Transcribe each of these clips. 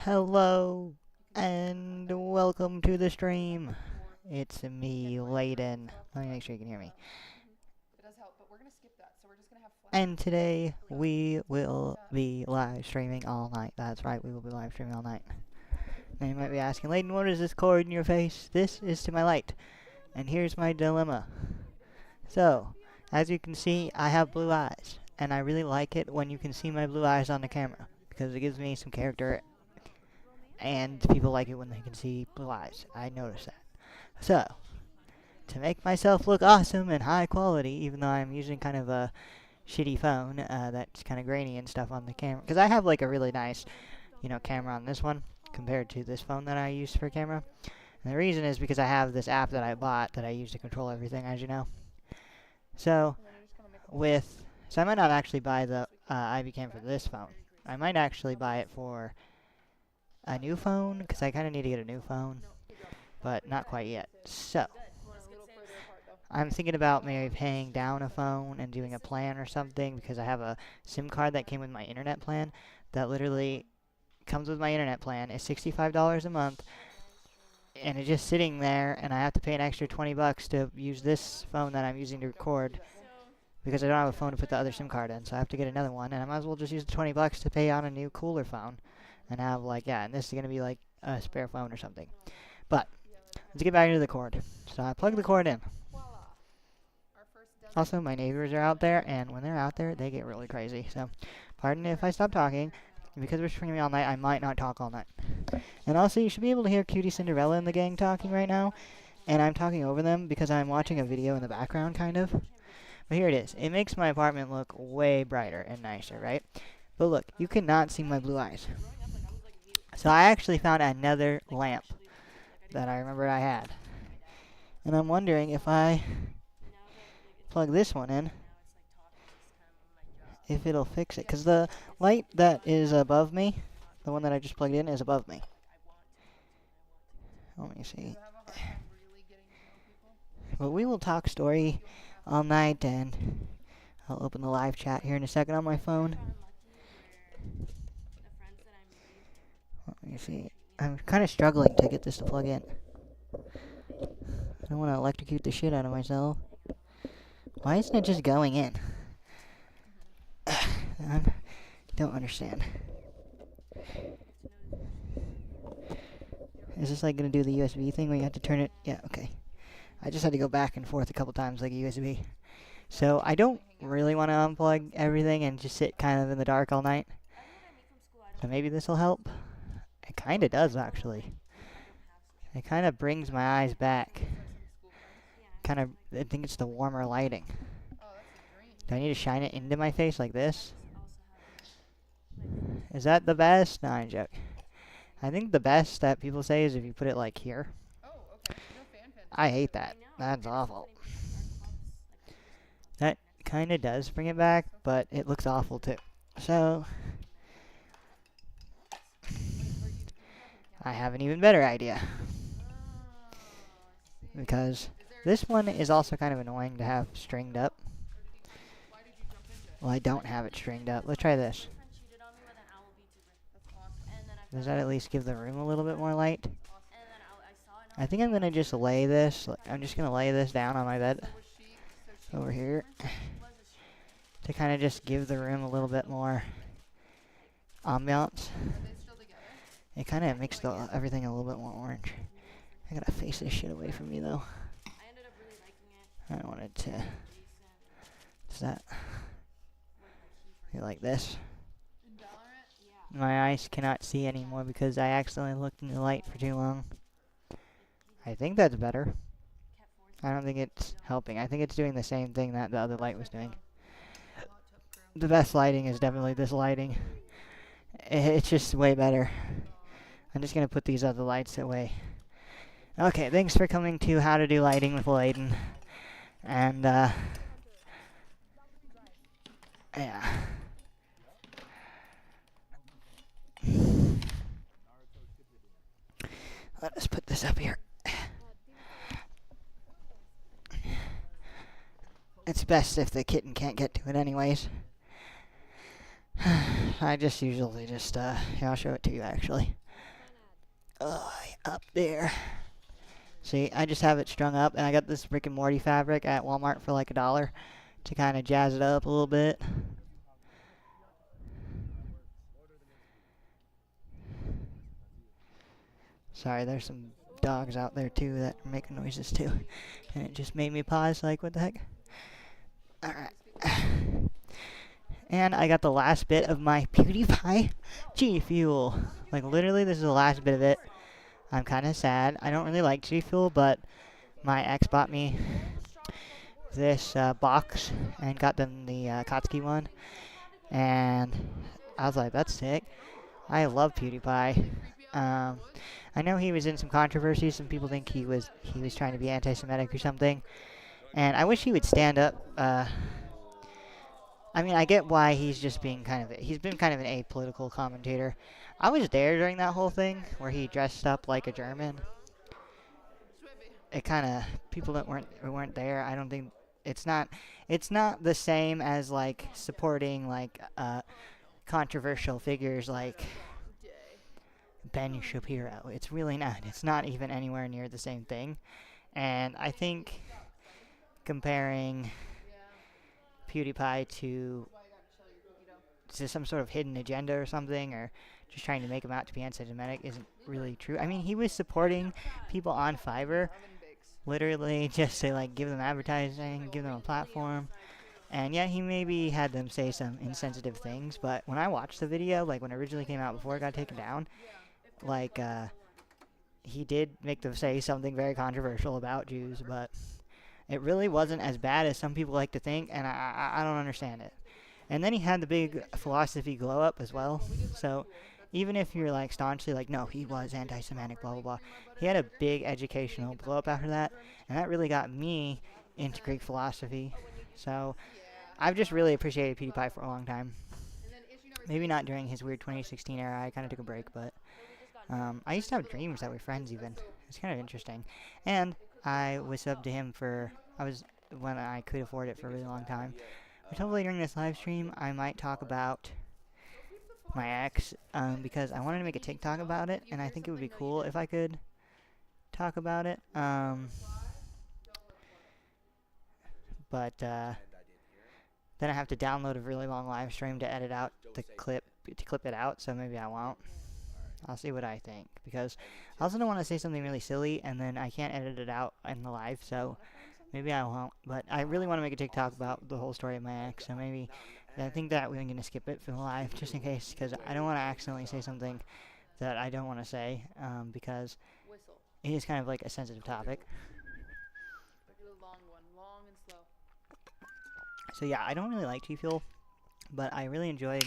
Hello and welcome to the stream. It's me, Layden. Let me make sure you can hear me. And today we will be live streaming all night. That's right, we will be live streaming all night. Now you might be asking, Layden, what is this cord in your face? This is to my light. And here's my dilemma. So, as you can see, I have blue eyes. And I really like it when you can see my blue eyes on the camera. Because it gives me some character. And people like it when they can see blue eyes. I noticed that. So, to make myself look awesome and high quality, even though I'm using kind of a shitty phone that's kind of grainy and stuff on the camera, because I have like a really nice, camera on this one compared to this phone that I use for camera. And the reason is because I have this app that I bought that I use to control everything, as you know. So, so I might not actually buy the IV cam for this phone. I might actually buy it for a new phone, because I kind of need to get a new phone, but not quite yet. So, I'm thinking about maybe paying down a phone and doing a plan or something, because I have a SIM card that came with my internet plan that literally comes with my internet plan. It's $65 a month, and it's just sitting there, and I have to pay an extra 20 bucks to use this phone that I'm using to record, because I don't have a phone to put the other SIM card in, so I have to get another one, and I might as well just use the 20 bucks to pay on a new, cooler phone, and have, and this is going to be like a spare phone or something. But, let's get back into the cord. So I plug the cord in. Also, my neighbors are out there, and when they're out there, they get really crazy. So, pardon if I stop talking. Because we're streaming all night, I might not talk all night. And also, you should be able to hear Cutie Cinderella and the gang talking right now. And I'm talking over them because I'm watching a video in the background, kind of. But here it is. It makes my apartment look way brighter and nicer, right? But look, you cannot see my blue eyes. So I actually found another lamp that I remembered I had. And I'm wondering if I plug this one in, if it'll fix it. Because the light that is above me, the one that I just plugged in, is above me. Let me see. But we will talk story all night, and I'll open the live chat here in a second on my phone. Let me see. I'm kind of struggling to get this to plug in. I don't want to electrocute the shit out of myself. Why isn't it just going in? I don't understand. Is this like going to do the USB thing where you have to turn it? Yeah, okay. I just had to go back and forth a couple times like a USB. So I don't really want to unplug everything and just sit kind of in the dark all night. So maybe this will help. It kind of does, actually. It kind of brings my eyes back. I think it's the warmer lighting. Do I need to shine it into my face like this? Is that the best? No, I'm joking. I think the best that people say is if you put it like here. I hate that. That's awful. That kind of does bring it back, but it looks awful too. So, I have an even better idea. Because this one is also kind of annoying to have stringed up. Well, I don't have it stringed up. Let's try this. Does that at least give the room a little bit more light? I think I'm going to just lay this. I'm just going to lay this down on my bed over here to kind of just give the room a little bit more ambiance. It kind of makes everything a little bit more orange. I gotta face this shit away from me, though. I don't want it to... Is that... like this? My eyes cannot see anymore because I accidentally looked in the light for too long. I think that's better. I don't think it's helping. I think it's doing the same thing that the other light was doing. The best lighting is definitely this lighting. It's just way better. I'm just gonna put these other lights away. Okay, thanks for coming to How to Do Lighting with Layden. And, yeah. Let us put this up here. It's best if the kitten can't get to it anyways. I just usually here, I'll show it to you actually. Up there. See, I just have it strung up, and I got this Rick and Morty fabric at Walmart for like $1 to kind of jazz it up a little bit. Sorry, there's some dogs out there too that are making noises too, and it just made me pause. Like, what the heck? All right. And I got the last bit of my PewDiePie G Fuel. Like, literally, this is the last bit of it. I'm kind of sad. I don't really like G Fuel, but my ex bought me this box and got them the Kotsky one. And I was like, that's sick. I love PewDiePie. I know he was in some controversy. Some people think he was trying to be anti-Semitic or something. And I wish he would stand up. I mean, I get why he's just being he's been kind of an apolitical commentator. I was there during that whole thing where he dressed up like a German. It kind of, people that weren't there, I don't think, it's not the same as like supporting like controversial figures like Ben Shapiro. It's really not. It's not even anywhere near the same thing. And I think comparing PewDiePie to some sort of hidden agenda or something, or just trying to make him out to be anti-Semitic isn't really true. I mean, he was supporting people on Fiverr, literally just to like give them advertising, give them a platform. And yeah, he maybe had them say some insensitive things, but when I watched the video, like when it originally came out before it got taken down, like he did make them say something very controversial about Jews, but it really wasn't as bad as some people like to think, and I don't understand it. And then he had the big philosophy glow up as well. So even if you're like staunchly like, no, he was anti-Semitic, blah, blah, blah, he had a big educational blow up after that. And that really got me into Greek philosophy. So I've just really appreciated PewDiePie for a long time. Maybe not during his weird 2016 era. I kind of took a break, but I used to have dreams that were friends even. It's kind of interesting. And I was subbed to him when I could afford it for a really long time. But hopefully during this live stream, I might talk about my ex, because I wanted to make a TikTok about it, and I think it would be cool if I could talk about it. But then I have to download a really long live stream to edit out the clip, to clip it out, so maybe I won't. I'll see what I think, because I also don't want to say something really silly, and then I can't edit it out in the live, so maybe I won't. But I really want to make a TikTok about the whole story of my ex, so maybe I think that we're going to skip it for the live, just in case, because I don't want to accidentally say something that I don't want to say, because it is kind of like a sensitive topic. So yeah, I don't really like G Fuel, but I really enjoyed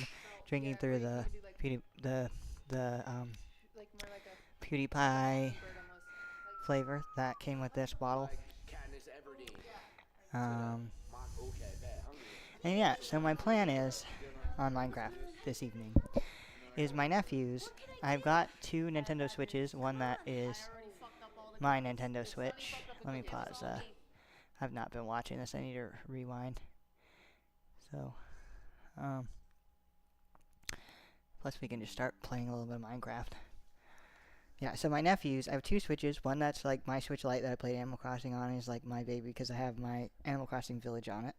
drinking through the PewDiePie flavor that came with this bottle. And yeah, so my plan is on Minecraft this evening is my nephew's. I've got 2 Nintendo Switches, one that is my Nintendo Switch. Let me pause. I've not been watching this. I need to rewind. So, plus we can just start playing a little bit of Minecraft. Yeah, so my nephews, I have 2 Switches. One that's like my Switch Lite that I played Animal Crossing on is like my baby because I have my Animal Crossing Village on it.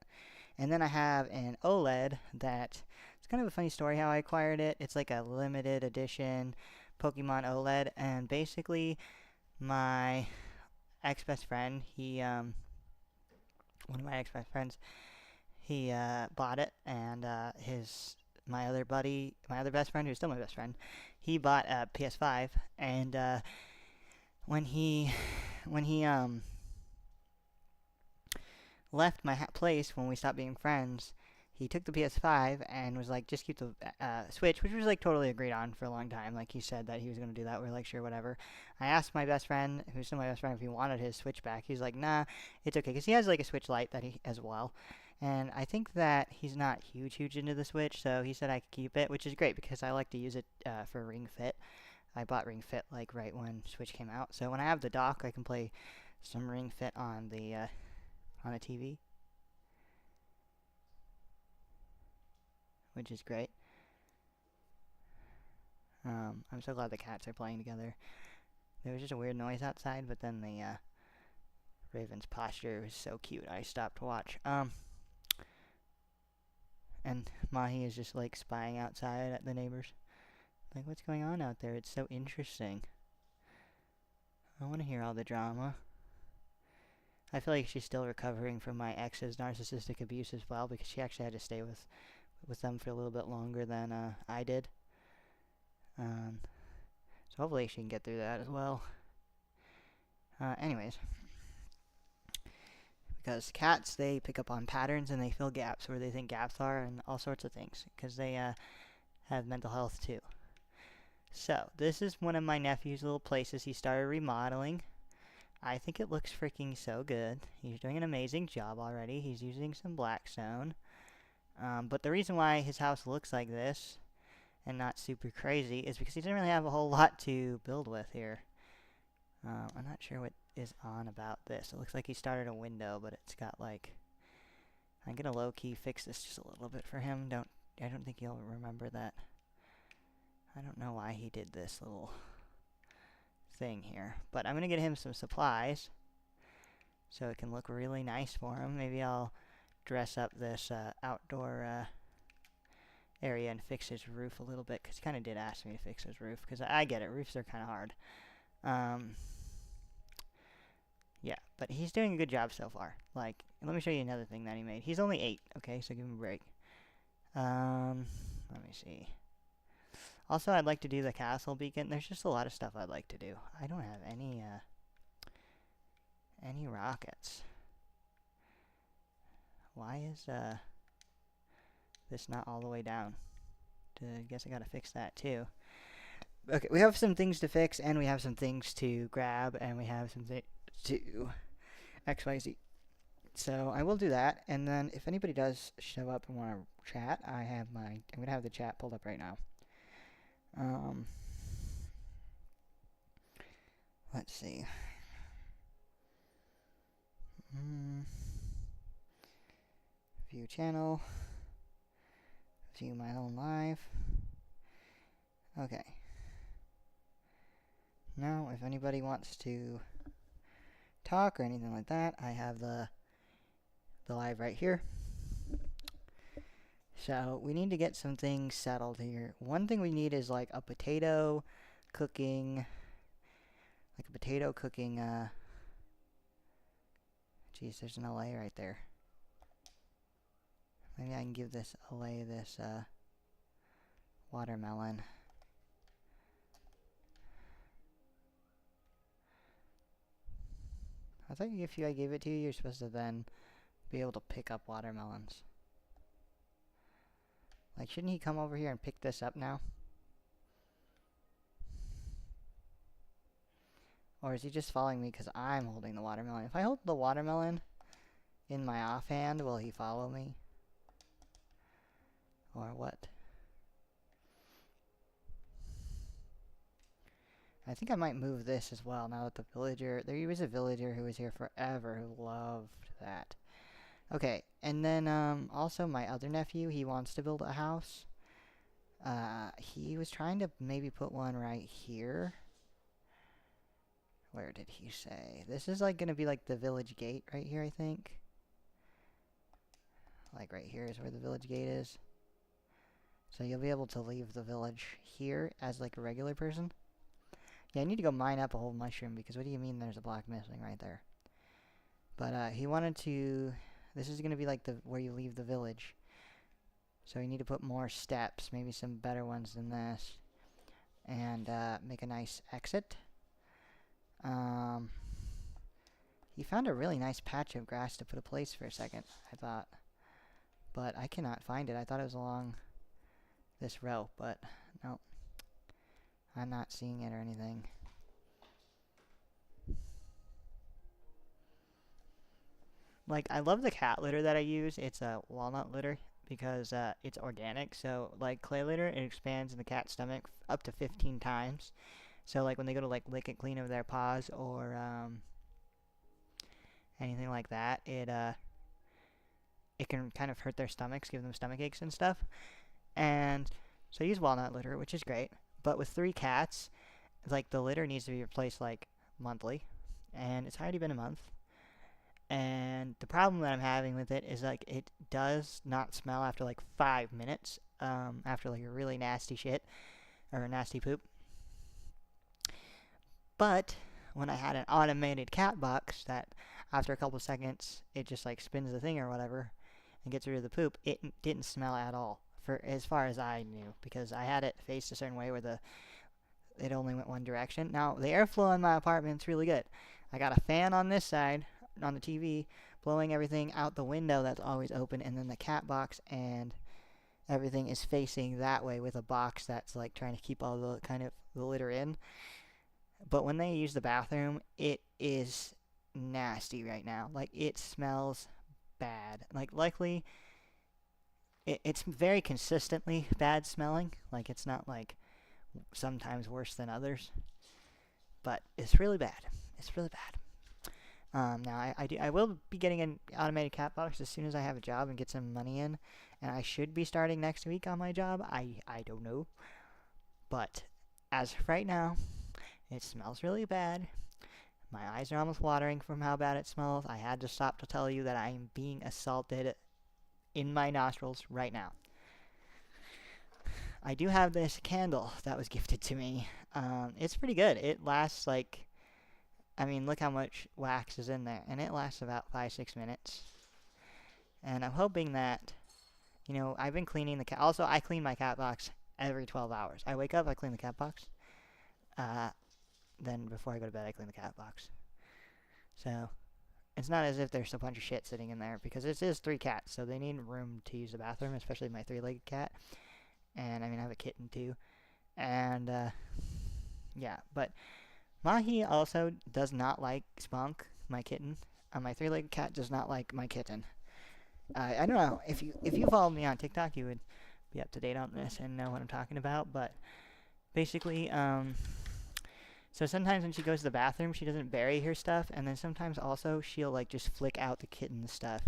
And then I have an OLED that, it's kind of a funny story how I acquired it. It's like a limited edition Pokemon OLED, and basically my ex-best friend, one of my ex-best friends, he bought it, and my other best friend, who's still my best friend, he bought a PS5, and when he left my place when we stopped being friends, he took the PS5 and was like, just keep the Switch, which was like totally agreed on for a long time. Like, he said that he was going to do that. We were like, sure, whatever. I asked my best friend, who's still my best friend, if he wanted his Switch back. He's like, nah, it's okay, because he has like a Switch Lite that he as well. And I think that he's not huge into the Switch, so he said I could keep it, which is great because I like to use it for Ring Fit. I bought Ring Fit like right when Switch came out, so when I have the dock, I can play some Ring Fit on the TV, which is great. I'm so glad the cats are playing together. there was just a weird noise outside, but then the raven's posture was so cute. I stopped to watch. And Mahi is just like spying outside at the neighbors. Like, what's going on out there? It's so interesting. I want to hear all the drama. I feel like she's still recovering from my ex's narcissistic abuse as well, because she actually had to stay with them for a little bit longer than I did. So hopefully she can get through that as well. Anyways, because cats, they pick up on patterns and they fill gaps where they think gaps are, and all sorts of things, because they have mental health too. So this is one of my nephew's little places he started remodeling. I think it looks freaking so good. He's doing an amazing job already. He's using some blackstone. But the reason why his house looks like this and not super crazy is because he doesn't really have a whole lot to build with here. I'm not sure what is on about this. It looks like he started a window, but it's got like... I'm gonna low-key fix this just a little bit for him. I don't think he'll remember that. I don't know why he did this little thing here, but I'm gonna get him some supplies so it can look really nice for him. Maybe I'll dress up this outdoor area and fix his roof a little bit, because he kind of did ask me to fix his roof, because I get it, roofs are kind of hard. Yeah, but he's doing a good job so far. Like, let me show you another thing that he made. He's only 8, okay, so give him a break. Let me see. Also, I'd like to do the castle beacon. There's just a lot of stuff I'd like to do. I don't have any rockets. Why is this not all the way down? I guess I gotta fix that too. Okay, we have some things to fix, and we have some things to grab, and we have some things to XYZ. So I will do that, and then if anybody does show up and want to chat, I'm gonna have the chat pulled up right now. Let's see. View channel. View my own live. Okay. Now, if anybody wants to talk or anything like that, I have the live right here. So we need to get some things settled here. One thing we need is like a potato cooking, geez, there's an LA right there. Maybe I can give this LA this watermelon. I thought if I gave it to you, you're supposed to then be able to pick up watermelons. Like, shouldn't he come over here and pick this up now? Or is he just following me because I'm holding the watermelon? If I hold the watermelon in my offhand, will he follow me? Or what? I think I might move this as well now that the villager... There was a villager who was here forever who loved that. Okay, and then also my other nephew, he wants to build a house. He was trying to maybe put one right here. Where did he say? This is like gonna be like the village gate right here, I think. Like right here is where the village gate is. So you'll be able to leave the village here as like a regular person. Yeah, I need to go mine up a whole mushroom, because what do you mean there's a block missing right there? But he wanted to... This is going to be like where you leave the village. So you need to put more steps, maybe some better ones than this. And make a nice exit. He found a really nice patch of grass to put a place for a second, I thought. But I cannot find it. I thought it was along this row, but no. I'm not seeing it or anything. Like, I love the cat litter that I use. It's a walnut litter because it's organic. So, like clay litter, it expands in the cat's stomach up to 15 times. So, like, when they go to, like, lick and clean of their paws or anything like that, it can kind of hurt their stomachs, give them stomach aches and stuff. And so I use walnut litter, which is great. But with 3 cats, like the litter needs to be replaced like monthly, and it's already been a month. And the problem that I'm having with it is like it does not smell after like 5 minutes. After like a really nasty shit or a nasty poop. But when I had an automated cat box that after a couple seconds it just like spins the thing or whatever and gets rid of the poop, it didn't smell at all for as far as I knew, because I had it faced a certain way where it only went one direction. Now the airflow in my apartment's really good. I got a fan on this side on the TV blowing everything out the window that's always open, and then the cat box and everything is facing that way with a box that's like trying to keep all the kind of the litter in. But when they use the bathroom, it is nasty right now. Like, it smells bad. Like, luckily, it's very consistently bad smelling. Like, it's not like sometimes worse than others. But it's really bad. It's really bad. Now, I will be getting an automated cat box as soon as I have a job and get some money in. And I should be starting next week on my job. I don't know. But as of right now, it smells really bad. My eyes are almost watering from how bad it smells. I had to stop to tell you that I am being assaulted in my nostrils right now. I do have this candle that was gifted to me. It's pretty good. It lasts like, I mean, look how much wax is in there. And it lasts about 5-6 minutes. And I'm hoping that, you know, I've been cleaning the cat. Also, I clean my cat box every 12 hours. I wake up, I clean the cat box. Then before I go to bed, I clean the cat box. So it's not as if there's a bunch of shit sitting in there, because it is 3 cats, so they need room to use the bathroom, especially my 3-legged cat. And I mean, I have a kitten too. And yeah, but Mahi also does not like Spunk, my kitten. My 3-legged cat does not like my kitten. I don't know, if you followed me on TikTok, you would be up to date on this and know what I'm talking about. But basically, so sometimes when she goes to the bathroom, she doesn't bury her stuff, and then sometimes also she'll like just flick out the kitten's stuff,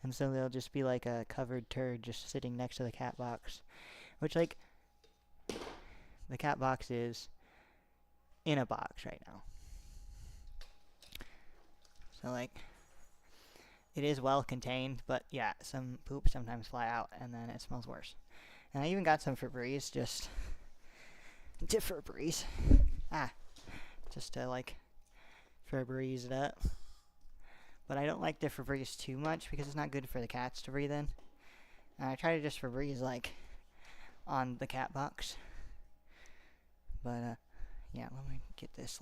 and so there'll just be like a covered turd just sitting next to the cat box, which, like, the cat box is in a box right now, so like it is well contained, but yeah, some poop sometimes fly out and then it smells worse. And I even got some Febreze, just Febreze, just to like Febreze it up. But I don't like the Febreze too much because it's not good for the cats to breathe in. And I try to just Febreze like on the cat box. But yeah, let me get this.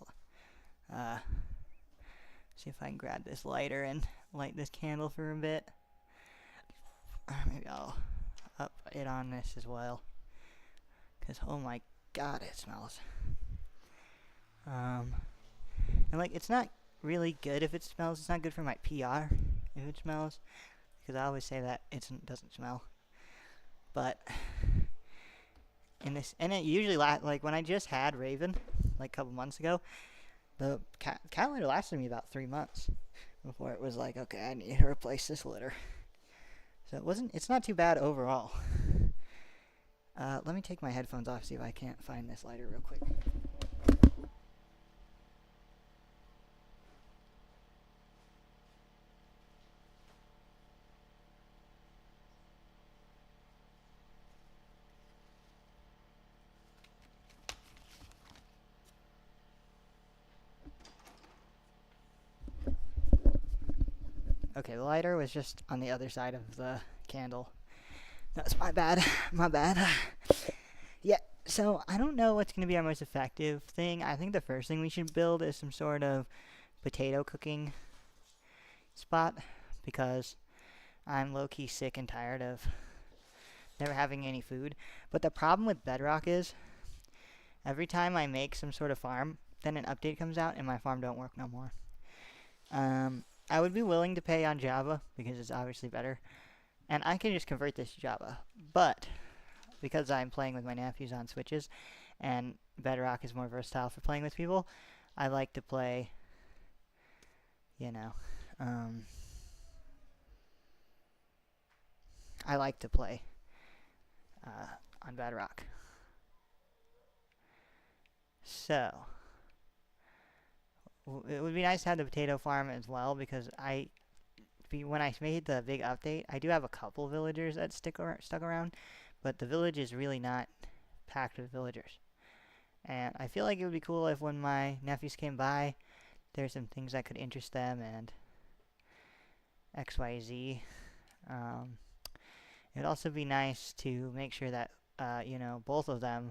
See if I can grab this lighter and light this candle for a bit. Maybe I'll up it on this as well, because oh my god, it smells. And like, it's not really good if it smells. It's not good for my PR if it smells, because I always say that it doesn't smell. But in this, and it usually like when I just had Raven like a couple months ago, the cat litter lasted me about 3 months before it was like, okay, I need to replace this litter. So it's not too bad overall. Let me take my headphones off, see if I can't find this lighter real quick. Okay, the lighter was just on the other side of the candle. That's my bad. My bad. Yeah, so I don't know what's going to be our most effective thing. I think the first thing we should build is some sort of potato cooking spot, because I'm low-key sick and tired of never having any food. But the problem with Bedrock is every time I make some sort of farm, then an update comes out and my farm don't work no more. I would be willing to pay on Java because it's obviously better, and I can just convert this to Java. But because I'm playing with my nephews on Switches, and Bedrock is more versatile for playing with people, I like to play, you know, I like to play on Bedrock. So, it would be nice to have the potato farm as well, because when I made the big update, I do have a couple villagers that stuck around, but the village is really not packed with villagers. And I feel like it would be cool if when my nephews came by, there's some things that could interest them and XYZ. It'd also be nice to make sure that, both of them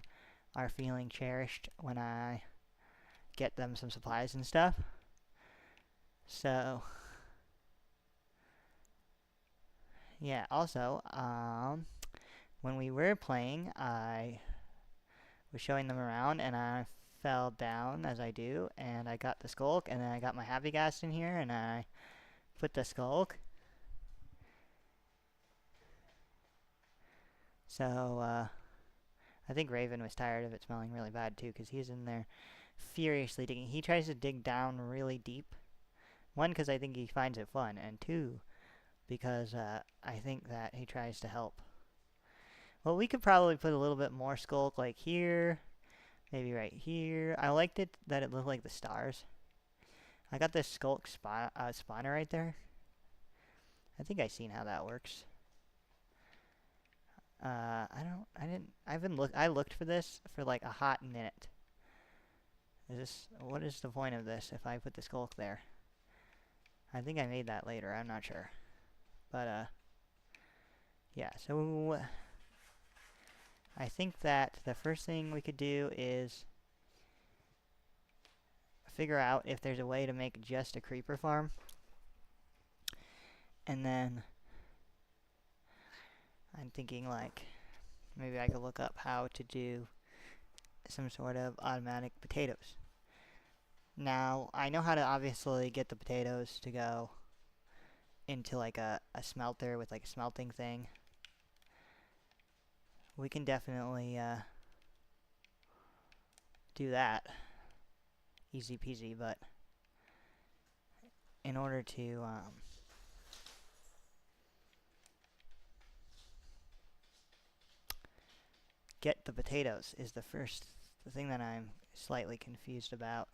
are feeling cherished when I get them some supplies and stuff. So, yeah, also, when we were playing, I was showing them around, and I fell down, as I do, and I got the skulk, and then I got my happy gas in here, and I put the skulk. So, I think Raven was tired of it smelling really bad, too, because he's in there furiously digging. He tries to dig down really deep. One, because I think he finds it fun, and two, because I think that he tries to help. Well, we could probably put a little bit more skulk, like here, maybe right here. I liked it that it looked like the stars. I got this skulk spawner right there. I think I seen how that works. I looked for this for like a hot minute. What is the point of this if I put the skulk there? I think I made that later, I'm not sure. But, yeah, so I think that the first thing we could do is figure out if there's a way to make just a creeper farm. And then I'm thinking like maybe I could look up how to do some sort of automatic potatoes. Now, I know how to obviously get the potatoes to go into like a smelter with like a smelting thing. We can definitely do that. Easy peasy, but in order to get the potatoes is the thing that I'm slightly confused about.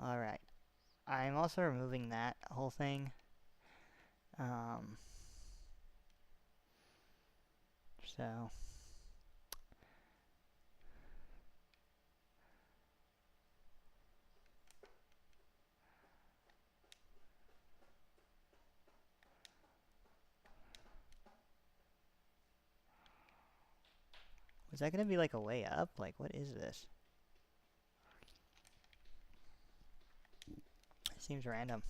Alright. I'm also removing that whole thing. So was that gonna be like a way up? Like, what is this? It seems random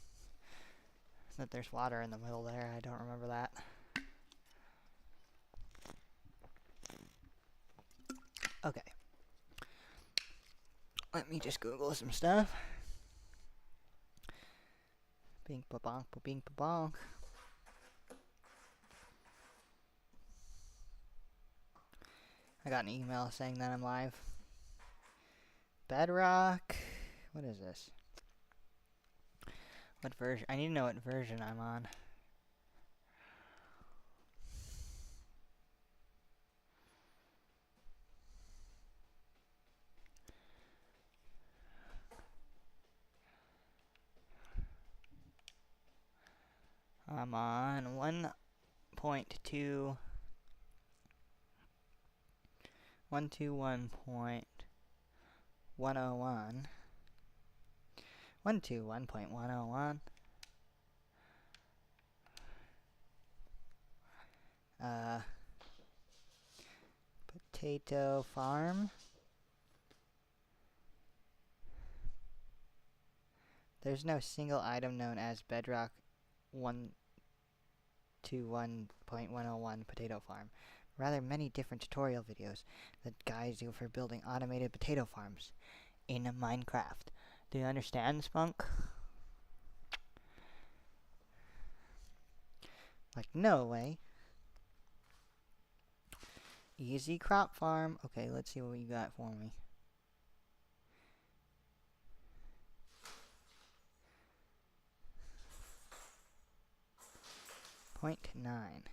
that there's water in the middle there. I don't remember that. Okay. Let me just Google some stuff. Bing ba bonk ba bing ba bonk. I got an email saying that I'm live. Bedrock. What is this? What version? I need to know what version I'm on. I'm on 1.2. 121.101. 121.101. Potato farm. There's no single item known as Bedrock 121.101 potato farm. Rather, many different tutorial videos that guides you for building automated potato farms in Minecraft. Do you understand, Spunk? Like, no way. Easy crop farm. Okay, let's see what you got for me. 0.9.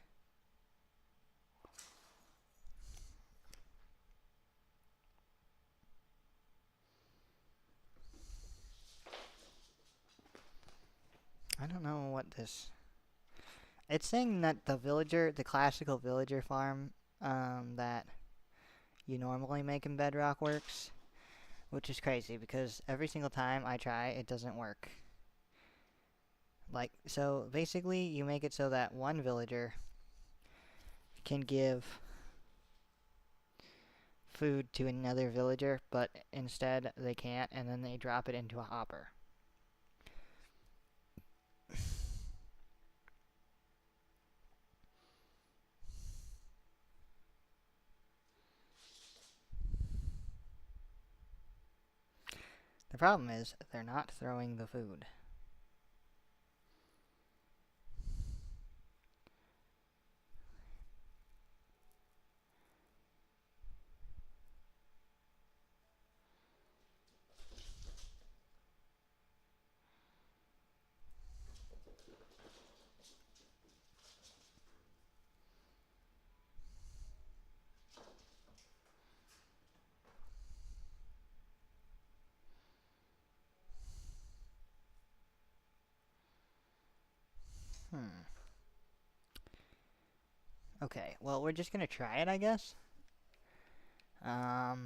I don't know what this... It's saying that the classical villager farm, that you normally make in Bedrock works, which is crazy because every single time I try, it doesn't work. Like, so basically you make it so that one villager can give food to another villager, but instead they can't, and then they drop it into a hopper. The problem is, they're not throwing the food. Okay, well, we're just gonna try it, I guess. I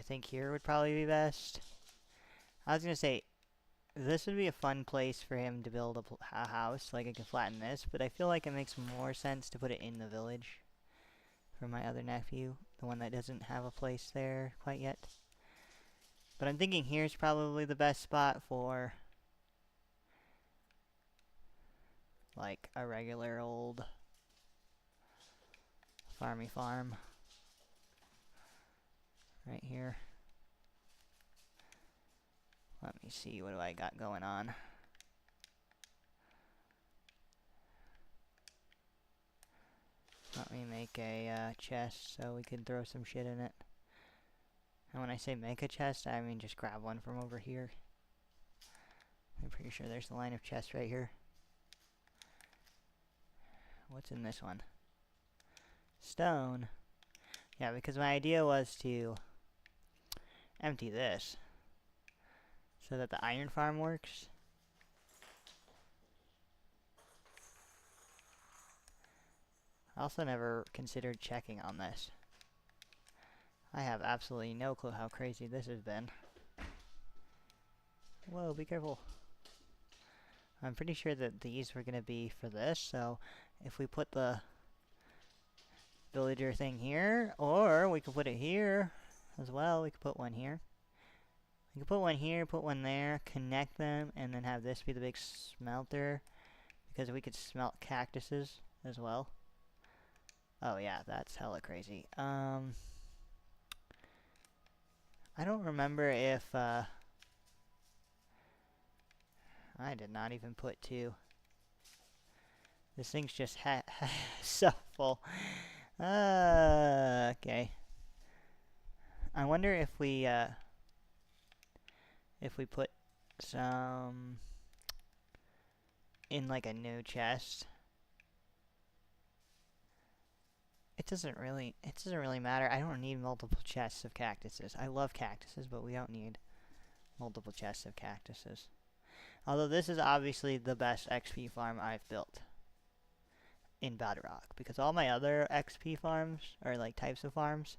think here would probably be best. I was gonna say, this would be a fun place for him to build a house, like I can flatten this, but I feel like it makes more sense to put it in the village for my other nephew, the one that doesn't have a place there quite yet. But I'm thinking here's probably the best spot for, like, a regular old farmy farm. Right here. Let me see, what do I got going on? Let me make a chest so we can throw some shit in it. And when I say make a chest, I mean just grab one from over here. I'm pretty sure there's the line of chests right here. What's in this one? Stone. Yeah, because my idea was to empty this so that the iron farm works. I also never considered checking on this. I have absolutely no clue how crazy this has been. Whoa, be careful. I'm pretty sure that these were going to be for this, so if we put the villager thing here, or we could put it here as well. We could put one here. We could put one here, put one there, connect them, and then have this be the big smelter, because we could smelt cactuses as well. Oh yeah, that's hella crazy. I don't remember if, I did not even put two. This thing's just so full. Okay. I wonder if we put some in like a new chest. It doesn't really matter. I don't need multiple chests of cactuses. I love cactuses, but we don't need multiple chests of cactuses. Although this is obviously the best XP farm I've built in Bedrock, because all my other XP farms, or like types of farms,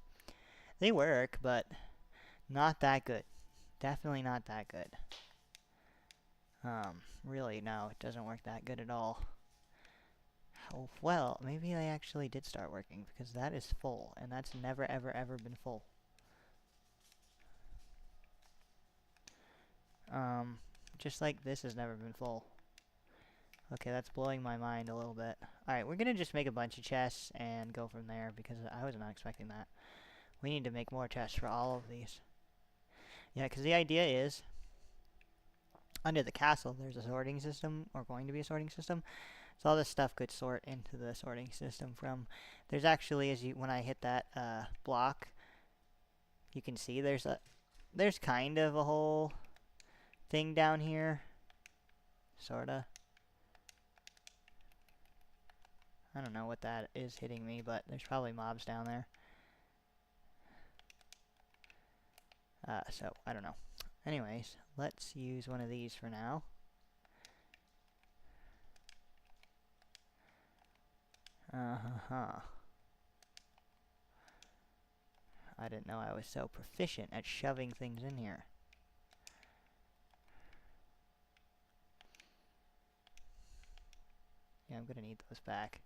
they work, but not that good. Definitely not that good. Really, no, it doesn't work that good at all. Oh, well, maybe they actually did start working, because that is full, and that's never, ever, ever been full. Just like this has never been full. Okay, that's blowing my mind a little bit. Alright, we're gonna just make a bunch of chests and go from there, because I was not expecting that. We need to make more chests for all of these. Yeah, because the idea is, under the castle, there's a sorting system, or going to be a sorting system. So all this stuff could sort into the sorting system from... There's actually, when I hit that block, you can see there's kind of a whole thing down here. Sorta. I don't know what that is hitting me, but there's probably mobs down there. So, I don't know. Anyways, let's use one of these for now. Uh-huh. I didn't know I was so proficient at shoving things in here. Yeah, I'm gonna need those back.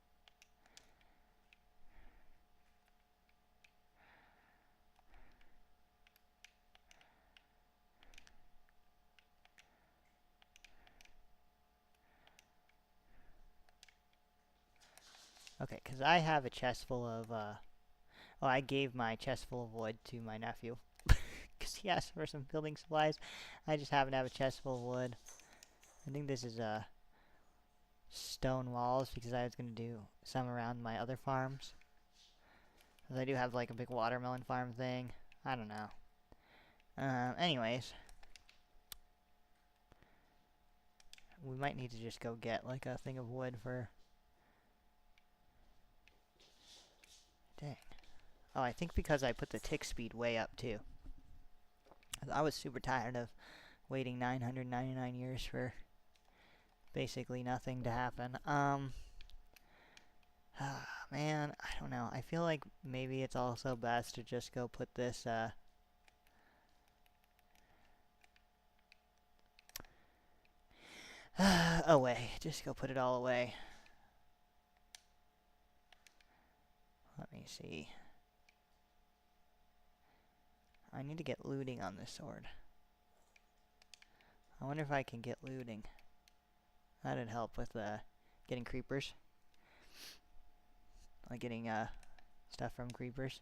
Okay, because I have a chest full of, well, I gave my chest full of wood to my nephew. Because he asked for some building supplies. I just happen to have a chest full of wood. I think this is, stone walls, because I was going to do some around my other farms. Because I do have, like, a big watermelon farm thing. I don't know. Anyways. We might need to just go get, like, a thing of wood for... Dang. Oh, I think because I put the tick speed way up, too. I was super tired of waiting 999 years for basically nothing to happen. Man, I don't know. I feel like maybe it's also best to just go put this, away. Just go put it all away. Let me see. I need to get looting on this sword. I wonder if I can get looting. That'd help with, getting creepers. Like getting, stuff from creepers.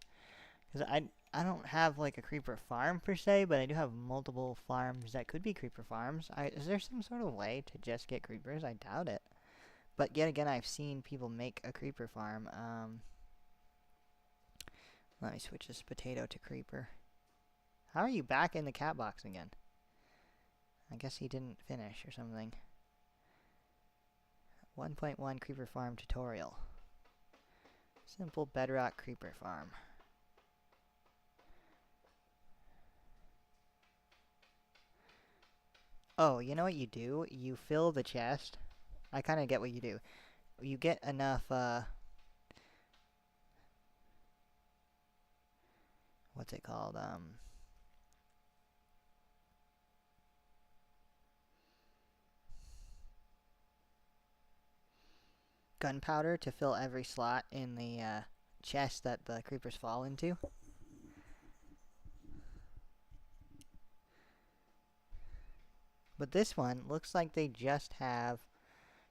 Because I don't have, like, a creeper farm, per se, but I do have multiple farms that could be creeper farms. Is there some sort of way to just get creepers? I doubt it. But yet again, I've seen people make a creeper farm. Let me switch this potato to creeper. How are you back in the cat box again? I guess he didn't finish or something. 1.1 creeper farm tutorial. Simple bedrock creeper farm. Oh, you know what you do? You fill the chest. I kind of get what you do. You get enough, what's it called? Gunpowder to fill every slot in the, chest that the creepers fall into. But this one looks like they just have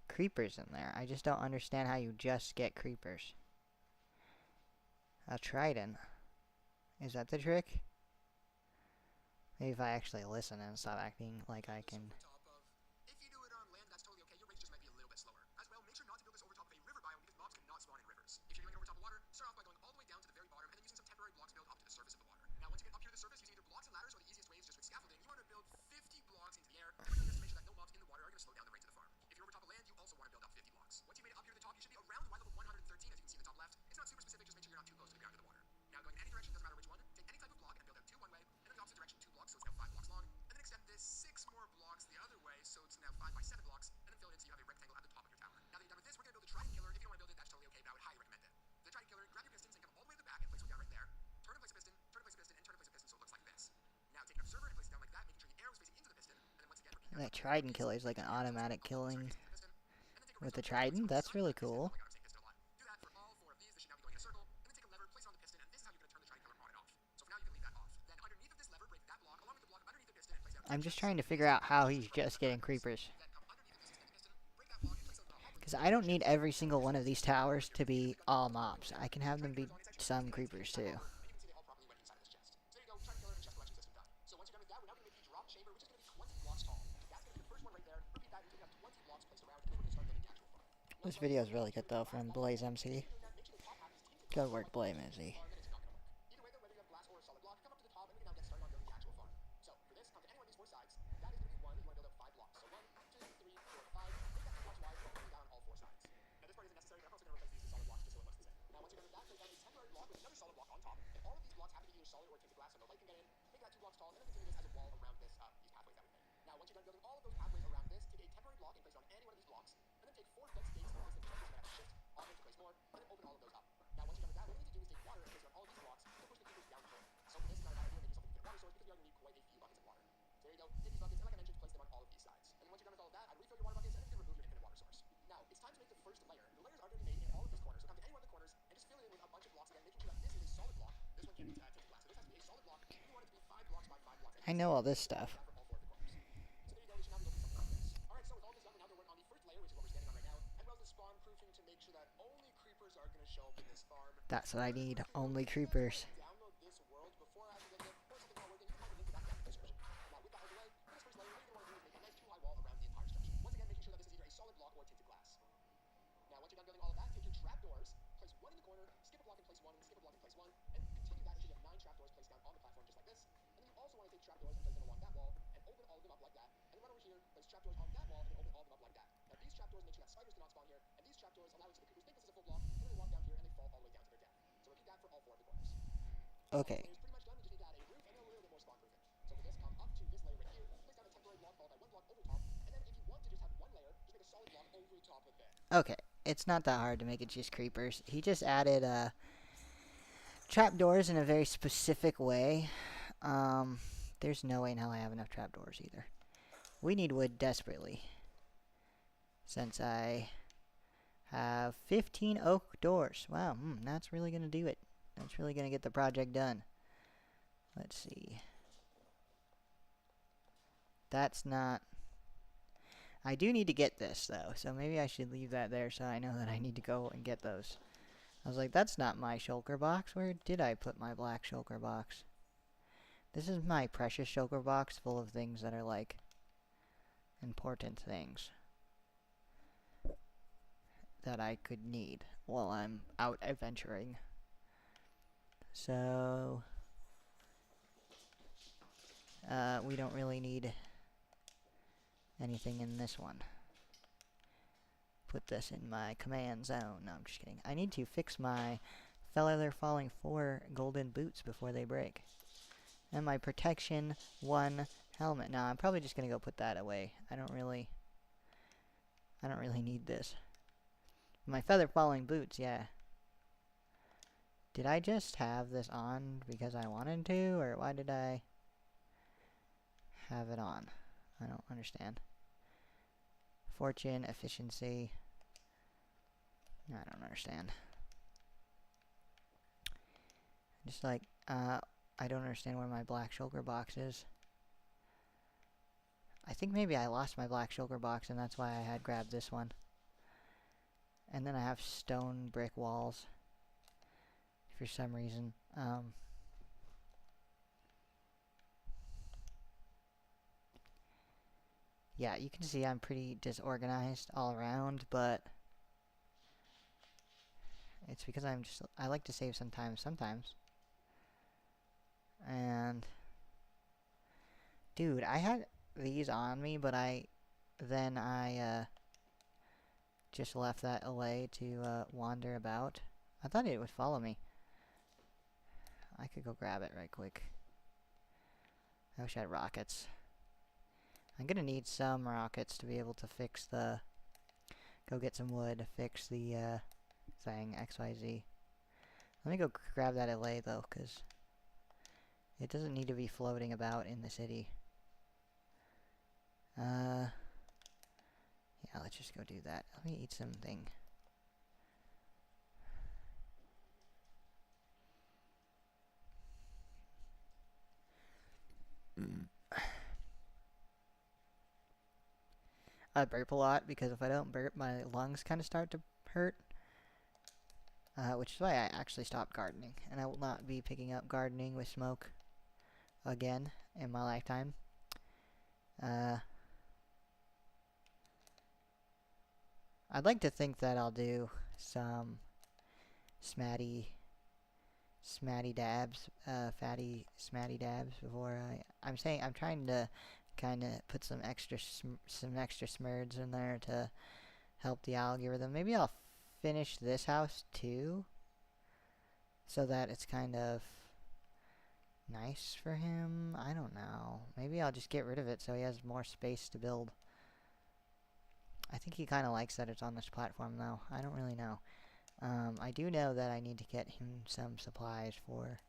creepers in there. I just don't understand how you just get creepers. A trident. Is that the trick? Maybe if I actually listen and stop acting like I can... That trident killer is like an automatic killing with the trident. That's really cool. I'm just trying to figure out how he's just getting creepers. Because I don't need every single one of these towers to be all mobs. I can have them be some creepers too. This video is really good though from Blaze MC. Good work, Blaze MC. I know all this stuff. That's what I need. Only creepers. Okay. Okay. It's not that hard to make it just creepers. He just added trapdoors in a very specific way. Um, there's no way in hell I have enough trapdoors either. We need wood desperately. Since I have 15 oak doors. Wow, that's really going to do it. That's really going to get the project done. Let's see. That's not... I do need to get this, though, so maybe I should leave that there so I know that I need to go and get those. I was like, that's not my shulker box. Where did I put my black shulker box? This is my precious shulker box full of things that are, like, important things that I could need while I'm out adventuring. So... we don't really need anything in this one. Put this in my command zone. No, I'm just kidding. I need to fix my Feather Falling 4 golden boots before they break. And my protection 1 helmet. Now, I'm probably just gonna go put that away. I don't really need this. My Feather Falling boots, yeah. Did I just have this on because I wanted to, or why did I have it on? I don't understand. Fortune, efficiency. I don't understand. Just like, I don't understand where my black shulker box is. I think maybe I lost my black shulker box and that's why I had grabbed this one. And then I have stone brick walls. For some reason. Yeah, you can see I'm pretty disorganized all around, but it's because I like to save some time sometimes. And dude, I had these on me, but I just left that away to wander about. I thought it would follow me. I could go grab it right quick. I wish I had rockets. I'm gonna need some rockets to be able to fix the... Go get some wood, fix the thing, XYZ. Let me go grab that LA though, because it doesn't need to be floating about in the city. Yeah, let's just go do that. Let me eat something. I burp a lot because if I don't burp, my lungs kind of start to hurt. Which is why I actually stopped gardening. And I will not be picking up gardening with smoke again in my lifetime. I'd like to think that I'll do some smatty dabs, fatty smatty dabs before I'm trying to kind of put some extra smurds in there to help the algorithm. Maybe I'll finish this house too, so that it's kind of nice for him. I don't know. Maybe I'll just get rid of it so he has more space to build. I think he kind of likes that it's on this platform though. I don't really know. I do know that I need to get him some supplies for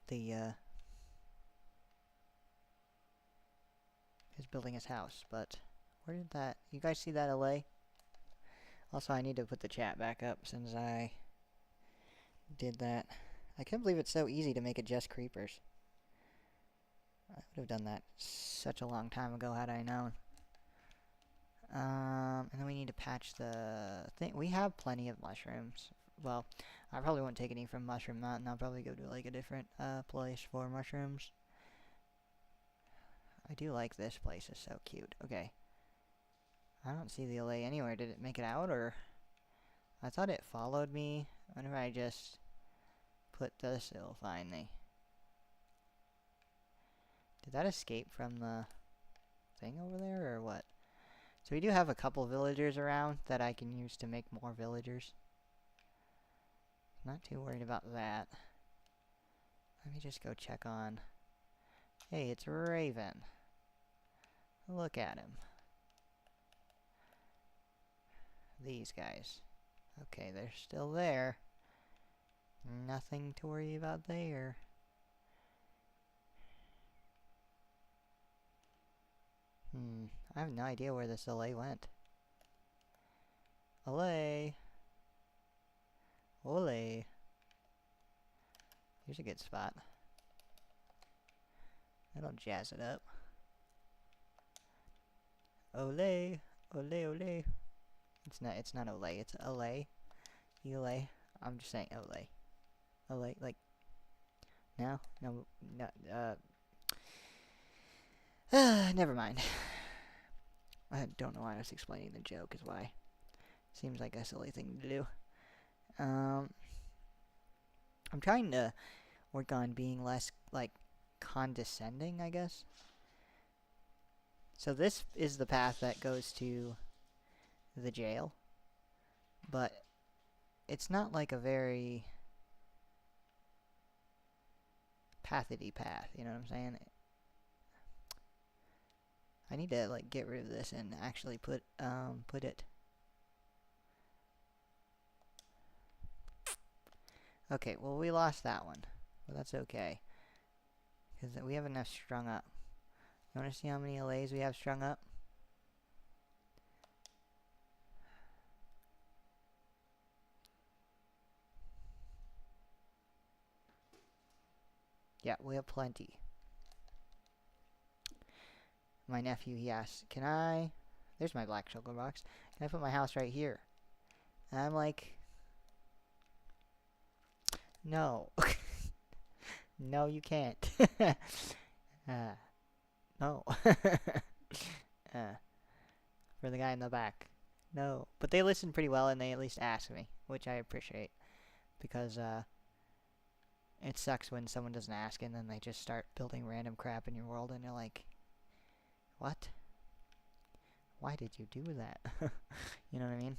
the his building his house, but Where did that... You guys see that LA? Also, I need to put the chat back up since I did that. I can't believe it's so easy to make it just creepers. I would have done that such a long time ago had I known. And then we need to patch the thing. We have plenty of mushrooms. Well, I probably won't take any from Mushroom Mountain. I'll probably go to like a different place for mushrooms. I do like this place. It's so cute. Okay. I don't see the LA anywhere. Did it make it out, or... I thought it followed me whenever I just put this, it'll find me. Did that escape from the thing over there, or what? So we do have a couple villagers around that I can use to make more villagers. Not too worried about that. Let me just go check on... Hey, it's Raven. Look at him. These guys. Okay, they're still there. Nothing to worry about there. I have no idea where this LA went. LA. Ole. Here's a good spot. That'll jazz it up. Ole. Ole, ole. It's not ole, it's LA. Ele. I'm just saying ole. Ole, like... No? No, never mind. I don't know why I was explaining the joke, is why. Seems like a silly thing to do. I'm trying to work on being less, like, condescending, I guess. So this is the path that goes to the jail. But it's not like a very pathity path, you know what I'm saying? I need to, like, get rid of this and actually put it... Okay, well, we lost that one. But that's okay. Because we have enough strung up. You want to see how many LAs we have strung up? Yeah, we have plenty. My nephew, he asked, can I... There's my black sugar box. Can I put my house right here? And I'm like... No. No, you can't. No. For the guy in the back. No. But they listen pretty well, and they at least ask me, which I appreciate. Because, it sucks when someone doesn't ask, and then they just start building random crap in your world, and you're like... What? Why did you do that? You know what I mean?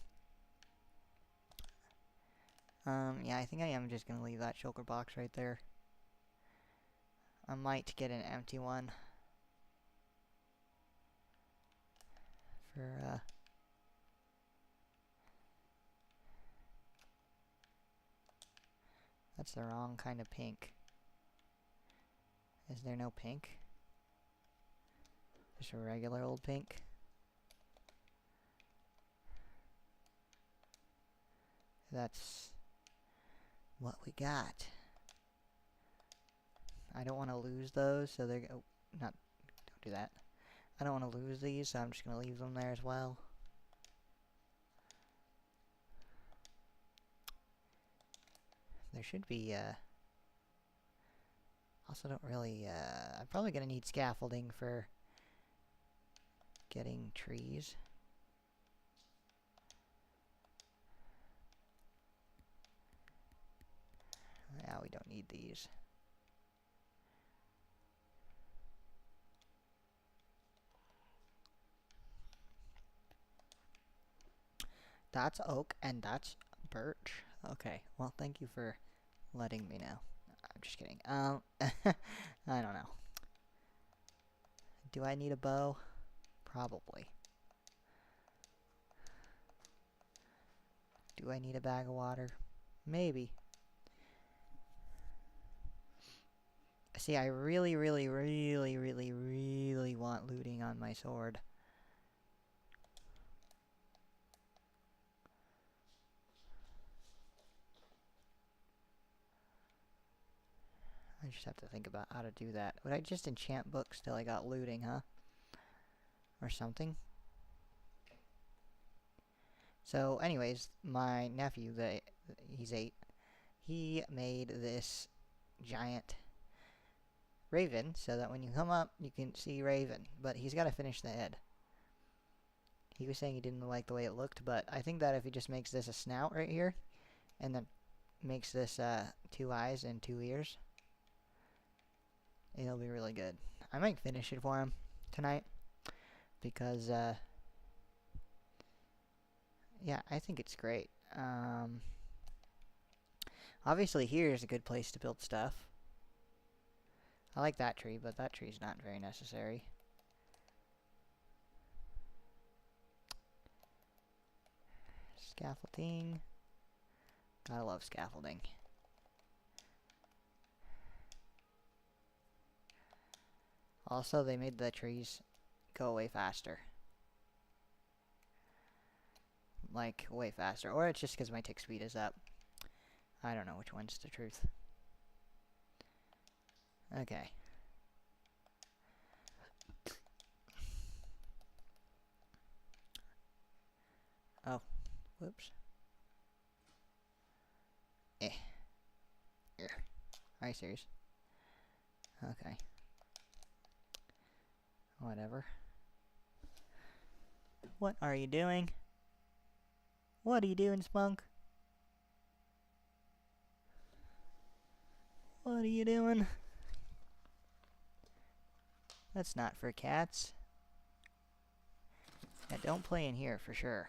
Yeah, I think I am just gonna leave that shulker box right there. I might get an empty one. For, That's the wrong kind of pink. Is there no pink? Just a regular old pink? That's what we got. I don't want to lose those, so they're... Oh, don't do that. I don't want to lose these, so I'm just going to leave them there as well. There should be, also don't really, I'm probably going to need scaffolding for getting trees. Yeah, we don't need these. That's oak and that's birch. Okay, well, thank you for letting me know. I'm just kidding. I don't know. Do I need a bow? Probably. Do I need a bag of water? Maybe. See, I really want looting on my sword. I just have to think about how to do that. Would I just enchant books till I got looting, huh? Or something? So, anyways, my nephew, he's 8, he made this giant raven so that when you come up, you can see Raven. But he's got to finish the head. He was saying he didn't like the way it looked, but I think that if he just makes this a snout right here, and then makes this 2 eyes and 2 ears, it'll be really good. I might finish it for him tonight, because, yeah, I think it's great. Obviously here is a good place to build stuff. I like that tree, but that tree's not very necessary. Scaffolding. I love scaffolding. Also, they made the trees go away faster. Like, way faster. Or it's just because my tick speed is up. I don't know which one's the truth. Okay. Oh. Whoops. Here. Are you serious? Okay. Whatever. What are you doing? What are you doing, Spunk? What are you doing? That's not for cats. Yeah, don't play in here for sure.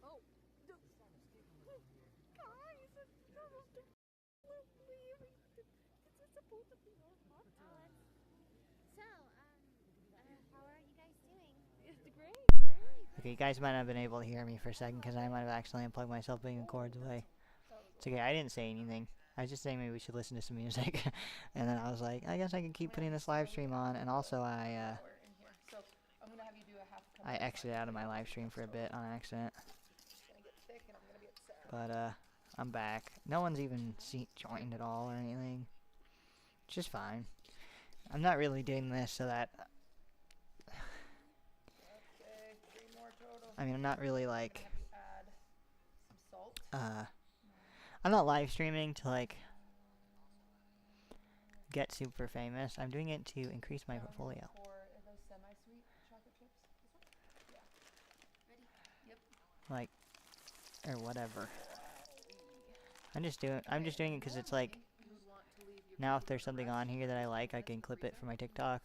Oh, guys, this is supposed to be our podcast. So, how are you guys doing? It's great. Okay, you guys might not have been able to hear me for a second because I might have accidentally unplugged myself putting the cords away. It's okay, I didn't say anything. I was just saying maybe we should listen to some music. And then I was like, I guess I can keep putting this live stream on. And also I exited out of my live stream for a bit on accident. But I'm back. No one's even joined at all or anything. It's just fine. I'm not really doing this so that... I mean, I'm not really like... I'm not live streaming to like... get super famous. I'm doing it to increase my portfolio. Like, or whatever. I'm just doing it because it's like, now if there's something on here that I like, I can clip it for my TikTok.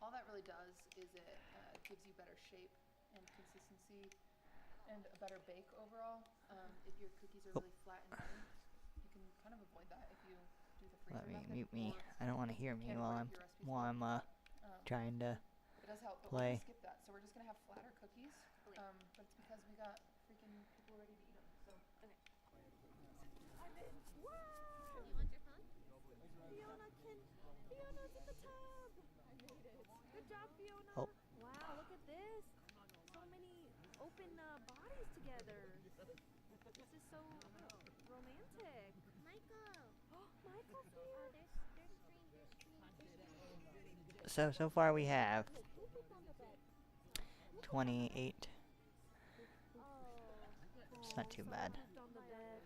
All that really does is it gives you better shape and consistency and a better bake overall. If your cookies are really flat and runny, you can kind of avoid that if you do the freezer Let me method. mute me. I don't want to hear me Can't while avoid I'm your recipes trying to It does help, but play. we're gonna skip that. So we're just gonna have flatter cookies. But it's because we got freaking people ready to eat them. So Wow! You want your phone? Fiona's in the tub. I made it. Good job, Fiona. Oh. Wow, look at this. So many open bodies together. This is so romantic. Michael! Oh, Michael's Oh, here. there's stream. So far we have 28. It's not too bad. On the bed.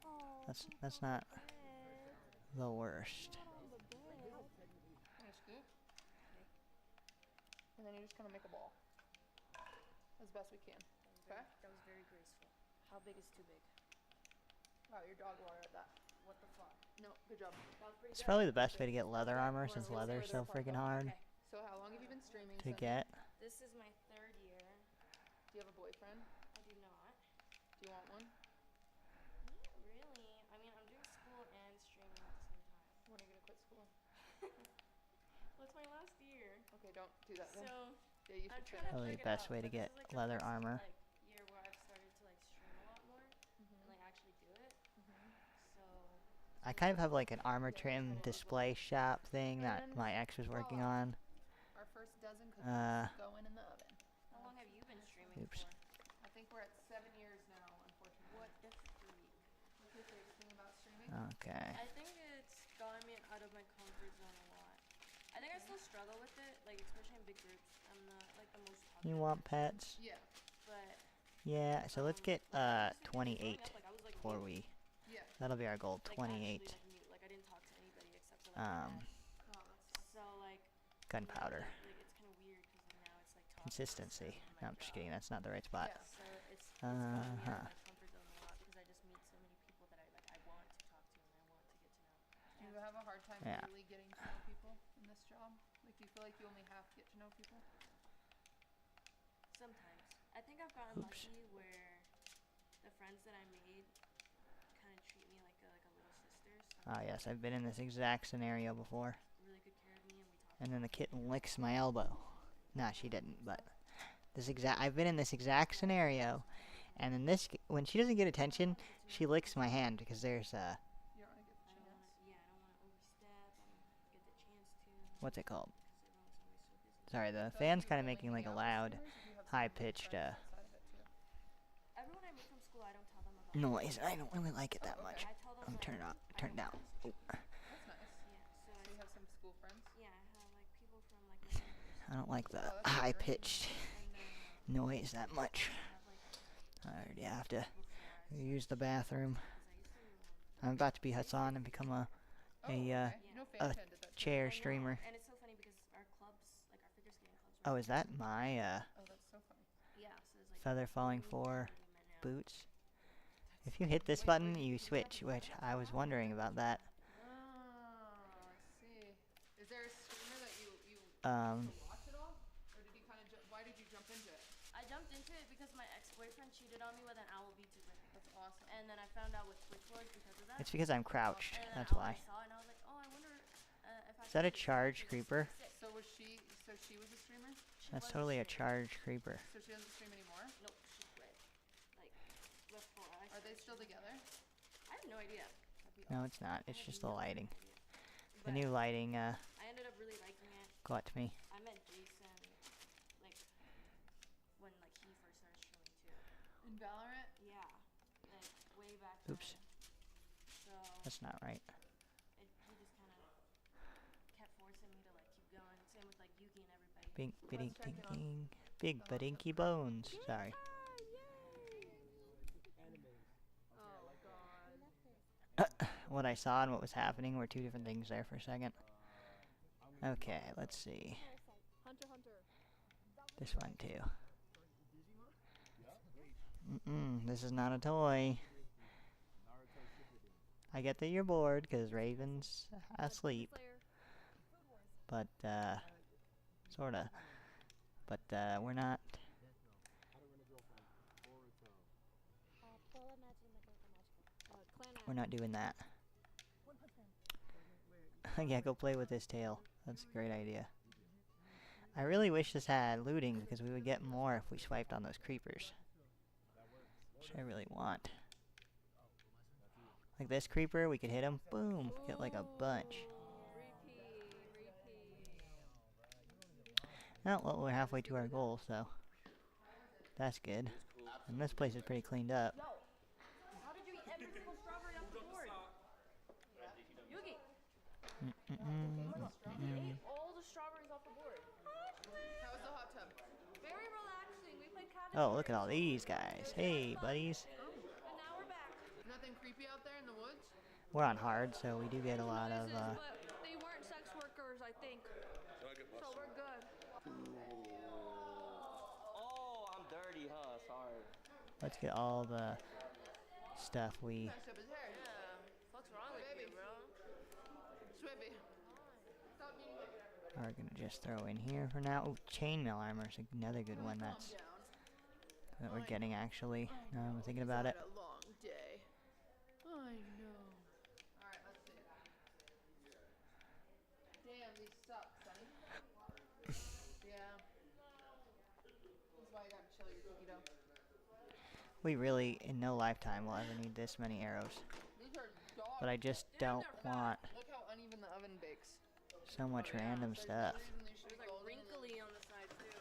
Oh, That's not bed. the worst. Not on the bed. and a scoop. And then you're just gonna make a ball. As best we can. Okay? That was very graceful. How big is too big? Wow, your dog will at that. What the fuck? No, good job. It's probably the best way to get leather armor since leather's so freaking hard Okay. So how long have you been streaming? to since? get. This is my 3rd year. Do you have a boyfriend? I do not. Do you want one? Not really. I mean, I'm doing school and streaming at the same time. When are you gonna quit school? Well, it's my last year. Okay, don't do that then. So Yeah, you I'm should trying finish. to Probably figure the best it out, way to but get this is, like, the leather first, armor. like, year where I've started to like stream a lot more and like actually do it. So I kind of have like an armor trim display shop thing that my ex was working on. Our first dozen cookies going in the oven. how long have you been streaming Oops. for? I think we're at 7 years now, unfortunately. What the freak? What's your favorite thing about streaming? Okay. I think it's gotten me out of my comfort zone a lot. I think I still struggle with it, like especially in big groups. I'm not like the most talkative. You want pets? Yeah, But Yeah, so let's get honestly, growing 28 up, like, I was, like, before mute. we... yeah. That'll be our goal, Like, 28. actually, like, mute. Like I didn't talk to anybody except for like my dad. Oh, that's So like Gunpowder. like it's kind of weird because now it's like talking Consistency. myself and No, my I'm just job. kidding, that's not the right spot. Yeah. So it's gotten me out of Uh-huh. my comfort zone a lot because I just meet so many people that I want to talk to and I want to get to know. Do you have a hard time Yeah. really getting to know people in this job? Like, do you feel like you only have to get to know people? Sometimes I think I've gotten Oops. lucky where the friends that I made kind of treat me like a little sister. So Ah, yes, I've been in this exact scenario before. really good care of me and we talk. And then the kitten licks my elbow. Nah, she didn't, but... I've been in this exact scenario, and then when she doesn't get attention, she licks my hand because there's You don't want to get the I don't chance. want to. Yeah, I don't want to overstep. I don't get the chance to. what's it called? Because everyone's always so busy. Sorry, the Do you feel like fan's you kind of only making hang like a out with loud, streamers, or do you have some high-pitched friends outside of it too? Everyone I meet from school, I don't tell them about. noise. I don't really like it that Oh, much. okay. I tell them. I'm like, turn it on. I Turn it don't down. have Oh, That's nice. Yeah, so So you have some school friends? yeah, I have like people from like my neighbors. I don't like the Oh, that's great. high-pitched And then noise that much. I have like I already have to before I use the bathroom. because I used to I'm about to be Hassan and become a Oh, okay. You know, a Fan did that too. chair I know, streamer. And it's so funny because our clubs, like our figure skating clubs. Oh, is that my Oh, that's so funny. Yeah, so it's like feather falling me, for everybody met now. boots? If you hit this button, you switch, which I was wondering about that. Oh, I see. Is there a streamer that you Um, used to watch at all? Or did you kind of why did you jump into it? into it because my ex-boyfriend cheated on me with an owl VTuber. That's awesome. And then I found out with Twitch Wars because of that. It's because I'm crouched. And then That's I why. saw it and I was like, oh, I wonder if I Is that a could charge do this. creeper? So was she? So she was a streamer? She That's was totally a streamer. charge creeper. So she doesn't stream anymore? Nope, she quit. Like, before I Are they started still streaming. together? I have no idea. That'd be No, awesome. it's not. It's I have just the no lighting. idea. The But new lighting I ended up really liking it. got me. I met Jason, like, when, like, he first started streaming, too. In Valorant? Yeah. Like, way back Oops. then. So, That's not right. he just kind of kept forcing me to, like, keep going. Same with, like, Yuki and everybody. Big bitty Let's check ding it on- ding. Big badinky bones. Sorry. Oh, God. I love this. What I saw and what was happening were two different things there for a second. Okay, let's see. Hunter, Hunter. This one too. This is not a toy. I get that you're bored because Raven's asleep, Slayer. but sorta. But we're not. Puedo imagine magical. Clan We're not doing that. Yeah, go play with this tail. That's a great idea. I really wish this had looting because we would get more if we swiped on those creepers. Which I really want. Like this creeper, we could hit him, boom, get like a bunch. Repeat. Oh, well, we're halfway to our goal, so that's good. And this place is pretty cleaned up. Yo, how did you eat every single strawberry off the board? Yugi, you ate all the strawberries off the board. How was the hot tub? Very relaxing. We played categories. Oh, look at all these guys. Hey, buddies. And now we're back. Nothing creepy out there in the woods? We're on hard, so we do get a lot of, But they weren't sex workers, I think. So we're good. Oh, I'm dirty, huh? Sorry. let's get all the stuff we, Messed up his hair. What's wrong with you, bro? Swippy. Stop being like are gonna just throw in here for now. Oh, chainmail armor is another good one that's down. that we're getting actually. Now I'm thinking about it. Had a long day. I know. Alright, let's see. Damn, these suck, Sonny. Yeah. That's why I gotta chill your cookie dough. We really, in no lifetime, will ever need this many arrows. These are dogs. But I just don't want Look how uneven the oven bakes. so much random stuff. There's like wrinkly on the side too.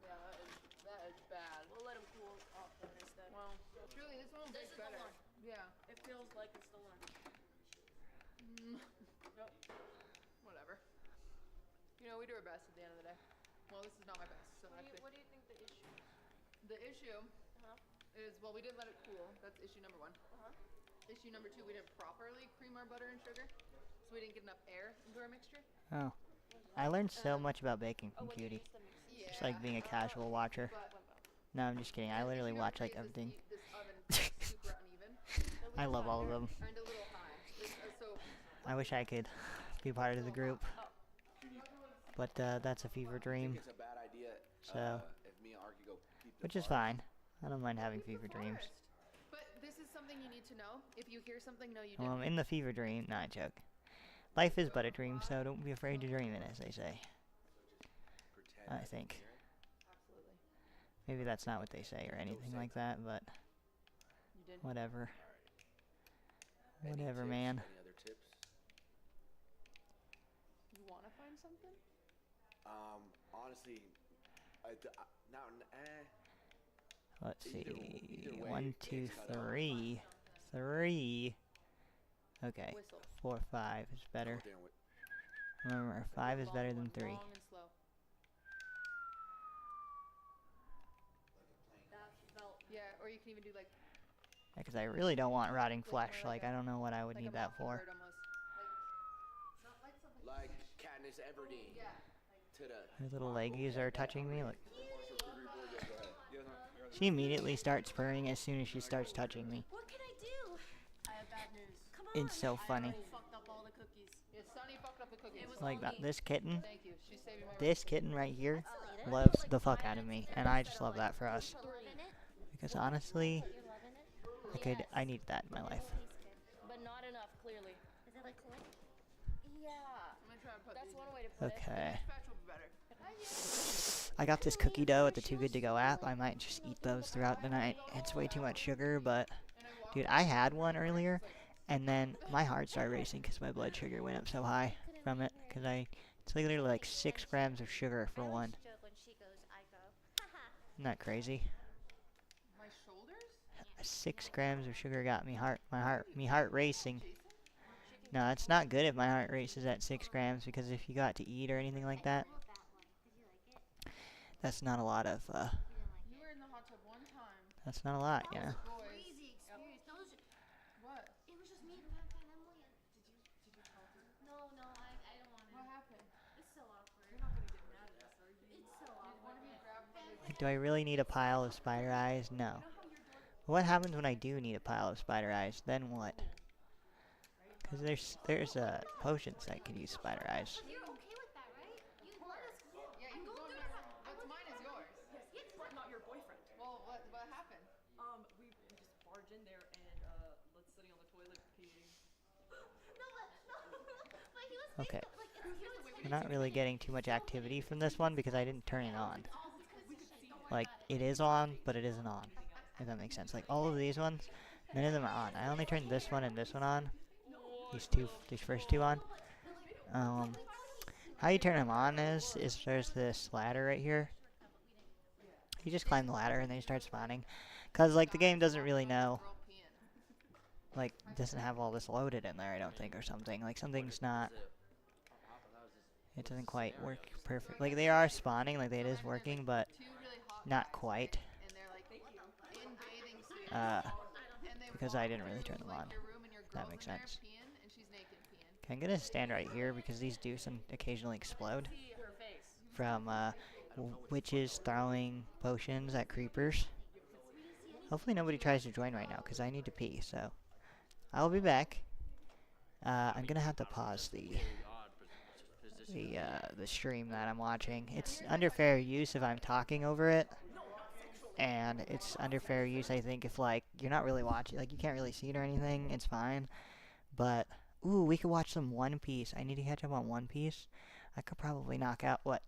Yeah, that is bad. We'll let them cool off then instead. Well, truly, this one This bakes is the better. one. Yeah. It feels like it's the one. Yep. Whatever. You know, we do our best at the end of the day. Well, this is not my best, so actually. What do you think the issue? The issue is, well, we didn't let it cool. That's issue number one. Issue number two, we didn't properly cream our butter and sugar, so we didn't get enough air into our mixture. Oh. I learned so much about baking from When you Cutie. use the mixer. Yeah. Just like being a casual watcher. But No, I'm just kidding. I literally issue number watch like three is everything. This oven is super uneven I love all of them. and a little high. So I wish I could be part of the group. But that's a fever dream. It's a bad idea. So, If me and Arky go keep the which is farm. fine. I don't mind having fever dreams. But this is something you need to know. If you hear something, no, you Well, didn't. I'm in the fever dream. Not a joke. Life is but a dream, so don't be afraid to dream it, as they say. Pretend I think. Absolutely. Maybe that's not what they say or anything like that, but You didn't. whatever. Any Whatever, tips? man. Any other tips? You want to find something? Honestly, now, Let's Either- see. either way, 1, 2, it's cut out. 3. 3. Okay. Whistle. 4, 5 is better. damn it. Remember, 5 is Long better than one, 3. Long and slow. That felt. Yeah, or you can even do like Because I really don't want rotting Like more flesh. like Like, I a- don't know what I would like need a that for. mockingbird almost. Like, not like something. Like Katniss Everdeen Yeah. to the. Her little leggies are touching me. Look. Yeah, She immediately starts purring as soon as she starts touching me. What can I do? I have bad news. Come on. It's so funny. I fucked up all the cookies. Yeah, Sonny fucked up the cookies. It was Like all that. me. This kitten. Thank you. She's saving my This kitten right here. loves the fuck out of me, and I just love that for us. Loving it? Because honestly, You're loving it? I needed that in my life. Tastes good, but not enough, clearly. Is it like cool? Yeah, I'm gonna try to put that's these one in. way to put it. Okay. Dispatch will be better. I got this cookie dough at the Too Good To Go app. I might just eat those throughout the night. It's way too much sugar, but dude, I had one earlier, and then my heart started racing because my blood sugar went up so high from it. Because it's literally like 6 grams of sugar for I one. always joke when she goes, I go. Haha. Isn't that crazy? My shoulders? 6 grams of sugar got me heart racing. No, it's not good if my heart races at 6 grams because if you got to eat or anything like that, Not that one. Did you like it? that's not a lot of. You didn't like You it. were in the hot tub one time. That's not a lot, you know. Boys. Crazy experience. That was, What? it was just me and Bianca and Emily. And Did you tell her? no, I don't want What to. happened? It's so awkward. You're not gonna get mad at us, are you? It's so Did one of you awkward. grab Like, do I really need a pile of spider eyes? No. What happens when I do need a pile of spider eyes? Then what? Because there's potions that could use spider eyes. But you're okay with that, right? You let us go. Yeah, you can go in my room. What's mine is yours. Yes, But not your boyfriend. Well, what happened? We just barged in there and let's sitting on the toilet peeing. No, but he was Okay. like, he was I'm not really getting too much activity from this one because I didn't turn it on. Like, it is on, but it isn't on. If that makes sense. Like, all of these ones, none of them are on. I only turned this one and this one on. These first two on. How you turn them on is there's this ladder right here. You just climb the ladder and then you start spawning. Cause like the game doesn't really know, Girl peeing. like doesn't have all this loaded in there, I don't think, or something. Like something's not. It doesn't quite work perfect. Like they are spawning, like it is working, but Two really hot not guys, quite. and they're like in bathing suits. Uh, And they because walk I didn't really through, turn them like, on. your room and your That girl's makes in there sense. peeing, and she's naked peeing. Okay, I'm gonna stand right here because these do occasionally explode See her face. from witches throwing potions at creepers. Hopefully nobody tries to join right now because I need to pee. So I'll be back. I'm gonna have to pause the stream that I'm watching. It's under fair use if I'm talking over it, and it's under fair use I think if like you're not really watching, like you can't really see it or anything. It's fine. But ooh, we could watch some One Piece. I need to catch up on One Piece. I could probably knock out what?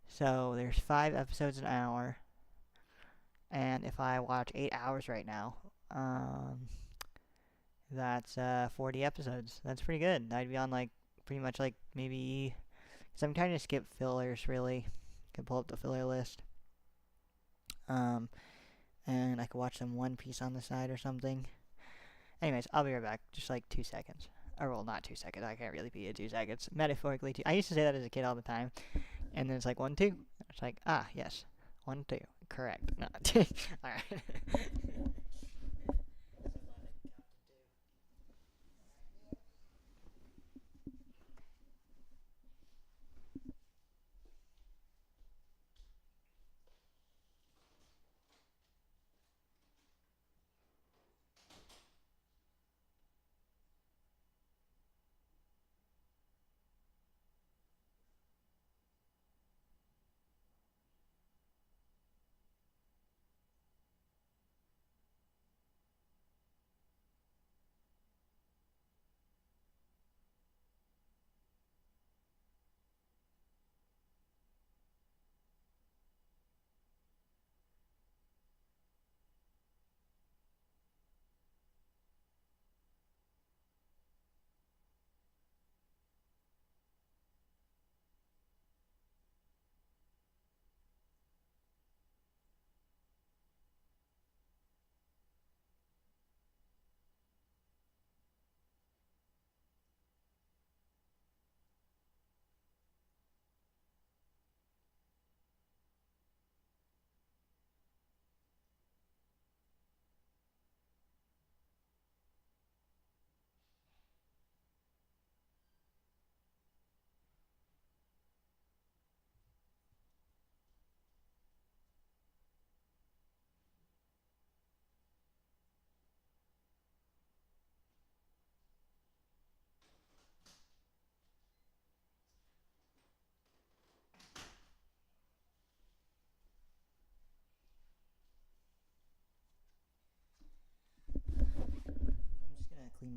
So there's 5 episodes an hour, and if I watch 8 hours right now, that's 40 episodes. That's pretty good. I'd be on like pretty much like maybe, cause I'm trying to skip fillers really. Can pull up the filler list. And I could watch some One Piece on the side or something. Anyways, I'll be right back. Just like 2 seconds. Or well, not 2 seconds. I can't really be at 2 seconds. Metaphorically, I used to say that as a kid all the time. And then it's like 1, 2. It's like, ah, yes. 1, 2. Correct. No. Alright.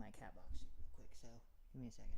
my cat box real quick, so give me a second.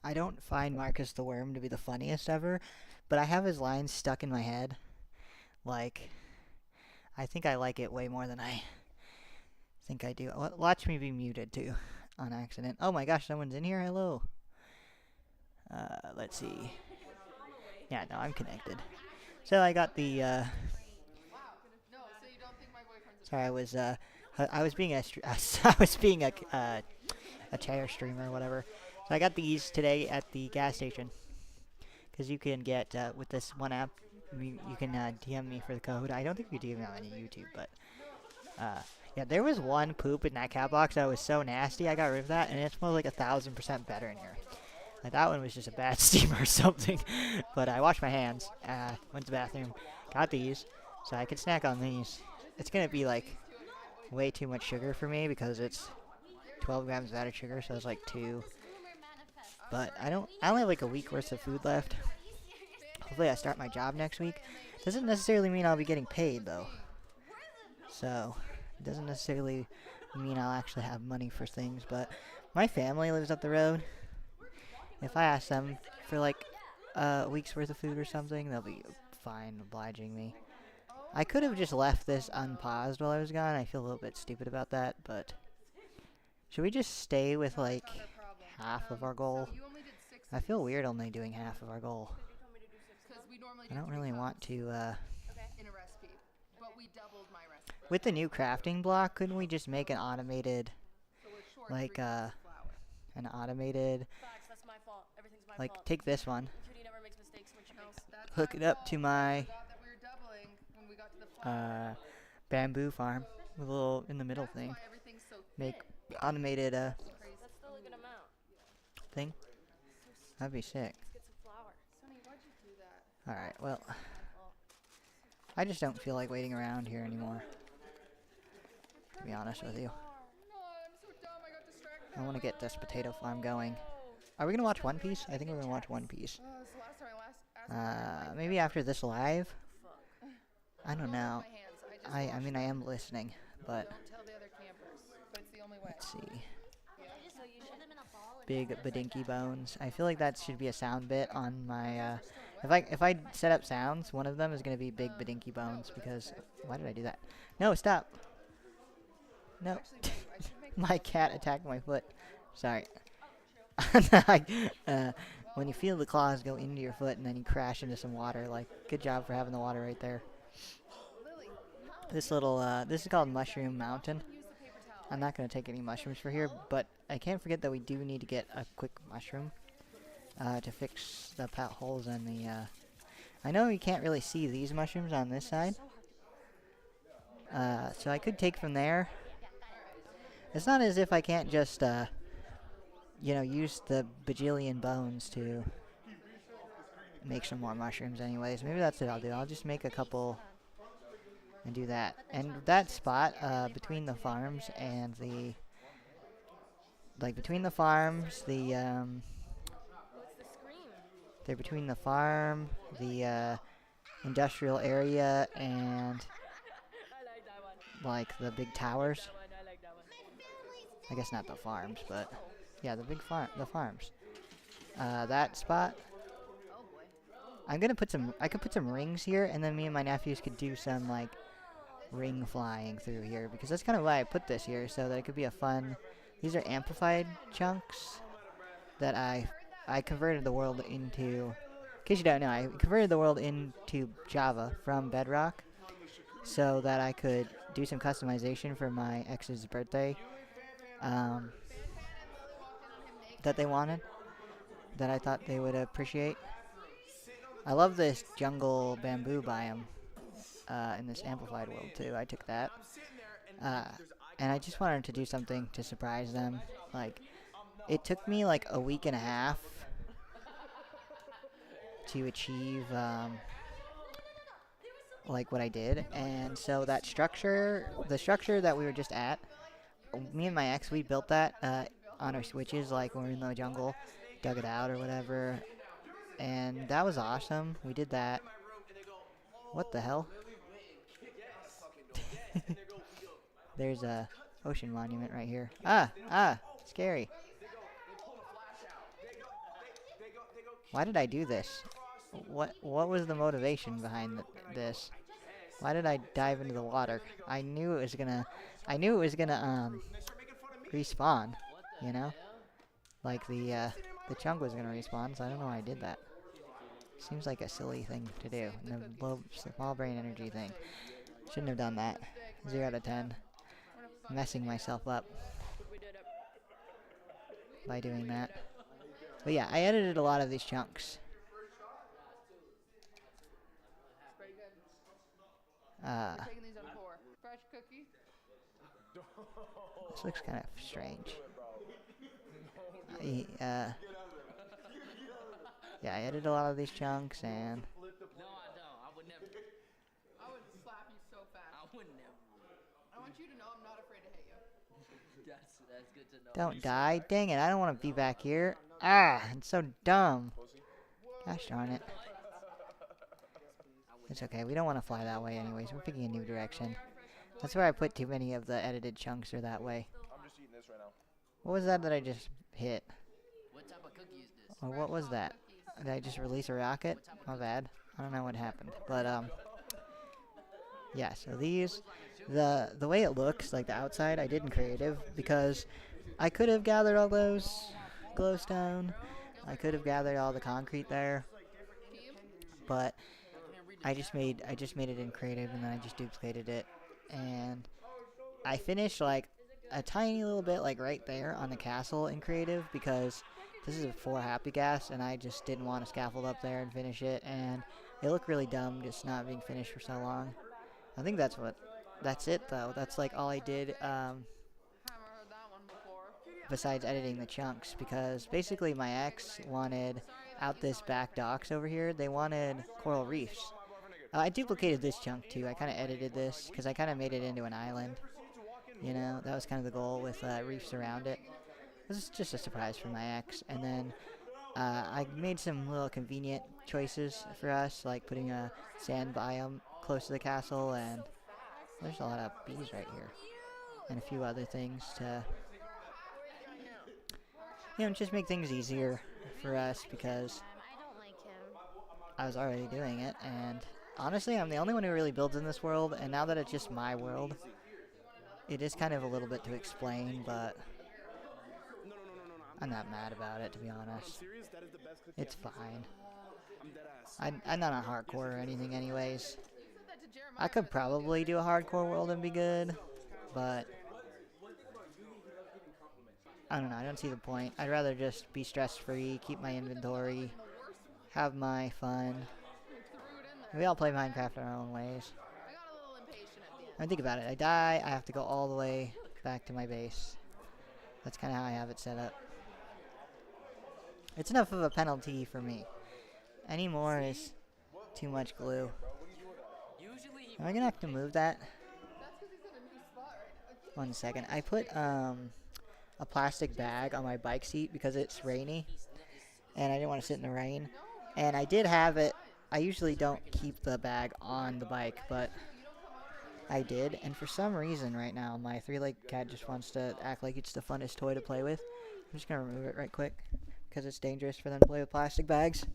I don't find Marcus the Worm to be the funniest ever, but I have his lines stuck in my head. Like, I think I like it way more than I think I do. Watch me be muted too, on accident. Oh my gosh, someone's in here. Hello. Let's see. Yeah, no, I'm connected. So I got the. Wow. No, so you don't think my boyfriend's a Sorry, I was being I was being a chair streamer or whatever. So I got these today at the gas station. Because you can get, with this one app, you can DM me for the code. I don't think you DM me on YouTube, but, yeah, there was one poop in that cat box that was so nasty, I got rid of that, and it smells like 1,000% better in here. Like, that one was just a bad steamer or something. But I washed my hands, went to the bathroom, got these, so I could snack on these. It's gonna be, like, way too much sugar for me, because it's 12 grams of added sugar, so it's like 2. But I only have like a week worth of food left. Hopefully I start my job next week. Doesn't necessarily mean I'll be getting paid though. So, it doesn't necessarily mean I'll actually have money for things, but my family lives up the road. If I ask them for like a week's worth of food or something, they'll be fine obliging me. I could have just left this unpaused while I was gone. I feel a little bit stupid about that, but should we just stay with like half of our goal? You only did 6 I feel weird only doing half of our goal. because we normally I do don't 3 really cups want to, in a recipe, but we doubled my recipe. with the new crafting block, couldn't we just make an automated, So we're short like, 3 cups of flour. an automated, Facts, that's my fault. Everything's my like, fault. take this one, Cutie never makes mistakes when she No, bakes. that's hook my it up fault. to my, Forgot that we were doubling when we got to the flour. bamboo farm, with a little in the middle That's thing, why everything's so make thin. automated, Crazy. That's still a good amount. thing. That'd be sick. Let's get some flour. Sonny, why'd you do that? Alright, well, My fault. I just don't feel like waiting around here anymore, to be honest with you. No, I'm so dumb. I got distracted. I want to get this potato farm going. Are we gonna watch One Piece? I think we're gonna watch One Piece. It's the last time I asked Maybe after this live. I don't Don't hold know. my hands. I just I washed mean I them. am listening, but Don't tell the other campers, but it's the only way. let's see. So you put them in a ball and Big badinky bones. I feel like that should be a sound bit on my. If I set up sounds, one of them is gonna be big badinky bones because. Why did I do that? No, stop. No. Actually, I should make My cat attacked my foot. Sorry. When you feel the claws go into your foot and then you crash into some water, like, good job for having the water right there. Lily, This little, this is called Mushroom Mountain. use the paper towel. I'm not going to take any mushrooms for here, but I can't forget that we do need to get a quick mushroom, to fix the holes in the, I know you can't really see these mushrooms on this side. So I could take from there. It's not as if I can't just, you know, use the bajillion bones to make some more mushrooms anyways. Maybe that's what I'll do. I'll just make a couple and do that. And that spot, between the farms and the... Like, between the farms, the, they're between the farm, the, industrial area, and, like, the big towers. I guess not the farms, but... Yeah, the farms. That spot. I'm gonna put some, I could put some rings here, and then me and my nephews could do some, like, ring flying through here, because that's kind of why I put this here, so that it could be a fun, these are amplified chunks that I converted the world into, in case you don't know, I converted the world into Java from Bedrock, so that I could do some customization for my ex's birthday, that they wanted, that I thought they would appreciate. I love this jungle bamboo biome in this amplified world too. I took that. And I just wanted to do something to surprise them. Like, it took me like a week and a half to achieve like what I did. And so that structure, the structure that we were just at, me and my ex, we built that on our switches, like when we were in the jungle, dug it out or whatever, and that was awesome. We did that. What the hell? There's a ocean monument right here. Scary. Why did I do this? What was the motivation behind this? Why did I dive into the water? I knew it was gonna respawn, you know? Like the chunk was gonna respawn, so I don't know why I did that. Seems like a silly thing to do. A low, small brain energy thing. Shouldn't have done that. 0 out of 10. Messing myself up by doing that. But yeah, I edited a lot of these chunks. Taking these on pour. Fresh cookie. This looks kind of strange. Yeah, I edited a lot of these chunks, and No, I don't. I would never. I would slap you so fast. I would never. I want you to know I'm not afraid to hit you. That's good to know. don't die. Dang it, I don't want to be back here. Ah, it's so dumb. Gosh darn it. It's okay, we don't want to fly that way anyways. We're picking a new direction. That's where I put too many of the edited chunks are that way. I'm just eating this right now. What was that I just hit? What type of cookie is this? Or what was that? Did I just release a rocket? My bad. I don't know what happened. But, yeah, so these, the way it looks, like the outside, I did in creative, because I could have gathered all those glowstone. I could have gathered all the concrete there. But I just made it in creative, and then I just duplicated it. And I finished, like, a tiny little bit, like, right there on the castle in creative, because this is a 4 happy gas, and I just didn't want to scaffold up there and finish it, and it looked really dumb just not being finished for so long. I think that's it, though. That's, like, all I did, Haven't heard that one before. besides editing the chunks, because basically my ex wanted out this back docks over here, they wanted coral reefs. I duplicated this chunk, too. I kind of edited this, because I kind of made it into an island. You know, that was kind of the goal with reefs around it. this is just a surprise for my ex. And then I made some little convenient choices for us, like putting a sand biome close to the castle, and there's a lot of bees right here, and a few other things to, just make things easier for us because I don't like him. I was already doing it, and honestly, I'm the only one who really builds in this world, and now that it's just my world, it is kind of a little bit to explain, but I'm not mad about it, to be honest. It's fine. I'm not a hardcore or anything anyways. I could probably do a hardcore world and be good, but I don't know, I don't see the point. I'd rather just be stress-free, keep my inventory, have my fun. We all play Minecraft in our own ways. I think about it, I die, I have to go all the way back to my base. That's kind of how I have it set up. It's enough of a penalty for me. Any more is too much glue. Am I gonna have to move that? 1 second. I put a plastic bag on my bike seat because it's rainy and I didn't want to sit in the rain. And I did have it. I usually don't keep the bag on the bike, but I did. And for some reason right now, my 3-legged cat just wants to act like it's the funnest toy to play with. I'm just gonna remove it right quick because it's dangerous for them to play with plastic bags.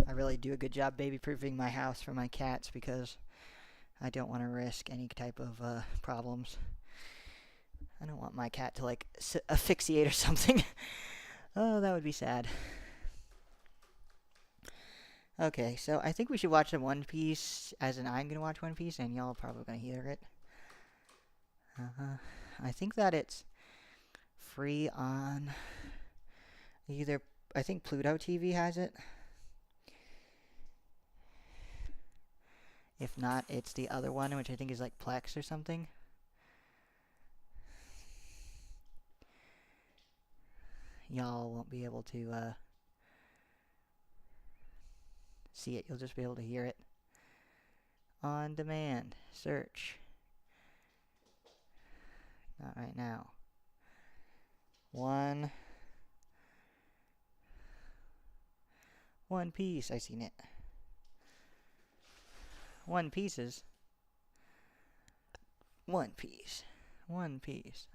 I really do a good job baby-proofing my house for my cats because I don't want to risk any type of problems. I don't want my cat to like asphyxiate or something. Oh, that would be sad. Okay, so I think we should watch the One Piece, as in I'm gonna watch One Piece, and y'all are probably gonna hear it. I think that it's free on either, I think Pluto TV has it. If not, it's the other one, which I think is like Plex or something. Y'all won't be able to see it. You'll just be able to hear it. On demand. Search. Not right now. One Piece. I seen it. One Pieces. One Piece. One Piece.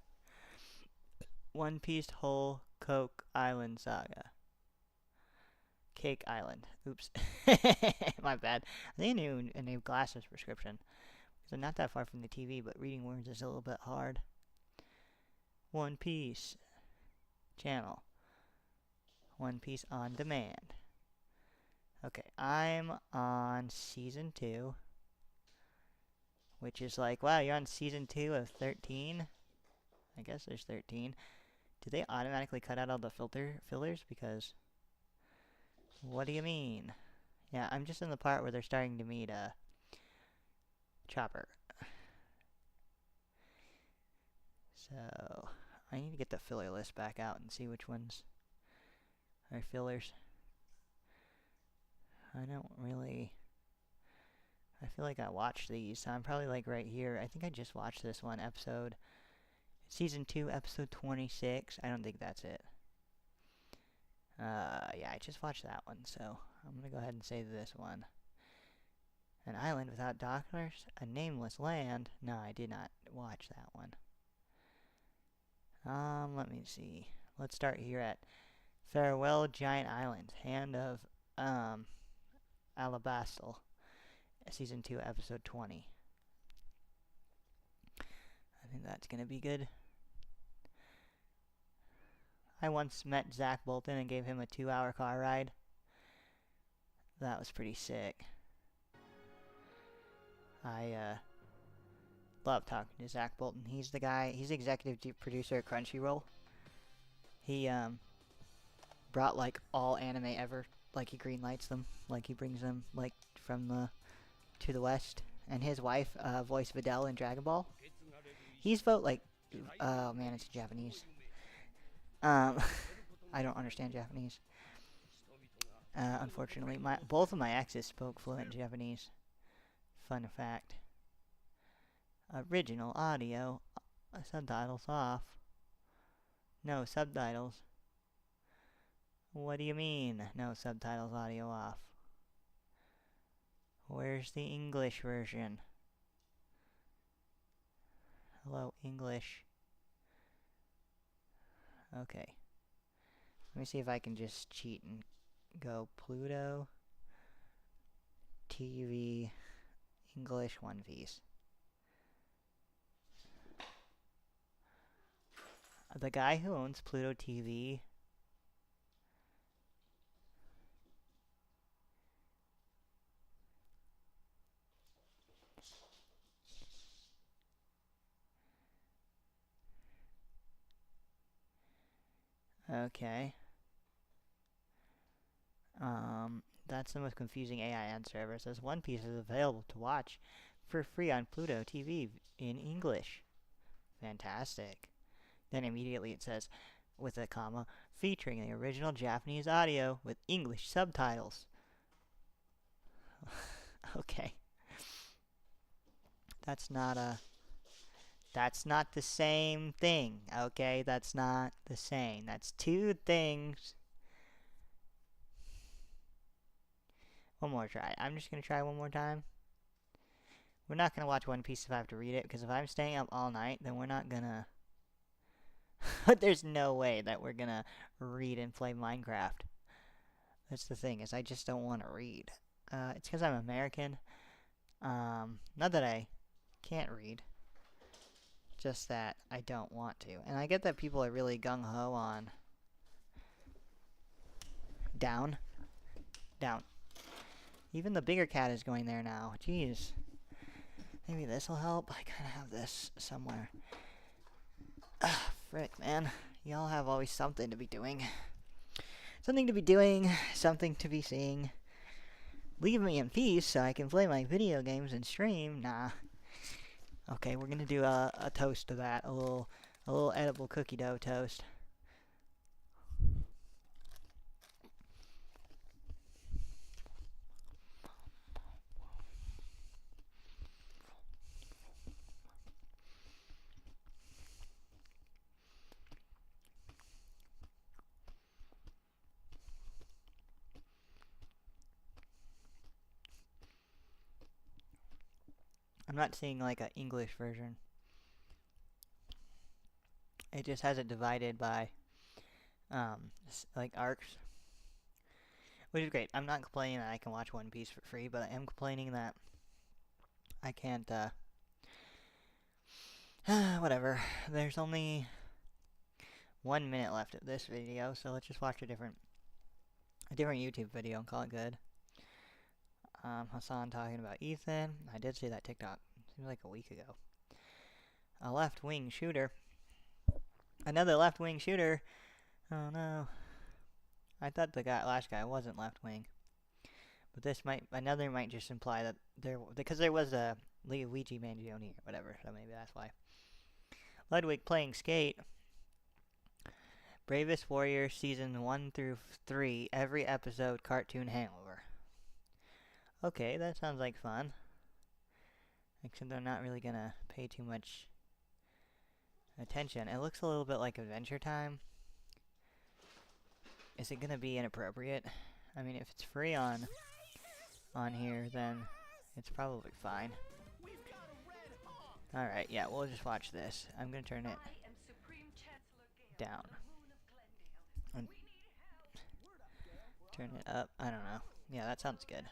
One Piece Whole Coke Island Saga. Cake Island. Oops. My bad. They knew a new glasses prescription. So not that far from the TV, but reading words is a little bit hard. One Piece channel. One Piece on demand. Okay, I'm on season 2. Which is like, wow, you're on season 2 of 13? I guess there's 13. Did they automatically cut out all the fillers? Because, what do you mean? Yeah, I'm just in the part where they're starting to meet Chopper. So, I need to get the filler list back out and see which ones are fillers. I don't really... I feel like I watched these, so I'm probably like right here. I think I just watched this one episode. Season 2, episode 26. I don't think that's it. Yeah, I just watched that one, so I'm gonna go ahead and say this one. An island without doctors? A nameless land? No, I did not watch that one. Let me see. Let's start here at Farewell Giant Island. Hand of, Alabastle. Season 2, episode 20. I think that's gonna be good. I once met Zach Bolton and gave him a 2-hour car ride. That was pretty sick. I love talking to Zach Bolton. He's the guy. He's executive producer at Crunchyroll. He brought like all anime ever. Like he greenlights them. Like he brings them like from the to the West. And his wife voiced Videl in Dragon Ball. He's vote like oh man, it's Japanese. I don't understand Japanese. Unfortunately, both of my exes spoke fluent Japanese. Fun fact. Original audio. Subtitles off. No subtitles. What do you mean? No subtitles, audio off. Where's the English version? Hello, English. Okay. Let me see if I can just cheat and go Pluto TV English One Piece. The guy who owns Pluto TV okay. That's the most confusing AI answer ever. It says One Piece is available to watch for free on Pluto TV in English. Fantastic. Then immediately it says, with a comma, featuring the original Japanese audio with English subtitles. Okay. That's not the same thing, okay? That's not the same. That's two things. One more try. I'm just going to try one more time. We're not going to watch One Piece if I have to read it, because if I'm staying up all night, then we're not going to... There's no way that we're going to read and play Minecraft. That's the thing, is I just don't want to read. It's because I'm American. Not that I can't read. Just that I don't want to. And I get that people are really gung-ho on... Down. Down. Even the bigger cat is going there now. Jeez. Maybe this will help. I kind of have this somewhere. Ah, frick, man. Y'all have always something to be doing. Something to be doing. Something to be seeing. Leave me in peace so I can play my video games and stream. Nah. Okay, we're gonna do a toast to that. A little edible cookie dough toast. I'm not seeing like an English version. It just has it divided by like arcs, which is great. I'm not complaining that I can watch One Piece for free, but I am complaining that I can't whatever. There's only 1 minute left of this video, so let's just watch a different YouTube video and call it good. Hassan talking about Ethan. I did see that TikTok. Seems like a week ago. A left-wing shooter. Another left-wing shooter. Oh no. I thought the last guy wasn't left-wing. But another might just imply that because there was a Luigi Mangione or whatever, so maybe that's why. Ludwig playing skate. Bravest Warrior season 1 through 3, every episode cartoon hangover. Okay, that sounds like fun. Except I'm not really gonna pay too much attention. It looks a little bit like Adventure Time. Is it gonna be inappropriate? I mean, if it's free on here, then it's probably fine. Alright, yeah, we'll just watch this. I'm gonna turn it down. And turn it up. I don't know. Yeah, that sounds good.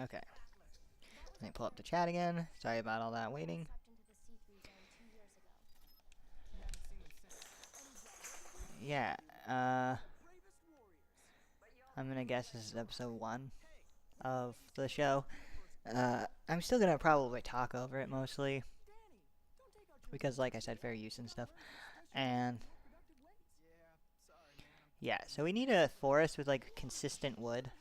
Okay. Let me pull up the chat again. Sorry about all that waiting. Yeah, I'm gonna guess this is episode 1. of the show. I'm still gonna probably talk over it mostly because, like I said, fair use and stuff. And yeah, so we need a forest with like consistent wood,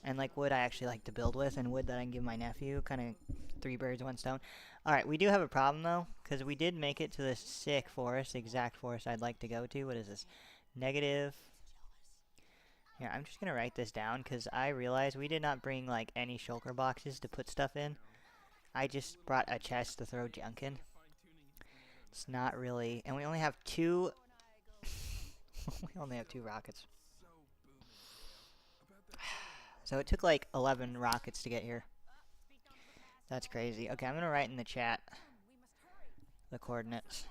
and like wood I actually like to build with, and wood that I can give my nephew. Kind of three birds, one stone. All right, we do have a problem though, because we did make it to the sick forest, the exact forest I'd like to go to. What is this? Negative. Here, I'm just gonna write this down because I realized we did not bring like any shulker boxes to put stuff in. I just brought a chest to throw junk in. It's not really, and we only have two. We only have two rockets. So it took like 11 rockets to get here. That's crazy. Okay, I'm gonna write in the chat the coordinates.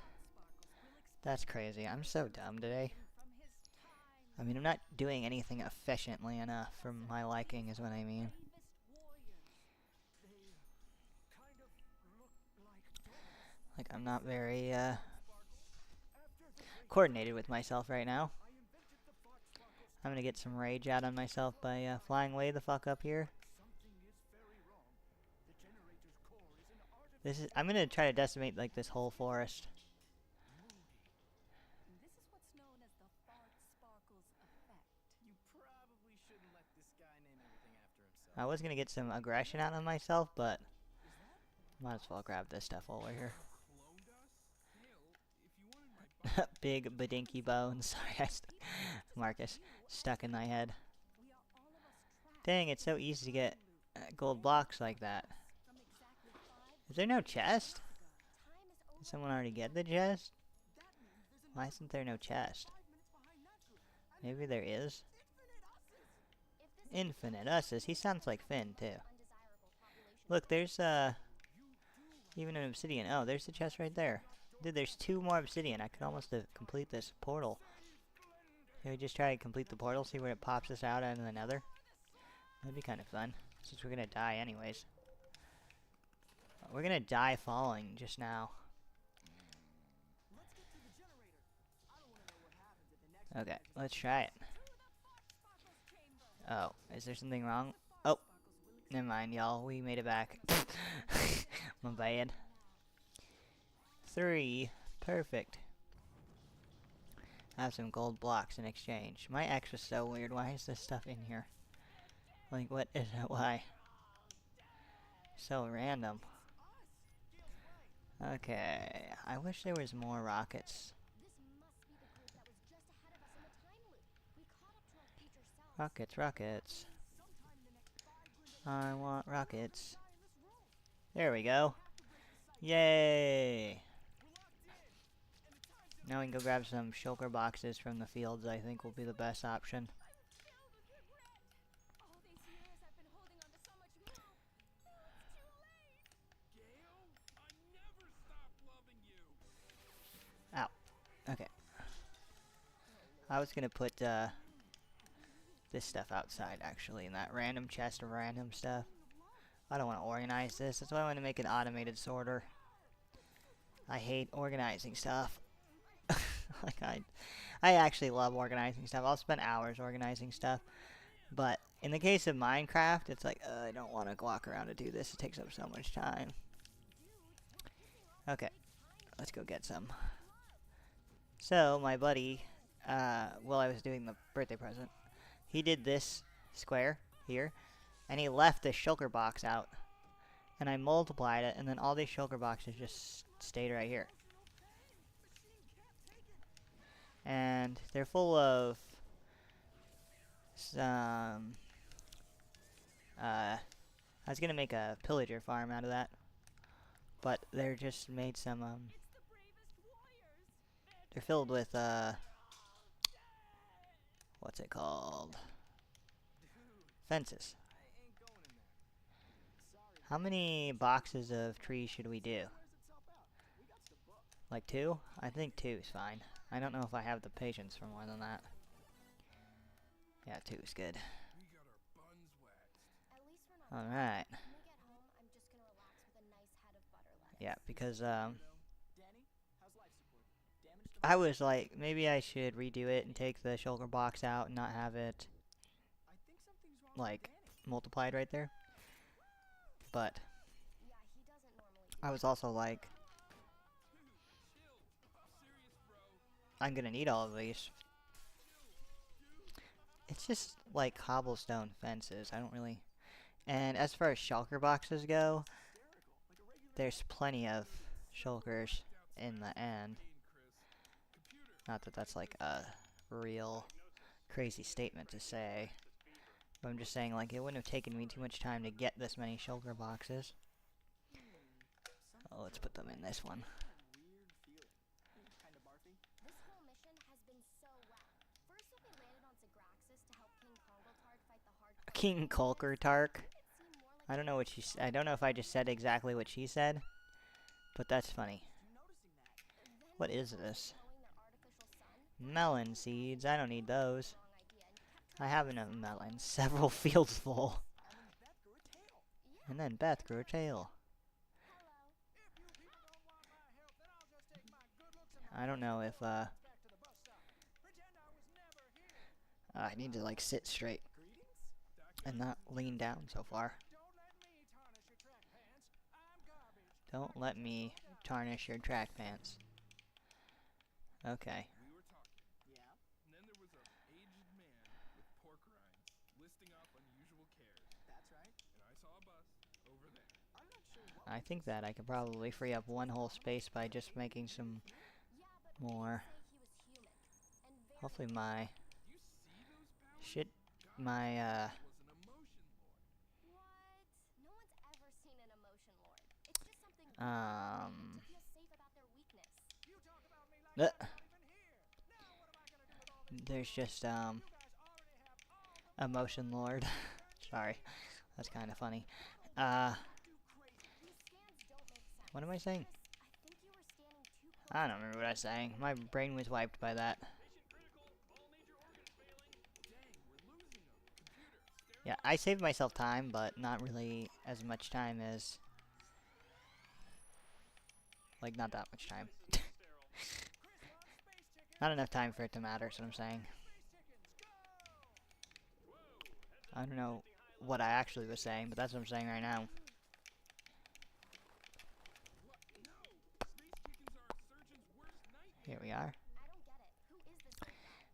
That's crazy. I'm so dumb today. I mean, I'm not doing anything efficiently enough for my liking, is what I mean. Like, I'm not very, coordinated with myself right now. I'm gonna get some rage out on myself by, flying way the fuck up here. I'm gonna try to decimate, like, this whole forest. This is what's known as the fart sparkles effect. You probably shouldn't let this guy name everything after himself. I was gonna get some aggression out on myself, but might as well grab this stuff while we're here. Big badinky bones. Sorry, Marcus, stuck in my head. Dang, it's so easy to get gold blocks like that. Is there no chest? Did someone already get the chest? Why isn't there no chest? Maybe there is. Infinite Us's. He sounds like Finn, too. Look, there's, even an obsidian. Oh, there's the chest right there. Dude, there's 2 more obsidian. I could almost complete this portal. Can we just try to complete the portal, see where it pops us out into the nether? That'd be kind of fun, since we're gonna die anyways. We're gonna die falling just now. Okay, let's try it. Oh, is there something wrong? Oh, never mind, y'all. We made it back. My bad. 3. Perfect. I have some gold blocks in exchange. My X was so weird. Why is this stuff in here? Like, what is it? Why? So random. Okay. I wish there was more rockets. Rockets, rockets. I want rockets. There we go. Yay! Now we can go grab some shulker boxes from the fields. I think will be the best option. Ow. Okay. I was gonna put this stuff outside actually in that random chest of random stuff. I don't want to organize this. That's why I want to make an automated sorter. I hate organizing stuff. Like I actually love organizing stuff. I'll spend hours organizing stuff. But in the case of Minecraft, it's like, I don't want to walk around to do this. It takes up so much time. Okay, let's go get some. So, my buddy, while I was doing the birthday present, he did this square here, and he left this shulker box out. And I multiplied it, and then all these shulker boxes just stayed right here. And they're full of some, I was gonna make a pillager farm out of that, but they're just made some, they're filled with, what's it called? Fences. How many boxes of trees should we do? Like 2? I think 2 is fine. I don't know if I have the patience for more than that. Yeah, 2 is good. Alright. Yeah, because, I was like, maybe I should redo it and take the shulker box out and not have it, like, multiplied right there. But Yeah, he doesn't normally I was also like, I'm gonna need all of these. It's just like cobblestone fences. I don't really. And as far as shulker boxes go, there's plenty of shulkers in the end. Not that that's like a real crazy statement to say. But I'm just saying, like, it wouldn't have taken me too much time to get this many shulker boxes. Oh, let's put them in this one. Kinda barfy. This whole mission has been so whack. First we landed on Zagraxis to help King Kongoltark fight the hardcore. King Kolkertark. It seemed more like I don't know what she. I don't know if I just said exactly what she said, but that's funny. What is this? blowing their artificial sun. Melon seeds. I don't need those. I have enough melons. Several fields full. And then Beth grew a tail. I don't know if I need to like sit straight and not lean down so far. Don't let me tarnish your track pants. Okay. We were talking. Yeah. And then there was a aged man with pork rinds listing off unusual cares. That's right. And I saw a bus over there. I'm not sure what I think that I could probably free up one whole space by just making some more. Hopefully my You see those powers? shit, my Was an emotion lord. What? No one's ever seen an emotion lord. It's just something to feel safe about their weakness. there's just emotion lord. Sorry, that's kind of funny. These scans don't make sense. What am I saying? I think you were standing too close. I don't remember what I was saying. My brain was wiped by that. Yeah, I saved myself time, but not really as much time as... Like, not that much time. Not enough time for it to matter, is what I'm saying. I don't know what I actually was saying, but that's what I'm saying right now. Here we are.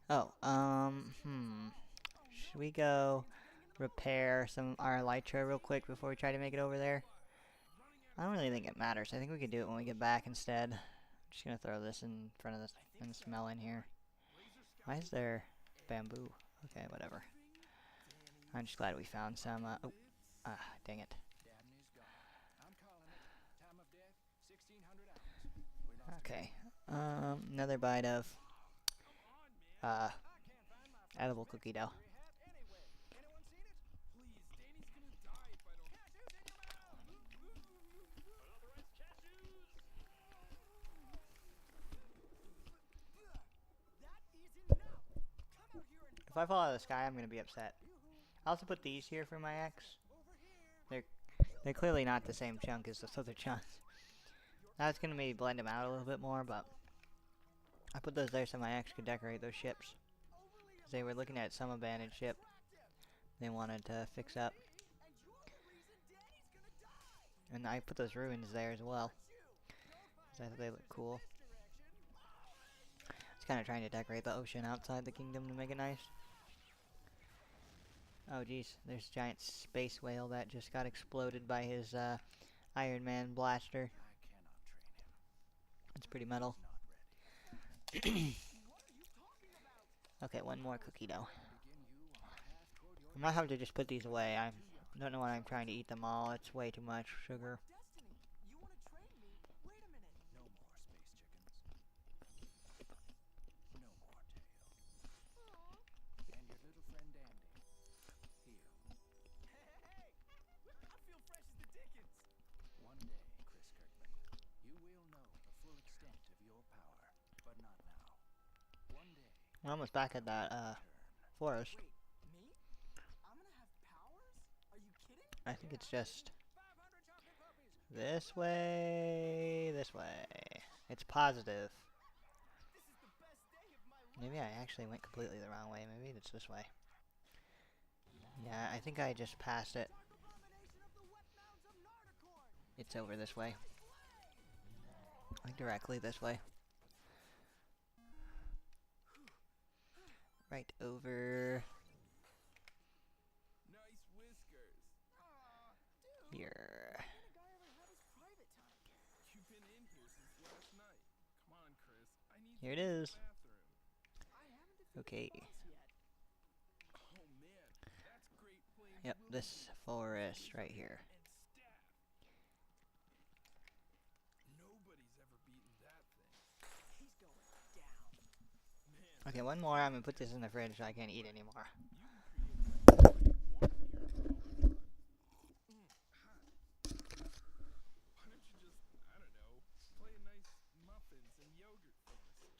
Oh, should we go repair some our elytra real quick before we try to make it over there? I don't really think it matters. I think we could do it when we get back instead. I'm just gonna throw this in front of this and smell in here. Why is there bamboo? Okay, whatever. I'm just glad we found some, dang it. Dabney's gone. I'm calling it. Time of death, 1600 hours. We lost Okay, another bite of, edible cookie dough. anyway. Anyone seen it? Please, Danny's gonna die if I don't. That is enough. Come out here and If I fall out of the sky, I'm gonna be upset. I also put these here for my ex. They're clearly not the same chunk as those other chunks. That's gonna maybe blend them out a little bit more, but I put those there so my ex could decorate those ships. Because they were looking at some abandoned ship they wanted to fix up. And I put those ruins there as well. Because I thought they look cool. I was kind of trying to decorate the ocean outside the kingdom to make it nice. Oh geez, there's a giant space whale that just got exploded by his Iron Man blaster. It's pretty metal. Okay, one more cookie dough. I'm not having to just put these away. I don't know why I'm trying to eat them all. It's way too much sugar. Destiny, you want to train me? Wait a minute. No more space chickens. No more tail. And your little friend Andy. Heel. Hey! I feel fresh as the dickens. One day, Chris Kirkman, you will know the full extent of your power, but not now. One day. We're almost back at that forest. Wait, me? I'm gonna have powers? Are you kidding? I think it's just this way, this way. It's positive. This is the best day of my life. Maybe I actually went completely the wrong way. Maybe it's this way. Yeah, I think I just passed it. It's over this way. Like directly this way. Right over Nice whiskers. here. You've been in here since last night. Come on, Chris. I need Here to it use is. the bathroom. Okay. Oh man, that's Great Plains Yep, Wildebeest. this forest right here. And staff. Nobody's ever beaten that thing. He's going down. Man, Okay, one more. I'm gonna put this in the fridge so I can't eat anymore. you can create whatever you want here in the Welcome Run. Hot. Why don't you just, I don't know, play a nice muffins and yogurt fantasy?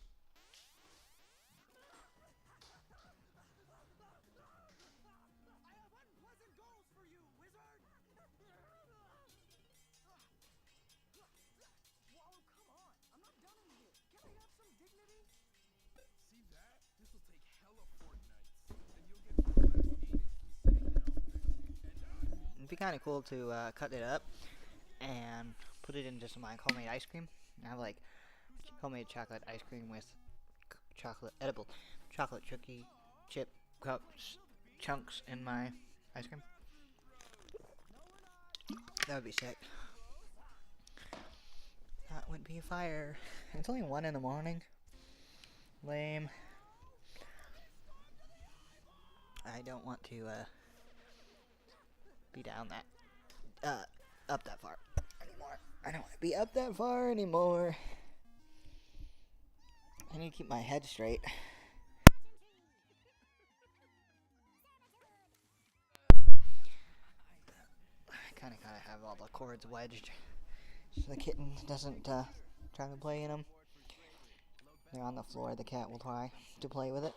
I have unpleasant goals for you, wizard! Wallow, come on! I'm not done in here. Can I have some dignity? See that? This'll take hella fortnights, and you'll get to relax Enix from sitting there all day. And It'd be kind of cool to cut it up and put it into some like homemade ice cream. I have like homemade chocolate ice cream with chocolate edible chocolate cookie chip cups chunks in my ice cream. That would be sick. That would be fire. It's only 1 in the morning. Lame. I don't want to be down that up that far anymore. I don't want to be up that far anymore. I need to keep my head straight. I kind of have all the cords wedged so the kitten doesn't try to play in them. They're on the floor. The cat will try to play with it.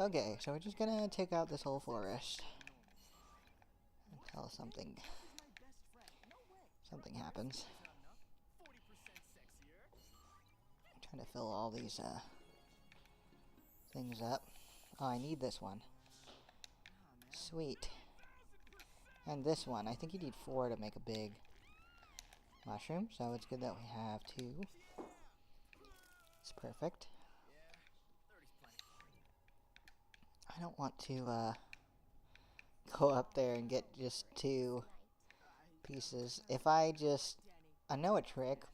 Okay, so we're just gonna take out this whole forest until something happens. I'm trying to fill all these things up. Oh, I need this one. Sweet. And this one. I think you need 4 to make a big mushroom, so it's good that we have 2. It's perfect. I don't want to go up there and get just 2 pieces. If I know a trick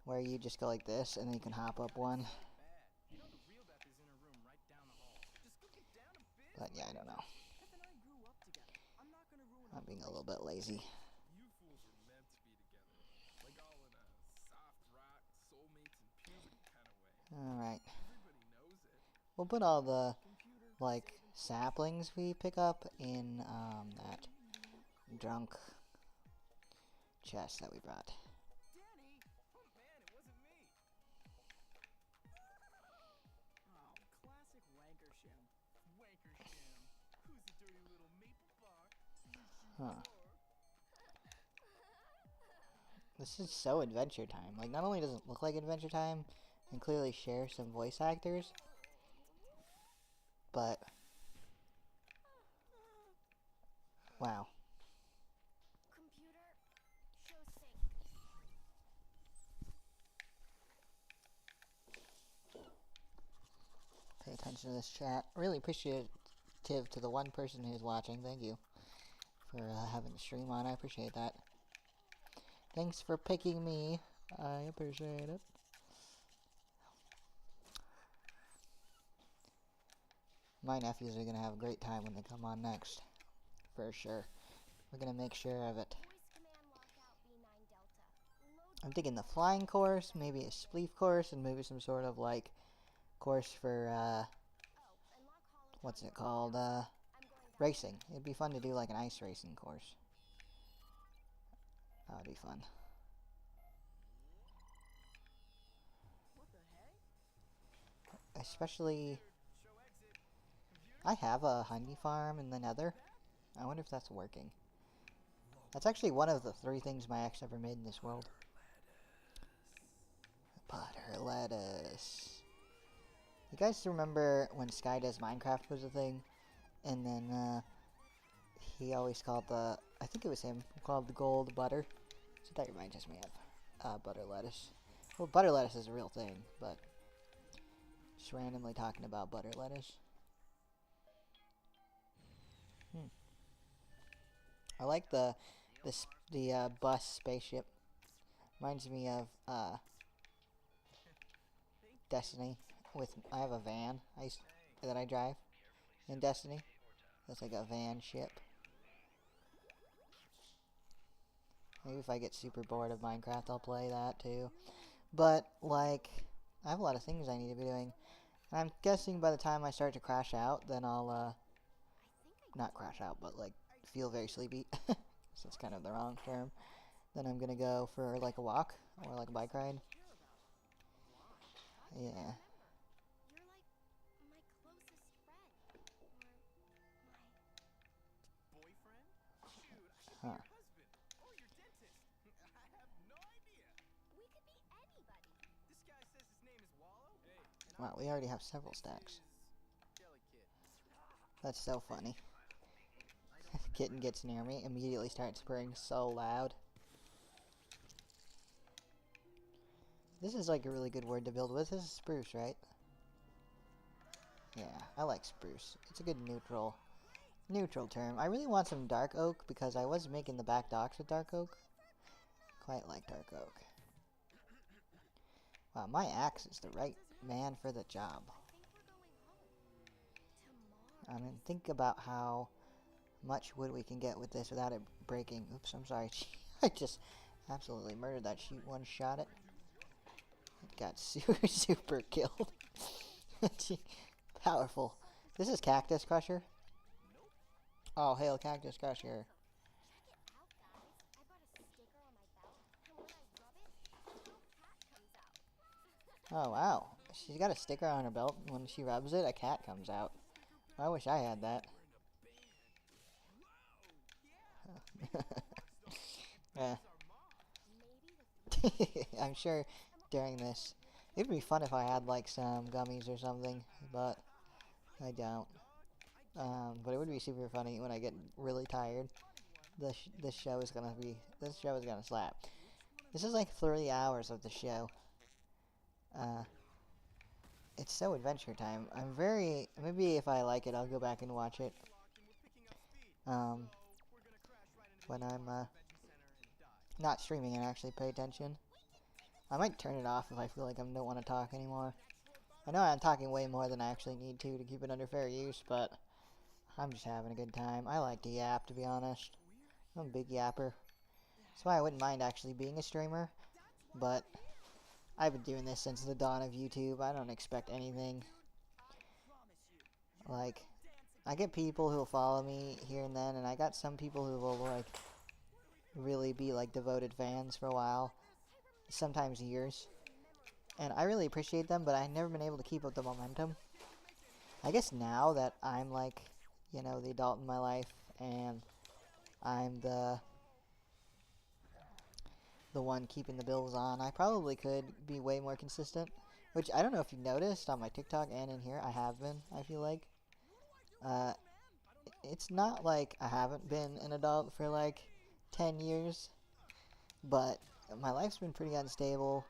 where you just go like this and then you can hop up one. But yeah, I don't know. I'm being a little bit lazy. you fools are meant to be together. Like all in a soft rock, soulmates and puberty kind of way. Alright. Everybody knows it. We'll put all the, like, saplings we pick up in, that drunk chest that we brought. Danny! Oh man, it wasn't me! Oh, classic Wankersham. Wankersham. Who's the dirty little maple bar? Huh. This is so Adventure Time. Like, not only does it look like Adventure Time and clearly share some voice actors, but wow. Computer, show sync. Pay attention to this chat. Really appreciative to the one person who's watching. Thank you for having the stream on. I appreciate that. Thanks for picking me. I appreciate it. My nephews are going to have a great time when they come on next. For sure. We're going to make sure of it. Voice command lockout B9 Delta. Load I'm thinking the flying course, maybe a spleef course, and maybe some sort of like course for and lock hologram what's it lockout. called? I'm going back. Racing. It'd be fun to do like an ice racing course. That would be fun. What the heck? Especially, Show exit. I have a honey farm in the Nether. I wonder if that's working. That's actually one of the 3 things my ex ever made in this world. Butter lettuce. You guys remember when Sky Does Minecraft was a thing? And then he always called I think it was him, called the gold butter. So that reminds me of butter lettuce. Well, butter lettuce is a real thing, but just randomly talking about butter lettuce. I like the bus spaceship. Reminds me of Destiny. I have a van that I drive in Destiny. That's like a van ship. Maybe if I get super bored of Minecraft, I'll play that too. But like, I have a lot of things I need to be doing. And I'm guessing by the time I start to crash out, then I'll not crash out, but like feel very sleepy. So it's kind of the wrong term. Then I'm gonna go for like a walk or like a bike ride. Yeah. You're like my closest friend. Or my Boyfriend? Shoot, I could be Huh. your husband. Or your dentist. I have no idea. we could be anybody. This guy says his name is Wallow. Hey, and Wow, we already have several stacks. That's so funny. Kitten gets near me, immediately starts purring so loud. This is like a really good word to build with. This is spruce, right? Yeah, I like spruce. It's a good neutral term. I really want some dark oak because I was making the back docks with dark oak. Quite like dark oak. Wow, my axe is the right man for the job. I mean, think about how much wood we can get with this without it breaking. Oops, I'm sorry. I just absolutely murdered that sheep. One shot it. It got super killed. Powerful. This is Cactus Crusher. Oh, hail Cactus Crusher. Oh, wow. She's got a sticker on her belt. When she rubs it, a cat comes out. I wish I had that. Yeah. I'm sure during this, it'd be fun if I had like some gummies or something, but I don't. But it would be super funny when I get really tired. This show is gonna slap. This is like 3 hours of the show. It's so adventure time. Maybe if I like it, I'll go back and watch it. When I'm not streaming and actually pay attention. I might turn it off if I feel like I don't want to talk anymore. I know I'm talking way more than I actually need to keep it under fair use, but I'm just having a good time. I like to yap, to be honest. I'm a big yapper. That's why I wouldn't mind actually being a streamer, but I've been doing this since the dawn of YouTube. I don't expect anything. Like, I get people who will follow me here and then, and I got some people who will, like, really be, like, devoted fans for a while. Sometimes years. And I really appreciate them, but I've never been able to keep up the momentum. I guess now that I'm, like, you know, the adult in my life, and I'm the one keeping the bills on, I probably could be way more consistent. Which, I don't know if you noticed on my TikTok and in here, I have been, I feel like. It's not like I haven't been an adult for, like, 10 years. But my life's been pretty unstable.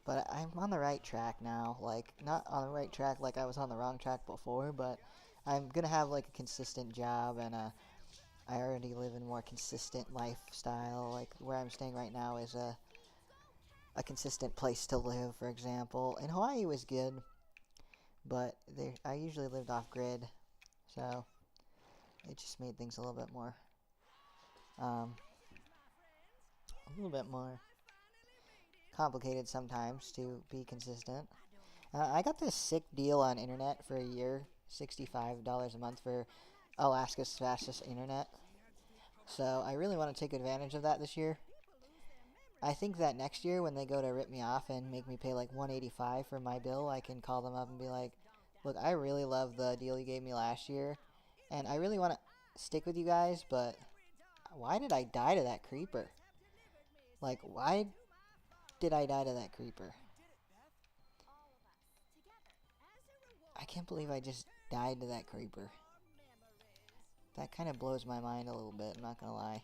But I'm on the right track now. Like, not on the right track like I was on the wrong track before, but I'm gonna have, like, a consistent job, and I already live in a more consistent lifestyle. Like, where I'm staying right now is a consistent place to live, for example. And Hawaii was good, but I usually lived off-grid, so it just made things a little bit more, complicated sometimes to be consistent. I got this sick deal on internet for a year, $65 a month for Alaska's fastest internet. So I really want to take advantage of that this year. I think that next year when they go to rip me off and make me pay like $185 for my bill, I can call them up and be like, look, I really love the deal you gave me last year, and I really want to stick with you guys, but why did I die to that creeper? Like, why did I die to that creeper? I can't believe I just died to that creeper. That kind of blows my mind a little bit, I'm not gonna lie.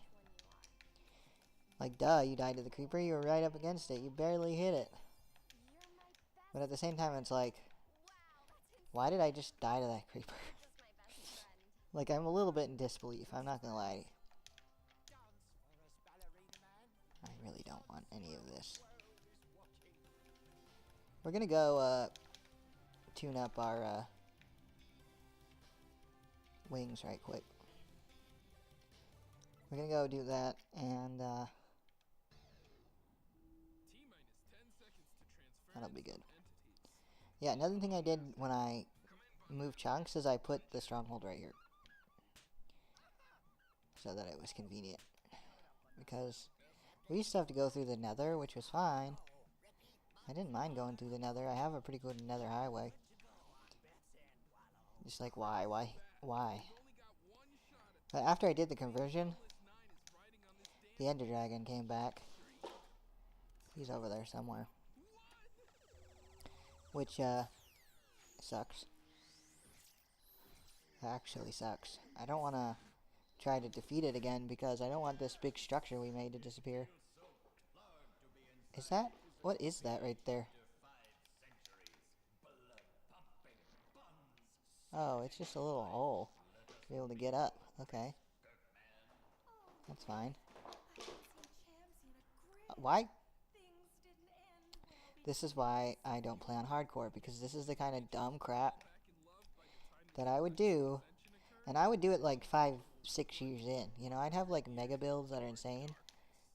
Like, duh, you died to the creeper, you were right up against it, you barely hit it. But at the same time, it's like, why did I just die to that creeper? Like, I'm a little bit in disbelief, I'm not gonna lie. I really don't want any of this. We're gonna go, tune up our, wings right quick. We're gonna go do that, and, that'll be good. Yeah, another thing I did when I moved chunks is I put the stronghold right here. So that it was convenient. Because we used to have to go through the nether, which was fine. I didn't mind going through the nether. I have a pretty good nether highway. Just like, why? But after I did the conversion, the Ender Dragon came back. He's over there somewhere. Which, sucks. Actually sucks. I don't want to try to defeat it again because I don't want this big structure we made to disappear. Is that? What is that right there? Oh, it's just a little hole to be able to get up. Okay. That's fine. Why? This is why I don't play on hardcore, because this is the kind of dumb crap that I would do, and I would do it like 5-6 years in. You know, I'd have like mega builds that are insane,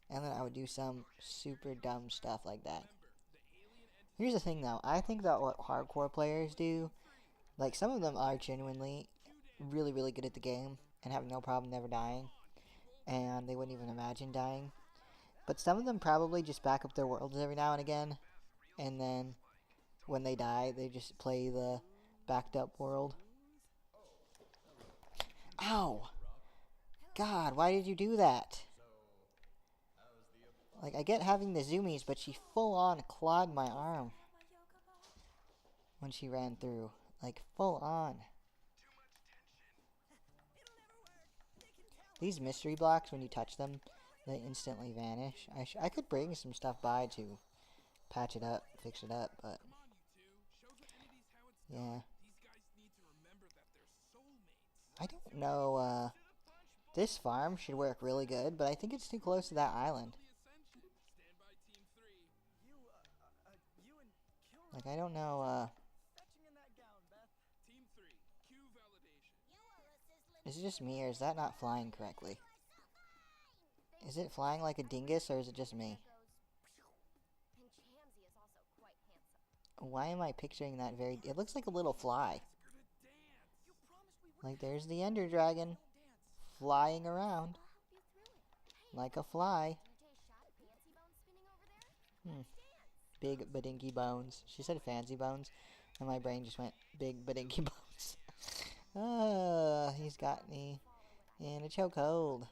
and then I would do some super dumb stuff like that. Here's the thing though, I think that what hardcore players do, like some of them are genuinely really, really good at the game and have no problem never dying, and they wouldn't even imagine dying. But some of them probably just back up their worlds every now and again, and then when they die, they just play the backed up world. Ow! God, why did you do that? Like, I get having the zoomies, but she full on clawed my arm when she ran through. Like, full on. These mystery blocks, when you touch them, they instantly vanish. I could bring some stuff by to patch it up, fix it up, but yeah. I don't know, this farm should work really good, but I think it's too close to that island. Like, I don't know, is it just me, or is that not flying correctly? Is it flying like a dingus, or is it just me? Why am I picturing that very... It looks like a little fly. Like, there's the Ender Dragon flying around like a fly. Big badinky bones. She said fancy bones, and my brain just went big badinky bones. He's got me in a chokehold.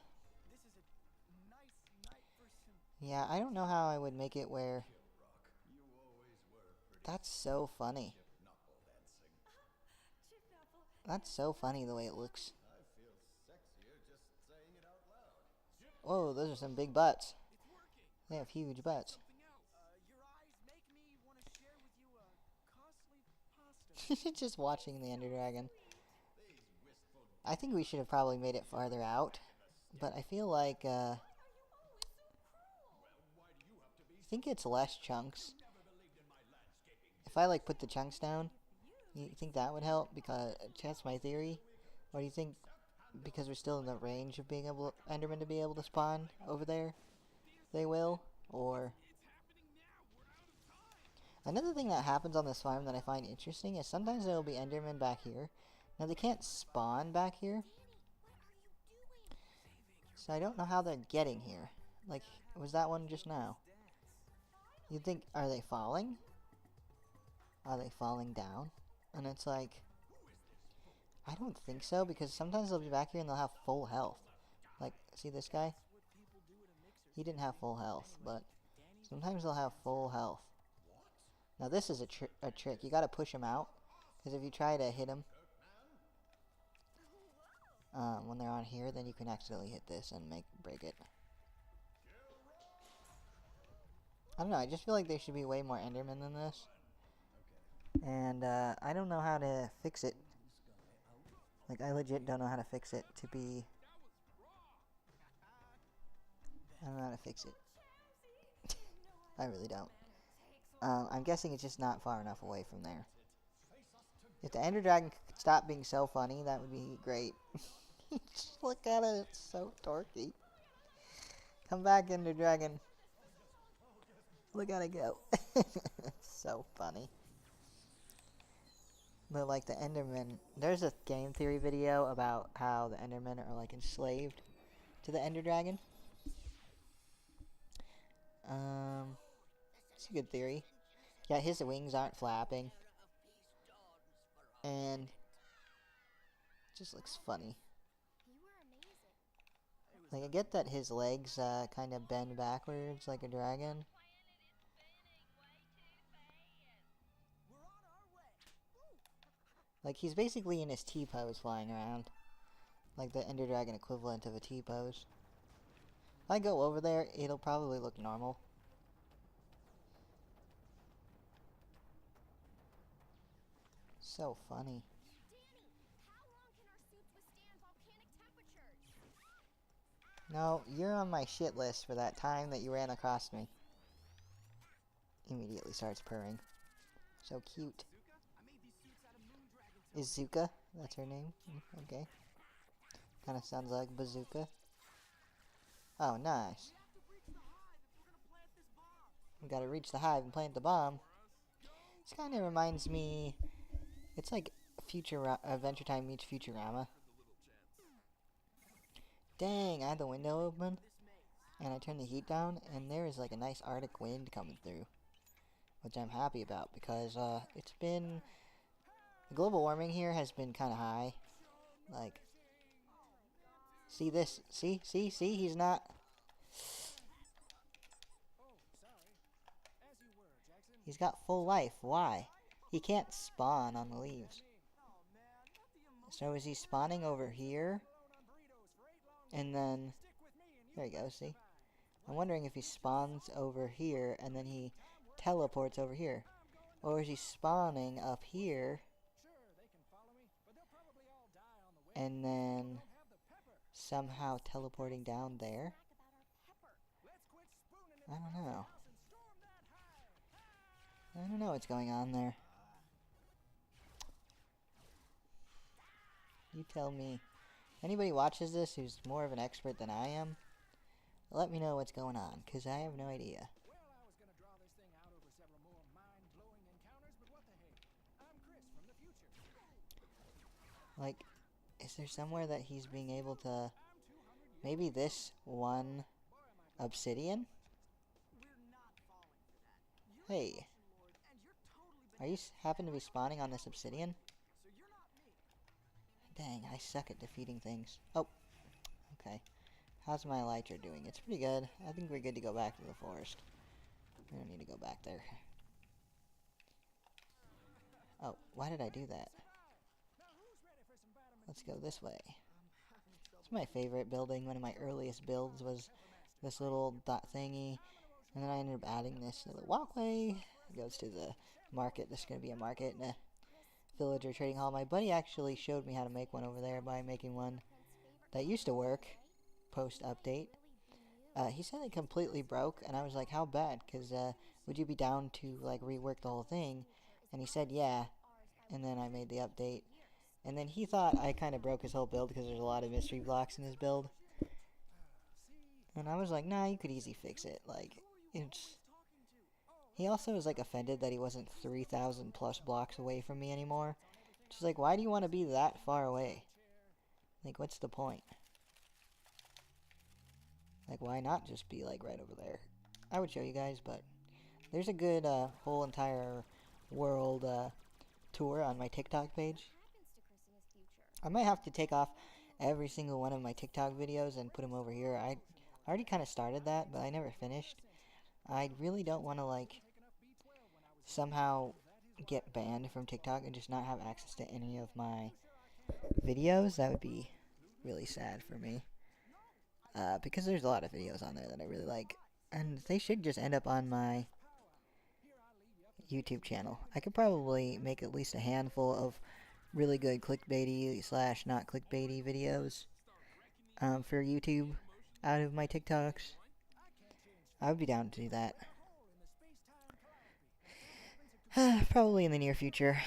Yeah, I don't know how I would make it where... That's so funny. That's so funny the way it looks. Whoa, those are some big butts. They have huge butts. Just watching the Ender Dragon. I think we should have probably made it farther out. But I feel like, I think it's less chunks. If I, like, put the chunks down, you think that would help? Because that's my theory. Or do you think because we're still in the range of being able Enderman to be able to spawn over there, they will? Or another thing that happens on this farm that I find interesting is sometimes there will be Endermen back here. Now they can't spawn back here, so I don't know how they're getting here. Like, was that one just now? You'd think, are they falling? Are they falling down? And it's like, I don't think so, because sometimes they'll be back here and they'll have full health. Like, see this guy? He didn't have full health, but sometimes they'll have full health. Now this is a trick. You gotta push him out, Because if you try to hit them when they're on here, then you can accidentally hit this and break it. I don't know, I just feel like there should be way more Endermen than this. And I don't know how to fix it. Like, I legit don't know how to fix it to be... I don't know how to fix it. I really don't. I'm guessing it's just not far enough away from there. If the Ender Dragon could stop being so funny, that would be great. Just look at it, it's so dorky. Come back, Ender Dragon. Look at it go. It's so funny. But like the Endermen, there's a game theory video about how the Endermen are like enslaved to the Ender Dragon. It's a good theory. Yeah, his wings aren't flapping. And it just looks funny. Like, I get that his legs kind of bend backwards like a dragon. Like, he's basically in his T-pose flying around. Like the Ender Dragon equivalent of a T-pose. If I go over there, it'll probably look normal. So funny. No, you're on my shit list for that time that you ran across me. Immediately starts purring. So cute. Is Zuka? That's her name? Okay. Kinda sounds like Bazooka. Oh, nice. We gotta reach the hive and plant the bomb. This kinda reminds me... It's like Adventure Time meets Futurama. Dang, I had the window open. And I turned the heat down, and there is like a nice Arctic wind coming through. Which I'm happy about, because it's been... The global warming here has been kinda high. Like... See this? See? He's not... He's got full life. Why? He can't spawn on the leaves. So is he spawning over here? And then... There you go, see? I'm wondering if he spawns over here and then he teleports over here. Or is he spawning up here and then somehow teleporting down there? I don't know. I don't know what's going on there. You tell me. Anybody watches this who's more of an expert than I am, let me know what's going on, because I have no idea. Like, is there somewhere that he's being able to... Maybe this one obsidian? Hey. Are you happen to be spawning on this obsidian? Dang, I suck at defeating things. Oh. Okay. How's my elytra doing? It's pretty good. I think we're good to go back to the forest. We don't need to go back there. Oh, why did I do that? Let's go this way. It's my favorite building. One of my earliest builds was this little dot thingy. And then I ended up adding this little walkway. It goes to the market. There's going to be a market and a villager trading hall. My buddy actually showed me how to make one over there by making one that used to work post-update. He said it completely broke, and I was like, how bad? Because would you be down to like rework the whole thing? And he said, yeah. And then I made the update. And then he thought I kind of broke his whole build because there's a lot of mystery blocks in his build. And I was like, nah, you could easily fix it. Like, it's... He also was like offended that he wasn't 3,000 plus blocks away from me anymore. Just like, why do you want to be that far away? Like, what's the point? Like, why not just be like right over there? I would show you guys, but there's a good whole entire world tour on my TikTok page. I might have to take off every single one of my TikTok videos and put them over here. I already kind of started that, but I never finished. I really don't want to, like, somehow get banned from TikTok and just not have access to any of my videos, that would be really sad for me. Because there's a lot of videos on there that I really like. And they should just end up on my YouTube channel. I could probably make at least a handful of really good clickbaity slash not clickbaity videos for YouTube out of my TikToks. I would be down to do that. Probably in the near future.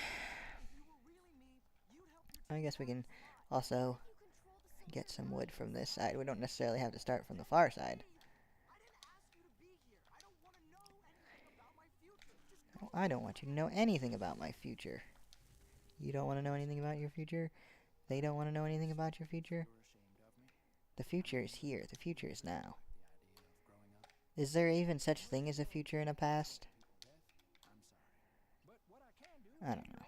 I guess we can also get some wood from this side. We don't necessarily have to start from the far side. Oh, I don't want you to know anything about my future. You don't want to know anything about your future? They don't want to know anything about your future? The future is here. The future is now. Is there even such thing as a future and a past? I don't know.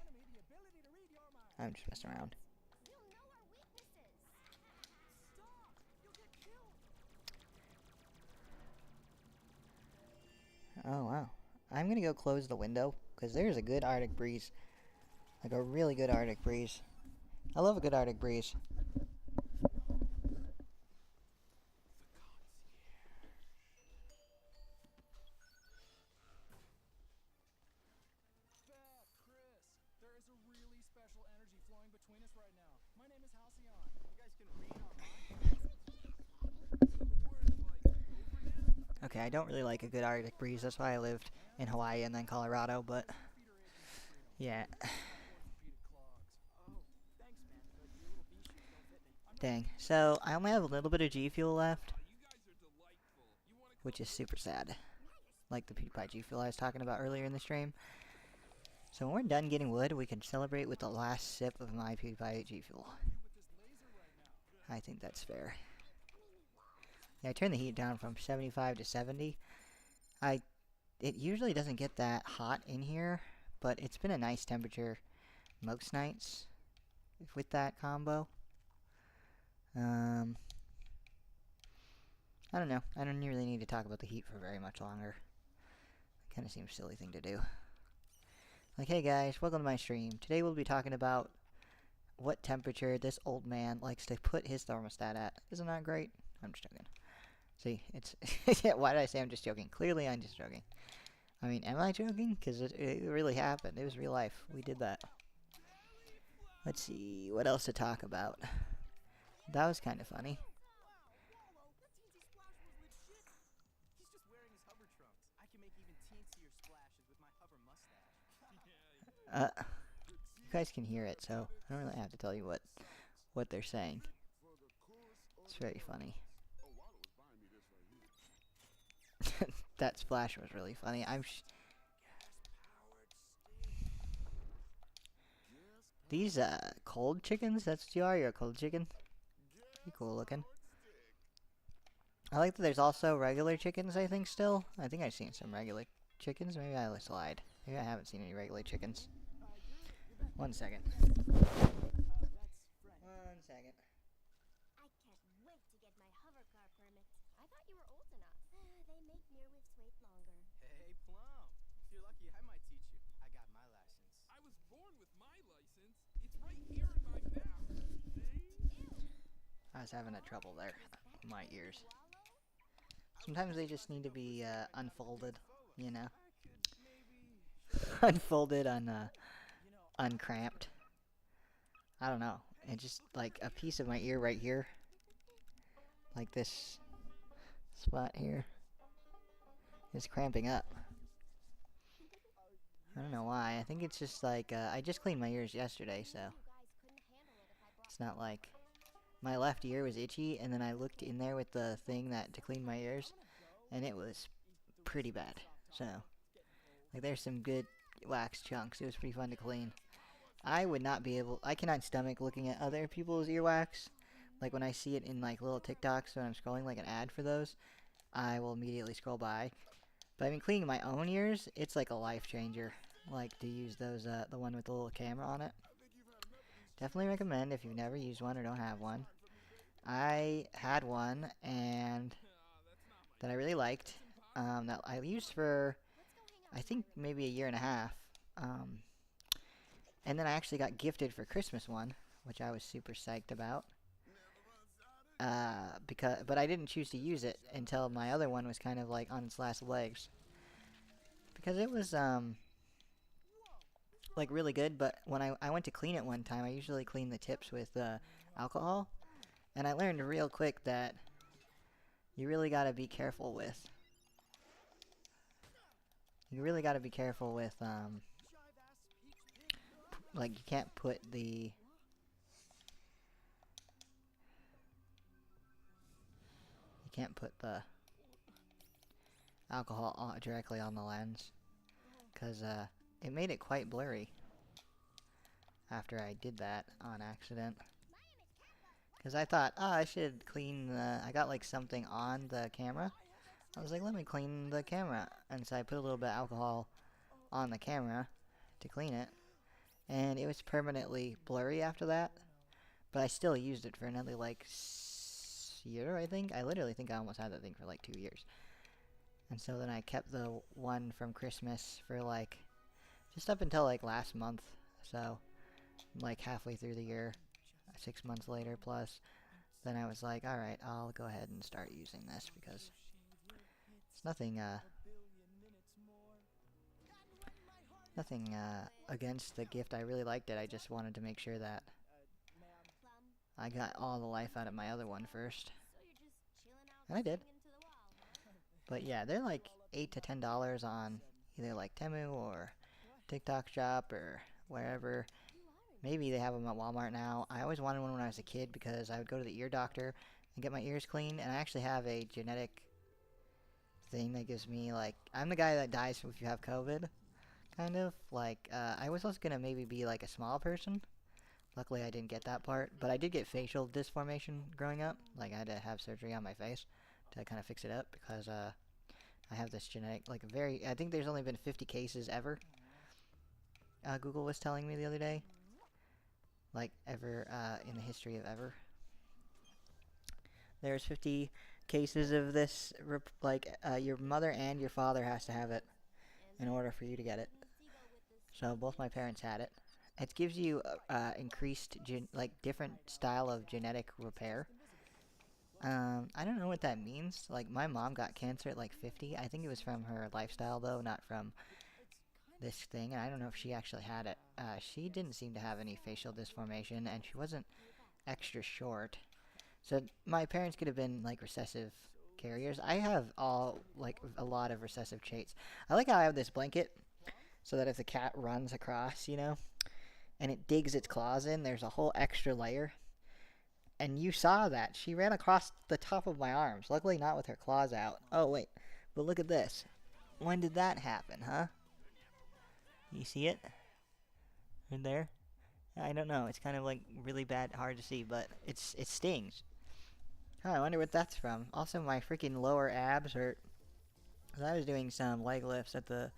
I'm just messing around. Oh, wow. I'm gonna go close the window, because there's a good Arctic breeze. Like a really good Arctic breeze. I love a good Arctic breeze. There is a really special energy flowing between us right now. My name is Halcyon. You guys can read on my... Okay, I don't really like a good Arctic breeze. That's why I lived in Hawaii and then Colorado, but yeah. Dang. So, I only have a little bit of G Fuel left, which is super sad. Like the PewDiePie G Fuel I was talking about earlier in the stream. So when we're done getting wood, we can celebrate with the last sip of my PewDiePie G Fuel. I think that's fair. Yeah, I turned the heat down from 75 to 70. It usually doesn't get that hot in here, but it's been a nice temperature most nights with that combo. I don't know. I don't really need to talk about the heat for very much longer. It kind of seems a silly thing to do. Like, hey guys, welcome to my stream. Today we'll be talking about what temperature this old man likes to put his thermostat at. Isn't that great? I'm just joking. See, it's... Why did I say I'm just joking? Clearly I'm just joking. I mean, am I joking? Because it really happened. It was real life. We did that. Let's see, what else to talk about? That was kind of funny. You guys can hear it, so I don't really have to tell you what they're saying. It's very funny. That splash was really funny. These cold chickens, that's what you are? You're a cold chicken? Pretty cool looking. I like that there's also regular chickens, I think, still. I think I've seen some regular chickens. Maybe I lied. Maybe I haven't seen any regular chickens. 1 second. 1 second. I can't wait to get my hovercar permit. I thought you were old enough. They make Nearwifts wait longer. Hey, Plum. If you're lucky, I might teach you. I got my license. I was born with my license. It's right here in my mouth. I was having a trouble there. My ears. Sometimes they just need to be unfolded, you know? Unfolded, uncramped. I don't know. It's just like a piece of my ear right here. Like this spot here is cramping up. I don't know why. I think it's just like, I just cleaned my ears yesterday, so it's not like my left ear was itchy, and then I looked in there with the thing to clean my ears, and it was pretty bad. So, like, there's some good wax chunks. It was pretty fun to clean. I would not be able... I cannot stomach looking at other people's earwax. Like, when I see it in, like, little TikToks when I'm scrolling, like, an ad for those, I will immediately scroll by. But I've been cleaning my own ears. It's like a life changer. Like, to use those, the one with the little camera on it. Definitely recommend if you've never used one or don't have one. I had one and that I really liked. That I used for, I think, maybe a year and a half. And then I actually got gifted for Christmas one, which I was super psyched about. But I didn't choose to use it until my other one was kind of like on its last legs. Because it was, like really good, but when I went to clean it one time, I usually clean the tips with, alcohol. And I learned real quick that you really gotta be careful with. You really gotta be careful with, like you can't put the... You can't put the alcohol directly on the lens. Because, it made it quite blurry after I did that on accident. Because I thought, oh, I should clean the... I got like something on the camera. I was like, let me clean the camera. And so I put a little bit of alcohol on the camera to clean it. And it was permanently blurry after that. But I still used it for another like year, I think. I literally think I almost had that thing for like 2 years. And so then I kept the one from Christmas for like just up until like last month. So like halfway through the year, 6 months later plus, then I was like, alright, I'll go ahead and start using this because it's nothing against the gift. I really liked it. I just wanted to make sure that I got all the life out of my other one first. And I did. But yeah, they're like $8 to $10 on either like Temu or TikTok Shop or wherever. Maybe they have them at Walmart now. I always wanted one when I was a kid because I would go to the ear doctor and get my ears cleaned. And I actually have a genetic thing that gives me like... I'm the guy that dies if you have COVID. Kind of. Like, I was also gonna maybe be like a small person. Luckily I didn't get that part. But I did get facial disformation growing up. Like, I had to have surgery on my face to kind of fix it up because, I have this genetic, like, I think there's only been 50 cases ever. Google was telling me the other day. Like, ever, in the history of ever. There's 50 cases of this, your mother and your father has to have it in order for you to get it. So both my parents had it. It gives you, increased, different style of genetic repair. I don't know what that means. Like, my mom got cancer at like 50. I think it was from her lifestyle, though, not from this thing. And I don't know if she actually had it. She didn't seem to have any facial disformation, and she wasn't extra short. So my parents could have been, like, recessive carriers. I have a lot of recessive traits. I like how I have this blanket, so that if the cat runs across, you know, and it digs its claws in, there's a whole extra layer. And you saw that. She ran across the top of my arms. Luckily not with her claws out. Oh, wait. But look at this. When did that happen, huh? You see it? Right there? I don't know. It's kind of like really bad, hard to see, but it stings. Huh, I wonder what that's from. Also, my freaking lower abs hurt. 'Cause I was doing some leg lifts at the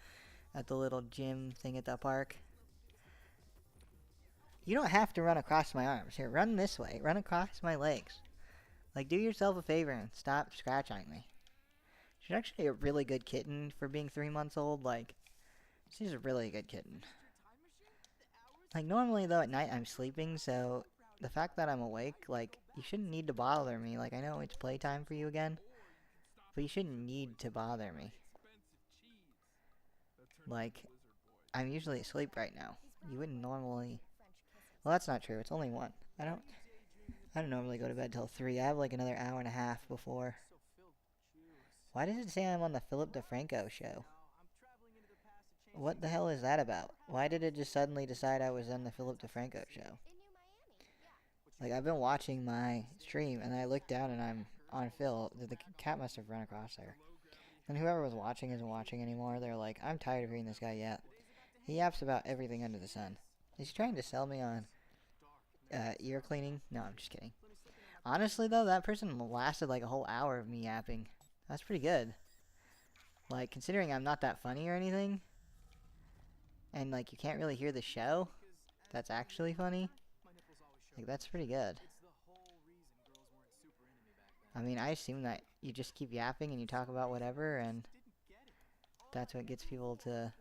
little gym thing at the park. You don't have to run across my arms. Here, run this way. Run across my legs. Like, do yourself a favor and stop scratching me. She's actually a really good kitten for being 3 months old. Like, she's a really good kitten. Like, normally, though, at night I'm sleeping, so the fact that I'm awake, like, you shouldn't need to bother me. Like, I know it's playtime for you again, but you shouldn't need to bother me. Like, I'm usually asleep right now. You wouldn't normally... Well, that's not true. It's only 1. I don't normally go to bed till 3. I have like another hour and a half before. Why does it say I'm on the Philip DeFranco show? What the hell is that about? Why did it just suddenly decide I was on the Philip DeFranco show? Like, I've been watching my stream and I look down and I'm on Phil. The cat must have run across there. And whoever was watching isn't watching anymore. They're like, I'm tired of hearing this guy yap. He yaps about everything under the sun. Is he trying to sell me on ear cleaning? No, I'm just kidding. Honestly, though, that person lasted like a whole hour of me yapping. That's pretty good. Like, considering I'm not that funny or anything, and like you can't really hear the show, that's actually funny. Like, that's pretty good. I mean, I assume that you just keep yapping and you talk about whatever, and that's what gets people to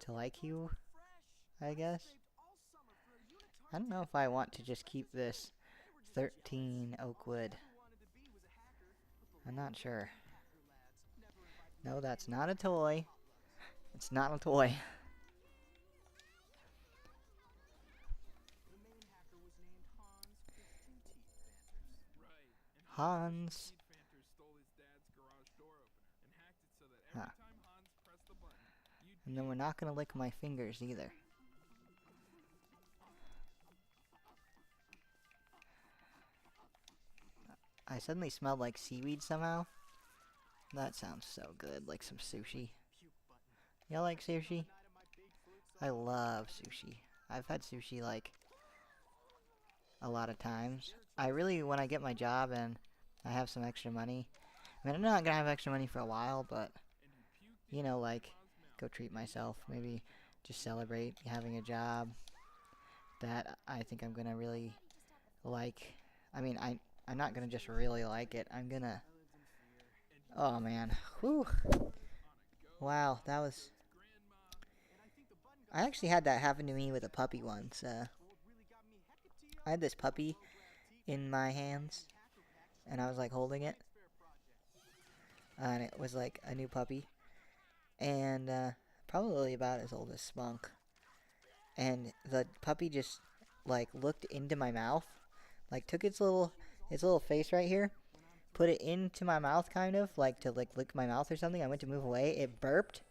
to like you, I guess. I don't know if I want to just keep this 13 oak wood. I'm not sure. No, that's not a toy. It's not a toy. The main hacker was named Hans with two teeth Fanters. Right. And Hans. Fanter stole his dad's garage door opener and hacked it so that Huh. every time Hans pressed the button, you'd And then we're not gonna lick my fingers either. I suddenly smelled like seaweed somehow. That sounds so good, like some sushi. Y'all like sushi? I love sushi. I've had sushi like a lot of times. I really, when I get my job and I have some extra money, I mean, I'm not gonna have extra money for a while, but you know, like, go treat myself. Maybe just celebrate having a job that I think I'm gonna really like. I mean, I'm not gonna just really like it. I'm gonna. Oh man, whew. Wow, that was. I actually had that happen to me with a puppy once. I had this puppy in my hands, and I was like holding it, and it was like a new puppy, and probably about as old as Spunk. And the puppy just like looked into my mouth, like took its little face right here, put it into my mouth, kind of like to like lick my mouth or something. I went to move away, it burped,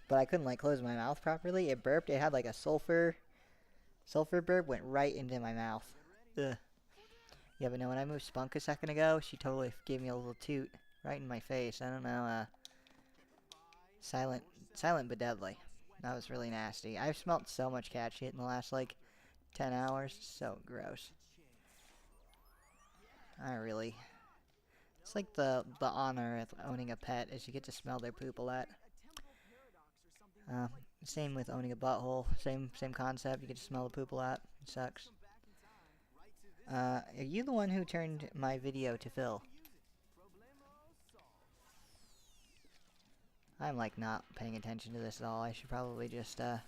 but I couldn't like close my mouth properly. It burped. It had like a sulfur burp, went right into my mouth. Ugh. Yeah, but no, when I moved Spunk a second ago, she totally gave me a little toot right in my face. I don't know, silent but deadly. That was really nasty. I've smelt so much cat shit in the last like 10 hours. So gross. It's like the honor of owning a pet is you get to smell their poop a lot. Same with owning a butthole. Same concept. You get to smell the poop a lot. It sucks. Are you the one who turned my video to Phil? I'm like not paying attention to this at all. I should probably just turn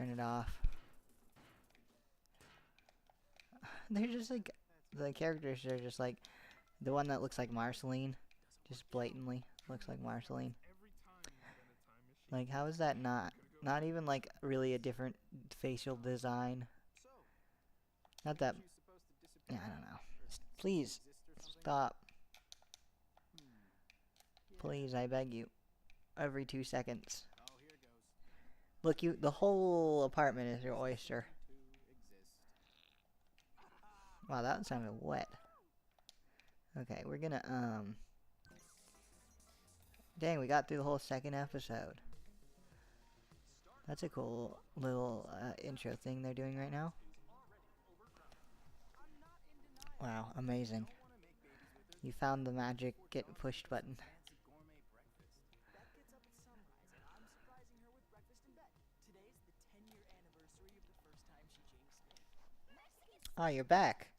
it off. They're just like, the characters are just like, the one that looks like Marceline, just blatantly looks like Marceline. Like, how is that not even like really a different facial design? Not that, yeah, I don't know. Please, stop. Please, I beg you. Every 2 seconds. Look, the whole apartment is your oyster. Wow, that sounded wet. Okay, we're gonna, dang, we got through the whole second episode. That's a cool little, intro thing they're doing right now. Wow, amazing. You found the magic get pushed button. Oh, you're back.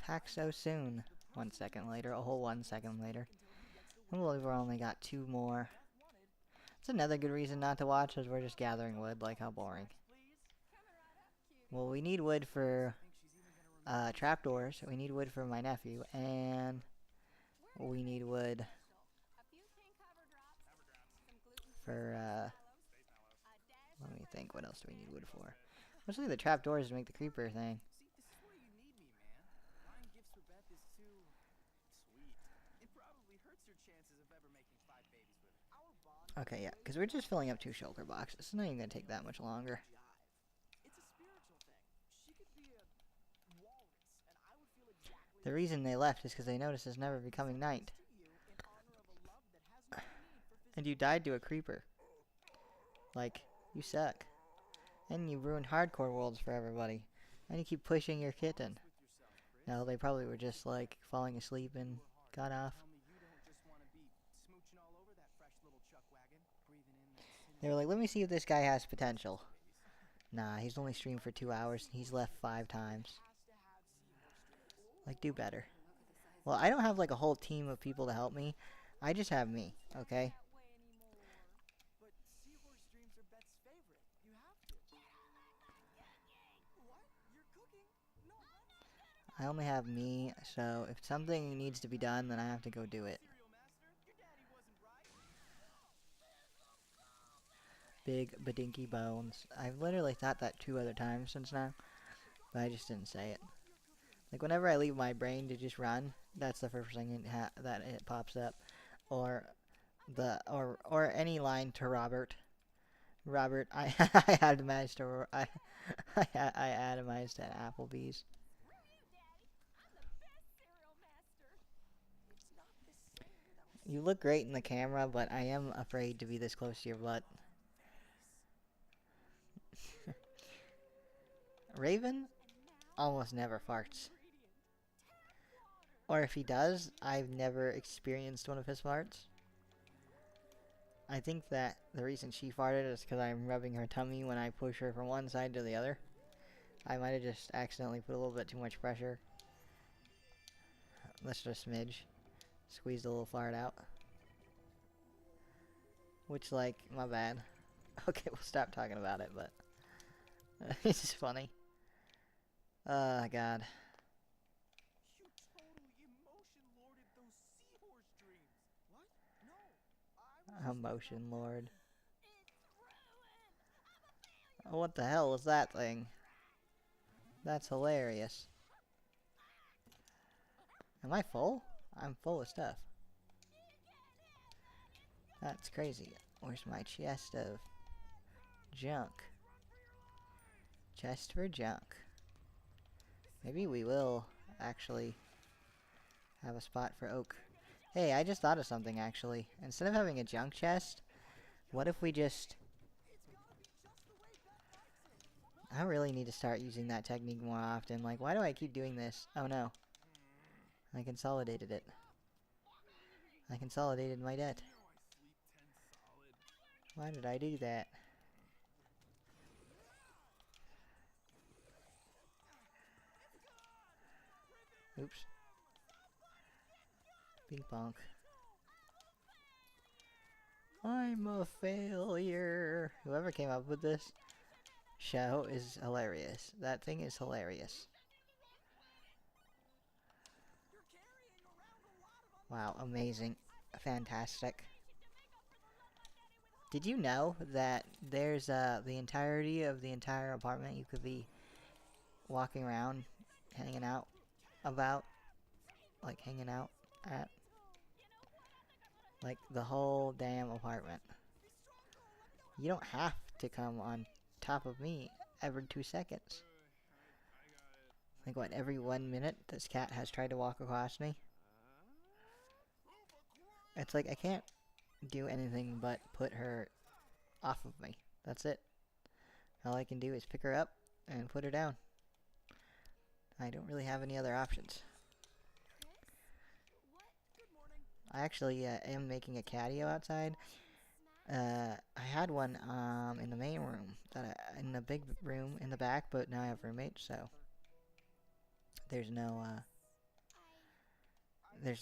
Back so soon. 1 second later, a whole 1 second later. I believe we're only got 2 more. That's another good reason not to watch, is we're just gathering wood. Like, how boring. Well, we need wood for trapdoors. We need wood for my nephew, and we need wood for let me think, what else do we need wood for? Mostly the trapdoors to make the creeper thing. Okay, yeah, because we're just filling up 2 shulker boxes. It's not even going to take that much longer. The reason they left is because they noticed it's never becoming night. And you died to a creeper. Like, you suck. And you ruined hardcore worlds for everybody. And you keep pushing your kitten. No, they probably were just, like, falling asleep and got off. They were like, let me see if this guy has potential. Nah, he's only streamed for 2 hours and he's left 5 times. Like, do better. Well, I don't have like a whole team of people to help me. I just have me, okay? Beth's favorite. You have to. What? You're cooking? No. I only have me, so if something needs to be done, then I have to go do it. Cereal master, your daddy wasn't right. Big badinky bones. I've literally thought that 2 other times since now, but I just didn't say it. Like whenever I leave my brain to just run, that's the first thing that it pops up, or or any line to Robert. Robert, I I atomized to I atomized at Applebee's. Screw you, Daddy. I'm the best cereal master. It's not the same. That was You look great in the camera, but I am afraid to be this close to your butt. Raven almost never farts. Or if he does, I've never experienced one of his farts. I think that the reason she farted is because I'm rubbing her tummy when I push her from one side to the other. I might have just accidentally put a little bit too much pressure. That's just a smidge. Squeezed a little fart out. Which, like, my bad. Okay, we'll stop talking about it, but it's just funny. Oh, God. You totally emotion lorded those seahorse dreams. What? No. I was Emotion Lord. It's ruined. Oh, what the hell was that thing? That's hilarious. Am I full? I'm full of stuff. That's crazy. Where's my chest of junk? Chest for junk. Maybe we will actually have a spot for oak. Hey, I just thought of something actually. Instead of having a junk chest, what if we just... I really need to start using that technique more often. Like, why do I keep doing this? Oh no. I consolidated it. I consolidated my debt. Why did I do that? Oops. Ping pong. I'm a failure. Whoever came up with this show is hilarious. That thing is hilarious. Wow, amazing. Fantastic. Did you know that there's the entirety of the entire apartment you could be walking around, hanging out about, like hanging out at? Like the whole damn apartment. You don't have to come on top of me every 2 seconds. Like what, every 1 minute this cat has tried to walk across me? It's like I can't do anything but put her off of me. That's it. All I can do is pick her up and put her down. I don't really have any other options. I actually am making a catio outside. I had one in the main room, in the big room in the back, but now I have roommates, so there's no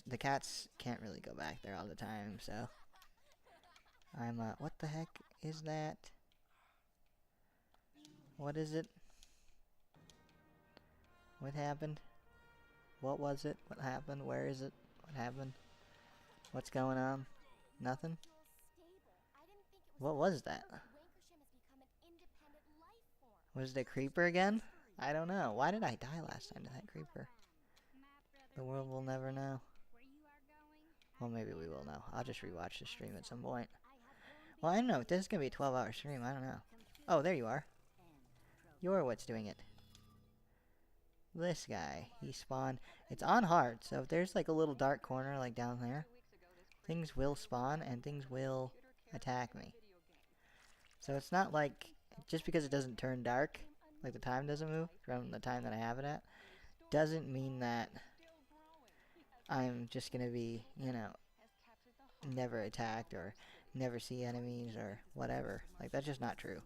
the cats can't really go back there all the time, so I'm what the heck is that? What is it? What happened? What was it? What happened? Where is it? What happened? What's going on? Nothing? What was that? Was it a creeper again? I don't know. Why did I die last time to that creeper? The world will never know. Well, maybe we will know. I'll just rewatch the stream at some point. Well, I don't know. This is going to be a 12-hour stream. I don't know. Oh, there you are. You're what's doing it. This guy. He spawned. It's on hard, so if there's like a little dark corner like down there, things will spawn and things will attack me. So it's not like, just because it doesn't turn dark, like the time doesn't move from the time that I have it at, doesn't mean that I'm just gonna be, you know, never attacked or never see enemies or whatever. Like, that's just not true.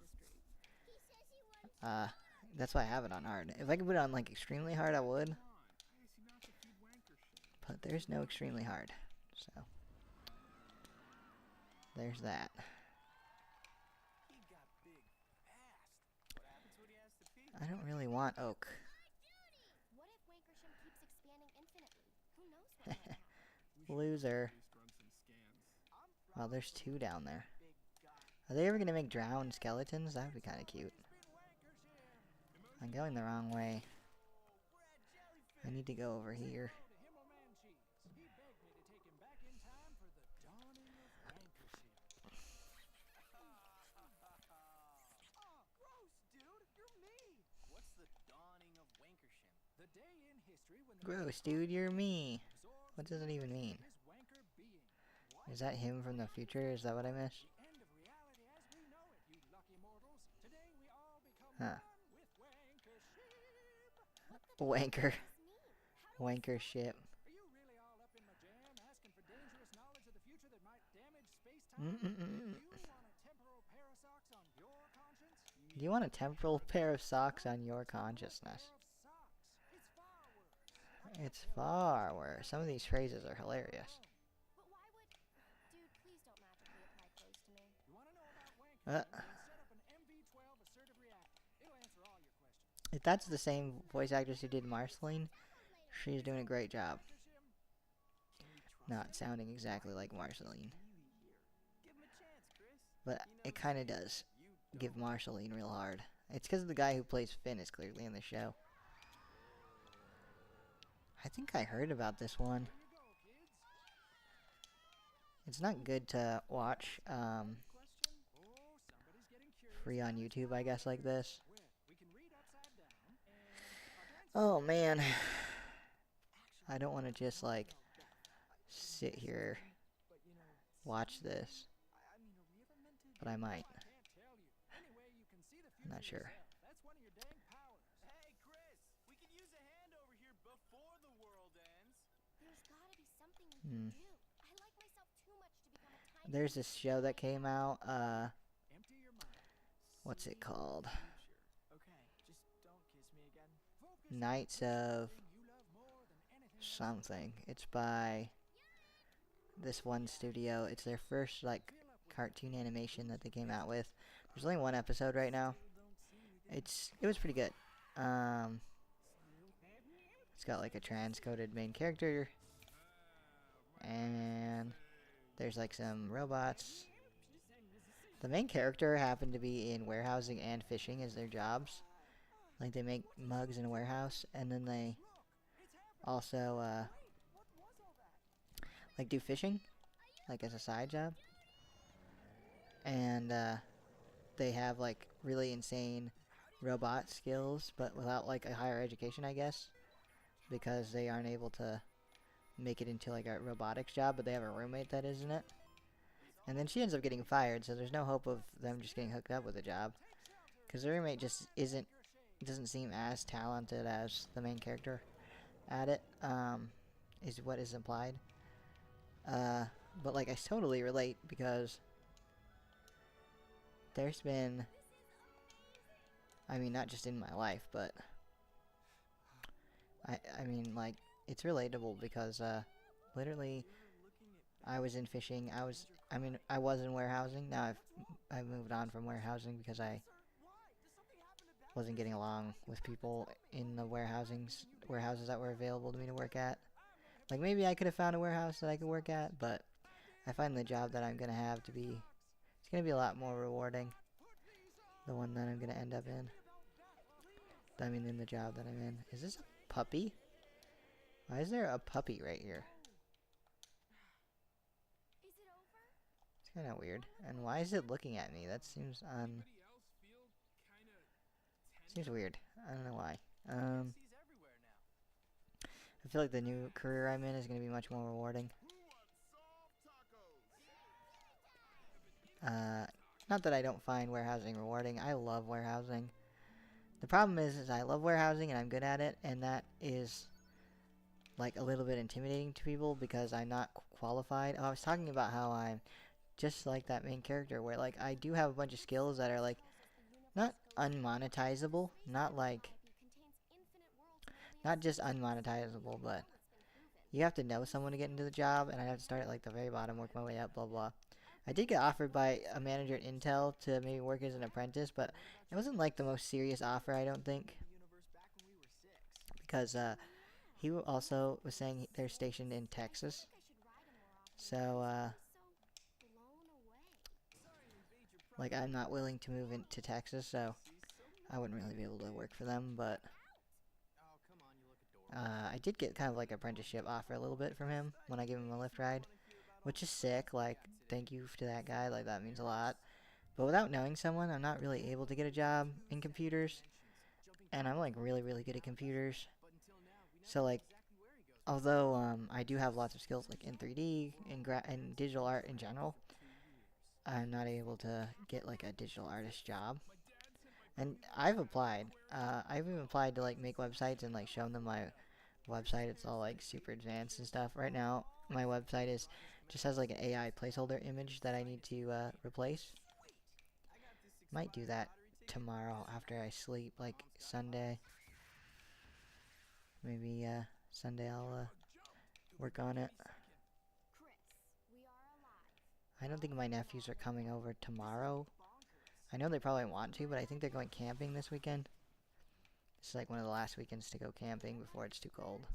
That's why I have it on hard. If I could put it on, like, extremely hard, I would. But there's no extremely hard. So, there's that. He got not oak. What if Wankersham keeps expanding infinitely? Who knows what might happen? Loser. Wow, there's two down there. Are they ever gonna make drowned skeletons? That would be kind of cute. I'm going the wrong way. I need to go over here. Gross, dude, you're me. What does it even mean? Is that him from the future? Is that what I missed? Huh. Wanker. Wanker ship. Do you want a temporal pair of socks on your consciousness? It's far worse. Some of these phrases are hilarious. But why would... Dude, please don't magically apply clothes to me. If that's the same voice actress who did Marceline, she's doing a great job. Not sounding exactly like Marceline. But it kind of does give Marceline real hard. It's because the guy who plays Finn is clearly in the show. I think I heard about this one. It's not good to watch free on YouTube, I guess, like this. Oh man, I don't want to just like sit here watch this, but I might. I'm not sure. Hey, Chris, we could use a hand over here before the world ends. There's gotta be something we can do. I like myself too much to become a tiny... There's this show that came out, what's it called? Knights of something. It's by this one studio. It's their first like cartoon animation that they came out with. There's only one episode right now. It was pretty good. It's got like a transcoded main character, and there's like some robots. The main character happened to be in warehousing and fishing as their jobs. Like they make mugs in a warehouse, and then they also like do fishing, like as a side job. And they have like really insane robot skills, but without like a higher education, I guess, because they aren't able to make it into like a robotics job, but they have a roommate that is in it. And then she ends up getting fired, so there's no hope of them just getting hooked up with a job, because the roommate just doesn't seem as talented as the main character at it, is what is implied. But like I totally relate, because there's been, I mean, not just in my life, but I mean, like, it's relatable because literally I was in fishing. I was in warehousing. Now I've moved on from warehousing because I wasn't getting along with people in the warehouses that were available to me to work at. Like, maybe I could have found a warehouse that I could work at, but I find the job that I'm gonna have to be, it's gonna be a lot more rewarding, the one that I'm gonna end up in. I mean, in the job that I'm in. Is this a puppy? Why is there a puppy right here? Is it over? It's kind of weird. And why is it looking at me? That seems seems weird. I don't know why. I feel like the new career I'm in is going to be much more rewarding. Not that I don't find warehousing rewarding. I love warehousing. The problem is I love warehousing and I'm good at it, and that is like a little bit intimidating to people because I'm not qualified. Oh, I was talking about how I'm just like that main character, where like I do have a bunch of skills that are like not unmonetizable, not just unmonetizable, but you have to know someone to get into the job, and I have to start at like the very bottom, work my way up, blah blah. I did get offered by a manager at Intel to maybe work as an apprentice, but it wasn't like the most serious offer, I don't think. because he also was saying they're stationed in Texas. So like I'm not willing to move into Texas, so I wouldn't really be able to work for them. But I did get kind of like apprenticeship offer a little bit from him when I gave him a Lyft ride, which is sick. Like thank you to that guy. Like that means a lot. But without knowing someone, I'm not really able to get a job in computers. And I'm like really, really good at computers. So like, although I do have lots of skills like in 3D and digital art in general, I'm not able to get like a digital artist job. And I've applied. I've even applied to like make websites and like show them my website. It's all like super advanced and stuff. Right now, my website is just has like an AI placeholder image that I need to replace. Might do that tomorrow after I sleep, like Sunday. Maybe Sunday I'll work on it. I don't think my nephews are coming over tomorrow. I know they probably want to, but I think they're going camping this weekend. It's like one of the last weekends to go camping before it's too cold.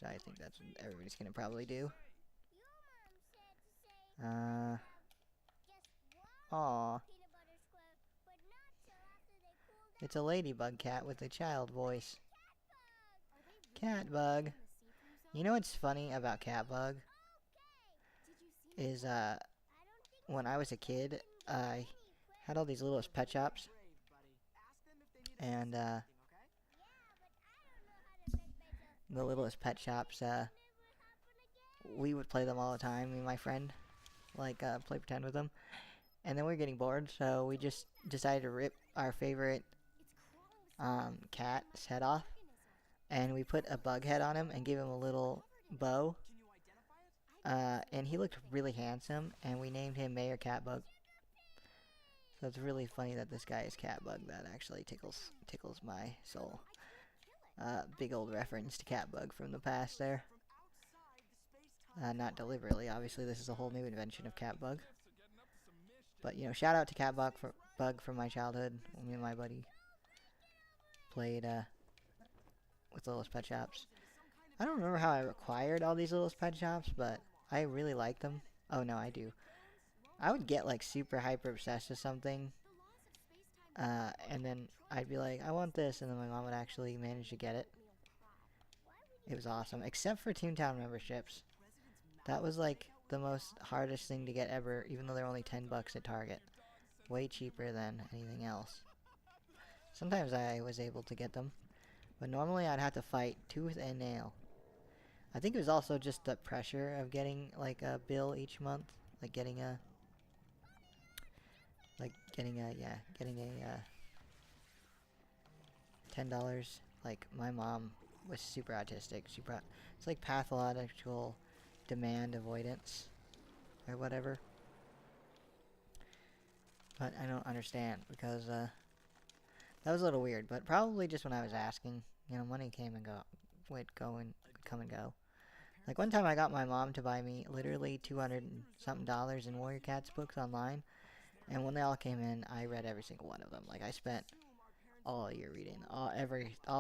So I think that's what everybody's gonna probably do. Aw. It's a ladybug cat with a child voice. Catbug. You know what's funny about Catbug? Is, when I was a kid, I had all these little pet shops. And, the littlest pet shops, we would play them all the time, me and my friend. Like, play pretend with them. And then we were getting bored, so we just decided to rip our favorite, cat's head off. And we put a bug head on him and gave him a little bow. And he looked really handsome, and we named him Mayor Catbug. So it's really funny that this guy is Catbug. That actually tickles my soul. Big old reference to Catbug from the past there. Not deliberately, obviously. This is a whole new invention of Catbug. But you know, shout out to Catbug from my childhood. Me and my buddy played with Littlest Pet Shops. I don't remember how I acquired all these Littlest Pet Shops, but I really liked them. Oh no, I do. I would get like super hyper obsessed with something, and then I'd be like, I want this, and then my mom would actually manage to get it. It was awesome, except for Toontown memberships. That was like the most hardest thing to get ever, even though they're only $10 at Target. Way cheaper than anything else. Sometimes I was able to get them, but normally I'd have to fight tooth and nail. I think it was also just the pressure of getting like a bill each month, like getting a $10. Like my mom was super autistic. It's like pathological demand avoidance or whatever. But I don't understand because that was a little weird. But probably just when I was asking, you know, money came and would come and go. Like one time I got my mom to buy me literally $200 and something in Warrior Cats books online. And when they all came in, I read every single one of them. Like I spent all year reading all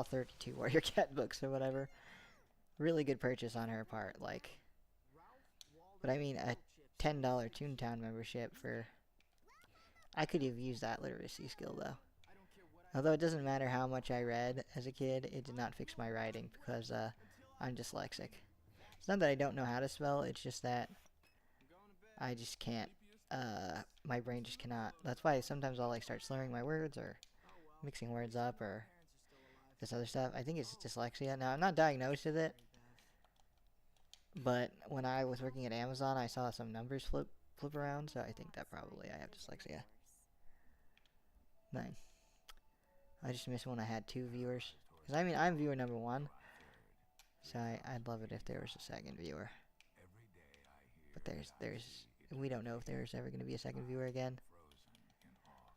32 Warrior Cat books or whatever. Really good purchase on her part. Like, but I mean a $10 Toontown membership for. I could have used that literacy skill though. Although it doesn't matter how much I read as a kid, it did not fix my writing because I'm dyslexic. It's not that I don't know how to spell, it's just that I just can't. My brain just cannot. That's why sometimes I'll like start slurring my words or mixing words up or this other stuff. I think it's dyslexia. Now, I'm not diagnosed with it, but when I was working at Amazon, I saw some numbers flip around, so I think that probably I have dyslexia. 9. I just miss when I had 2 viewers. Because, I mean, I'm viewer number 1, so I'd love it if there was a second viewer. But we don't know if there's ever going to be a second viewer again.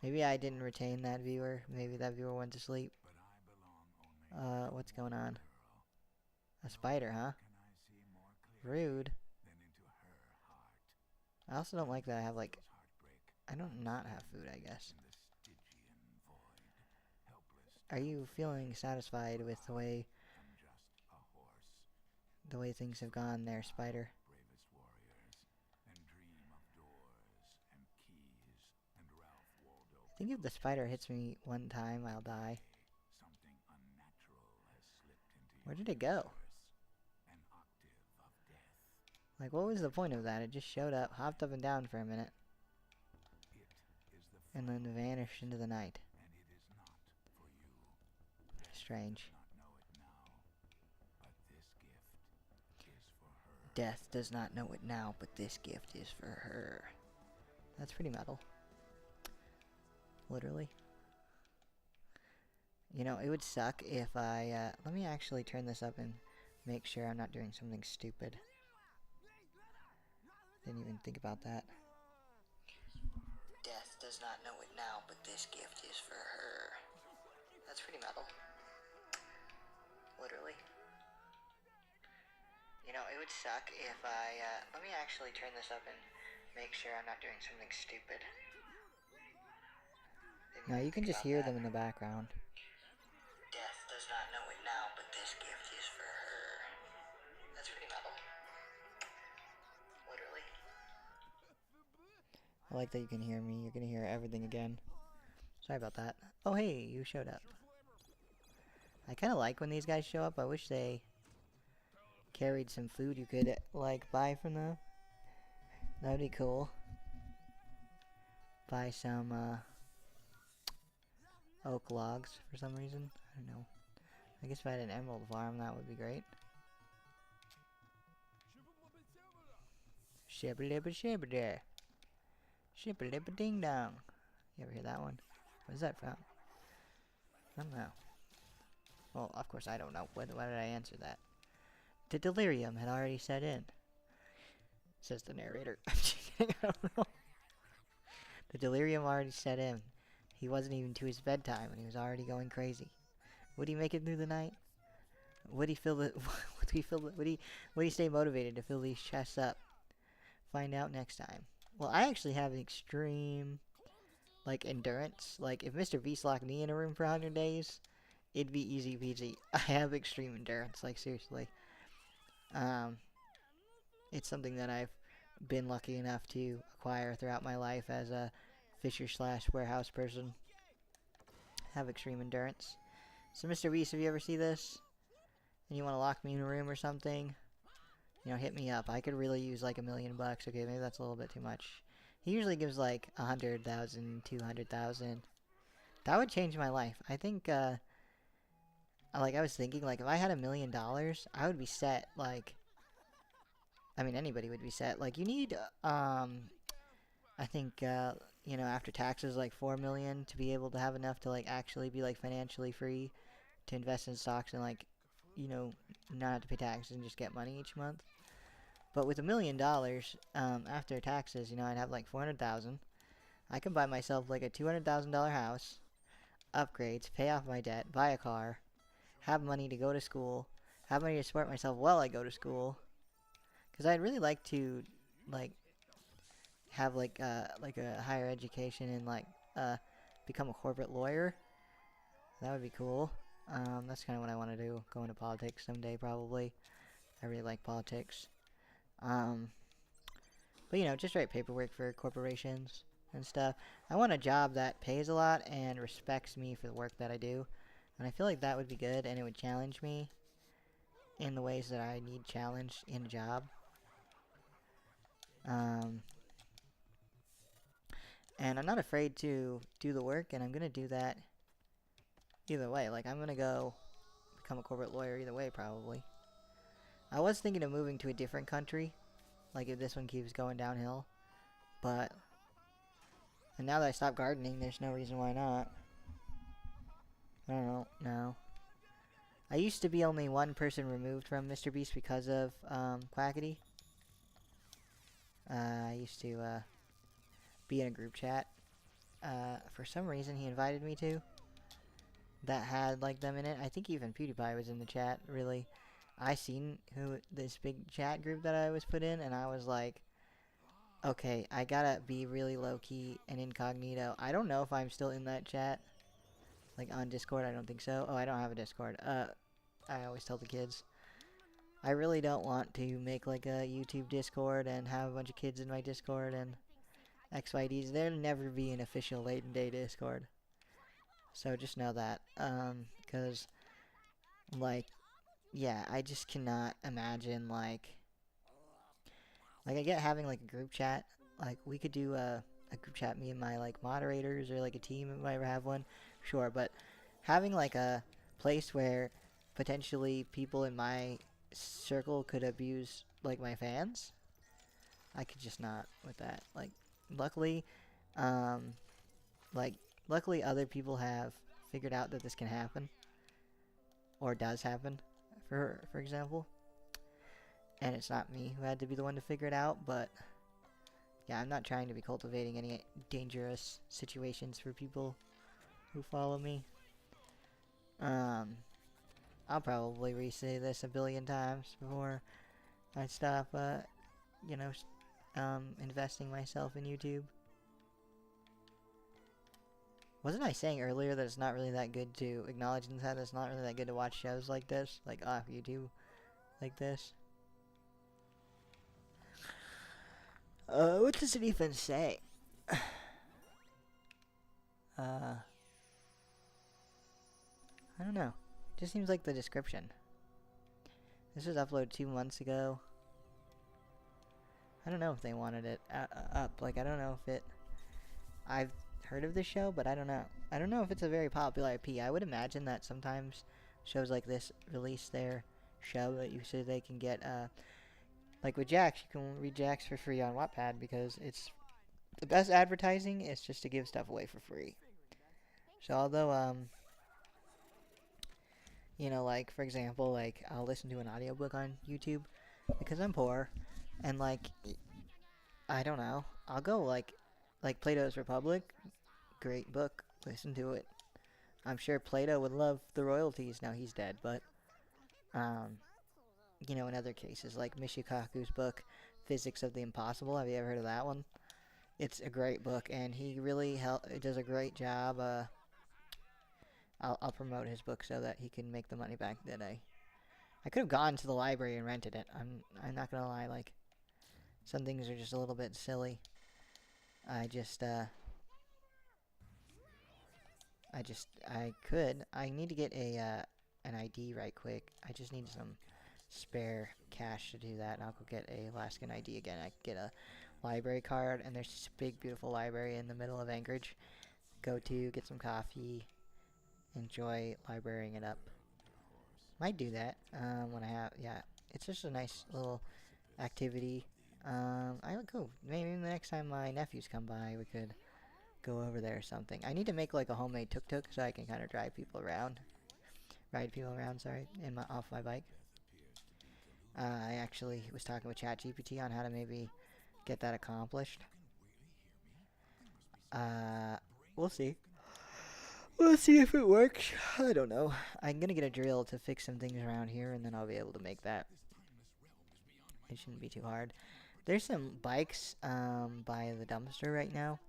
Maybe I didn't retain that viewer. Maybe that viewer went to sleep. What's going on? A spider, huh? Rude. I also don't like that I have, like... I don't not have food, I guess. are you feeling satisfied with the way I'm just a horse. things have gone there, Spider? Bravest warriors, and dream of doors and keys and Ralph Waldo. I think if the spider hits me one time, I'll die. Something unnatural has slipped into Where your did it go? universe. An octave of death. Like, what was the point of that? It just showed up, hopped up and down for a minute, It is the and then vanished into the night. and it is not for you. Strange. Death does not know it now, but this gift is for her. Death does not know it now, but this gift is for her. That's pretty metal. Literally. You know, it would suck if I, let me actually turn this up and make sure I'm not doing something stupid. Didn't even think about that. Death does not know it now, but this gift is for her. That's pretty metal. Literally. You know, it would suck if I, let me actually turn this up and make sure I'm not doing something stupid. Now you can just hear them in the background. Death does not know it now, but this gift is for her. That's pretty metal. Literally. I like that you can hear me. You're gonna hear everything again. Sorry about that. Oh hey, you showed up. I kinda like when these guys show up. I wish they carried some food you could, like, buy from them. That'd be cool. Buy some, oak logs for some reason. I don't know. I guess if I had an emerald farm, that would be great. Shibba shibba there. Shibba ding dong. You ever hear that one? What is that from? I don't know. Well, of course I don't know. Why did I answer that? The delirium had already set in, says the narrator. I'm just kidding, I don't know. The delirium already set in. He wasn't even to his bedtime and he was already going crazy. Would he make it through the night? Would he fill the would he stay motivated to fill these chests up? Find out next time. Well, I actually have extreme, like, endurance. Like, if Mr. Beast locked me in a room for 100 days, it'd be easy peasy. I have extreme endurance, like, seriously. It's something that I've been lucky enough to acquire throughout my life as a fisher slash warehouse person. Have extreme endurance. So, Mr. Beast, if you ever see this, and you want to lock me in a room or something, you know, hit me up. I could really use like $1 million. Okay, maybe that's a little bit too much. He usually gives like 100,000, 200,000. That would change my life. I think, like, I was thinking, like, if I had $1 million, I would be set. Like, I mean, anybody would be set. Like, you need, I think, you know, after taxes, like 4 million to be able to have enough to, like, actually be, like, financially free to invest in stocks and, like, you know, not have to pay taxes and just get money each month. But with $1 million, after taxes, you know, I'd have like 400,000. I can buy myself like a $200,000 house, upgrades, pay off my debt, buy a car, have money to go to school, have money to support myself while I go to school. Because I'd really like to, like, have like a higher education and like become a corporate lawyer. That would be cool. That's kind of what I want to do. Go into politics someday, probably. I really like politics. But, you know, just write paperwork for corporations and stuff. I want a job that pays a lot and respects me for the work that I do. And I feel like that would be good, and it would challenge me in the ways that I need challenged in a job. And I'm not afraid to do the work, and I'm going to do that either way. Like, I'm going to go become a corporate lawyer either way, probably. I was thinking of moving to a different country, like if this one keeps going downhill, but, and now that I stopped gardening, there's no reason why not. I don't know, no. I used to be only one person removed from Mr. Beast because of, Quackity. I used to, be in a group chat, for some reason he invited me to, that had, like, them in it. I think even PewDiePie was in the chat, really. I seen this big chat group that I was put in, and I was like, okay, I gotta be really low-key and incognito. I don't know if I'm still in that chat. Like on Discord, I don't think so. Oh, I don't have a Discord. I always tell the kids, I really don't want to make like a YouTube Discord and have a bunch of kids in my Discord and XYDs. There'll never be an official Late and Day Discord. So just know that. Because, like, yeah, I just cannot imagine, like, I get having, like, a group chat. Like, we could do a group chat, me and my, like, moderators or, like, a team if I ever have one. Sure, but having, like, a place where potentially people in my circle could abuse, like, my fans, I could just not with that. Like, luckily, um, like, luckily other people have figured out that this can happen. Or does happen, for example. And it's not me who had to be the one to figure it out, but yeah, I'm not trying to be cultivating any dangerous situations for people who follow me. I'll probably re-say this a billion times before I stop, you know, investing myself in YouTube. Wasn't I saying earlier that it's not really that good to acknowledge that it's not really that good to watch shows like this, like off YouTube, like this? What does it even say? I don't know. Just seems like the description. This was uploaded 2 months ago. I don't know if they wanted it up. Like, I don't know if it... I've heard of this show, but I don't know. I don't know if it's a very popular IP. I would imagine that sometimes shows like this release their show that you so they can get, like with Jax, you can read Jax for free on Wattpad because it's... The best advertising is just to give stuff away for free. So although, you know, like, for example, like, I'll listen to an audiobook on YouTube because I'm poor, and, like, I don't know, I'll go, like Plato's Republic, great book, listen to it. I'm sure Plato would love the royalties, now he's dead, but, you know, in other cases, like Michikaku's book, Physics of the Impossible, have you ever heard of that one? It's a great book, and he really does a great job, I'll promote his book so that he can make the money back that I could have gone to the library and rented it. I'm not gonna lie, like, some things are just a little bit silly. I need to get an ID right quick. I just need some spare cash to do that, and I'll go get a Alaskan ID again. I can get a library card, and there's this big, beautiful library in the middle of Anchorage. Go to, get some coffee, enjoy librarying it up. Might do that when I have, yeah, it's just a nice little activity. I would go, maybe the next time my nephews come by we could go over there or something. I need to make like a homemade tuk-tuk so I can kind of ride people around, sorry, off my bike. I actually was talking with ChatGPT on how to maybe get that accomplished. We'll see. We'll see if it works. I don't know. I'm gonna get a drill to fix some things around here, and then I'll be able to make that. It shouldn't be too hard. There's some bikes by the dumpster right now.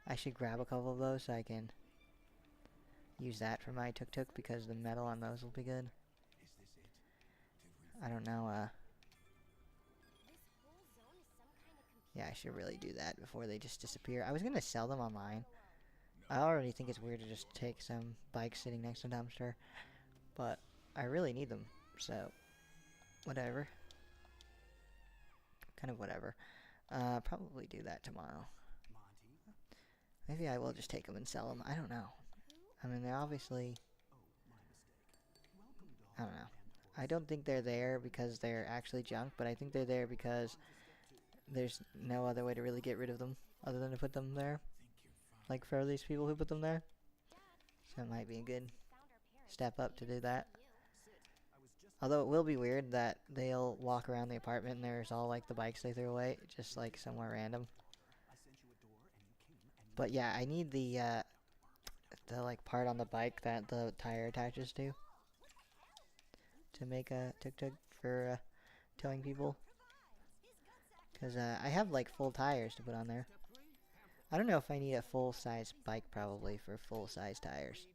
I should grab a couple of those so I can use that for my tuk-tuk because the metal on those will be good. I don't know, yeah, I should really do that before they just disappear. I was gonna sell them online. I already think it's weird to just take some bikes sitting next to a dumpster, but I really need them, so whatever. Kind of whatever. Probably do that tomorrow. Maybe I will just take them and sell them. I don't know. I mean, they're obviously... I don't know. I don't think they're there because they're actually junk, but I think they're there because there's no other way to really get rid of them other than to put them there. Like for these people who put them there. So it might be a good step up to do that. Although it will be weird that they'll walk around the apartment and there's all like the bikes they threw away, just like somewhere random. But yeah, I need the like part on the bike that the tire attaches to make a tuk-tuk for towing people. Because I have like full tires to put on there. I don't know if I need a full-size bike probably for full-size tires.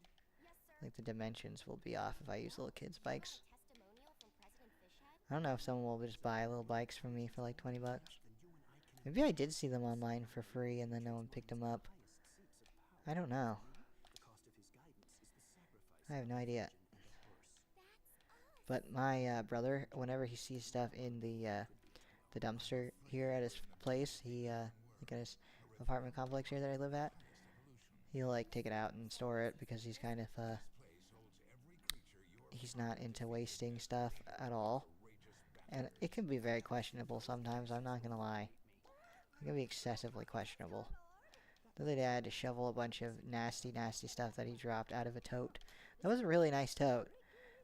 Like the dimensions will be off if I use little kids' bikes. Testimonial from President Fishhead? I don't know if someone will just buy little bikes from me for like 20 bucks. Maybe I did see them online for free and then no one picked them up. I don't know. I have no idea. But my brother, whenever he sees stuff in the dumpster here at his place, he like at his apartment complex here that I live at, he'll like take it out and store it because he's kind of he's not into wasting stuff at all. And it can be very questionable sometimes, I'm not gonna lie. It can be excessively questionable. The other day I had to shovel a bunch of nasty stuff that he dropped out of a tote. That was a really nice tote,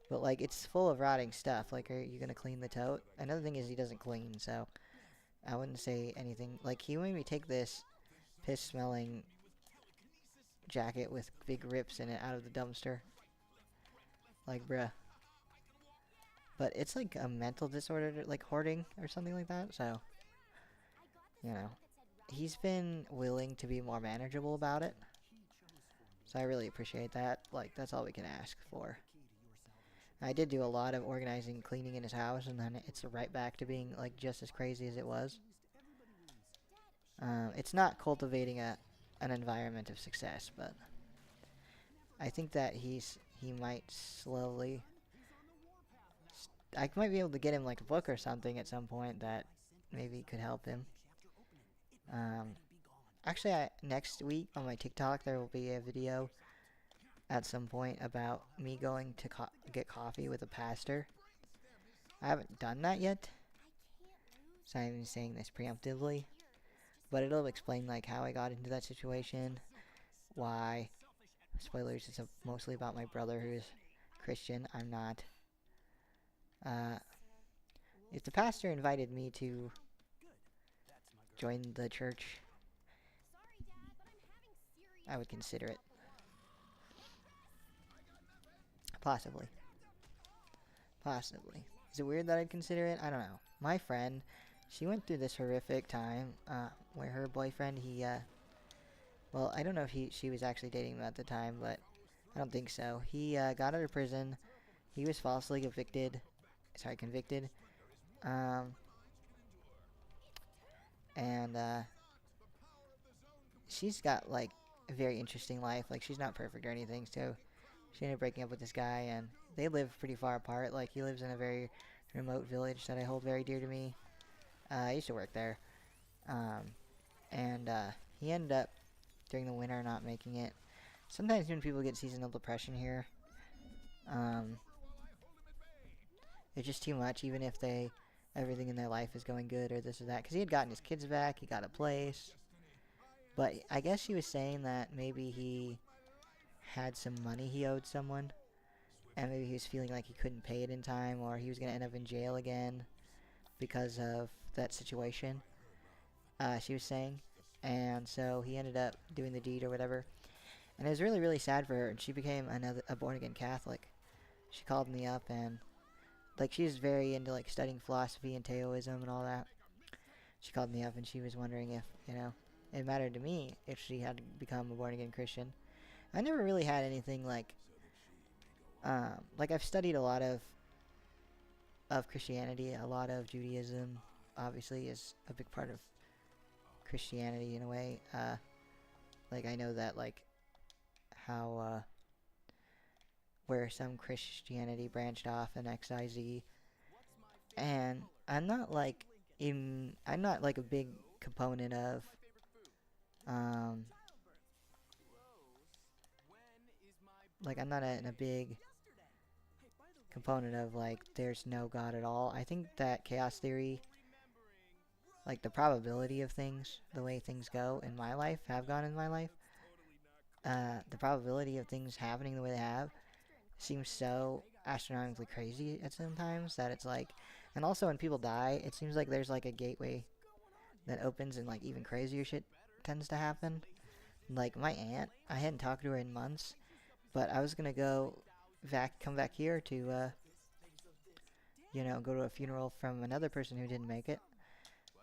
but like it's full of rotting stuff. Like, are you gonna clean the tote? Another thing is he doesn't clean, so I wouldn't say anything. Like, he made me take this piss-smelling jacket with big rips in it out of the dumpster. Like, bruh. But it's like a mental disorder, like hoarding or something like that, so, you know. He's been willing to be more manageable about it, so I really appreciate that. Like, that's all we can ask for. I did do a lot of organizing and cleaning in his house, and then it's right back to being, like, just as crazy as it was. It's not cultivating an environment of success, but I think that he might slowly... I might be able to get him, like, a book or something at some point that maybe could help him. Actually, next week on my TikTok, there will be a video at some point about me going to get coffee with a pastor. I haven't done that yet, so I'm saying this preemptively, but it'll explain like how I got into that situation, why. Spoilers, it's mostly about my brother who is Christian. I'm not. If the pastor invited me to join the church, I would consider it. Possibly. Possibly. Is it weird that I'd consider it? I don't know. My friend, she went through this horrific time, where her boyfriend, well, I don't know if she was actually dating him at the time, but I don't think so. He, got out of prison. He was falsely convicted. And, she's got, like, a very interesting life. Like, she's not perfect or anything, so she ended up breaking up with this guy, and they live pretty far apart. Like, he lives in a very remote village that I hold very dear to me. I used to work there. And he ended up, during the winter, not making it. Sometimes when people get seasonal depression here, it's just too much, even if everything in their life is going good or this or that. Because he had gotten his kids back, he got a place. But I guess she was saying that maybe he had some money he owed someone, and maybe he was feeling like he couldn't pay it in time, or he was going to end up in jail again because of that situation, she was saying. And so he ended up doing the deed or whatever, and it was really, really sad for her, and she became a born-again Catholic. She called me up, and like, she's very into like studying philosophy and Taoism and all that. She called me up, and she was wondering if, it mattered to me if she had become a born-again Christian. I never really had anything like I've studied a lot of Christianity. A lot of Judaism obviously is a big part of Christianity in a way. Like, I know that, like, how where some Christianity branched off in XIZ, and I'm not like a big component of like, I'm not a big component of, like, there's no God at all. I think that chaos theory, like, the probability of things, the way things go in my life, have gone in my life, the probability of things happening the way they have seems so astronomically crazy at sometimes that it's like, and also when people die, it seems like there's like a gateway that opens and like even crazier shit tends to happen. Like, my aunt, I hadn't talked to her in months, but I was gonna come back here to, go to a funeral from another person who didn't make it,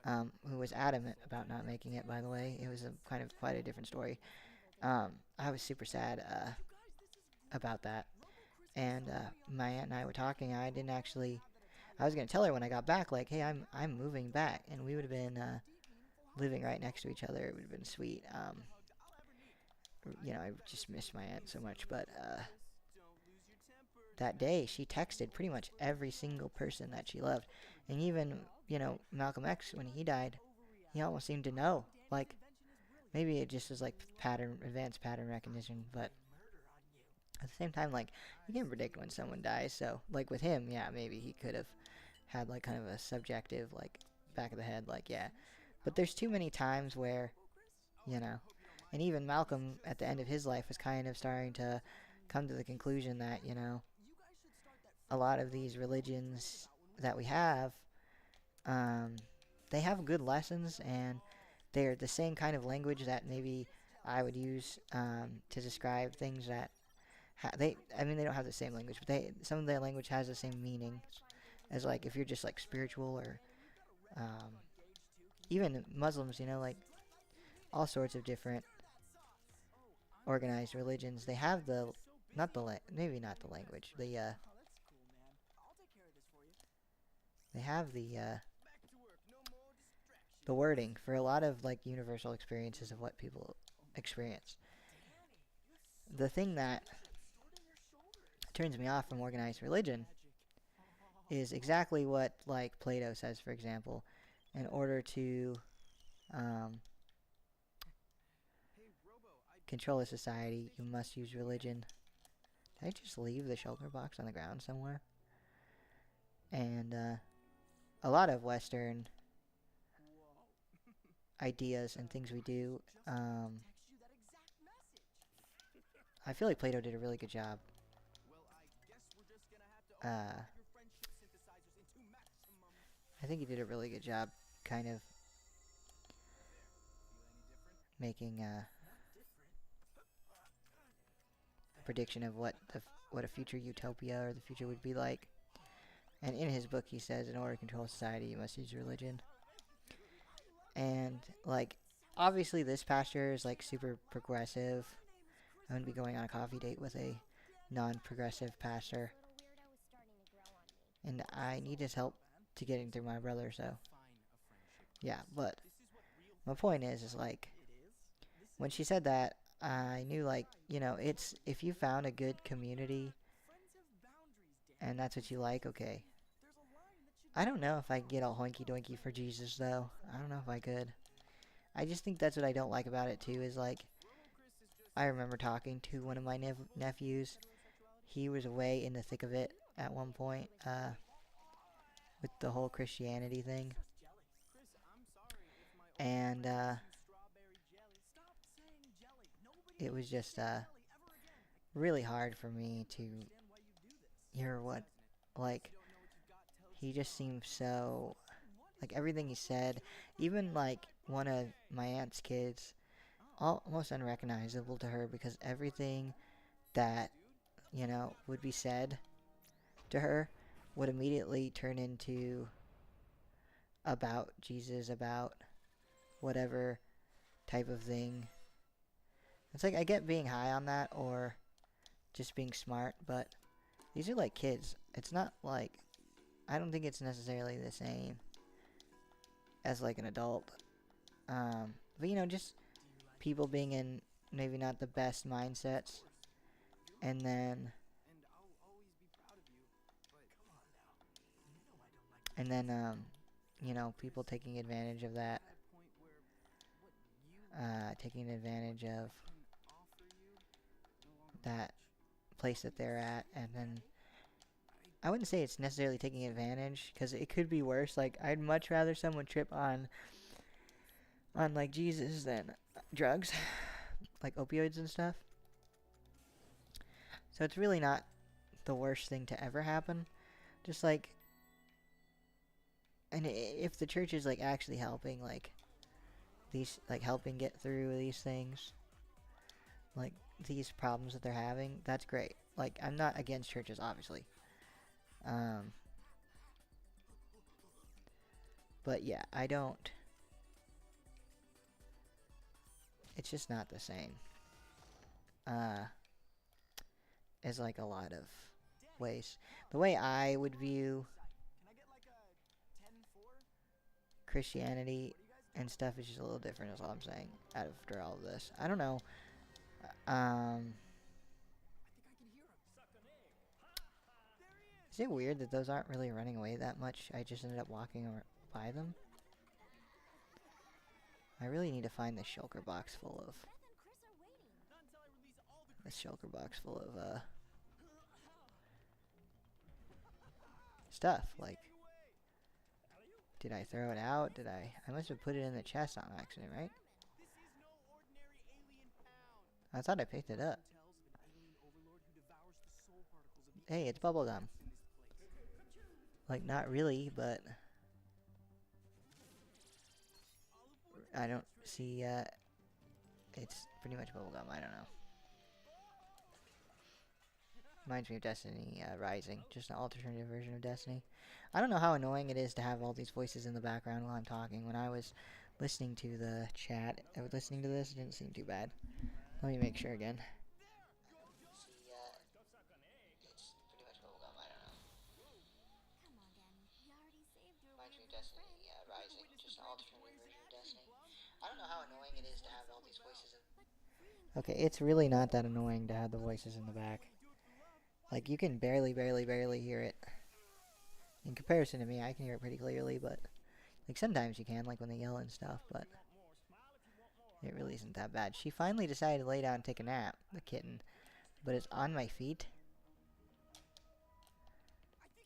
who was adamant about not making it, by the way. It was quite a different story. I was super sad, about that. And my aunt and I were talking. I didn't actually. I was gonna tell her when I got back, like, hey, I'm moving back, and we would have been living right next to each other. It would have been sweet. I just miss my aunt so much. But that day, she texted pretty much every single person that she loved, and even Malcolm X, when he died, he almost seemed to know. Like, maybe it just was like advanced pattern recognition, but at the same time, like, you can't predict when someone dies. So, like, with him, yeah, maybe he could have had like kind of a subjective, like, back of the head, like, yeah. But there's too many times where, and even Malcolm at the end of his life was kind of starting to come to the conclusion that, a lot of these religions that we have, they have good lessons, and they're the same kind of language that maybe I would use to describe things that they don't have the same language, but some of their language has the same meaning as, like, if you're just like spiritual, or even Muslims, like all sorts of different organized religions. They have maybe not the language. They have the wording for a lot of, like, universal experiences of what people experience. The thing that turns me off from organized religion is exactly what, like, Plato says, for example. In order to control a society, you must use religion. Did I just leave the shulker box on the ground somewhere? And a lot of Western ideas and things we do, I feel like Plato did a really good job. I think he did a really good job kind of making a prediction of what a future utopia or the future would be like. And in his book, he says, in order to control society, you must use religion. And, like, obviously this pastor is, like, super progressive. I'm going to be going on a coffee date with a non-progressive pastor. And I need his help to getting through my brother, so. Yeah, but my point is like, when she said that, I knew, like, it's, if you found a good community and that's what you like, okay. I don't know if I could get all hoinky doinky for Jesus, though. I don't know if I could. I just think that's what I don't like about it, too, is, like, I remember talking to one of my nephews. He was way in the thick of it at one point, with the whole Christianity thing. And, it was just, really hard for me to hear what, like, he just seemed so, like, everything he said, even, like, one of my aunt's kids, almost unrecognizable to her, because everything that, would be said to her would immediately turn into about Jesus, about whatever type of thing. It's like, I get being high on that, or just being smart, but these are like kids. It's not like, I don't think it's necessarily the same as, like, an adult. But, just people being in maybe not the best mindsets, and then people taking advantage of that, taking advantage of that place that they're at, and then I wouldn't say it's necessarily taking advantage, because it could be worse. Like, I'd much rather someone trip on like Jesus than drugs, like opioids and stuff. So it's really not the worst thing to ever happen. Just like, and if the church is, like, actually helping, like, these, like, helping get through these things, like, these problems that they're having, that's great. Like, I'm not against churches, obviously. But yeah, I don't, it's just not the same. is like a lot of ways. The way I would view Can I get like a 10-4? Christianity and stuff is just a little different, is all I'm saying, after all of this. I don't know. Um, I think I can hear him. There he is. is it weird that those aren't really running away that much? I just ended up walking by them. I really need to find this shulker box full of... Beth and Chris are waiting. Not until I release all the This shulker box full of, stuff. Like, did I throw it out? Did I must have put it in the chest on accident, right? This is no ordinary alien pound. I thought I picked it up. Tells of an alien overlord who devours the soul particles of the Hey, it's bubblegum. in this place. Like, not really, but I don't see, it's pretty much bubblegum. I don't know. Reminds me of Destiny Rising, just an alternative version of Destiny. I don't know how annoying it is to have all these voices in the background while I'm talking. When I was listening to the chat, I was listening to this, it didn't seem too bad. Let me make sure again. It's pretty much bubblegum, I don't know. Come on, Danny. You already saved your Reminds me weird of little Destiny friend. Rising, just an alternative version of Destiny. I don't know how annoying it is to have all these voices in... Okay, it's really not that annoying to have the voices in the back. Like, you can barely hear it. In comparison to me, I can hear it pretty clearly, but... Like, sometimes you can, like when they yell and stuff, but... It really isn't that bad. She finally decided to lay down and take a nap, the kitten. But it's on my feet.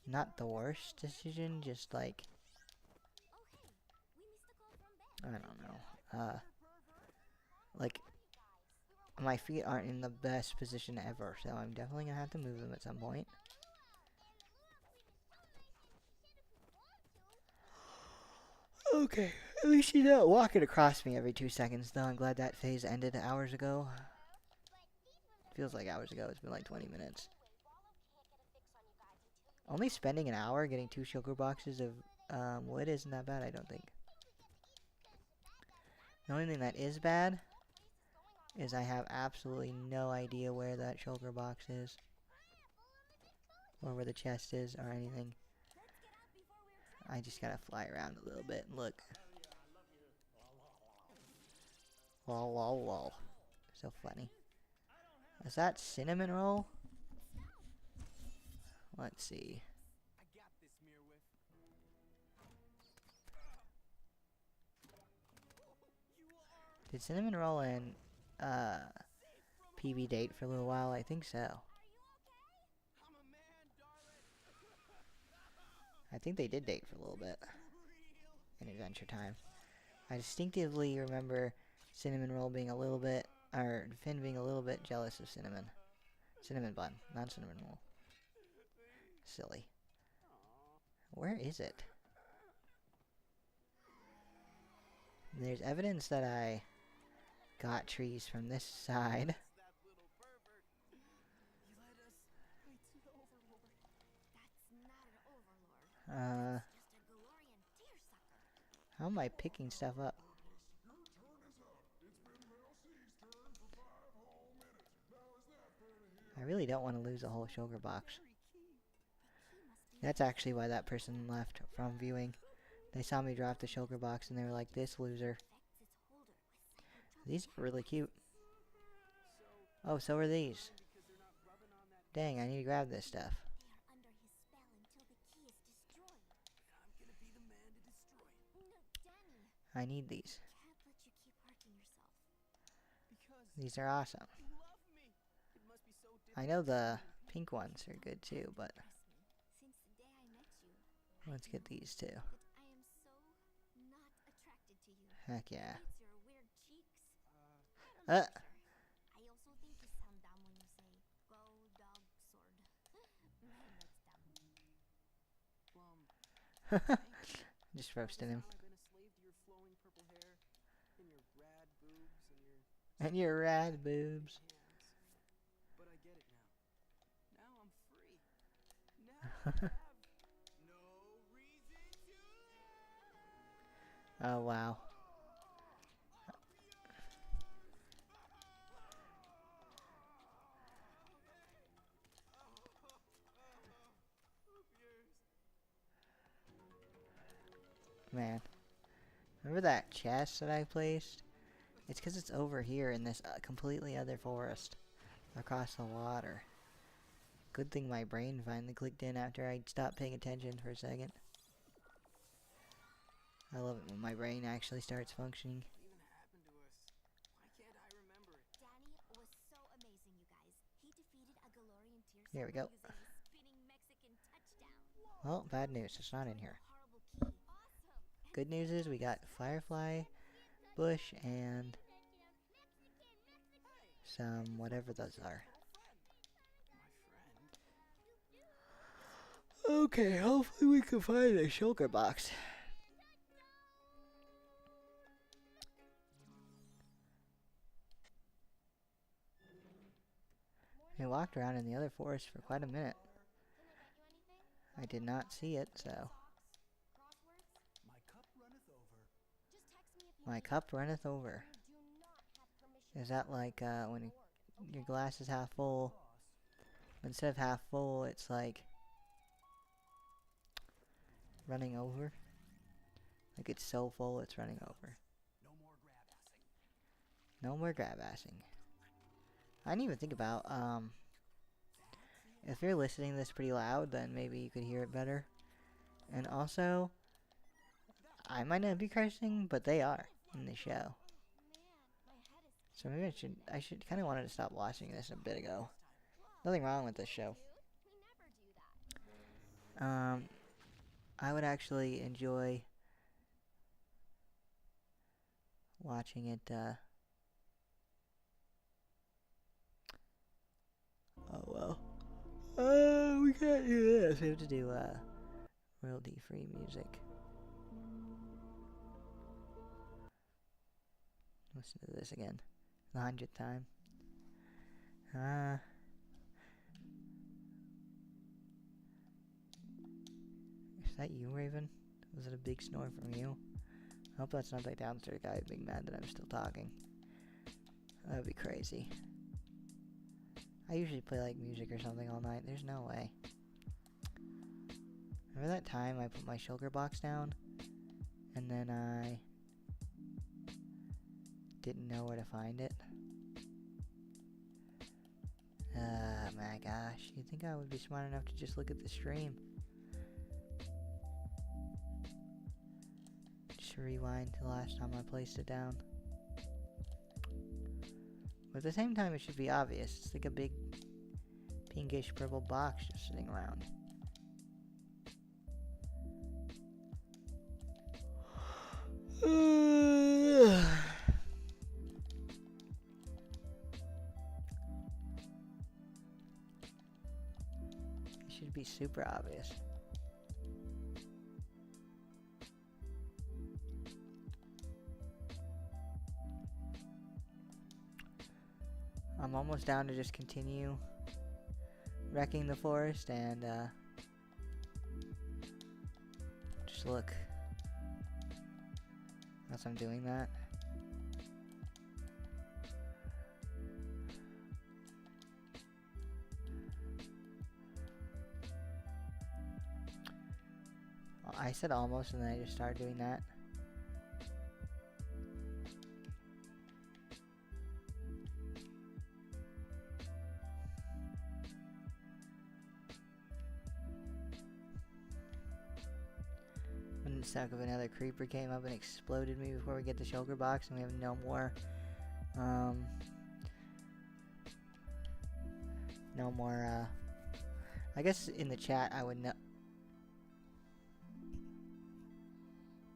Not the worst decision, just like... Oh, hey. We missed a call from Beth. I don't know. Like... My feet aren't in the best position ever, so I'm definitely gonna have to move them at some point. Okay, at least you don't walk it across me every 2 seconds, though. I'm glad that phase ended hours ago. Feels like hours ago. It's been like 20 minutes. Only spending an hour getting 2 sugar boxes of wood isn't that bad, I don't think. The only thing that is bad is I have absolutely no idea where that shulker box is. Or where the chest is, or anything. I just gotta fly around a little bit and look. Lol, lol, lol. So funny. Is that cinnamon roll? Let's see. I got this, Mirwif. Did cinnamon roll and PB date for a little while? I think so. I'm a man, darling. I think they did date for a little bit in Adventure Time. I distinctively remember Cinnamon Roll being a little bit, or Finn being a little bit jealous of Cinnamon. Cinnamon Bun, not Cinnamon Roll. Silly. Where is it? There's evidence that I got trees from this side. That little pervert. He led us right to the overlord. That's not an overlord. Just a Galorian deersucker. How am I picking stuff up? I really don't want to lose a whole sugar box. That's actually why that person left from viewing. They saw me drop the sugar box and they were like, this loser. These are really cute. Oh, so are these. Dang, I need to grab this stuff. They are under his spell until the key is destroyed. I'm gonna be the man to destroy it. No, Danny. I need these. Can't let you keep hurting yourself. Because These are awesome. you love me. It must be so difficult. I know the pink ones are good too, but Since the day I met you, let's get these too. that I am so not attracted to you. Heck yeah. It's your weird cheeks. Uh, I also think you sound dumb when you say, go dog sword. That's dumb. just roasting him. I've been a slave to your flowing purple hair and your rad boobs and your And your rad boobs. hands. But I get it now. Now I'm free. Now I have no reason to live. Oh wow. man. Remember that chest that I placed? It's because it's over here in this completely other forest. Across the water. Good thing my brain finally clicked in after I stopped paying attention for a second. I love it when my brain actually starts functioning. What even happened to us? Why can't I remember it? Danny was so amazing, you guys. He defeated a Galorian tear Here we go. using his spinning Mexican touchdown. Well, bad news. It's not in here. Horrible key. Awesome. Good news is we got Firefly, Bush, and some whatever those are. My friend. Okay, hopefully we can find a shulker box. We walked around in the other forest for quite a minute. I did not see it, so. My cup runneth over. Just text me if you My cup runneth over. do not have permission. Is that like when your glass is half full? Instead of half full, it's like running over. Like it's so full, it's running over. No more grab assing. No more grab assing. I didn't even think about, if you're listening to this pretty loud, then maybe you could hear it better. And also, I might not be cursing, but they are in the show. Man, my head is So maybe I should kind of wanted to stop watching this a bit ago. Nothing wrong with this show. cute. We never do that. I would actually enjoy watching it, oh well. Oh, we can't do this. We have to do, royalty-free music. Listen to this again. The 100th time. Is that you, Raven? Was it a big snore from you? I hope that's not that downstairs guy being mad that I'm still talking. That would be crazy. I usually play like music or something all night. There's no way. Remember that time I put my shulker box down? And then I didn't know where to find it? My gosh. You'd think I would be smart enough to just look at the stream. Just rewind to the last time I placed it down. But at the same time, it should be obvious. It's like a big pinkish purple box just sitting around. It should be super obvious. I'm almost down to just continue wrecking the forest and just look as I'm doing that. I said almost and then I just started doing that. Wouldn't suck if another creeper came up and exploded me before we get the shulker box and we have no more I guess in the chat I would know.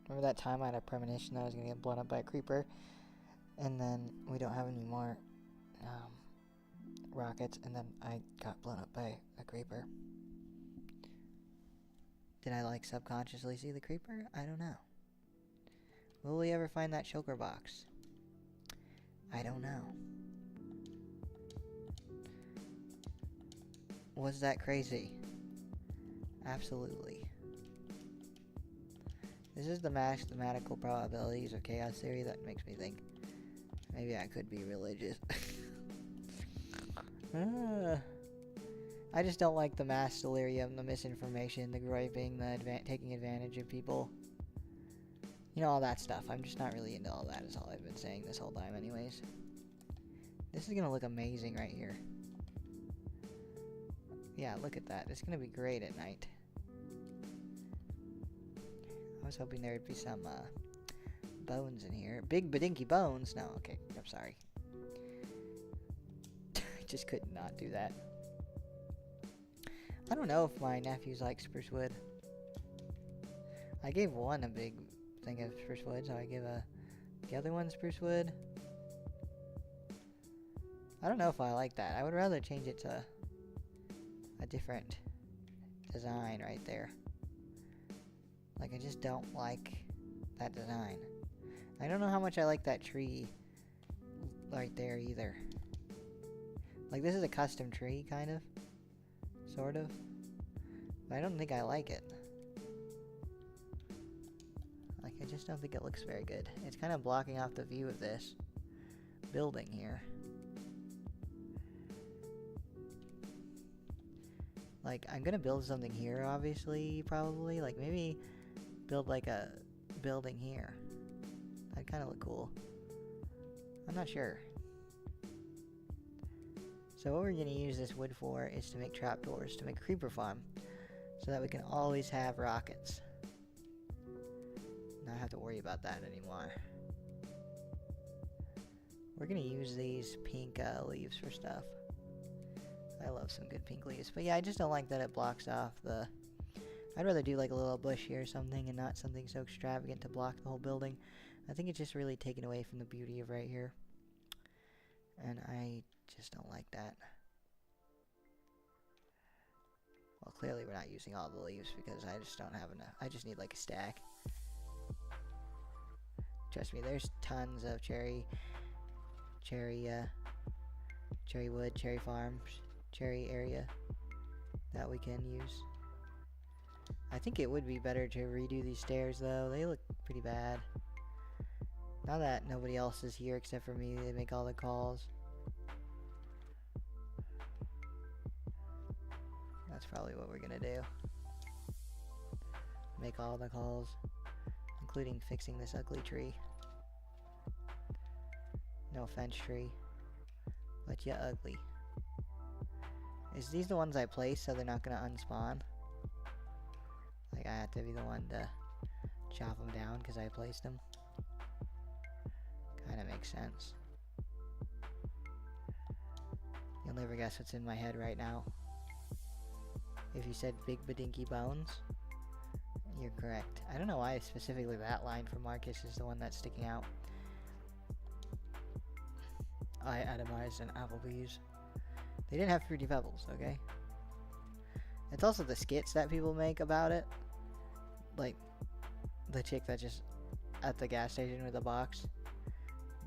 Remember that time I had a premonition that I was gonna get blown up by a creeper, and then we don't have any more rockets, and then I got blown up by a creeper. Did I like subconsciously see the creeper? I don't know. Will we ever find that shulker box? I don't know. Was that crazy? Absolutely. This is the mathematical probabilities of chaos theory that makes me think maybe I could be religious. I just don't like the mass delirium, the misinformation, the griping, the taking advantage of people. You know, all that stuff. I'm just not really into all that, is all I've been saying this whole time anyways. This is gonna look amazing right here. Yeah, look at that. It's gonna be great at night. I was hoping there would be some, bones in here. Big badinky bones? No, okay, I'm sorry. I just could not do that. I don't know if my nephews like spruce wood. I gave one a big thing of spruce wood, so I give the other one spruce wood. I don't know if I like that. I would rather change it to a different design right there. Like, I just don't like that design. I don't know how much I like that tree right there either. Like, this is a custom tree, kind of. Sort of. But I don't think I like it. Like, I just don't think it looks very good. It's kind of blocking off the view of this building here. Like, I'm gonna build something here, obviously, probably. Like, maybe build, like, a building here. That'd kind of look cool. I'm not sure. So what we're gonna use this wood for is to make trapdoors, to make a creeper farm. So that we can always have rockets. Not have to worry about that anymore. We're gonna use these pink leaves for stuff. I love some good pink leaves. But yeah, I just don't like that it blocks off the... I'd rather do like a little bush here or something and not something so extravagant to block the whole building. I think it's just really taken away from the beauty of right here. And I just don't like that. Well, clearly we're not using all the leaves because I just don't have enough. I just need like a stack. Trust me, there's tons of cherry wood, cherry farms, cherry area that we can use. I think it would be better to redo these stairs though. They look pretty bad. Now that nobody else is here except for me, they make all the calls. That's probably what we're gonna do. Make all the calls, including fixing this ugly tree. No offense, tree, but you ugly. Is these the ones I placed so they're not gonna unspawn? Like, I have to be the one to chop them down because I placed them. Kinda makes sense. You'll never guess what's in my head right now. If you said big badinky bones, you're correct. I don't know why specifically that line from Marcus is the one that's sticking out. I atomized an Applebee's. They didn't have Fruity Pebbles, okay? It's also the skits that people make about it. Like, the chick that's just at the gas station with a box,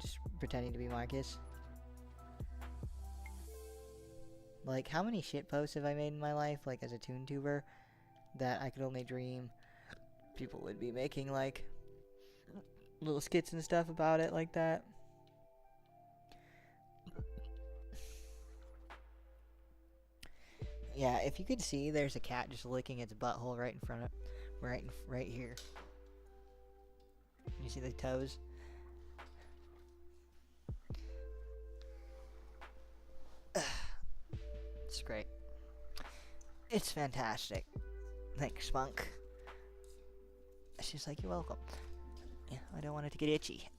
just pretending to be Marcus. Like, how many shit posts have I made in my life, like, as a ToonTuber, that I could only dream people would be making, like, little skits and stuff about it like that. Yeah, if you could see, there's a cat just licking its butthole right in front of, right here. You see the toes? It's great. It's fantastic. Thanks, Spunk. She's like, you're welcome. Yeah, I don't want it to get itchy.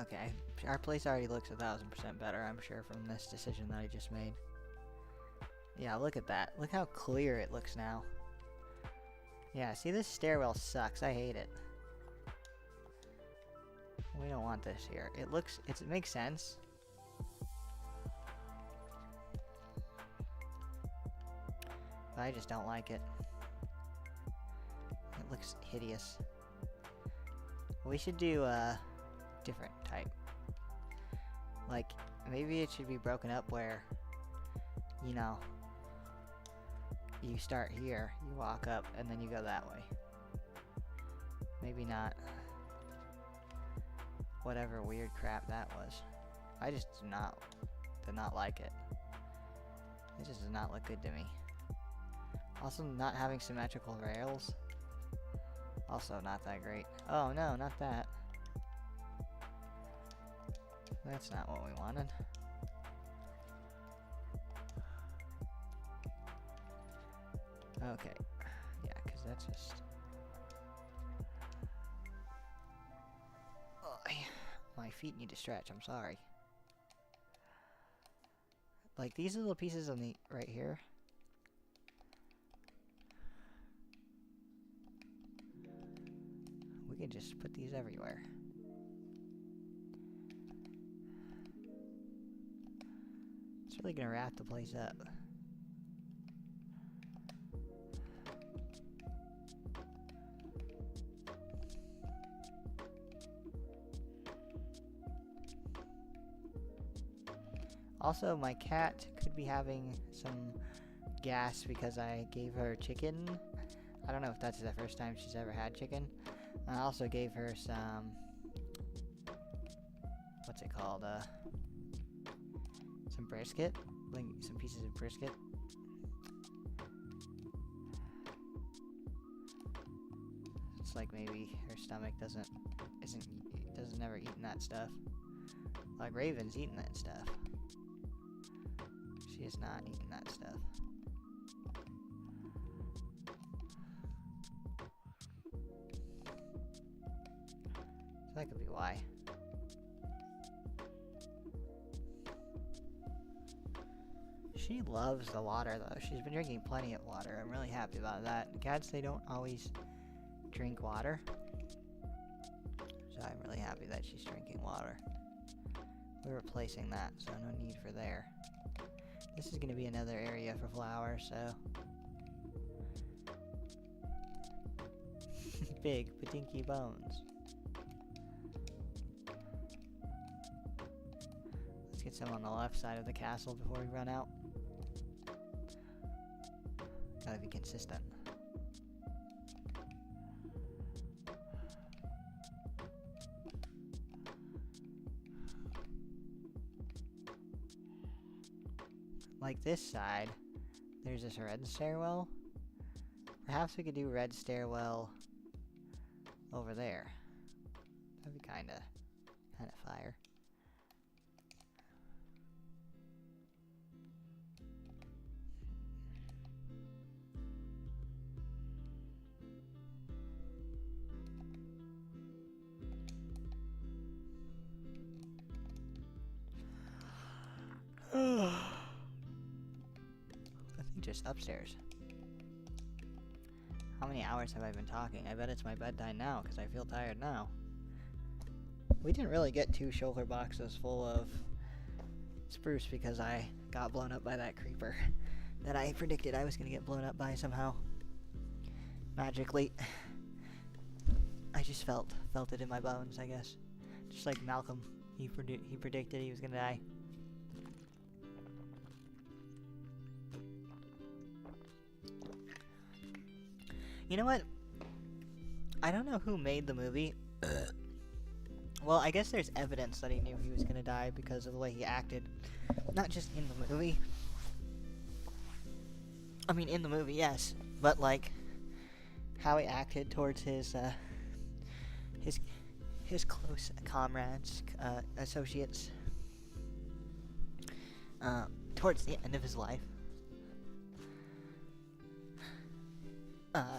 Okay, our place already looks 1000% better, I'm sure, from this decision that I just made. Yeah, look at that. Look how clear it looks now. Yeah, see, this stairwell sucks. I hate it. We don't want this here. It makes sense. But I just don't like it. It looks hideous. We should do a different type. Like, maybe it should be broken up where, you know, you start here, you walk up, and then you go that way. Maybe not. Whatever weird crap that was. I just do not did not like it. It just does not look good to me. Also, not having symmetrical rails. Also not that great. Oh no, not that. That's not what we wanted. Okay. Yeah, because that's just... Oh, my feet need to stretch, I'm sorry. Like, these little pieces on the... right here. We could just put these everywhere. It's really gonna wrap the place up. Also, my cat could be having some gas because I gave her chicken. I don't know if that's the first time she's ever had chicken. I also gave her some... what's it called? Some brisket. Like, some pieces of brisket. It's like maybe her stomach doesn't never eaten that stuff. Like Raven's eaten that stuff. She is not eating that stuff. So that could be why. She loves the water though. She's been drinking plenty of water. I'm really happy about that. Cats, they don't always drink water. So I'm really happy that she's drinking water. We're replacing that, so no need for there. This is going to be another area for flowers, so... Big patinky bones. Let's get some on the left side of the castle before we run out. Gotta be consistent. Like this side, there's this red stairwell. Perhaps we could do red stairwell over there. That'd be kinda fire. Just upstairs. How many hours have I been talking? I bet it's my bedtime now, because I feel tired now. We didn't really get 2 shoulder boxes full of spruce because I got blown up by that creeper that I predicted I was going to get blown up by somehow. Magically. I just felt it in my bones, I guess. Just like Malcolm. He predicted he was going to die. You know what? I don't know who made the movie. Well, I guess there's evidence that he knew he was gonna die because of the way he acted. Not just in the movie. I mean, in the movie, yes. But, like, how he acted towards his close comrades, associates, towards the end of his life.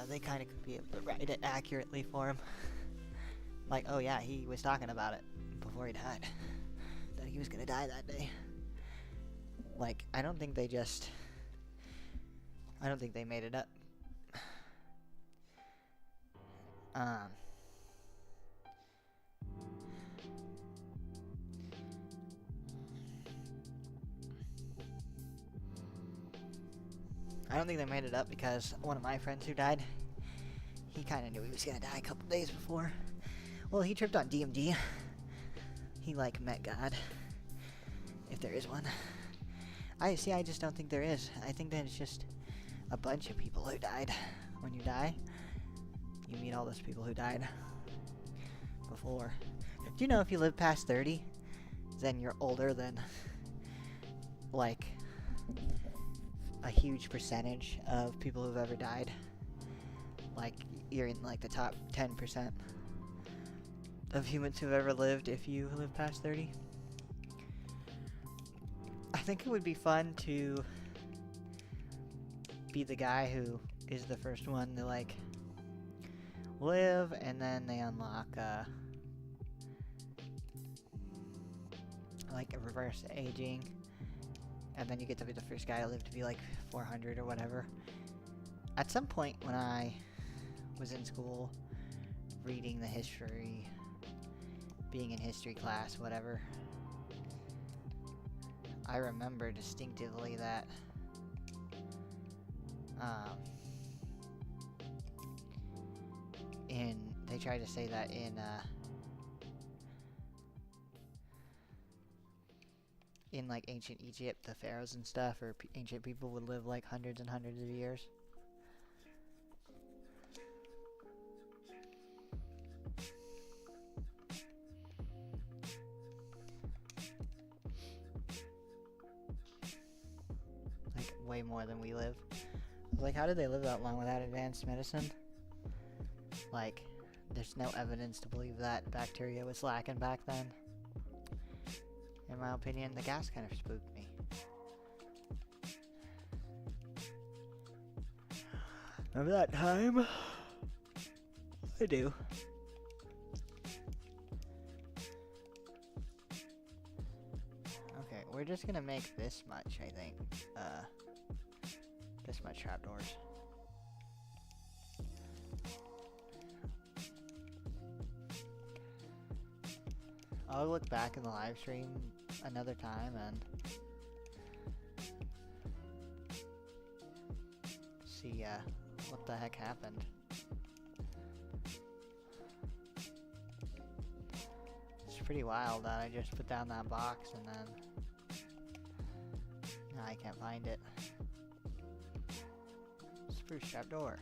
They kind of could be able to write it accurately for him. Like, oh yeah, he was talking about it before he died. That he was gonna die that day. Like, I don't think they made it up. I don't think they made it up because one of my friends who died, he kind of knew he was gonna die a couple days before. Well, he tripped on DMD. He, like, met God. If there is one. I just don't think there is. I think that it's just a bunch of people who died. When you die, you meet all those people who died before. Do you know if you live past 30, then you're older than like a huge percentage of people who've ever died. Like you're in like the top 10% of humans who've ever lived if you live past 30. I think it would be fun to be the guy who is the first one to like live, and then they unlock like a reverse aging, and then you get to be the first guy to live to be like 400 or whatever. At some point when I was in school reading the history, being in history class, whatever, I remember distinctively that they tried to say that in like ancient Egypt, the pharaohs and stuff, or ancient people would live like hundreds and hundreds of years. Like way more than we live. Like, how did they live that long without advanced medicine? Like, there's no evidence to believe that bacteria was lacking back then. In my opinion, the gas kind of spooked me. Remember that time? I do. Okay, we're just gonna make this much, I think. This much trapdoors. I'll look back in the live stream another time and see what the heck happened. It's pretty wild that I just put down that box and then now I can't find it. Spruce trapdoor.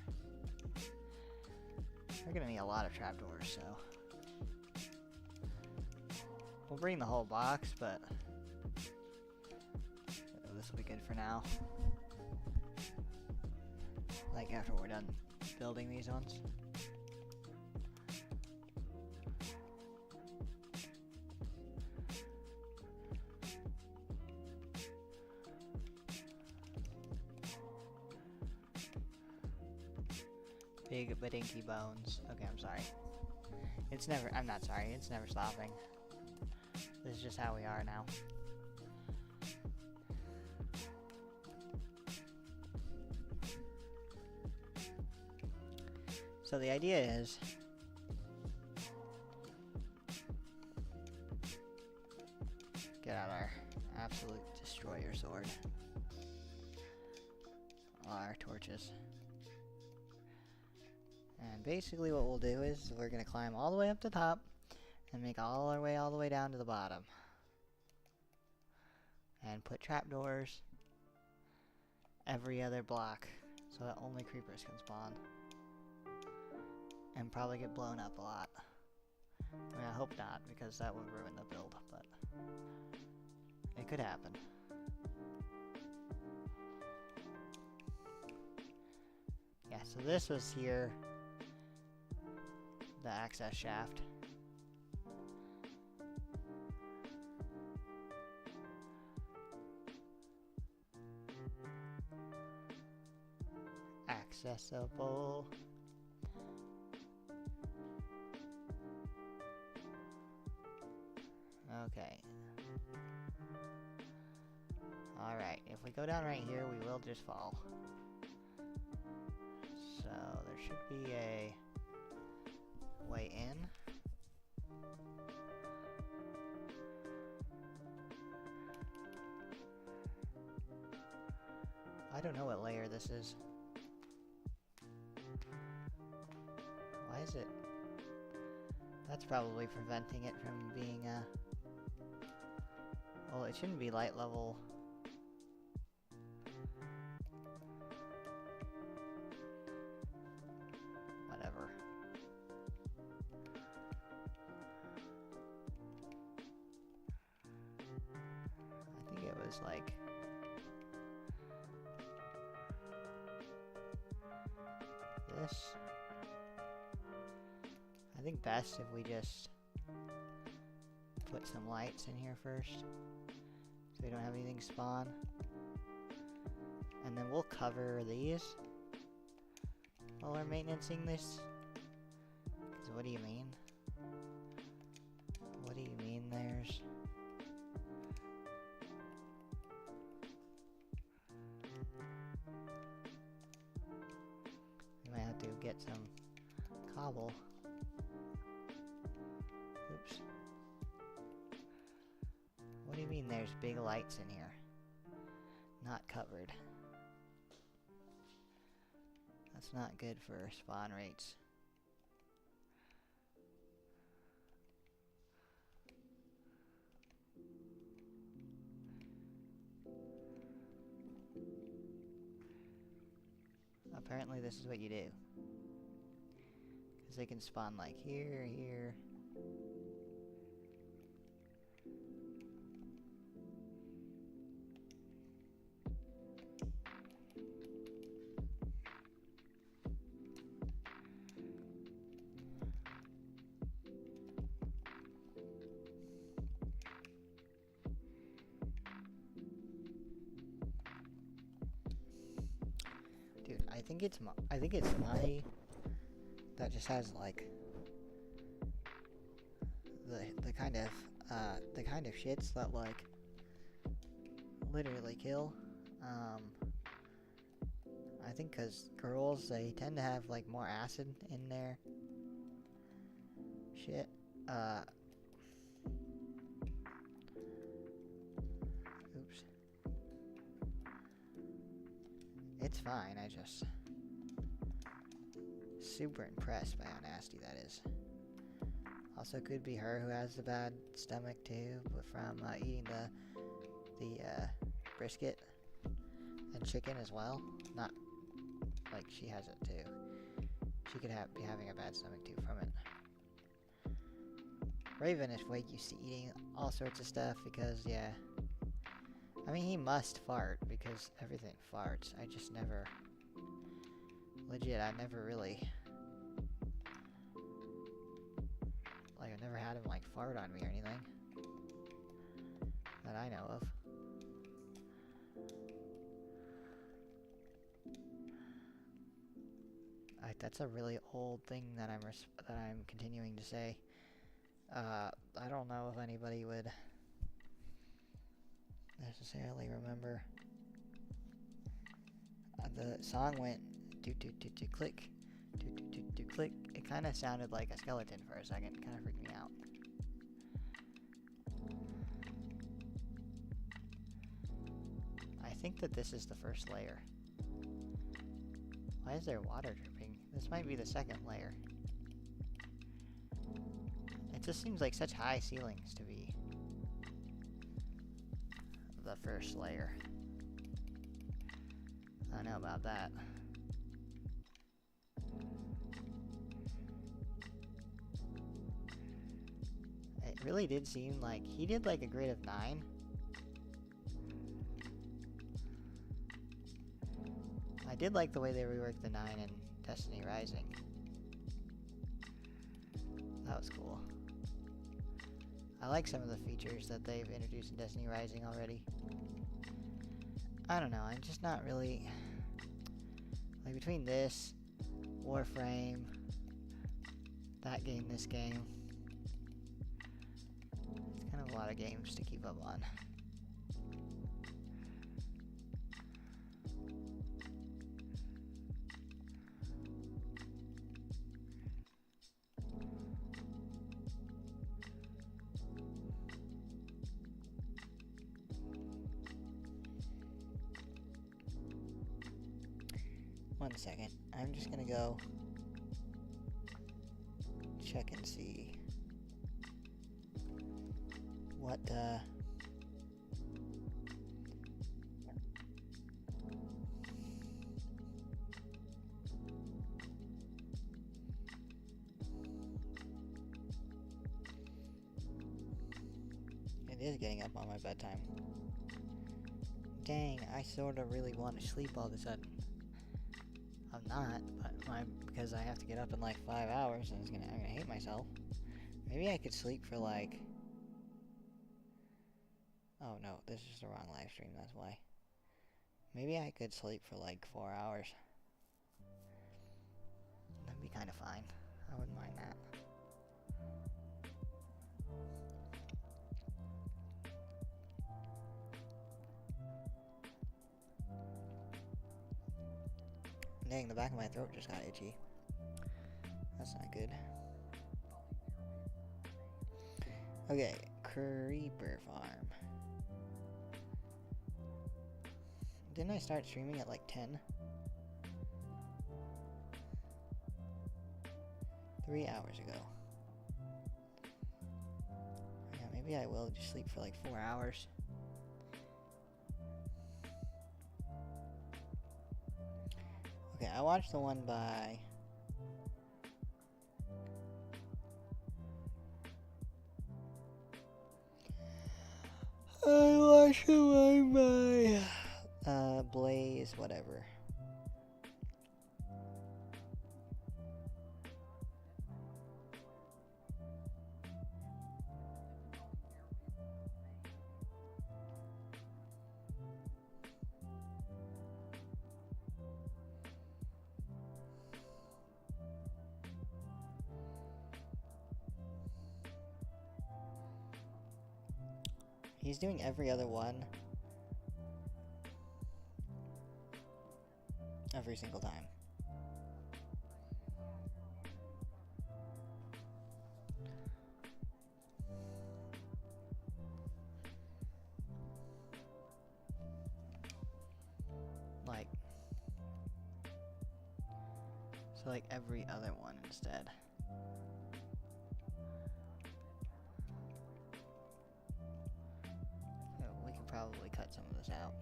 We're gonna need a lot of trapdoors, so we'll bring the whole box, but this will be good for now. Like after we're done building these ones. Big badinky bones. Okay, I'm sorry. I'm not sorry, it's never stopping. This is just how we are now. So the idea is get out our absolute destroyer sword. Our torches. And basically what we'll do is we're going to climb all the way up to the top and make all our way all the way down to the bottom. And put trapdoors every other block so that only creepers can spawn. And probably get blown up a lot. I mean, I hope not, because that would ruin the build, but it could happen. Yeah, so this was here, the access shaft. Accessible. Okay. Alright, if we go down right here, we will just fall. So, there should be a way in. I don't know what layer this is. Why is it? That's probably preventing it from being well, it shouldn't be light level. Whatever. I think it was like guess. I think best if we just put some lights in here first, so we don't have anything spawn. And then we'll cover these while we're maintaining this. Cause what do you mean? What do you mean there's... We might have to get some cobble. Oops. What do you mean there's big lights in here? Not covered. That's not good for spawn rates. Apparently this is what you do. Because they can spawn like here, here. Dude, I think it's my that just has like the kind of shits that like literally kill. I think because girls, they tend to have like more acid in their shit. Oops. It's fine, I just super impressed by how nasty that is. Also could be her who has the bad stomach too, but from eating the brisket and chicken as well. Not like she has it too. She could be having a bad stomach too from it. Raven is way used to eating all sorts of stuff because, yeah. I mean, he must fart because everything farts. I just never... Legit, I never really... Like, I've never had him, like, fart on me or anything. That I know of. That's a really old thing that I'm continuing to say. I don't know if anybody would necessarily remember. The song went do do do do click, do do do do click. It kind of sounded like a skeleton for a second. Kind of freaked me out. I think that this is the first layer. Why is there water dripping? This might be the second layer. It just seems like such high ceilings to be the first layer. I don't know about that. It really did seem like he did like a grade of 9. I did like the way they reworked the 9 in Destiny Rising. That was cool. I like some of the features that they've introduced in Destiny Rising already. I don't know, I'm just not really... Like, between this, Warframe, that game, this game... It's kind of a lot of games to keep up on. One second. I'm just gonna go check and see what it is getting up on my bedtime. Dang, I sorta really want to sleep all of a sudden. I'm not, but I'm because I have to get up in like 5 hours, and I'm gonna hate myself. Maybe I could sleep for like... Oh no, this is the wrong live stream, that's why. Maybe I could sleep for like 4 hours. That'd be kind of fine. I wouldn't mind that. Dang, the back of my throat just got itchy. That's not good. Okay, Creeper Farm. Didn't I start streaming at like 10? 3 hours ago. Yeah, maybe I will just sleep for like 4 hours. Okay, I watched the one by... I watched the one by... Blaze, whatever. He's doing every other one. Every single time. Like... So like every other one instead. So we can probably cut some of this out.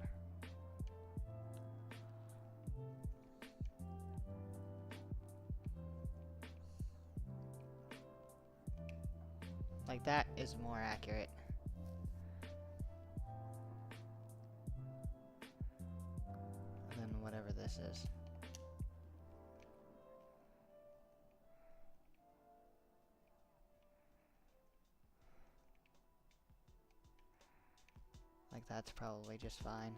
Like that is more accurate. Than whatever this is. Like that's probably just fine.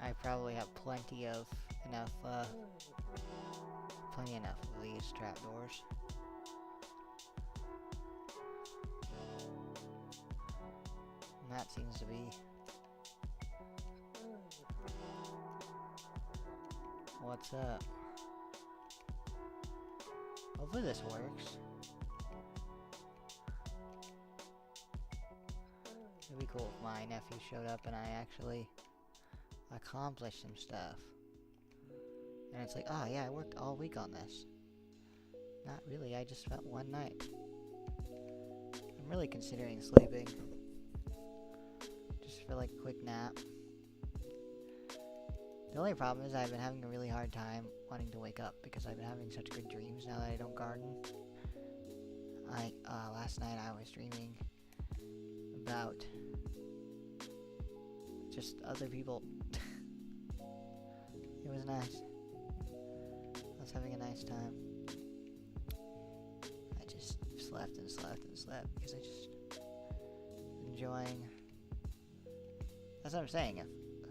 I probably have plenty enough of these trapdoors. And that seems to be what's up. Hopefully this works. It'd be cool if my nephew showed up and I actually accomplished some stuff. And it's like, oh yeah, I worked all week on this. Not really, I just spent one night. I'm really considering sleeping. Just for like a quick nap. The only problem is I've been having a really hard time wanting to wake up because I've been having such good dreams now that I don't garden. Last night I was dreaming about just other people. It was nice. I was having a nice time. I just slept and slept and slept because I just enjoying. That's what I'm saying. If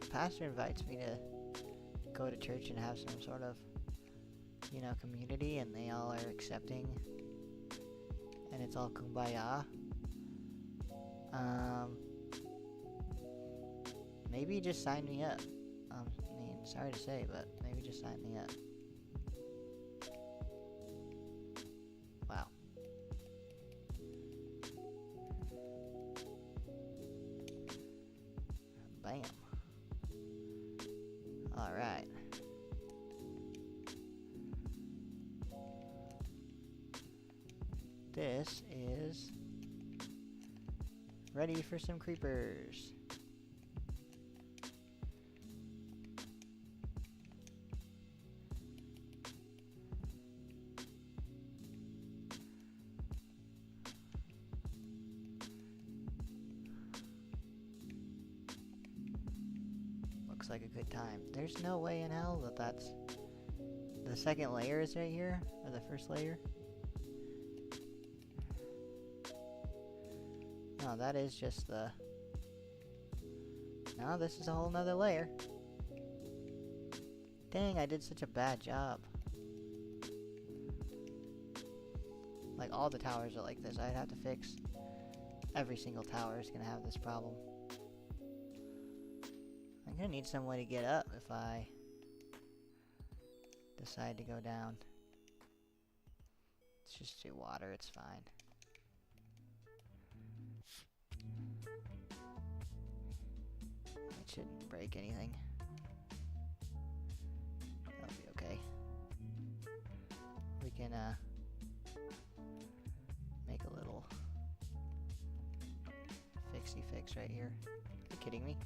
a pastor invites me to go to church and have some sort of, community, and they all are accepting, and it's all kumbaya, maybe just sign me up. Sorry to say, but maybe just sign me up. Wow. Bam. Alright. This is Ready for some creepers. Looks like a good time. There's no way in hell that that's... The second layer is right here? Or the first layer? No, that is just the... No, this is a whole nother layer. Dang, I did such a bad job. Like, all the towers are like this. I'd have to fix... Every single tower is gonna have this problem. I'm gonna need some way to get up if I... decide to go down. Let's just do water, it's fine. It shouldn't break anything. That'll be okay. We can make a little fixie fix right here. Are you kidding me?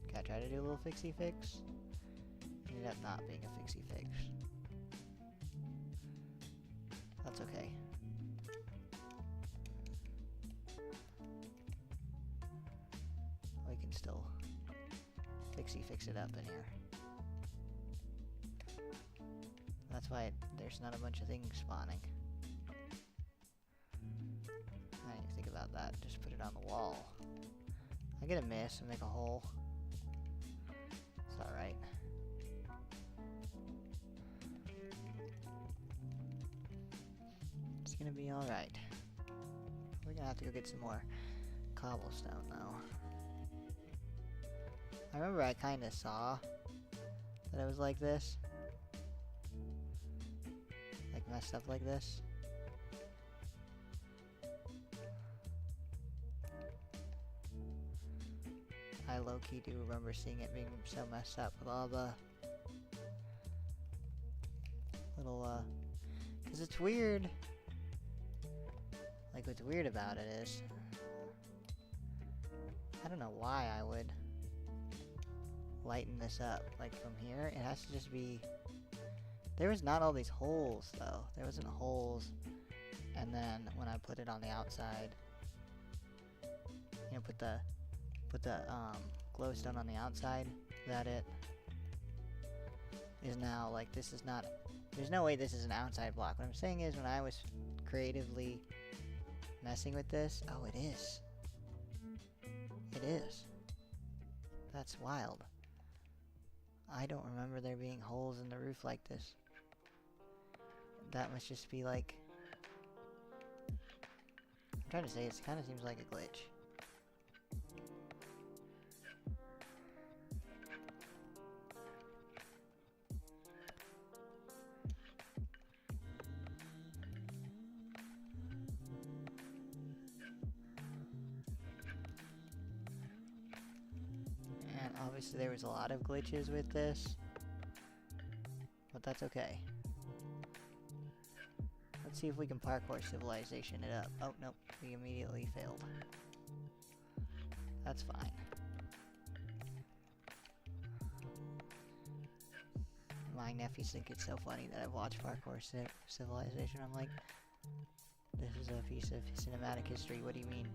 Okay, I tried to do a little fixie fix. Ended up not being a fixie fix. That's okay. We can still fixie fix it up in here. That's why there's not a bunch of things spawning. I didn't think about that. Just put it on the wall. I get a miss and make a hole. It's alright. It's gonna be alright. We're gonna have to go get some more cobblestone though. I remember I kinda saw that it was like this. Like messed up like this. I low-key do remember seeing it being so messed up with all the little, 'cause it's weird. Like, what's weird about it is, I don't know why I would lighten this up. Like, from here, it has to just be, there was not all these holes, though. There wasn't holes, and then when I put it on the outside, you know, put the glowstone on the outside, that it is now, like, this is not, there's no way this is an outside block. What I'm saying is, when I was creatively messing with this, oh, it is. It is. That's wild. I don't remember there being holes in the roof like this. That must just be like, I'm trying to say, it kind of seems like a glitch. Obviously there was a lot of glitches with this, but that's okay. Let's see if we can parkour civilization it up. Oh, nope, we immediately failed. That's fine. My nephews think it's so funny that I've watched parkour civilization. I'm like, this is a piece of cinematic history, what do you mean?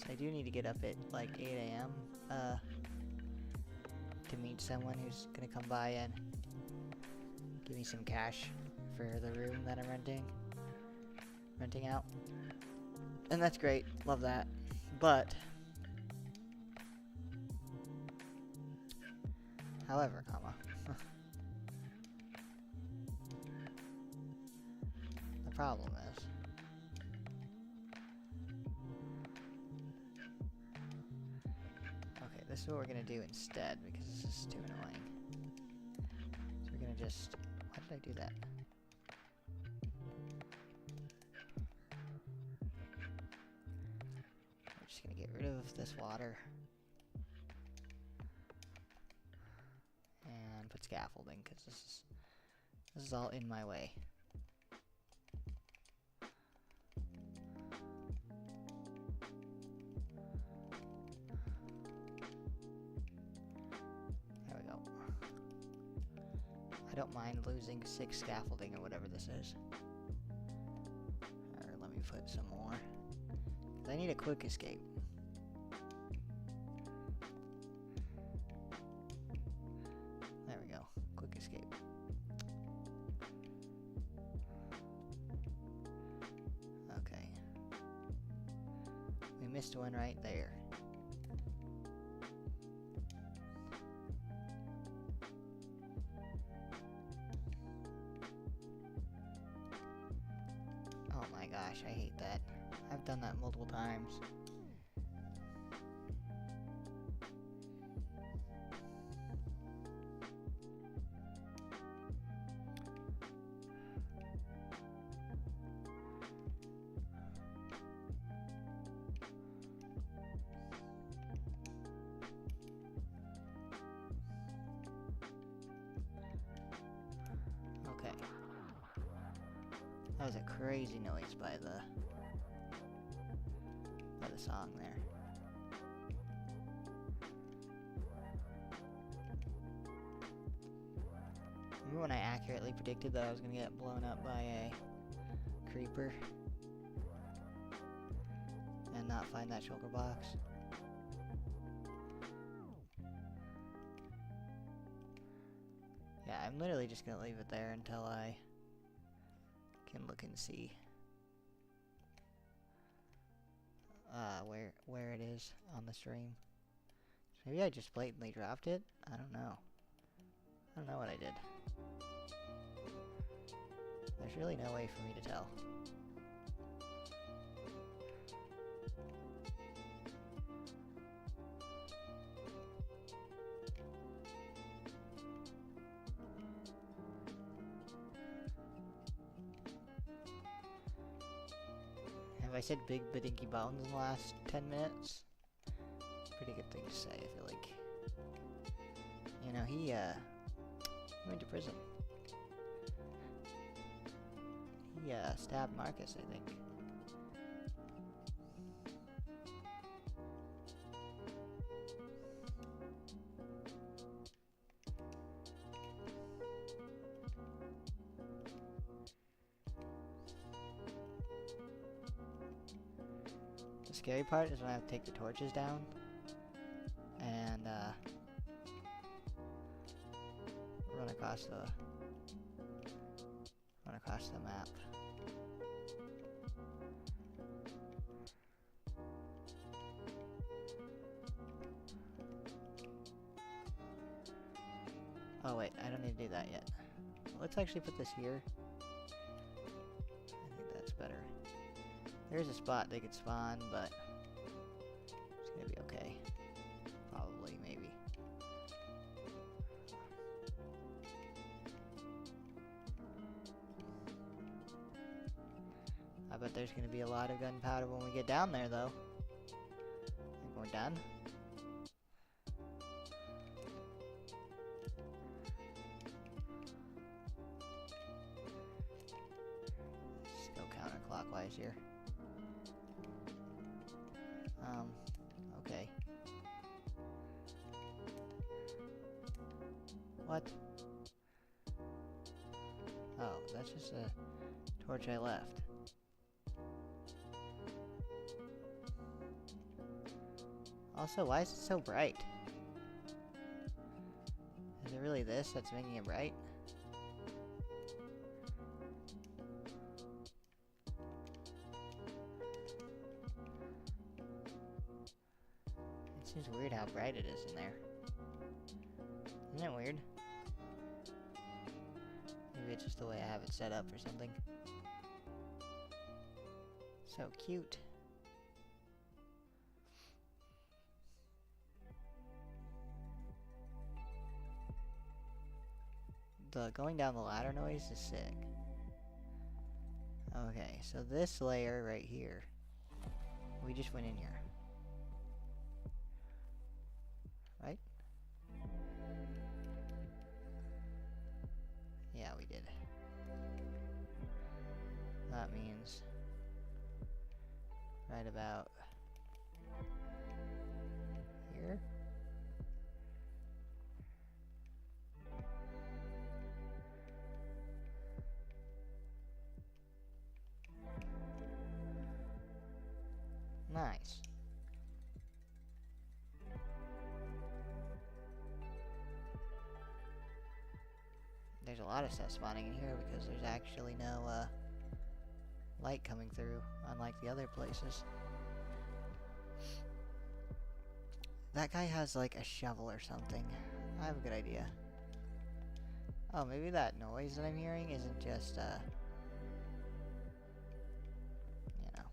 I do need to get up at like 8 a.m. To meet someone who's gonna come by and give me some cash for the room that I'm renting out. And that's great, love that. But, however, the problem is, this is what we're gonna do instead, because this is too annoying. So we're gonna just... Why did I do that? We're just gonna get rid of this water. put scaffolding because this is all in my way. There we go. I don't mind losing 6 scaffolding or whatever this is. Or let me put some more. I need a quick escape. There we go. Quick escape. Okay. We missed one right there. Oh my gosh, I hate that. I've done that multiple times. Okay. That was a crazy noise by the song there. Remember when I accurately predicted that I was gonna get blown up by a creeper and not find that shulker box? Yeah, I'm literally just gonna leave it there until I can look and see where it is on the stream. So maybe I just blatantly dropped it? I don't know. I don't know what I did. There's really no way for me to tell. Have I said big badinky bones in the last 10 minutes? Pretty good thing to say, I feel like. You know, he went to prison. He stabbed Marcus, I think. The scary part is when I have to take the torches down and run across the map. Oh wait, I don't need to do that yet. Let's actually put this here. I think that's better. There's a spot they could spawn, but it's gonna be okay. Probably, maybe. I bet there's gonna be a lot of gunpowder when we get down there, though. Think we're done? Let's go counterclockwise here. Okay. What? Oh, that's just a torch I left. Also, why is it so bright? Is it really this that's making it bright? It seems weird how bright it is in there. Isn't it weird? Maybe it's just the way I have it set up or something. So cute. The going down the ladder noise is sick. Okay, so this layer right here, we just went in here. Right? we did. That means right about here. Nice. There's a lot of stuff spawning in here because there's actually no light coming through, unlike the other places. That guy has like a shovel or something. I have a good idea. Oh, maybe that noise that I'm hearing isn't just, you know.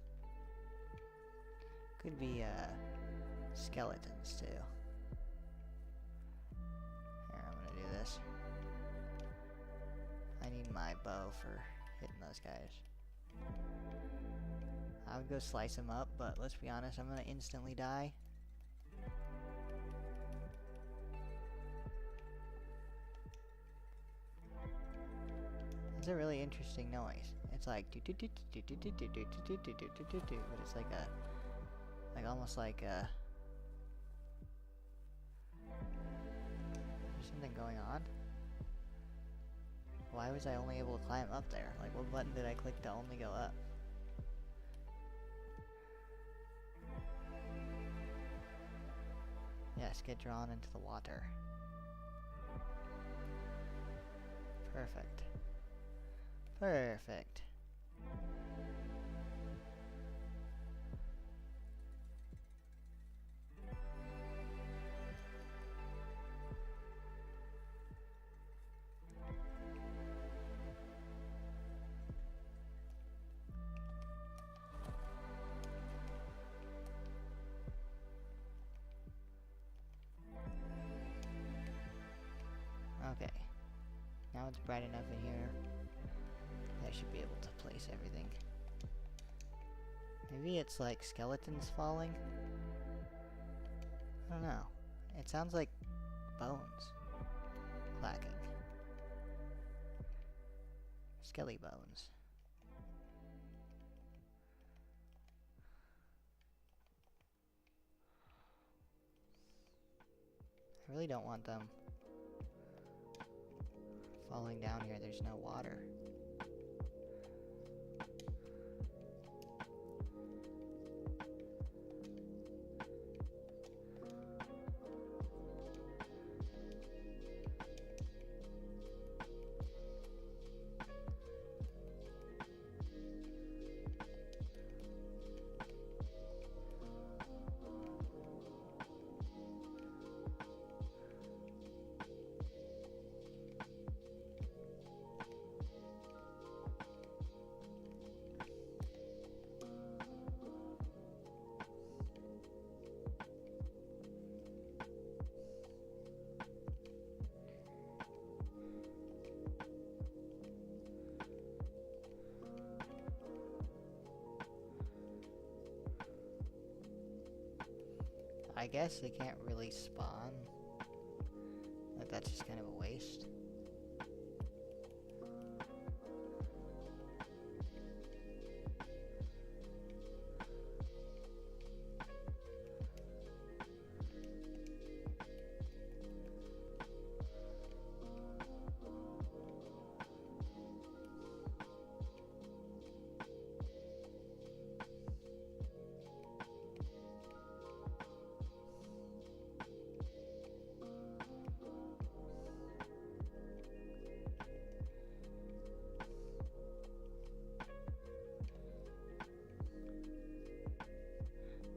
Could be, skeletons, too. Here, I'm gonna do this. I need my bow for hitting those guys. I would go slice them up, but let's be honest, I'm gonna instantly die. It's a really interesting noise. It's like but it's like a, like almost like a. There's something going on. Why was I only able to climb up there? Like, what button did I click to only go up? Yes, get drawn into the water. Perfect. Perfect. Okay. Now it's bright enough in here. I should be able to place everything. Maybe it's like skeletons falling? I don't know. It sounds like bones clacking. Skelly bones. I really don't want them falling down here. There's no water. I guess they can't really spawn. Like, that's just kind of a waste.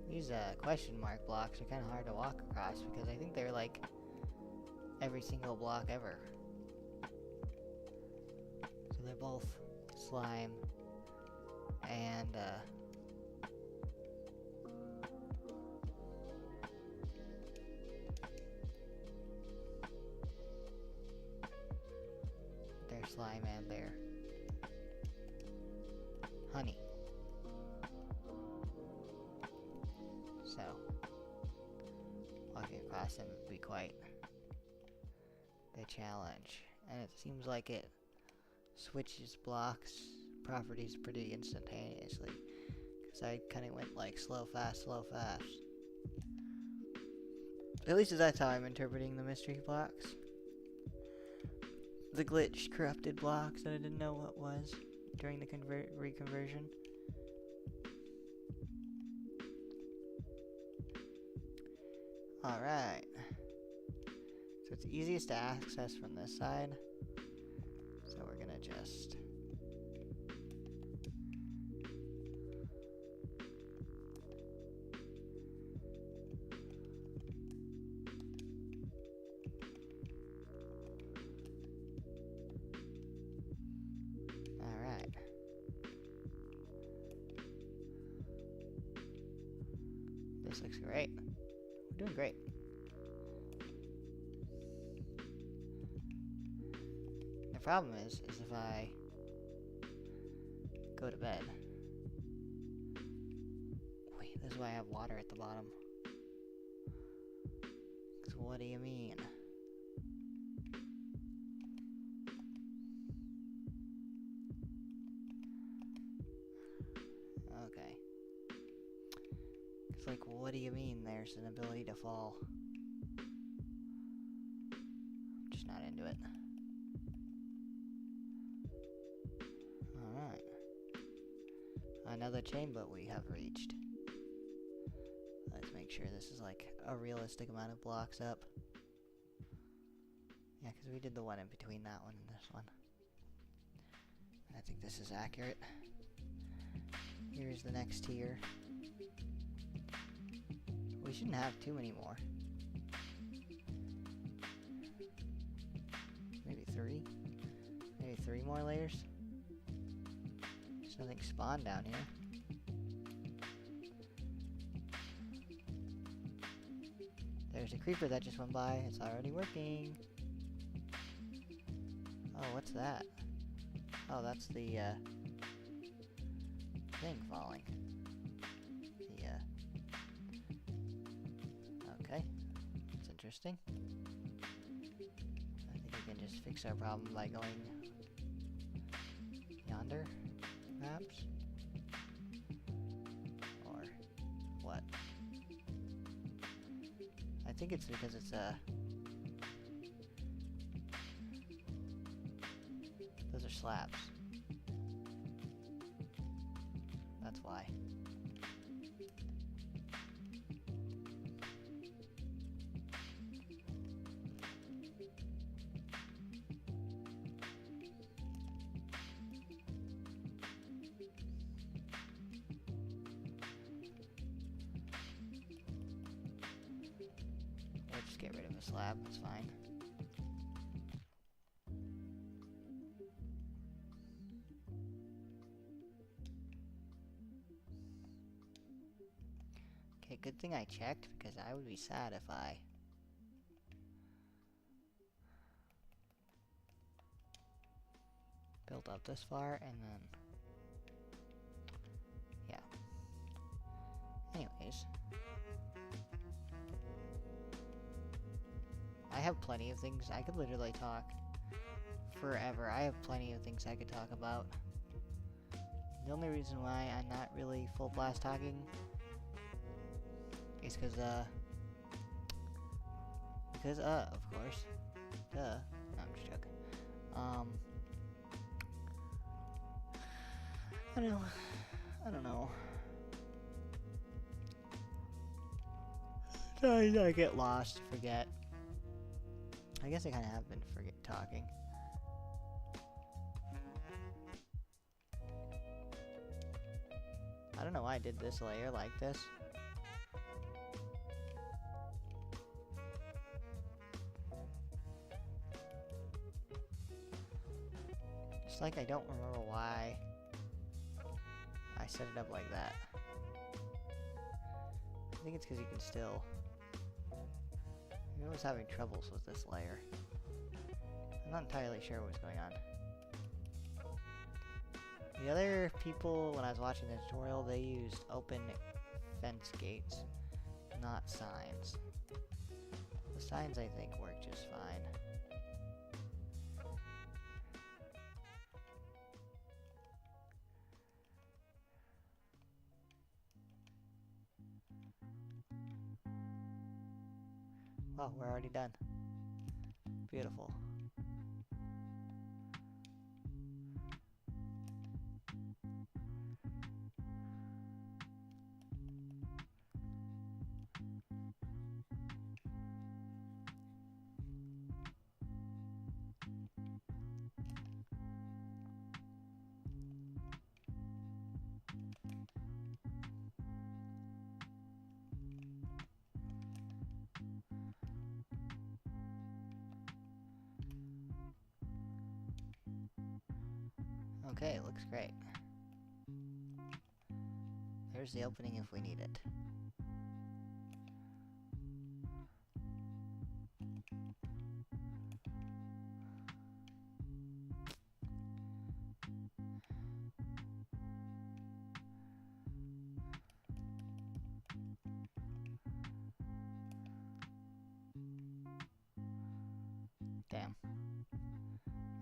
These question mark blocks are kind of hard to walk across because I think they're like every single block ever. So they're both slime and they're slime and they're honey. So, walking across them would be quite the challenge. And it seems like it switches blocks properties pretty instantaneously. Because I kind of went like slow, fast, slow, fast. At least that's how I'm interpreting the mystery blocks. The glitched, corrupted blocks that I didn't know what was during the reconversion. Alright. So it's easiest to access from this side. So we're gonna just... Alright. This looks great. We're doing great. The problem is if I go to bed. Wait, this is why I have water at the bottom. 'Cause what do you mean? Okay. It's like, what do you mean there's an ability to fall? I'm just not into it. Alright. Another chamber we have reached. Let's make sure this is like a realistic amount of blocks up. Yeah, because we did the one in between that one and this one. I think this is accurate. Here's the next tier. We shouldn't have too many more. Maybe 3? Maybe 3 more layers? There's nothing spawned down here. There's a creeper that just went by. It's already working. Oh, what's that? Oh, that's the, thing falling. Okay. That's interesting. I think we can just fix our problem by going yonder, perhaps? Or what? I think it's because it's, those are slabs. That's why. We'll just get rid of a slab, that's fine. Okay, good thing I checked, because I would be sad if I... built up this far, and then... yeah. Anyways. I have plenty of things. I could literally talk forever. I have plenty of things I could talk about. The only reason why I'm not really full blast talking is because of course. Duh. No, I'm just joking. I don't know. Sometimes I get lost, forget. I guess I kind of have been talking. I don't know why I did this layer like this. It's like I don't remember why I set it up like that. I think it's because you can still... I was having troubles with this layer. I'm not entirely sure what's going on. The other people, when I was watching the tutorial, they used open fence gates, not signs. The signs, I think, work just fine. Oh, we're already done. Beautiful. Okay, it looks great. There's the opening if we need it. Damn.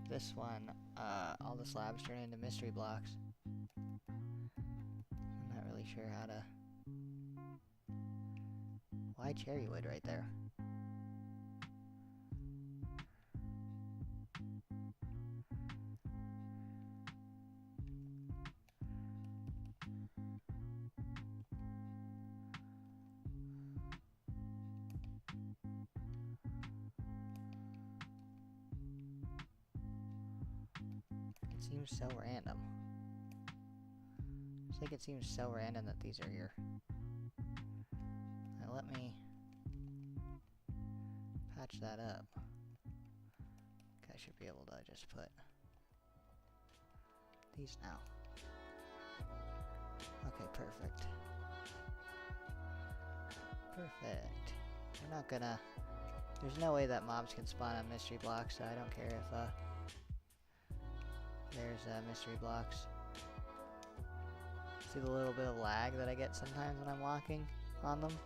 This one, all the slabs turn into mystery blocks. I'm not really sure how to... Why cherry wood right there? It seems so random. It's like it seems so random that these are here. Now let me patch that up. I should be able to just put these now. Okay, perfect. Perfect. We're not gonna... There's no way that mobs can spawn on mystery blocks, so I don't care if, there's, mystery blocks. See the little bit of lag that I get sometimes when I'm walking on them?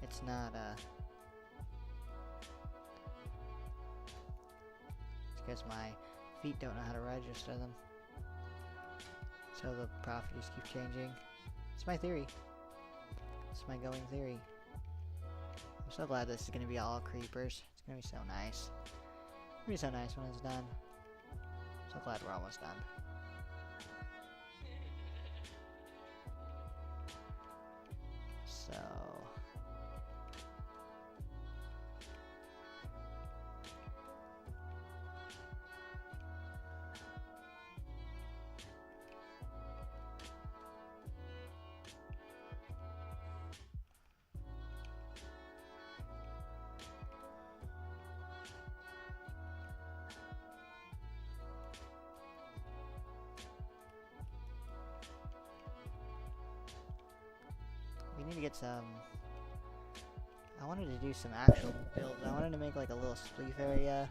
It's not, it's because my feet don't know how to register them. So the properties keep changing. It's my theory. It's my going theory. I'm so glad this is going to be all creepers. It's going to be so nice. It's going to be so nice when it's done. So glad we're almost done. So... we need to get some... I wanted to do some actual builds. I wanted to make like a little spleef area.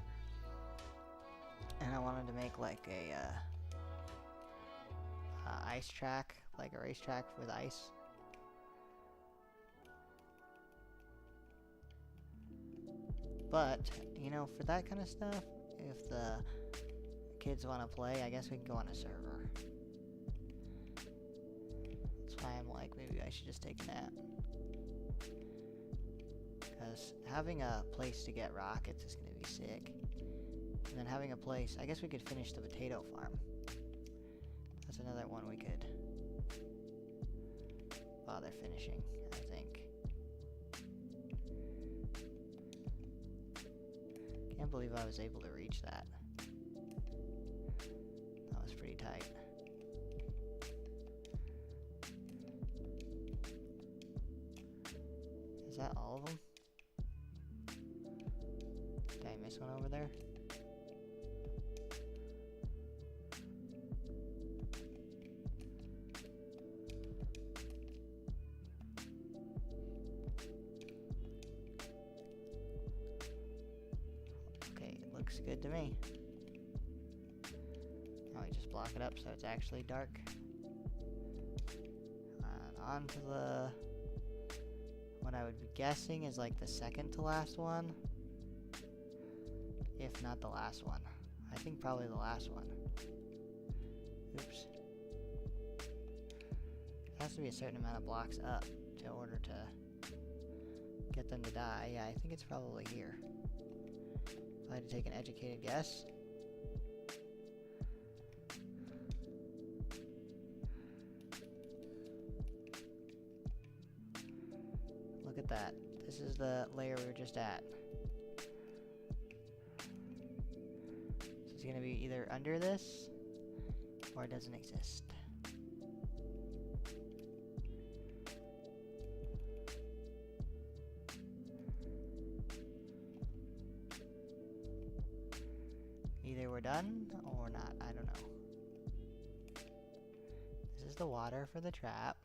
And I wanted to make like a ice track, like a racetrack with ice. But, you know, for that kind of stuff, if the kids want to play, I guess we can go on a server. That's why I'm like, maybe I should just take a nap. Because having a place to get rockets is going to be sick. And then having a place, I guess we could finish the potato farm. That's another one we could bother finishing, I think. Can't believe I was able to reach that. That was pretty tight. Is that all of them? Did I miss one over there? Okay, it looks good to me. Now we just block it up so it's actually dark. And on to the... what I would be guessing is like the second to last one. If not the last one. I think probably the last one. Oops. It has to be a certain amount of blocks up in order to get them to die. Yeah, I think it's probably here. If I had to take an educated guess. Look at that. This is the layer we were just at. So it's gonna be either under this, or it doesn't exist. Either we're done, or not, I don't know. This is the water for the trap.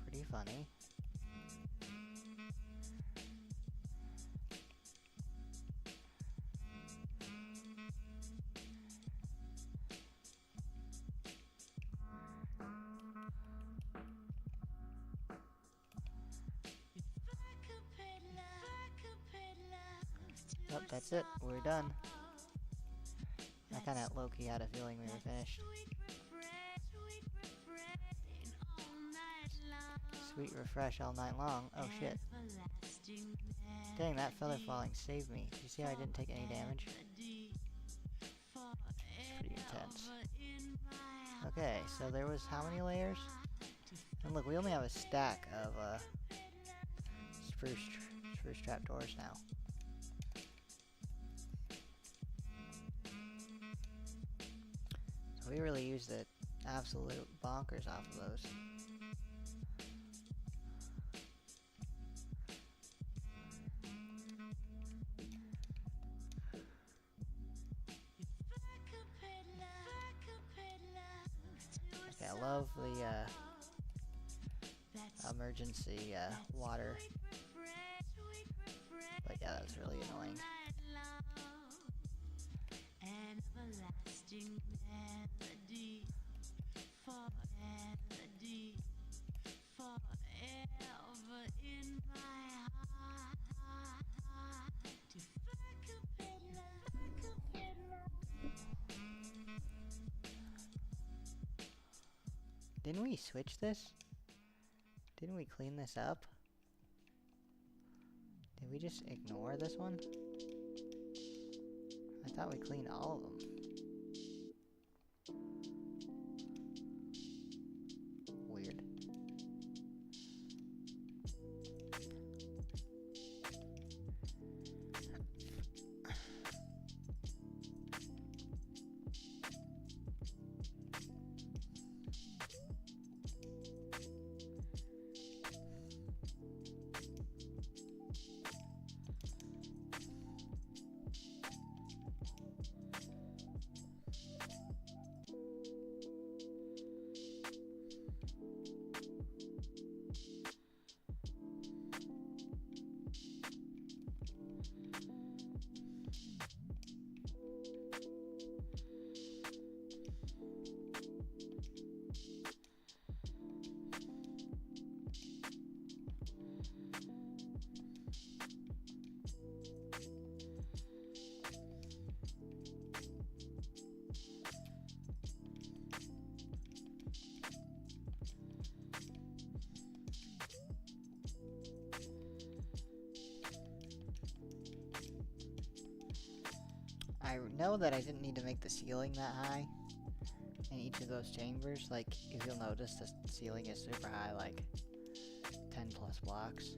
Pretty funny. Oh, that's it. We're done. I kind of low-key had a feeling we were finished. Sweet refresh all night long. Oh shit. Dang, that feather falling saved me. Did you see how I didn't take any damage? Pretty intense. Okay, so there was how many layers? And look, we only have a stack of spruce trapdoors now. So we really used the absolute bonkers off of those. Okay, I love the emergency water. But yeah, that's really annoying. Didn't we switch this? Didn't we clean this up? Did we just ignore this one? I thought we cleaned all of them. Weird. I know that I didn't need to make the ceiling that high in each of those chambers. Like, if you'll notice, the ceiling is super high, like 10 plus blocks.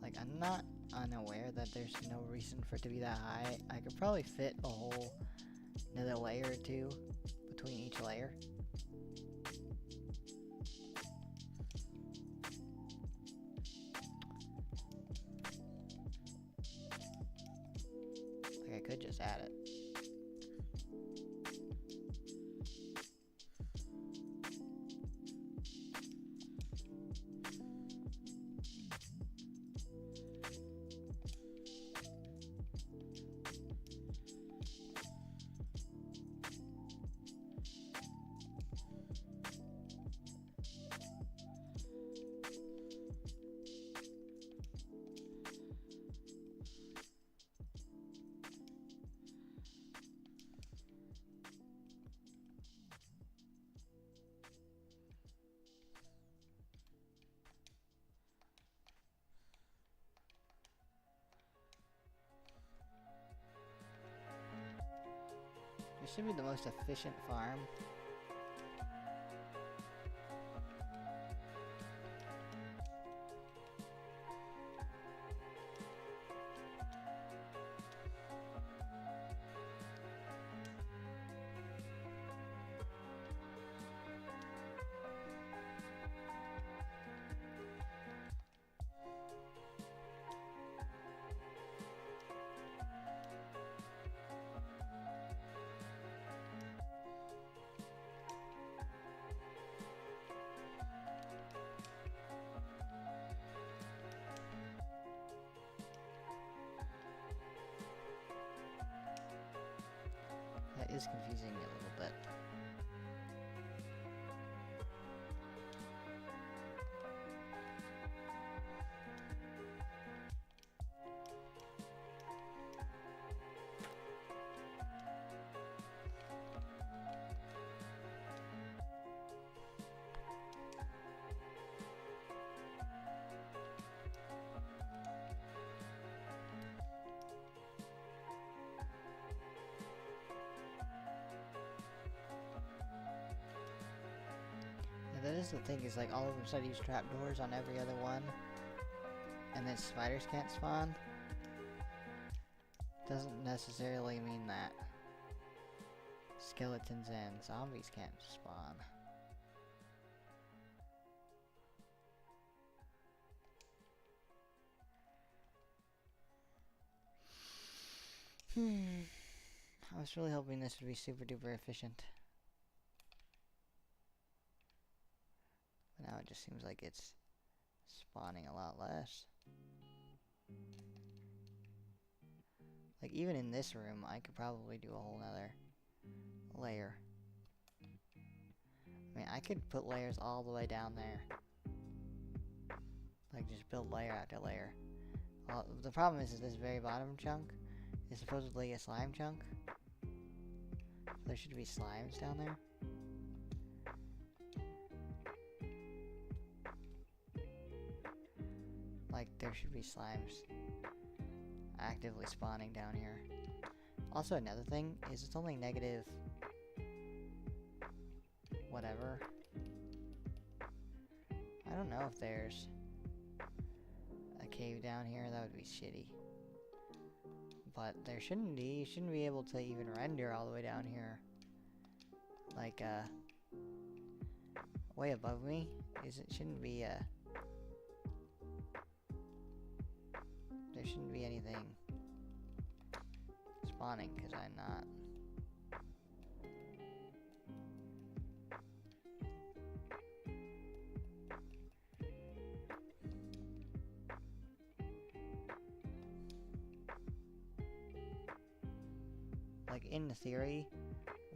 Like, I'm not unaware that there's no reason for it to be that high. I could probably fit a whole another layer or two between each layer. Like, I could just add it. This should be the most efficient farm. That is confusing me a little bit. Yeah, that is the thing, is like all of them said use trapdoors on every other one, and then spiders can't spawn. Doesn't necessarily mean that skeletons and zombies can't spawn. I was really hoping this would be super duper efficient. But now it just seems like it's spawning a lot less. Like even in this room, I could probably do a whole nother layer. I mean, I could put layers all the way down there. Like just build layer after layer. The problem is this very bottom chunk is supposedly a slime chunk. So there should be slimes down there. Like there should be slimes actively spawning down here. Also another thing is it's only negative whatever. I don't know if there's a cave down here. That would be shitty. But there shouldn't be. You shouldn't be able to even render all the way down here. Like, way above me. Shouldn't be, there shouldn't be anything spawning, because I'm not. Like, in theory,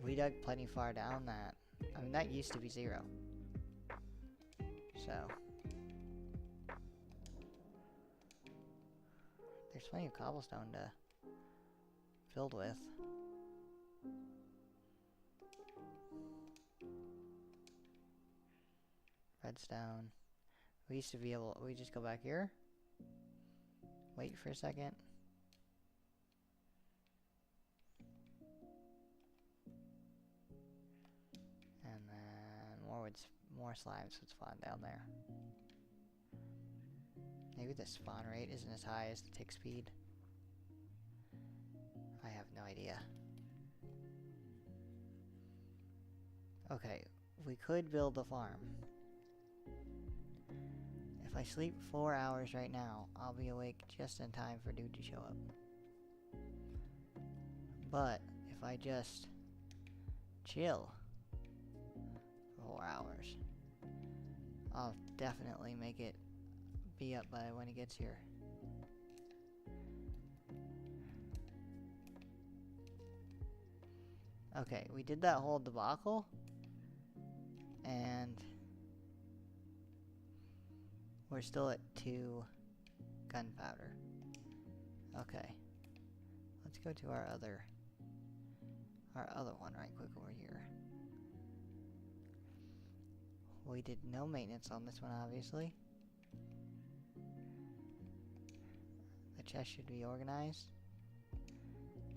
we dug plenty far down that, I mean, that used to be 0. So, there's plenty of cobblestone to build with. Redstone. We used to be able, we just go back here. Wait for a second. And then more slimes would spawn down there. Maybe the spawn rate isn't as high as the tick speed. I have no idea. Okay, we could build a farm. If I sleep 4 hours right now, I'll be awake just in time for dude to show up. But if I just chill for 4 hours, I'll definitely make it be up by when he gets here. Okay, we did that whole debacle, and we're still at 2 gunpowder. Okay, let's go to our other one right quick over here. We did no maintenance on this one, obviously. The chest should be organized.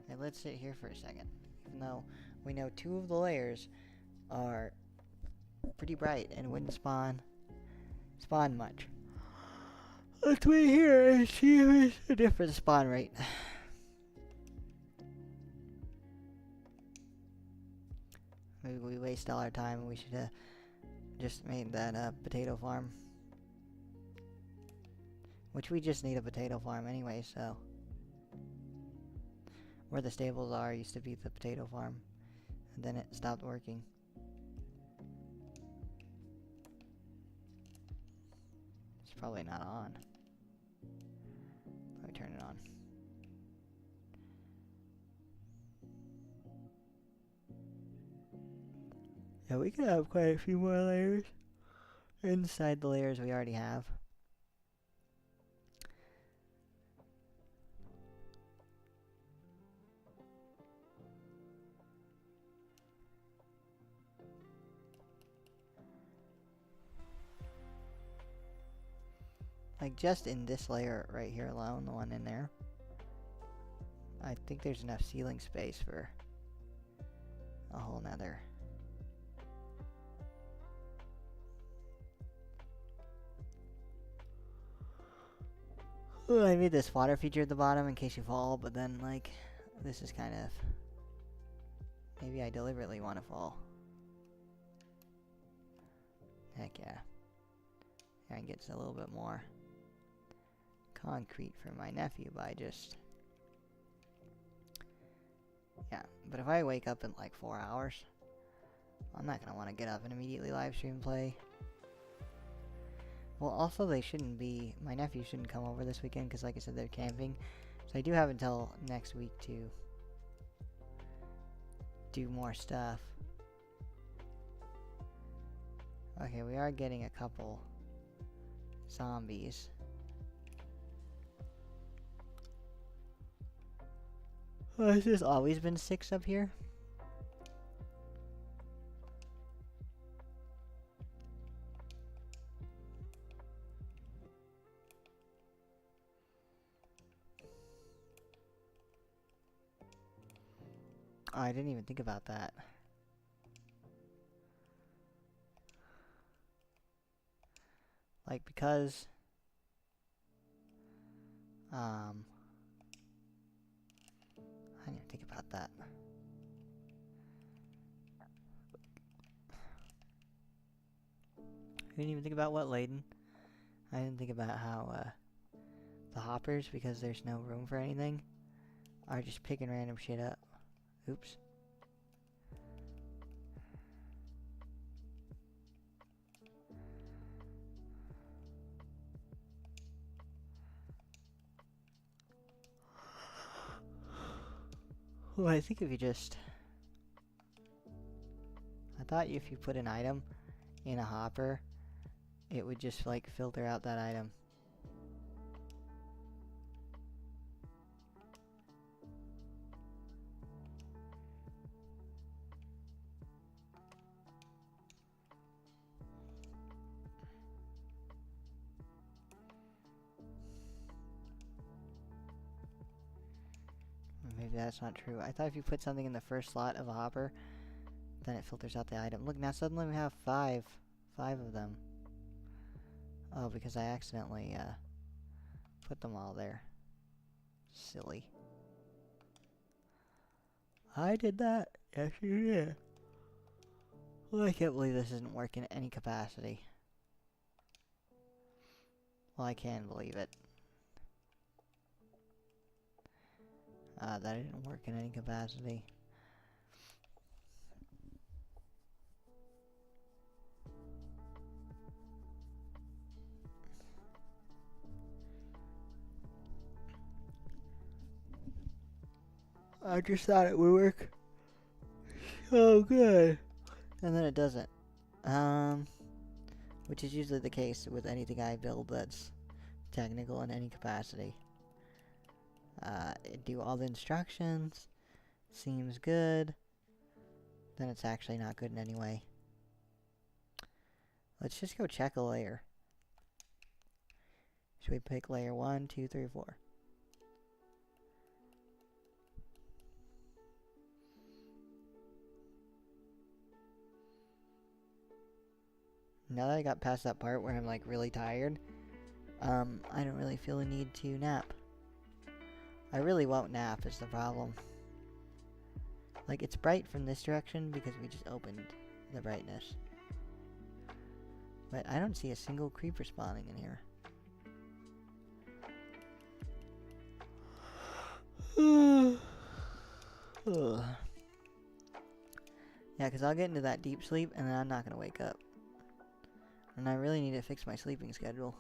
And let's sit here for a second. Even though we know 2 of the layers are pretty bright and wouldn't spawn much. Let's wait here and see if it's a different spawn rate. Maybe we waste all our time and we should have just made that potato farm. Which we just need a potato farm anyway, so. Where the stables are used to be the potato farm. And then it stopped working. It's probably not on. Let me turn it on. Yeah, we could have quite a few more layers inside the layers we already have. Like just in this layer right here alone, the one in there, I think there's enough ceiling space for a whole nother. Ooh, I made this water feature at the bottom in case you fall, but then like, this is kind of, maybe I deliberately want to fall. Heck yeah. I can get a little bit more concrete for my nephew by just, yeah, but if I wake up in like 4 hours, I'm not gonna want to get up and immediately live stream play. Well, also they shouldn't be, my nephew shouldn't come over this weekend because like I said, they're camping, so I do have until next week to do more stuff. Okay, we are getting a couple zombies. Oh, has this always been 6 up here? Oh, I didn't even think about that. Like, because I didn't even think about that. I didn't even think about what, Layden? I didn't think about how the hoppers, because there's no room for anything, are just picking random shit up. Oops. Well, I think if you just, I thought if you put an item in a hopper, it would just like filter out that item. Maybe that's not true. I thought if you put something in the first slot of a hopper, then it filters out the item. Look, now suddenly we have five of them. Oh, because I accidentally put them all there. Silly. I did that. Yes, you did. Well, I can't believe this isn't working at any capacity. Well, I can believe it. That didn't work in any capacity. I just thought it would work so good. And then it doesn't. Which is usually the case with anything I build that's technical in any capacity. Do all the instructions, seems good, then it's actually not good in any way. Let's just go check a layer. Should we pick layer 1, 2, 3, 4? now that I got past that part where I'm like really tired, I don't really feel a need to nap. I really won't nap is the problem. Like, it's bright from this direction because we just opened the brightness. But I don't see a single creeper spawning in here. Ugh. Yeah, because I'll get into that deep sleep and then I'm not going to wake up. And I really need to fix my sleeping schedule.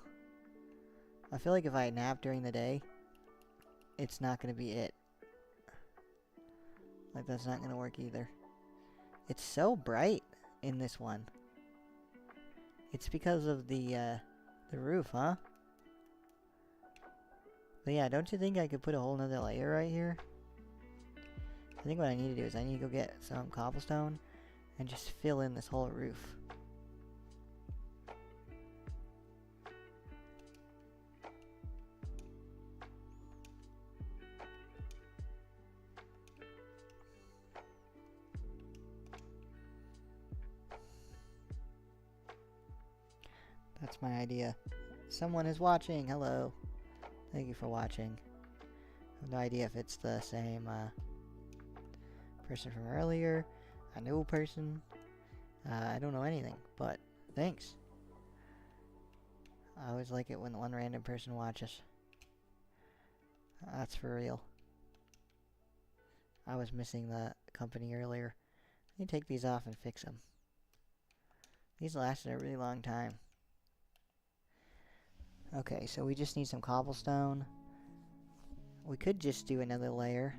I feel like if I nap during the day, it's not going to be it. Like, that's not going to work either. It's so bright in this one. It's because of the roof, huh? But yeah, don't you think I could put a whole nother layer right here? I think what I need to do is I need to go get some cobblestone and just fill in this whole roof. That's my idea. Someone is watching. Hello. Thank you for watching. I have no idea if it's the same person from earlier, a new person. I don't know anything, but thanks. I always like it when one random person watches. That's for real. I was missing the company earlier. Let me take these off and fix them. These lasted a really long time. Okay, so we just need some cobblestone. We could just do another layer.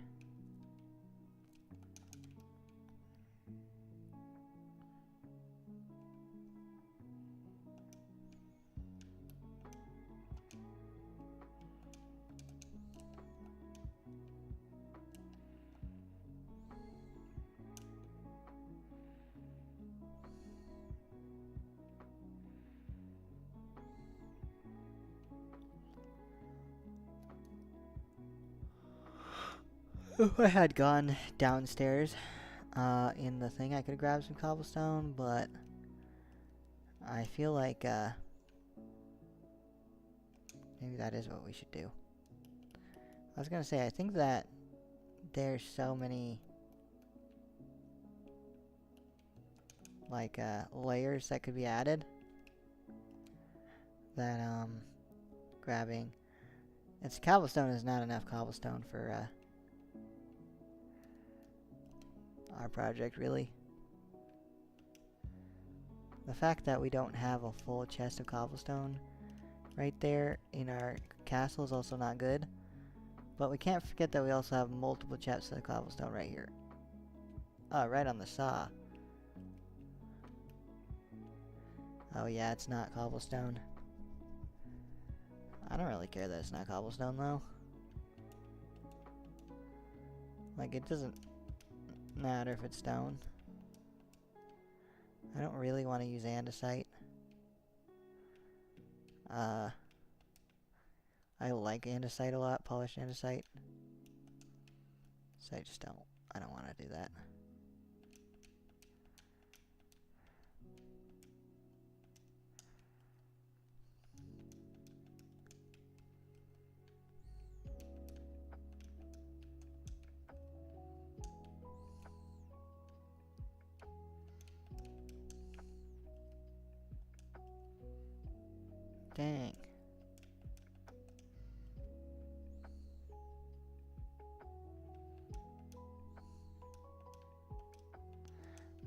If I had gone downstairs in the thing, I could have grabbed some cobblestone, but I feel like maybe that is what we should do. I was gonna say, I think that there's so many like layers that could be added that grabbing it's cobblestone is not enough cobblestone for our project, really. The fact that we don't have a full chest of cobblestone right there in our castle is also not good. But we can't forget that we also have multiple chests of cobblestone right here. Oh, right on the saw. Oh yeah, it's not cobblestone. I don't really care that it's not cobblestone though. Like, it doesn't matter if it's stone. I don't really want to use andesite. I like andesite a lot, polished andesite. So I don't want to do that. Dang.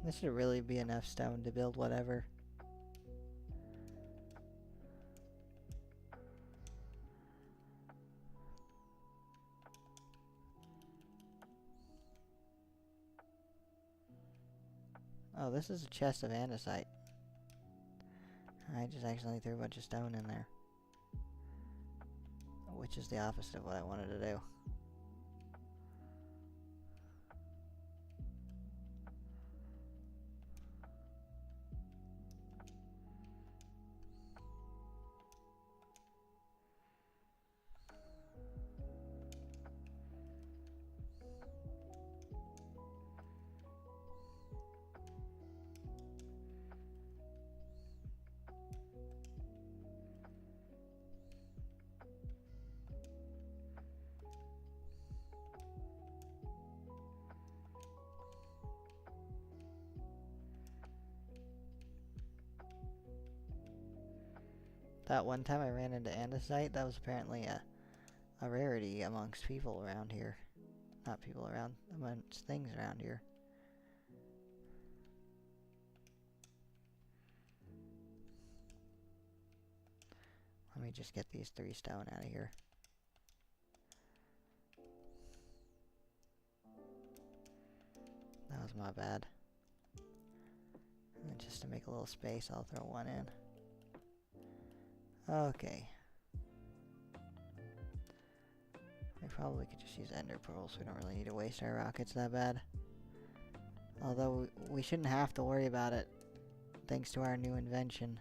This should really be enough stone to build whatever. Oh, this is a chest of andesite. I just accidentally threw a bunch of stone in there. Which is the opposite of what I wanted to do. That one time I ran into andesite, that was apparently a rarity amongst people around here. Not people around, amongst things around here. Let me just get these 3 stone out of here. That was my bad. And just to make a little space, I'll throw 1 in. Okay. We probably could just use ender pearls, so we don't really need to waste our rockets that bad. Although we shouldn't have to worry about it, thanks to our new invention.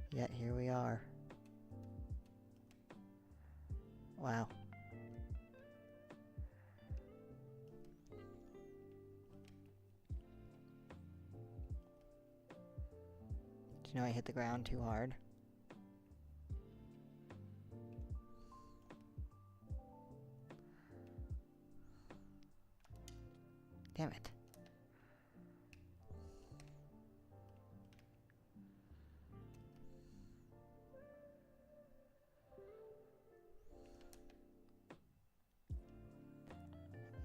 Yet here we are. Wow. Did you know I hit the ground too hard? Damn it.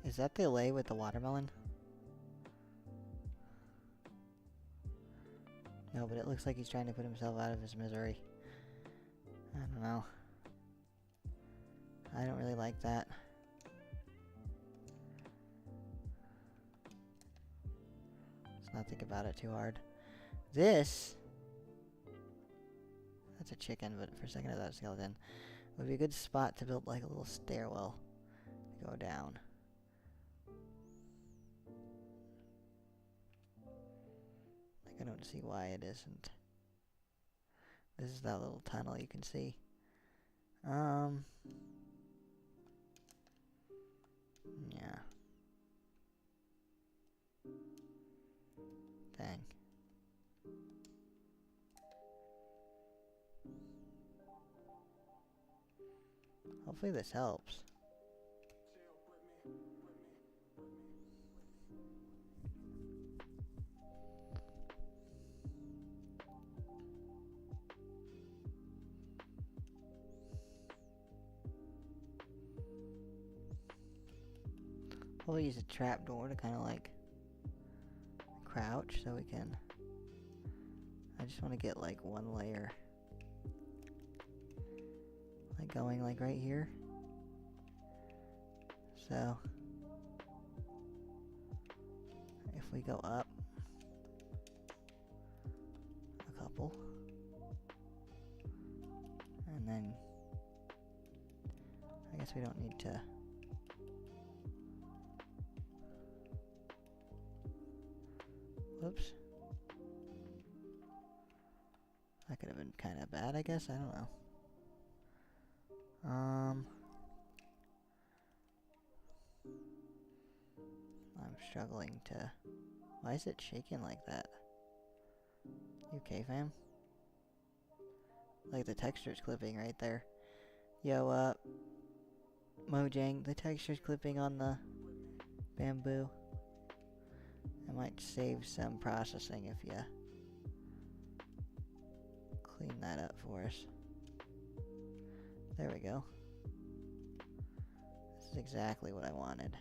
Is that the lay with the watermelon? No, but it looks like he's trying to put himself out of his misery. I don't know. I don't really like that. Let's not think about it too hard. This... That's a chicken, but for a second I thought it was a skeleton. Would be a good spot to build like a little stairwell to go down. Like, I don't see why it isn't. This is that little tunnel you can see. Yeah. Dang. Hopefully this helps. We'll use a trapdoor to kind of like crouch so we can... I just want to get like 1 layer. Like going like right here. So if we go up a couple and then I guess we don't need to whoops. That could have been kind of bad, I guess. I don't know. I'm struggling to... Why is it shaking like that? You okay, fam? Like the texture's clipping right there. Yo, Mojang, the texture's clipping on the bamboo. I might save some processing if you clean that up for us. There we go. This is exactly what I wanted.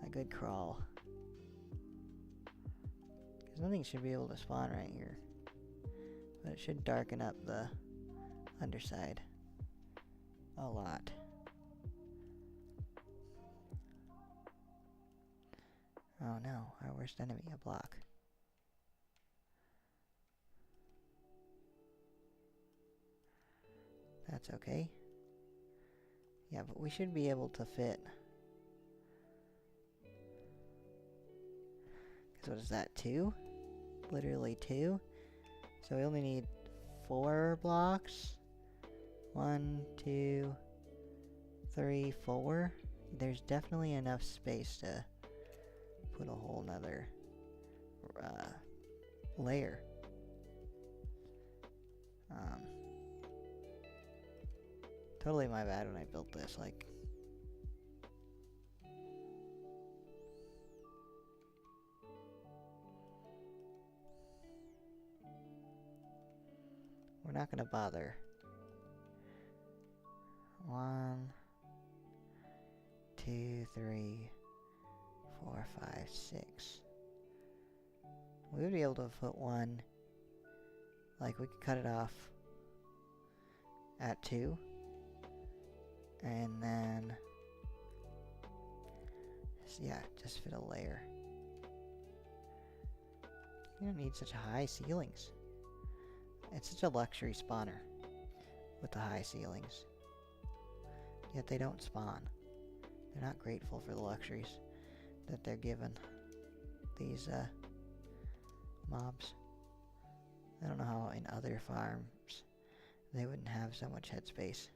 A good crawl. Because nothing should be able to spawn right here. But it should darken up the underside a lot. Oh no, our worst enemy, a block. That's okay. Yeah, but we should be able to fit. Because what is that, 2? Literally 2. So we only need 4 blocks. 1, 2, 3, 4. There's definitely enough space to put a whole nother layer. Totally my bad when I built this, like... we're not gonna bother. 1, 2, 3, 4, 5, 6. We would be able to put one, like we could cut it off at 2, and then, yeah, just fit a layer. You don't need such high ceilings. It's such a luxury spawner with the high ceilings. Yet they don't spawn. They're not grateful for the luxuries that they're given. These mobs. I don't know how in other farms they wouldn't have so much headspace.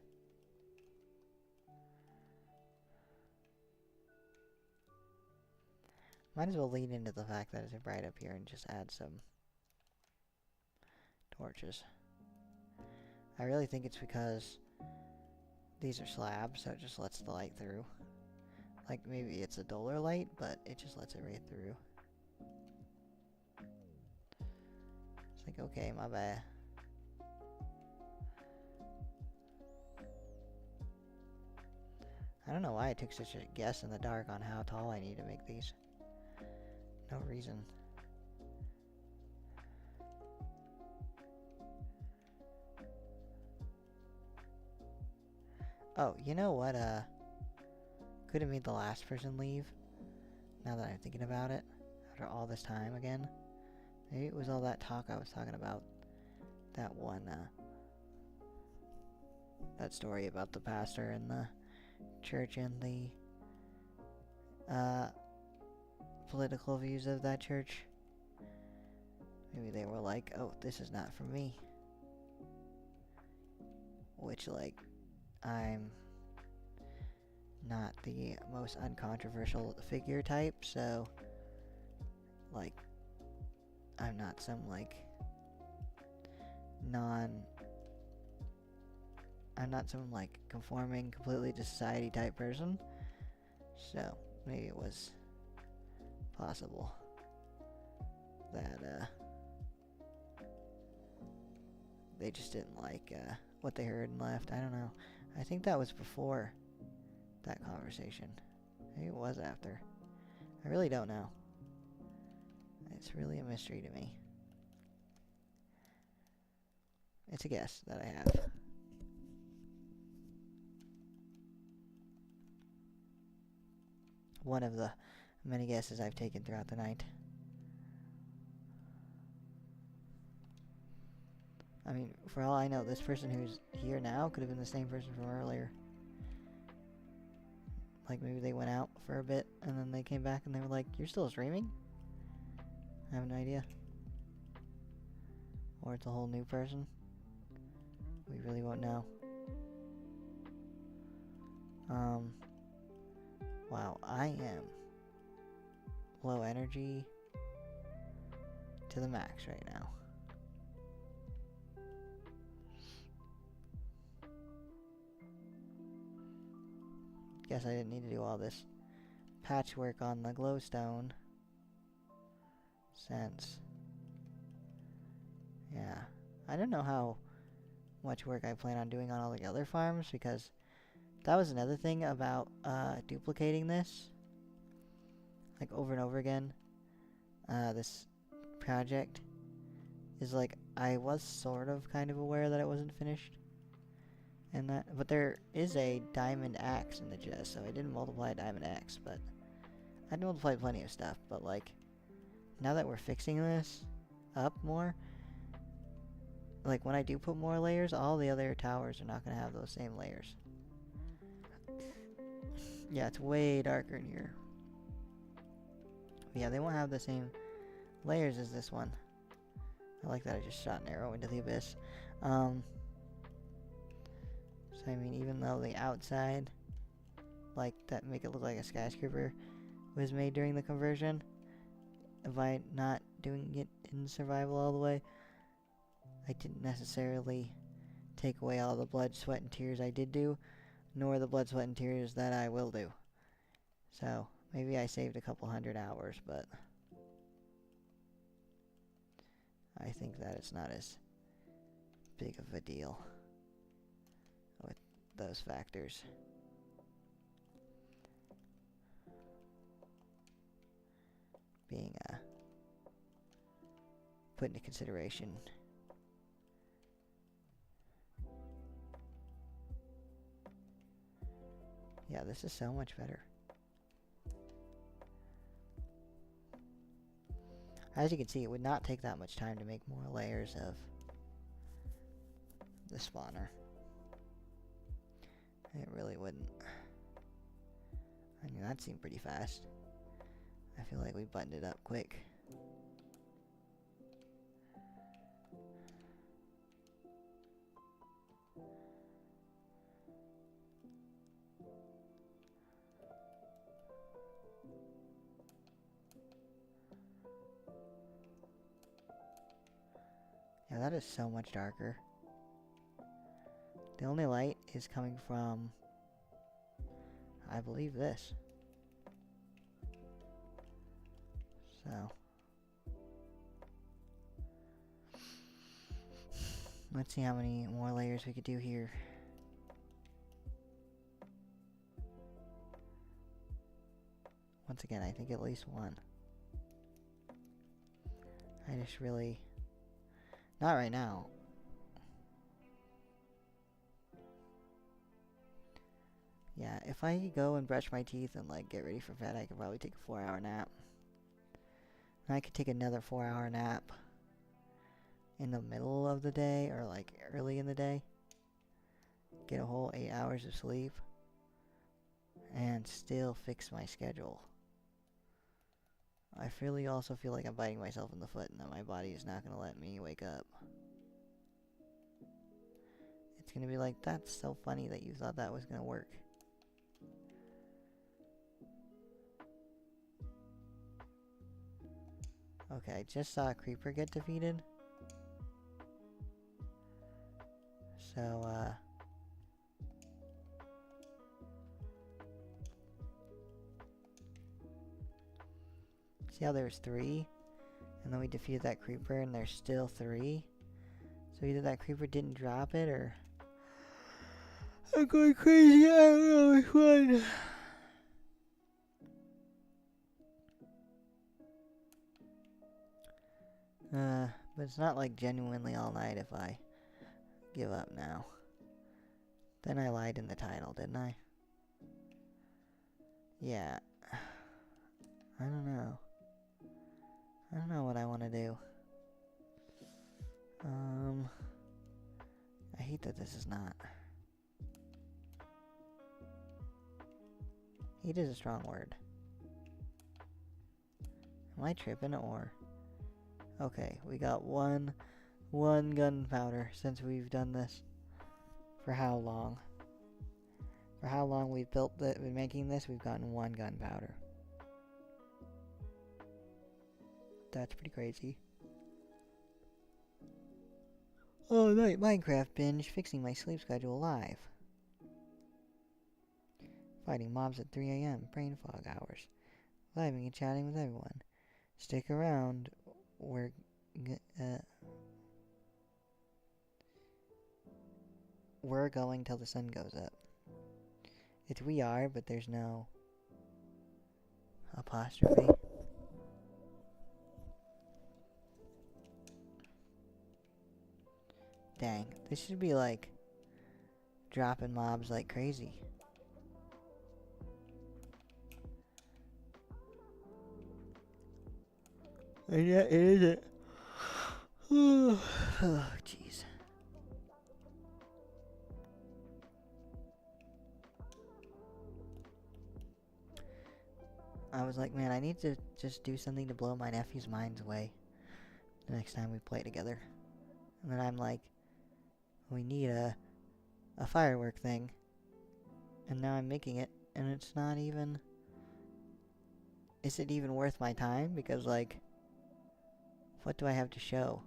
Might as well lean into the fact that it's bright up here and just add some torches. I really think it's because these are slabs, so it just lets the light through. Like, maybe it's a duller light, but it just lets it right through. It's like, okay, my bad. I don't know why I took such a guess in the dark on how tall I need to make these. No reason. Oh, you know what, could have made the last person leave, now that I'm thinking about it, after all this time again. Maybe it was all that talk I was talking about, that one, that story about the pastor and the church and the, political views of that church. Maybe they were like, oh, this is not for me. Which, like, I'm not the most uncontroversial figure type, so, like, I'm not some, like, I'm not some, like, conforming completely to society type person, so maybe it was possible that, they just didn't like, what they heard and left. I don't know. I think that was before that conversation. Maybe it was after. I really don't know. It's really a mystery to me. It's a guess that I have. One of the many guesses I've taken throughout the night. I mean, for all I know, this person who's here now could have been the same person from earlier. Like, maybe they went out for a bit, and then they came back and they were like, you're still streaming? I have no idea. Or it's a whole new person. We really won't know. Wow, I am low energy to the max right now. Guess I didn't need to do all this patchwork on the glowstone. Since, yeah, I don't know how much work I plan on doing on all the other farms, because that was another thing about duplicating this, like, over and over again. This project is like, I was sort of kind of aware that it wasn't finished, and that, but there is a diamond axe in the chest, so I didn't multiply a diamond axe, but I multiplied plenty of stuff. But, like, now that we're fixing this up more, like, when I do put more layers, all the other towers are not going to have those same layers. Yeah, it's way darker in here. But yeah, they won't have the same layers as this one. I like that I just shot an arrow into the abyss. So, I mean, even though the outside, like, that make it look like a skyscraper was made during the conversion, by not doing it in survival all the way, I didn't necessarily take away all the blood, sweat, and tears I did do, nor the blood, sweat, and tears that I will do. So, maybe I saved a couple 100 hours, but I think that it's not as big of a deal with those factors. Being put into consideration. Yeah, this is so much better. As you can see, it would not take that much time to make more layers of the spawner. It really wouldn't. I mean, that seemed pretty fast. I feel like we buttoned it up quick. Yeah, that is so much darker. The only light is coming from, I believe, this. So. Let's see how many more layers we could do here. Once again, I think at least one. I just really... Not right now. Yeah, if I go and brush my teeth and like get ready for bed, I could probably take a 4-hour nap. And I could take another 4-hour nap in the middle of the day or like early in the day. Get a whole 8 hours of sleep. And still fix my schedule. I really also feel like I'm biting myself in the foot and that my body is not going to let me wake up. It's going to be like, that's so funny that you thought that was going to work. Okay, I just saw a creeper get defeated. So, see how there's 3? And then we defeated that creeper and there's still 3? So either that creeper didn't drop it or... I'm going crazy, I don't know which one. But it's not like genuinely all night if I give up now. Then I lied in the title, didn't I? Yeah. I don't know. I don't know what I want to do. I hate that this is not. Hate is a strong word. Am I tripping or? Okay, we got one gunpowder since we've done this. For how long? For how long we've been making this, we've gotten 1 gunpowder. That's pretty crazy. Oh, night Minecraft binge, fixing my sleep schedule live. Fighting mobs at 3 a.m. brain fog hours. Vibing and chatting with everyone. Stick around. We're going till the sun goes up. It's we are, but there's no apostrophe. Dang, this should be like dropping mobs like crazy. And yet it isn't. Oh, jeez. I was like, man, I need to just do something to blow my nephew's minds away the next time we play together. And then I'm like, we need a firework thing. And now I'm making it, and it's not even... Is it even worth my time? Because, like, what do I have to show?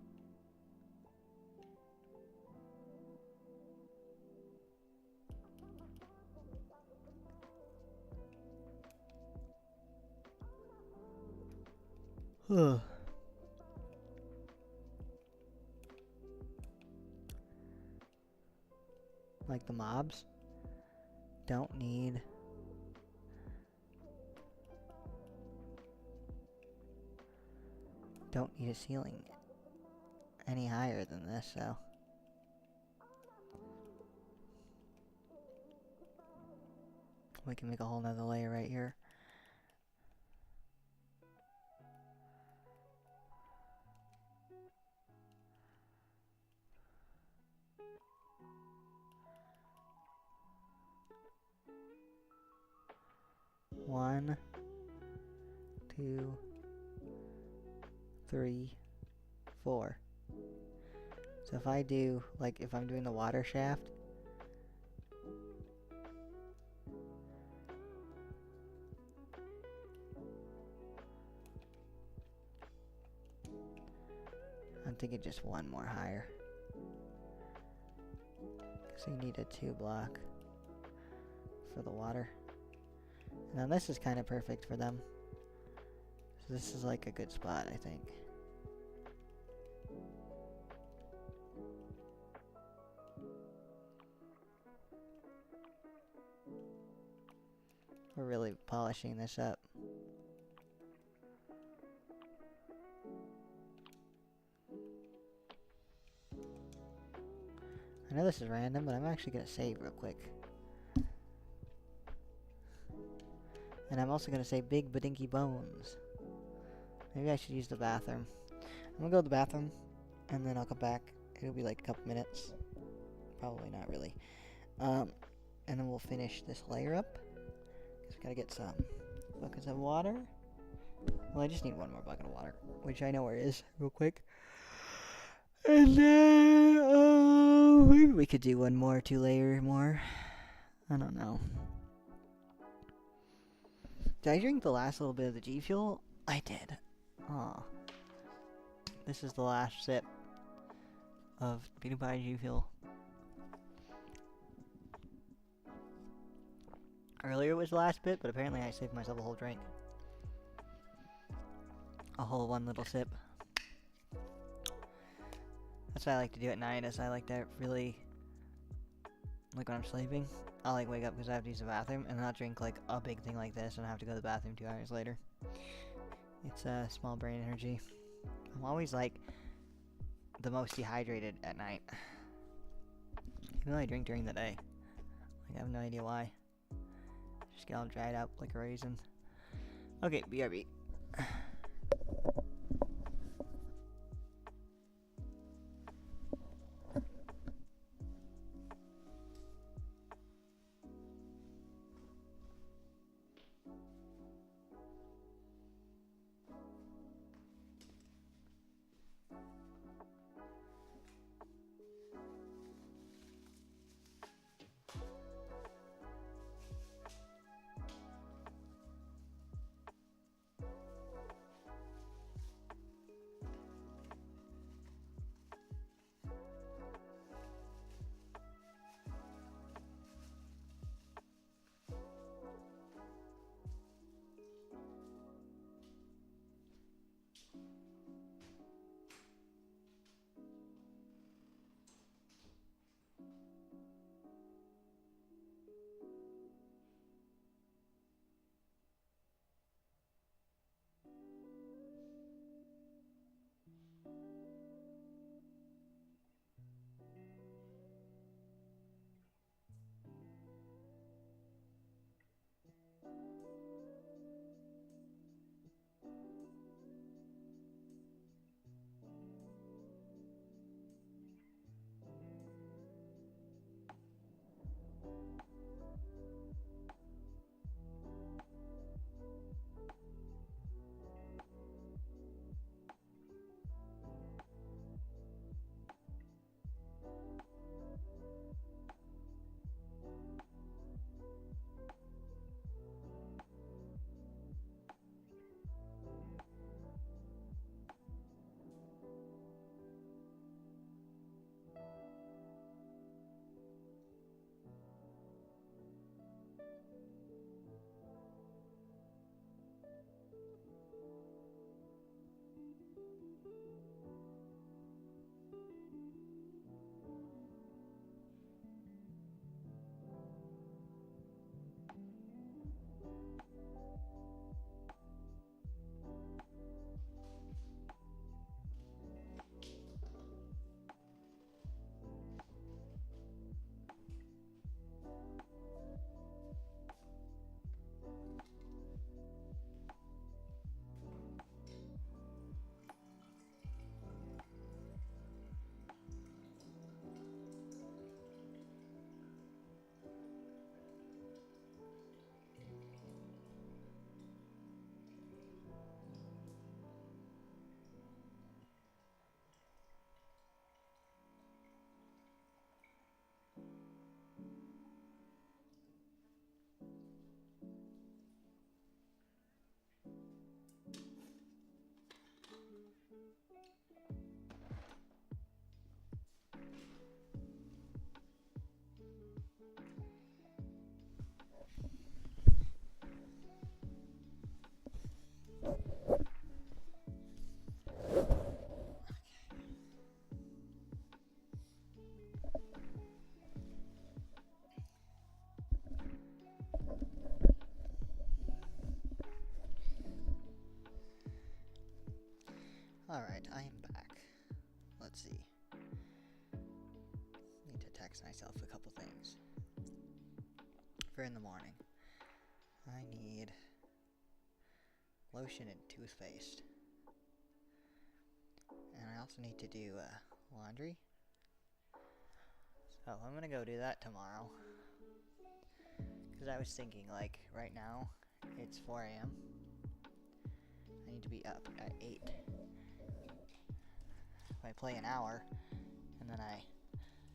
like the mobs, don't need a ceiling any higher than this, so we can make a whole nother layer right here. One, two, three, four. So if I do, like, if I'm doing the water shaft, I'm thinking just one more higher. So you need a 2-block for the water. Now this is kind of perfect for them. So this is like a good spot, I think. We're really polishing this up. I know this is random, but I'm actually going to save real quick. And I'm also going to say big badinky bones. Maybe I should use the bathroom. I'm going to go to the bathroom, and then I'll come back. It'll be like a couple minutes. Probably not really. And then we'll finish this layer up. Because we got to get some buckets of water. Well, I just need one more bucket of water, which I know where it is, real quick. And then, maybe we could do one more, 2-layer more. I don't know. Did I drink the last little bit of the G Fuel? I did. Aw. This is the last sip of PewDiePie G Fuel. Earlier was the last bit, but apparently I saved myself a whole drink. A whole one little sip. That's what I like to do at night, is I like to really, like when I'm sleeping, I'll like wake up because I have to use the bathroom, and then I'll drink like a big thing like this and I have to go to the bathroom 2 hours later. It's small brain energy. I'm always like the most dehydrated at night. Even though I drink during the day. Like I have no idea why. Just get all dried up like a raisin. Okay, BRB. Alright, I am back. Let's see. Need to text myself a couple things. For in the morning, I need lotion and toothpaste. And I also need to do laundry. So I'm gonna go do that tomorrow. Because I was thinking, like, right now, it's 4 a.m. I need to be up at 8. If I play an hour, and then I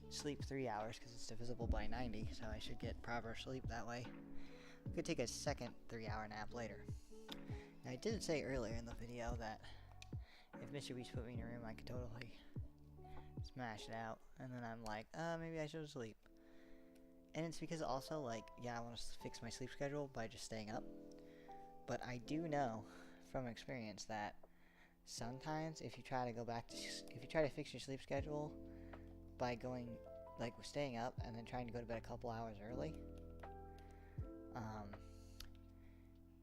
sleep 3 hours, because it's divisible by 90, so I should get proper sleep that way. I could take a second 3-hour nap later. Now, I did say earlier in the video that if Mr. Beast put me in a room, I could totally smash it out. And then I'm like, maybe I should sleep. And it's because also, like, yeah, I want to fix my sleep schedule by just staying up. But I do know from experience that sometimes if you try to go back to, if you try to fix your sleep schedule by going, like, staying up and then trying to go to bed a couple hours early,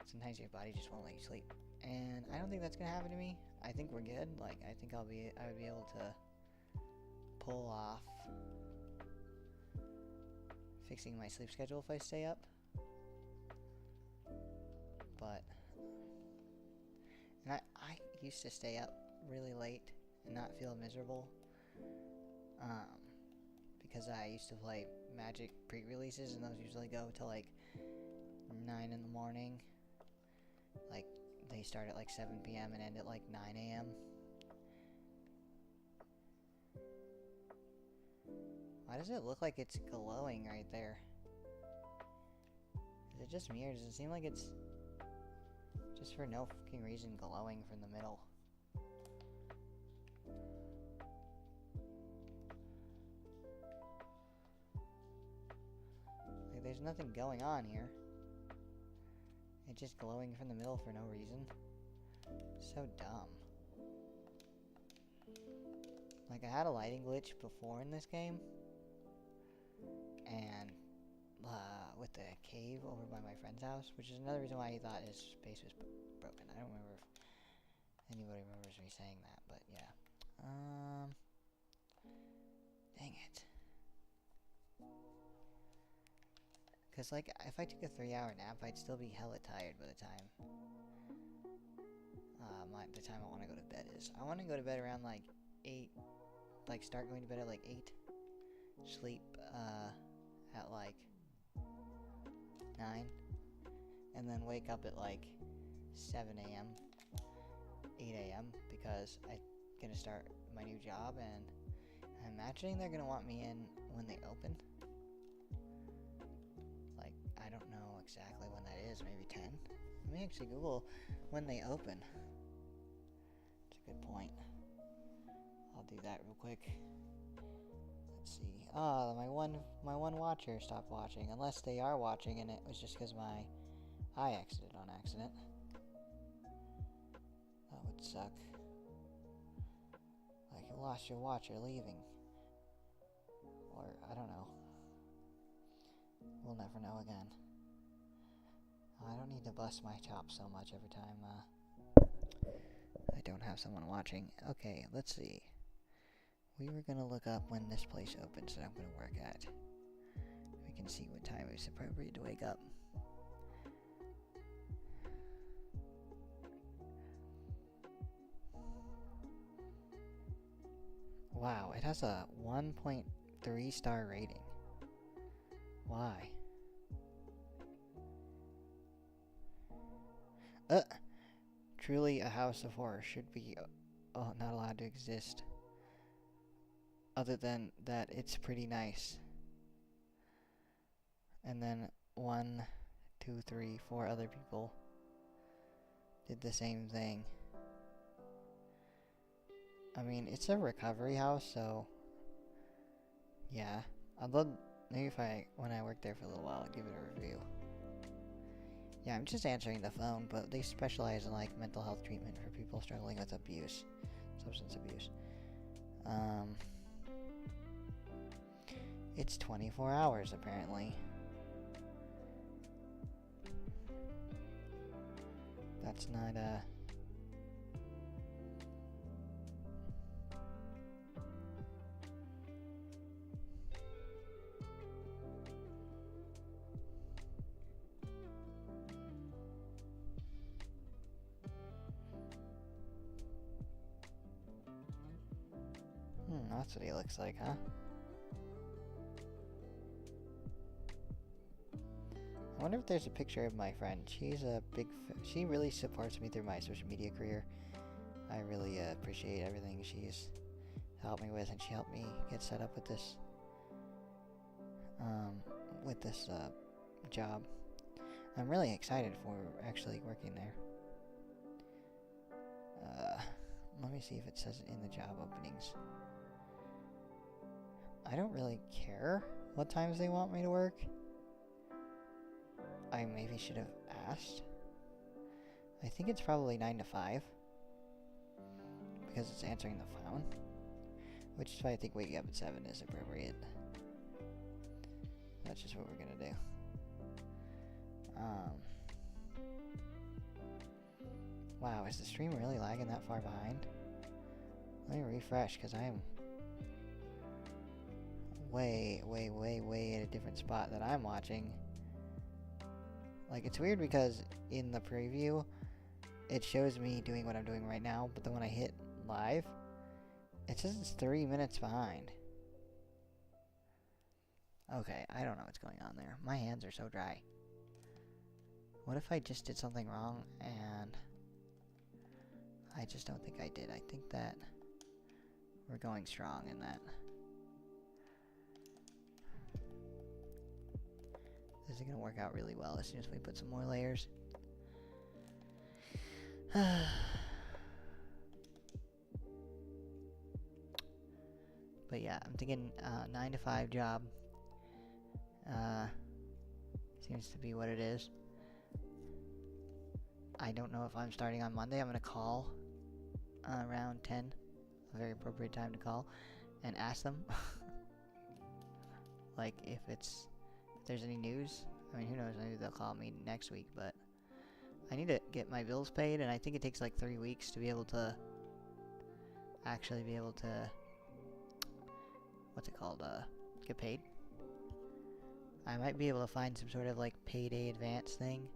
sometimes your body just won't let you sleep. And I don't think that's gonna happen to me. I think we're good. Like, I think I would be able to pull off fixing my sleep schedule if I stay up. But, and I used to stay up really late and not feel miserable, because I used to play Magic pre-releases, and those usually go till like 9 in the morning. Like, they start at like 7 p.m. and end at like 9 a.m. Why does it look like it's glowing right there? Is it just me, or does it seem like it's just for no fucking reason glowing from the middle? Like, there's nothing going on here. It's just glowing from the middle for no reason. So dumb. Like, I had a lighting glitch before in this game, and with the cave over by my friend's house, which is another reason why he thought his space was broken. I don't remember if anybody remembers me saying that, but yeah. Dang it. Because, like, if I took a 3-hour nap, I'd still be hella tired by the time I want to go to bed is. I want to go to bed around, like, 8, like, start going to bed at, like, 8, sleep, at, like, 9, and then wake up at, like, 7 a.m., 8 a.m., because I'm gonna start my new job, and I'm imagining they're gonna want me in when they open. Like, I don't know exactly when that is, maybe 10? Let me actually Google when they open. It's a good point. I'll do that real quick. Let's see. Oh, my one watcher stopped watching, unless they are watching and it was just because my eye exited on accident. That would suck. Like, you lost your watcher leaving. Or, I don't know. We'll never know again. I don't need to bust my chops so much every time, I don't have someone watching. Okay, let's see. We were gonna look up when this place opens that I'm gonna work at. We can see what time it's appropriate to wake up. Wow, it has a 1.3 star rating. Why? Truly a house of horror should be not allowed to exist. Other than that, it's pretty nice. And then 1, 2, 3, 4 other people did the same thing. I mean, it's a recovery house, so yeah. I'd love, maybe when I work there for a little while, I'll give it a review. Yeah, I'm just answering the phone, but they specialize in, like, mental health treatment for people struggling with abuse, substance abuse. It's 24 hours, apparently. That's not, That's what he looks like, huh? I wonder if there's a picture of my friend. She's a big... she really supports me through my social media career. I really appreciate everything she's helped me with, and she helped me get set up with this... job. I'm really excited for actually working there. Let me see if it says it in the job openings. I don't really care what times they want me to work. I maybe should have asked. I think it's probably 9 to 5. Because it's answering the phone. Which is why I think waking up at 7 is appropriate. That's just what we're gonna do. Wow, is the stream really lagging that far behind? Let me refresh, because I am way at a different spot that I'm watching. Like, it's weird because in the preview, it shows me doing what I'm doing right now, but then when I hit live, it says it's 3 minutes behind. Okay, I don't know what's going on there. My hands are so dry. What if I just did something wrong and... I just don't think I did. I think that we're going strong in that. This is going to work out really well as soon as we put some more layers. But yeah, I'm thinking 9 to 5 job. Seems to be what it is. I don't know if I'm starting on Monday. I'm going to call around 10, a very appropriate time to call, and ask them, like, if there's any news. I mean, who knows, maybe they'll call me next week, but I need to get my bills paid, and I think it takes like 3 weeks to be able to actually be able to, what's it called, get paid. I might be able to find some sort of like payday advance thing,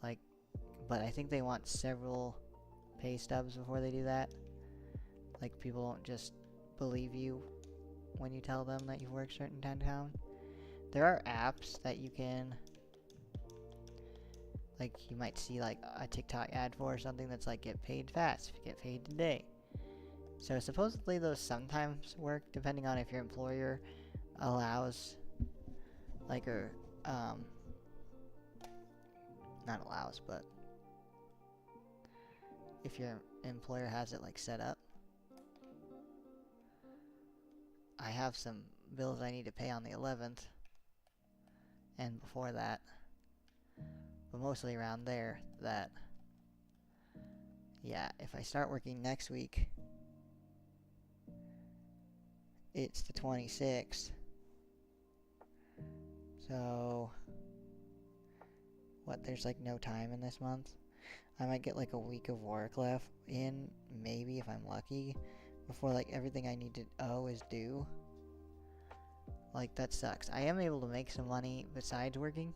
like, but I think they want several pay stubs before they do that. Like, people won't just believe you when you tell them that you've worked a certain time. There are apps that you can, like, you might see like a TikTok ad for or something that's like, get paid fast, get paid today. So supposedly those sometimes work depending on if your employer allows, like, or not allows, but if your employer has it like set up. I have some bills I need to pay on the 11th and before that, but mostly around there. That, yeah, if I start working next week, it's the 26th. So what, there's like no time in this month. I might get like a week of work left in, maybe, if I'm lucky, before like everything I need to owe is due. Like, that sucks. I am able to make some money besides working.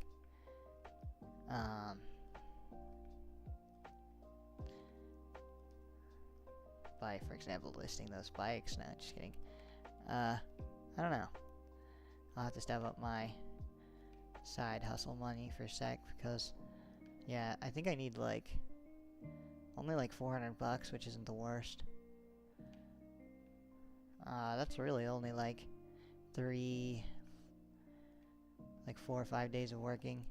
By, for example, listing those bikes. No, just kidding. I don't know. I'll have to step up my side hustle money for a sec, because, yeah, I think I need like only like $400, which isn't the worst. That's really only like 4 or 5 days of working.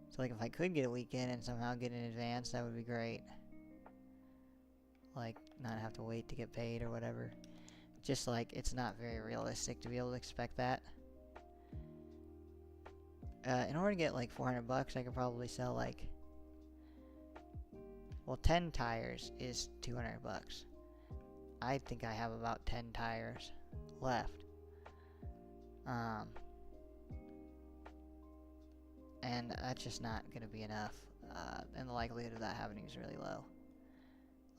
So like, if I could get a weekend and somehow get an advance, that would be great. Like, not have to wait to get paid or whatever. Just like, it's not very realistic to be able to expect that. In order to get like $400, I could probably sell like, well, 10 tires is $200. I think I have about 10 tires left. And that's just not gonna be enough. And the likelihood of that happening is really low.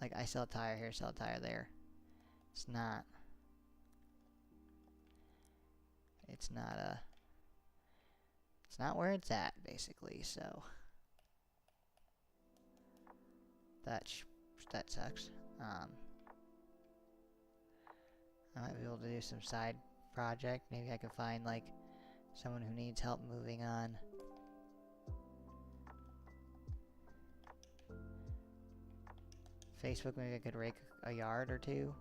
Like, I sell a tire here, sell a tire there. It's not where it's at, basically, so that sucks. I might be able to do some side project. Maybe I could find like someone who needs help moving on. Facebook, maybe I could rake a yard or two.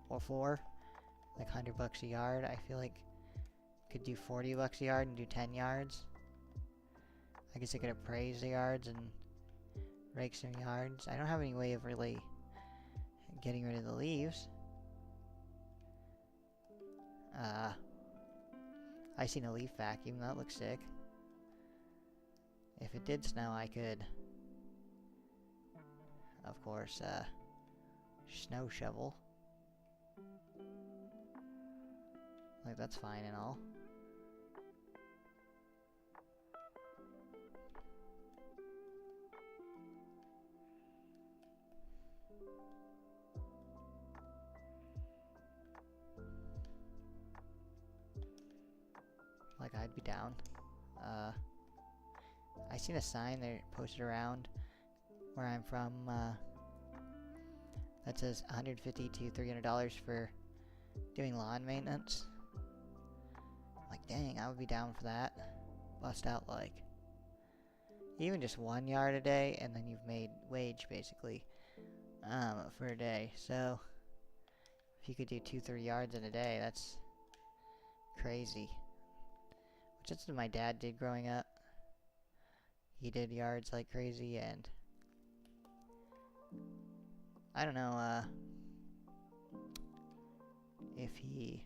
Or 4. Like $100 a yard. I feel like I could do $40 a yard and do 10 yards. I guess I could appraise the yards and rake some yards. I don't have any way of really getting rid of the leaves. I seen a leaf vacuum. That looks sick. If it did snow, I could, of course, snow shovel. Like, that's fine and all. Like, I'd be down. I seen a sign there posted around where I'm from, that says $150 to $300 for doing lawn maintenance. Like, dang, I would be down for that. Bust out, like, even just 1 yard a day, and then you've made wage, basically, for a day. So, if you could do 2-3 yards in a day, that's crazy. Which is what my dad did growing up. He did yards like crazy, and I don't know, if he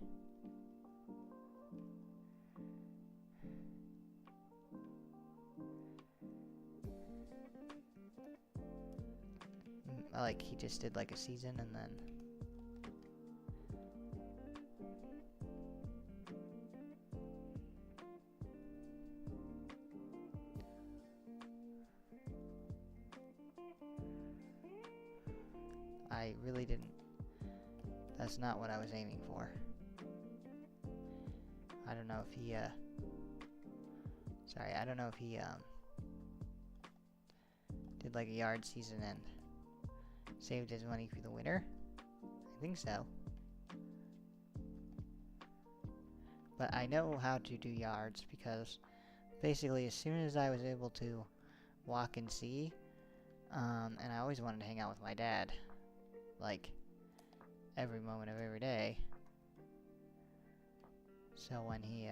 like, he just did like a season and then I really didn't. That's not what I was aiming for. I don't know if he, sorry, I don't know if he, did like a yard season and saved his money for the winter. I think so. But I know how to do yards because basically as soon as I was able to walk and see, and I always wanted to hang out with my dad, like, every moment of every day. So when he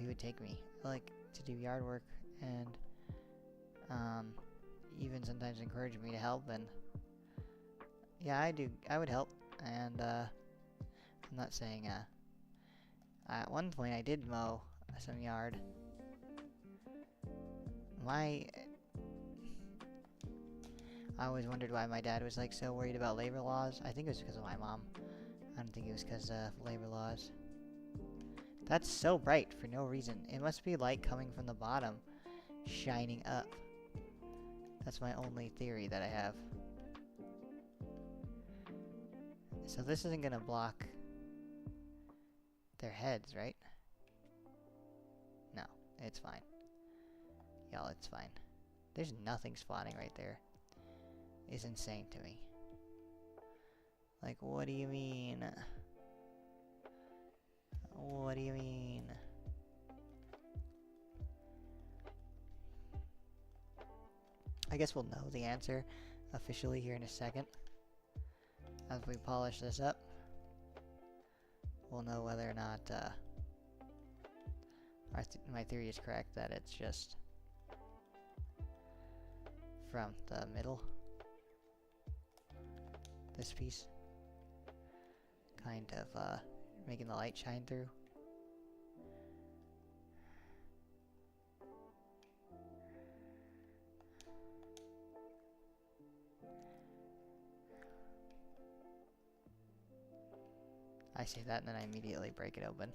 would take me, like, to do yard work and, even sometimes encourage me to help, and yeah, I would help, and, I'm not saying, at one point I did mow some yard. I always wondered why my dad was, like, so worried about labor laws. I think it was because of my mom. I don't think it was because of labor laws. That's so bright for no reason. It must be light coming from the bottom, shining up. That's my only theory that I have. So this isn't gonna block their heads, right? No, it's fine. Y'all, it's fine. There's nothing spawning right there. It's insane to me. Like, what do you mean? What do you mean? I guess we'll know the answer officially here in a second. As we polish this up, we'll know whether or not my theory is correct, that it's just from the middle. This piece. Kind of making the light shine through. I say that and then I immediately break it open.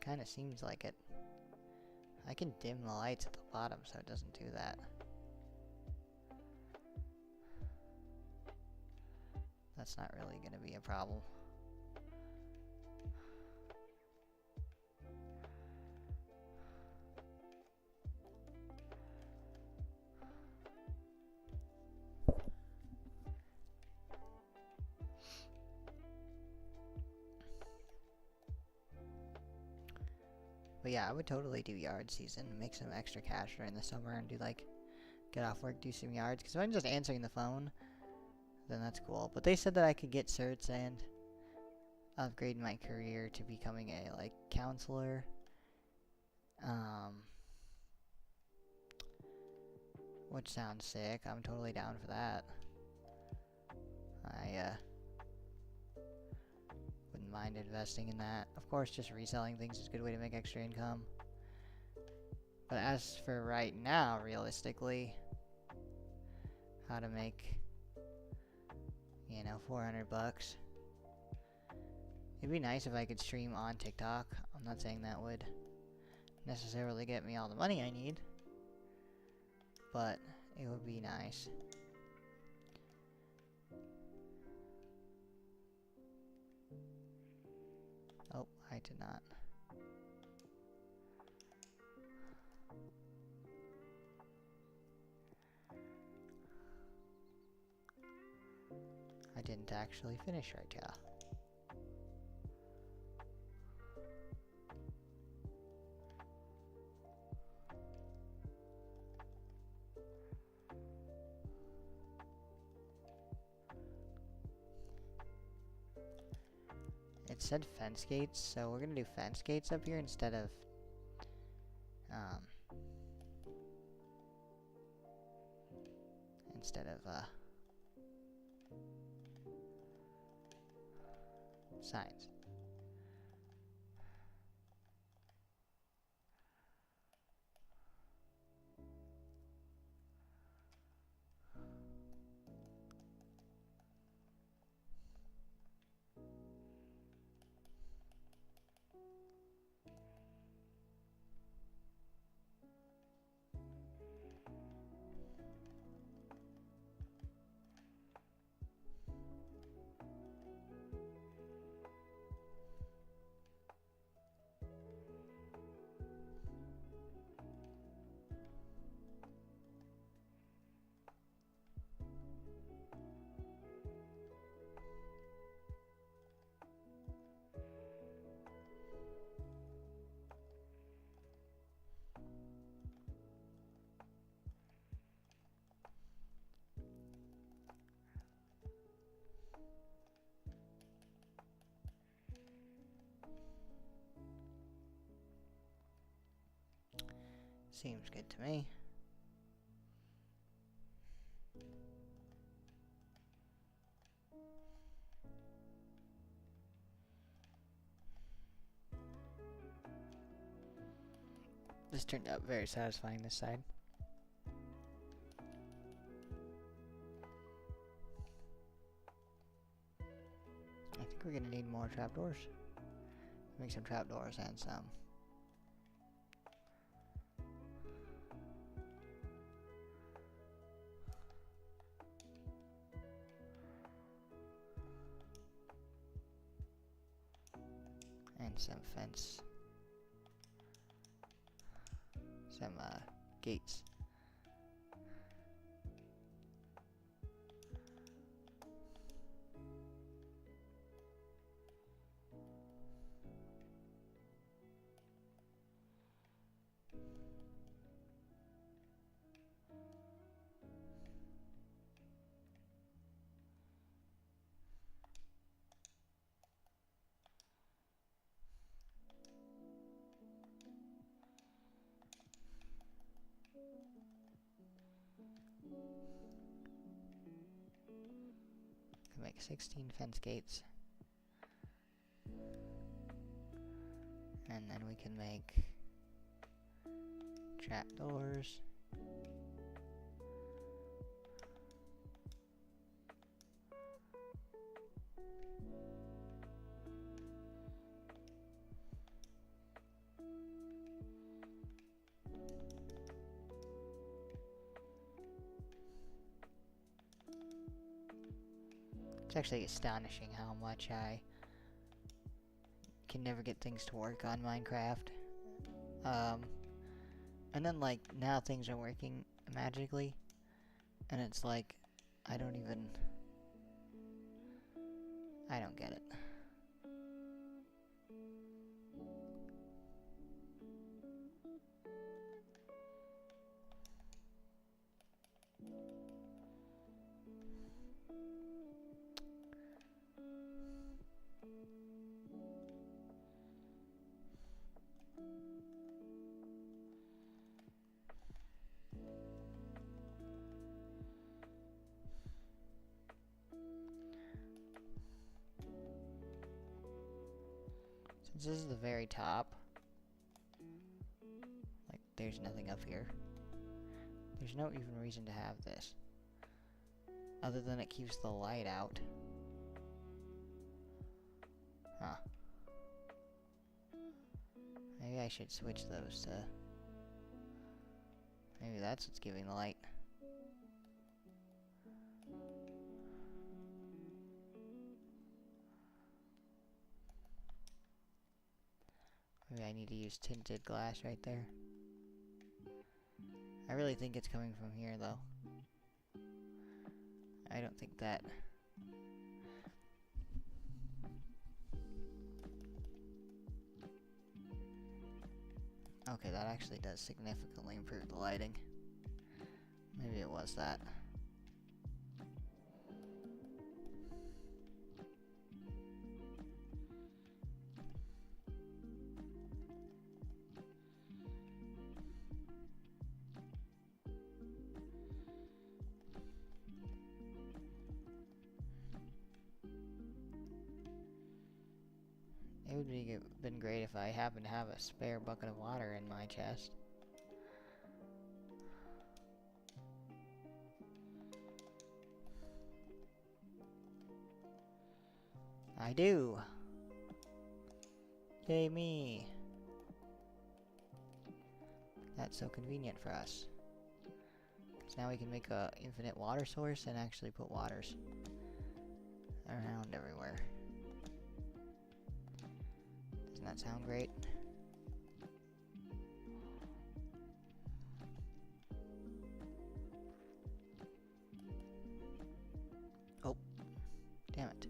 Kinda seems like it. I can dim the lights at the bottom so it doesn't do that. That's not really gonna be a problem. But yeah, I would totally do yard season, make some extra cash during the summer, and do like, get off work, do some yards. Because if I'm just answering the phone, then that's cool. But they said that I could get certs and upgrade my career to becoming a, like, counselor. Which sounds sick. I'm totally down for that. I, wouldn't mind investing in that. Of course, just reselling things is a good way to make extra income. But as for right now, realistically, how to make, you know, 400 bucks. It'd be nice if I could stream on TikTok. I'm not saying that would necessarily get me all the money I need, but it would be nice. Oh, I did not. I didn't actually finish right, yeah. It said fence gates, so we're gonna do fence gates up here instead of signs. Seems good to me. This turned out very satisfying this side. I think we're gonna need more trapdoors. Make some trapdoors and some fence, some gates. Can make 16 fence gates. And then we can make trapdoors. It's actually astonishing how much I can never get things to work on Minecraft. And then, like, now things are working magically, and it's like, I don't get it. Since this is the very top, like, there's nothing up here. There's no even reason to have this. Other than it keeps the light out. Huh. Maybe I should switch those to... Maybe that's what's giving the light. Maybe I need to use tinted glass right there. I really think it's coming from here, though. I don't think that... Okay, that actually does significantly improve the lighting. Maybe it was that. It would be been great if I happened to have a spare bucket of water in my chest. I do! Yay me! That's so convenient for us. Because now we can make a infinite water source and actually put waters around everywhere. Doesn't that sound great? Oh, damn it.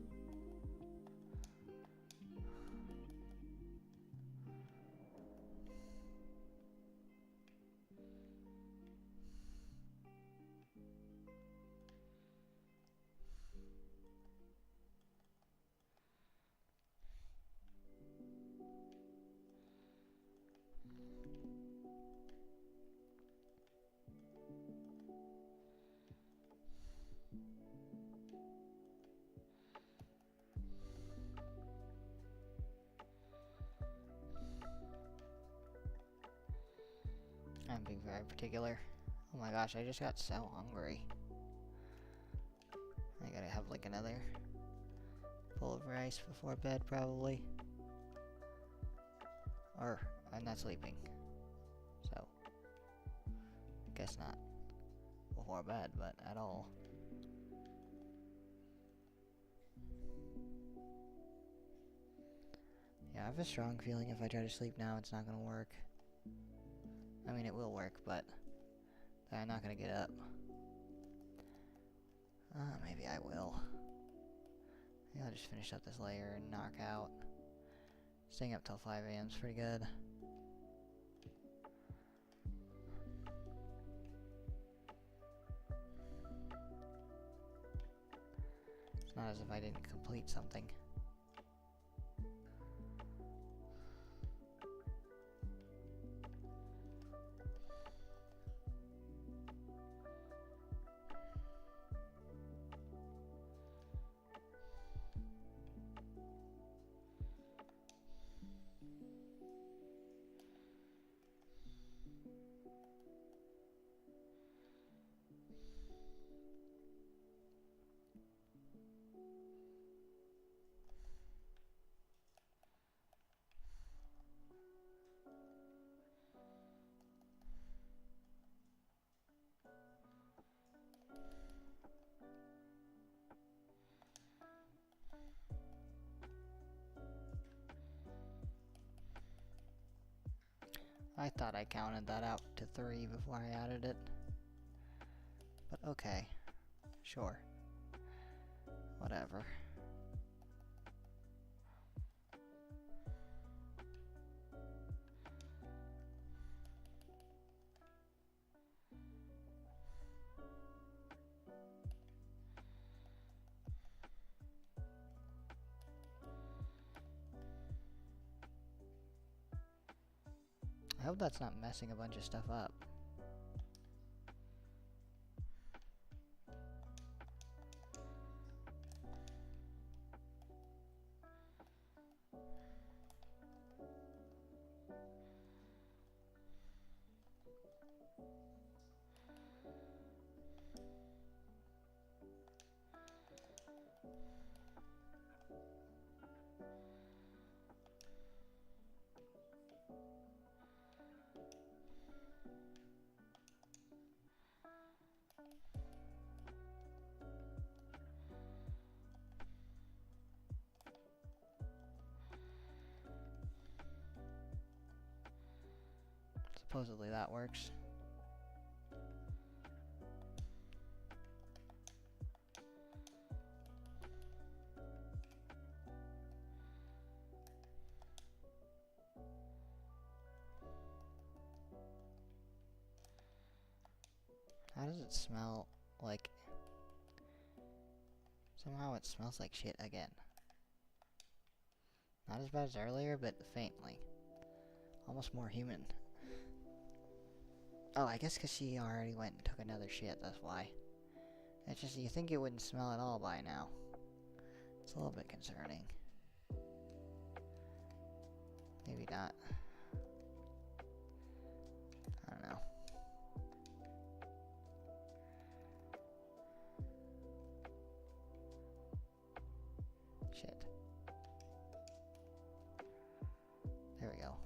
I'm being very particular. Oh my gosh, I just got so hungry. I gotta have like another bowl of rice before bed, probably. Or, I'm not sleeping. So, guess not before bed, but at all. Yeah, I have a strong feeling if I try to sleep now, it's not gonna work. I mean, it will work, but I'm not gonna get up. Maybe I will. Maybe I'll just finish up this layer and knock out. Staying up till 5 a.m. is pretty good. It's not as if I didn't complete something. I thought I counted that out to 3 before I added it. But okay. Sure. Whatever. I hope that's not messing a bunch of stuff up. Supposedly that works. How does it smell like... Somehow it smells like shit again. Not as bad as earlier, but faintly. Almost more human. Oh, I guess because she already went and took another shit, that's why. It's just, you think it wouldn't smell at all by now. It's a little bit concerning. Maybe not. I don't know. Shit. There we go.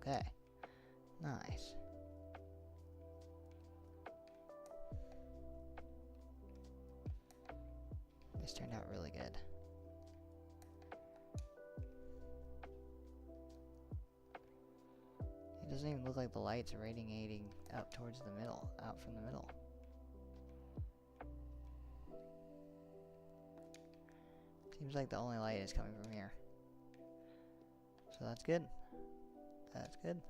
Okay. Nice. This turned out really good. It doesn't even look like the lights are radiating out towards the middle, out from the middle. Seems like the only light is coming from here. So that's good. That's good.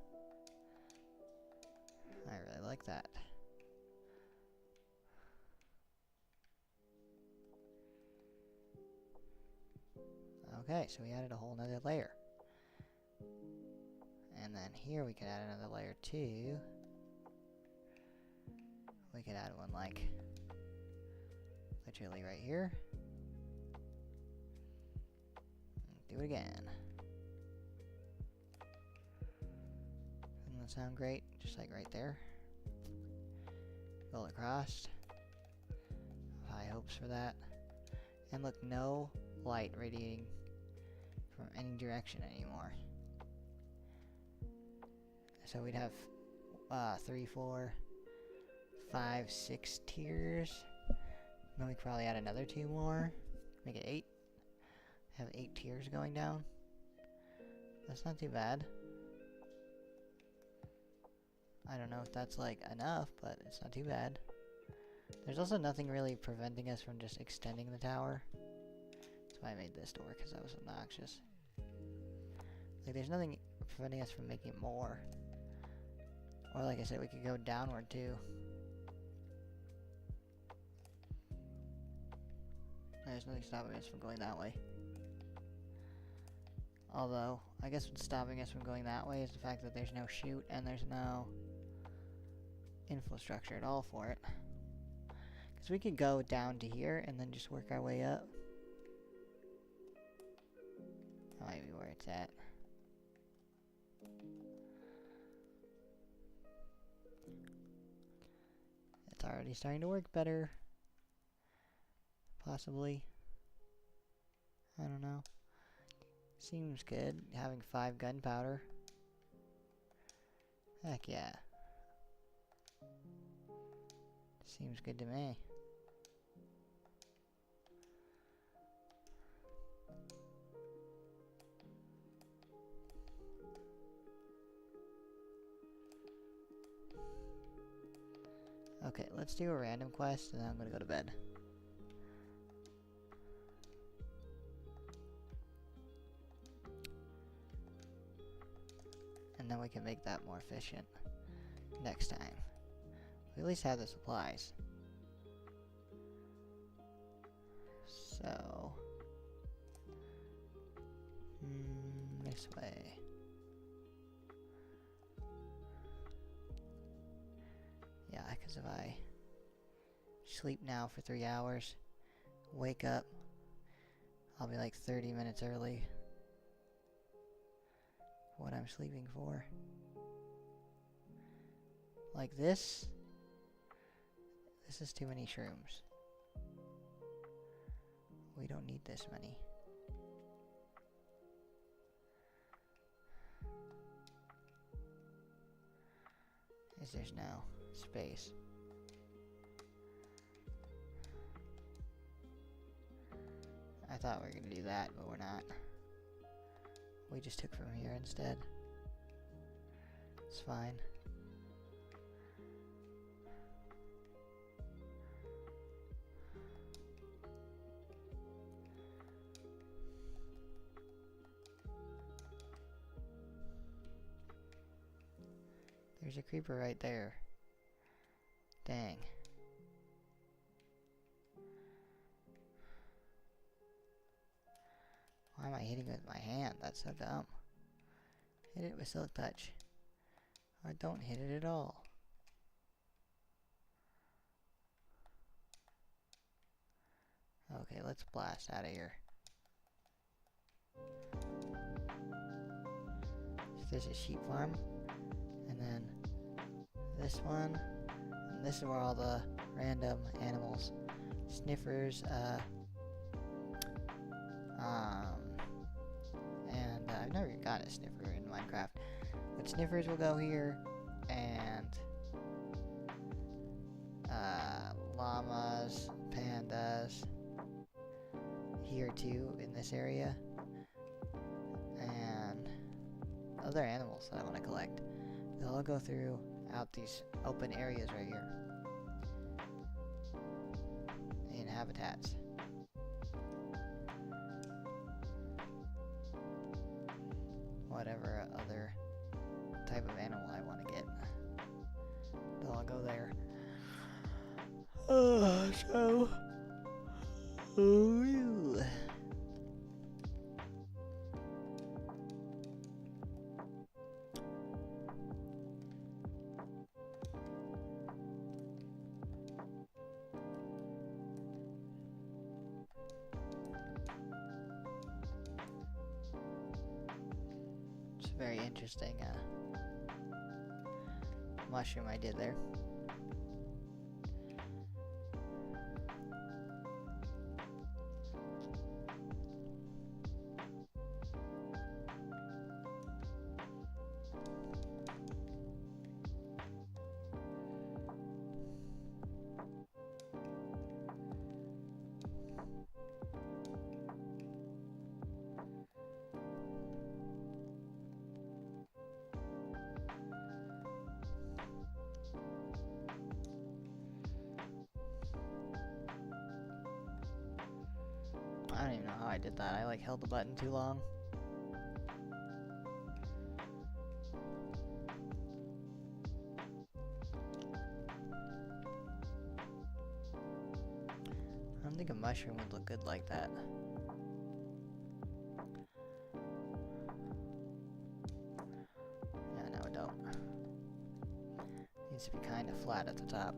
I really like that. Okay, so we added a whole nother layer. And then here we could add another layer too. We could add one like literally right here. Do it again. Doesn't that sound great? Just like right there. Go across. High hopes for that. And look, no light radiating from any direction anymore. So we'd have 3, 4, 5, 6 tiers. Then we could probably add another 2 more. Make it 8. Have 8 tiers going down. That's not too bad. I don't know if that's like enough, but it's not too bad. There's also nothing really preventing us from just extending the tower. That's why I made this door, because that was obnoxious. Like, there's nothing preventing us from making more. Or like I said, we could go downward too. There's nothing stopping us from going that way. Although, I guess what's stopping us from going that way is the fact that there's no chute and there's no infrastructure at all for it. Because we could go down to here and then just work our way up. That might be where it's at. It's already starting to work better. Possibly. I don't know. Seems good. Having 5 gunpowder. Heck yeah. Seems good to me. Okay, let's do a random quest and then I'm gonna go to bed. And then we can make that more efficient next time. We at least have the supplies. So... this way. Yeah, because if I Sleep now for 3 hours. Wake up. I'll be like 30 minutes early. What I'm sleeping for. Like this. This is too many shrooms. We don't need this many. Is there's no space. I thought we were gonna do that, but we're not. We just took from here instead. It's fine. There's a creeper right there. Dang. Why am I hitting it with my hand? That's so dumb. Hit it with silk touch. Or don't hit it at all. Okay, let's blast out of here. So there's a sheep farm. And then this one. And this is where all the random animals. Sniffers, and I've never got a sniffer in Minecraft. But sniffers will go here. And llamas, pandas. Here too, in this area. And other animals that I want to collect. They'll all go through out these open areas right here. In habitats. Whatever other type of animal I want to get. They'll all go there. So... Ooh. It's a very interesting mushroom I did there. I don't even know how I did that. I like held the button too long. I don't think a mushroom would look good like that. Yeah, no, it don't. Needs to be kind of flat at the top.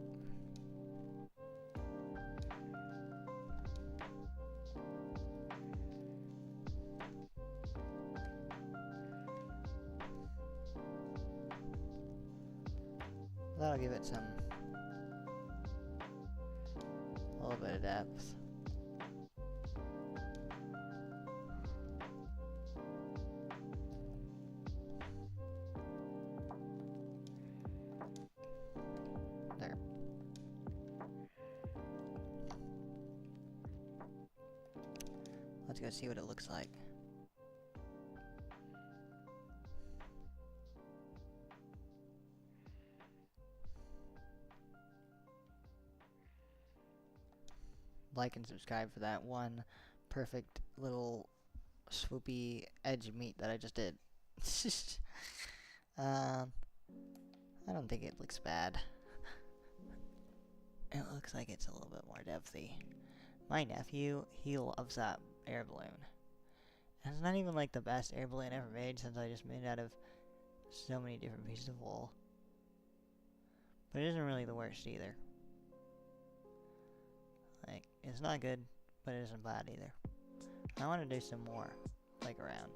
That'll give it some, a little bit of depth. There. Let's go see what it looks like. Like and subscribe for that one perfect little swoopy edge meat that I just did. I don't think it looks bad. It looks like it's a little bit more depthy. My nephew, he loves that air balloon. And it's not even like the best air balloon ever made, since I just made it out of so many different pieces of wool. But it isn't really the worst either. It's not good, but it isn't bad either. I want to do some more, like around.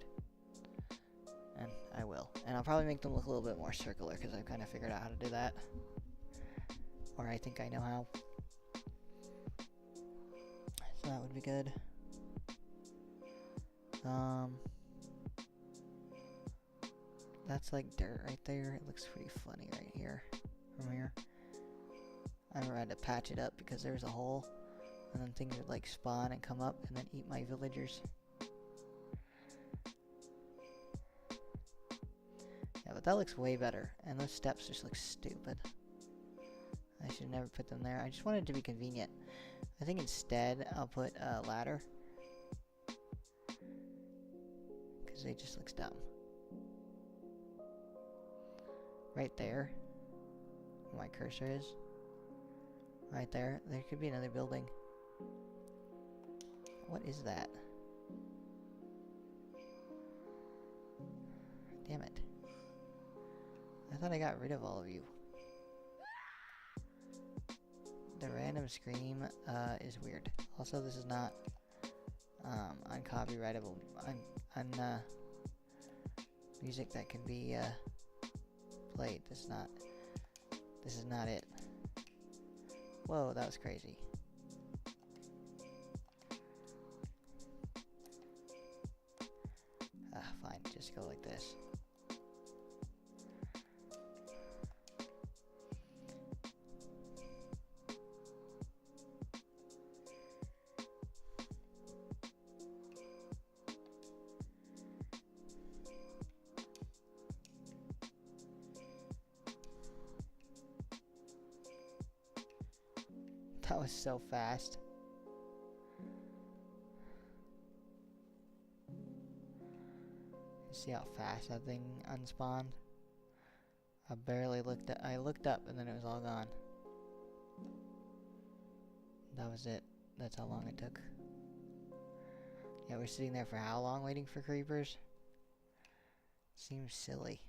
And I will. And I'll probably make them look a little bit more circular, because I've kind of figured out how to do that. Or I think I know how. So that would be good. That's like dirt right there. It looks pretty funny right here. From here. I had to patch it up because there's a hole. And then things would like spawn and come up and then eat my villagers. Yeah, but that looks way better. And those steps just look stupid. I should never put them there. I just wanted it to be convenient. I think instead I'll put a ladder. Because it just looks dumb. Right there. Where my cursor is. Right there. There could be another building. What is that? Damn it. I thought I got rid of all of you. The random scream is weird. Also, this is not uncopyrightable. Music that can be played. This is not it. Whoa, that was crazy. Fine, just go like this. That was so fast. You see how fast that thing unspawned? I barely looked at. I looked up and then it was all gone. That was it. That's how long it took. Yeah, we're sitting there for how long waiting for creepers? Seems silly.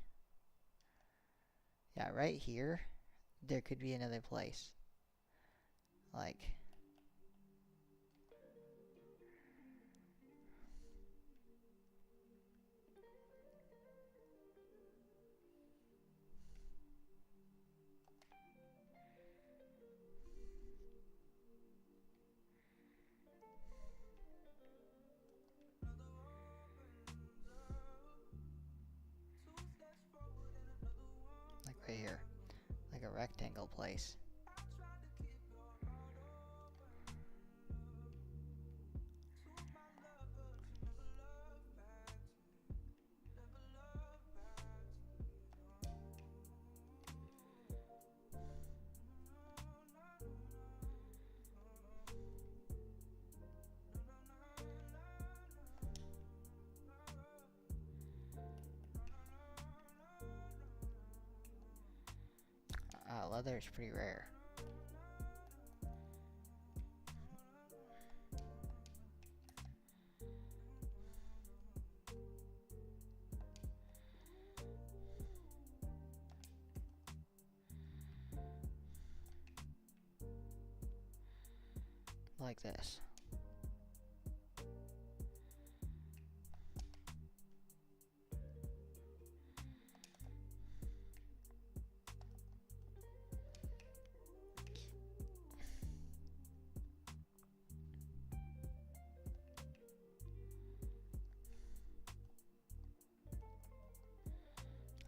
Yeah, right here, there could be another place. Like... like right here. Like a rectangle place. Leather is pretty rare. Like this.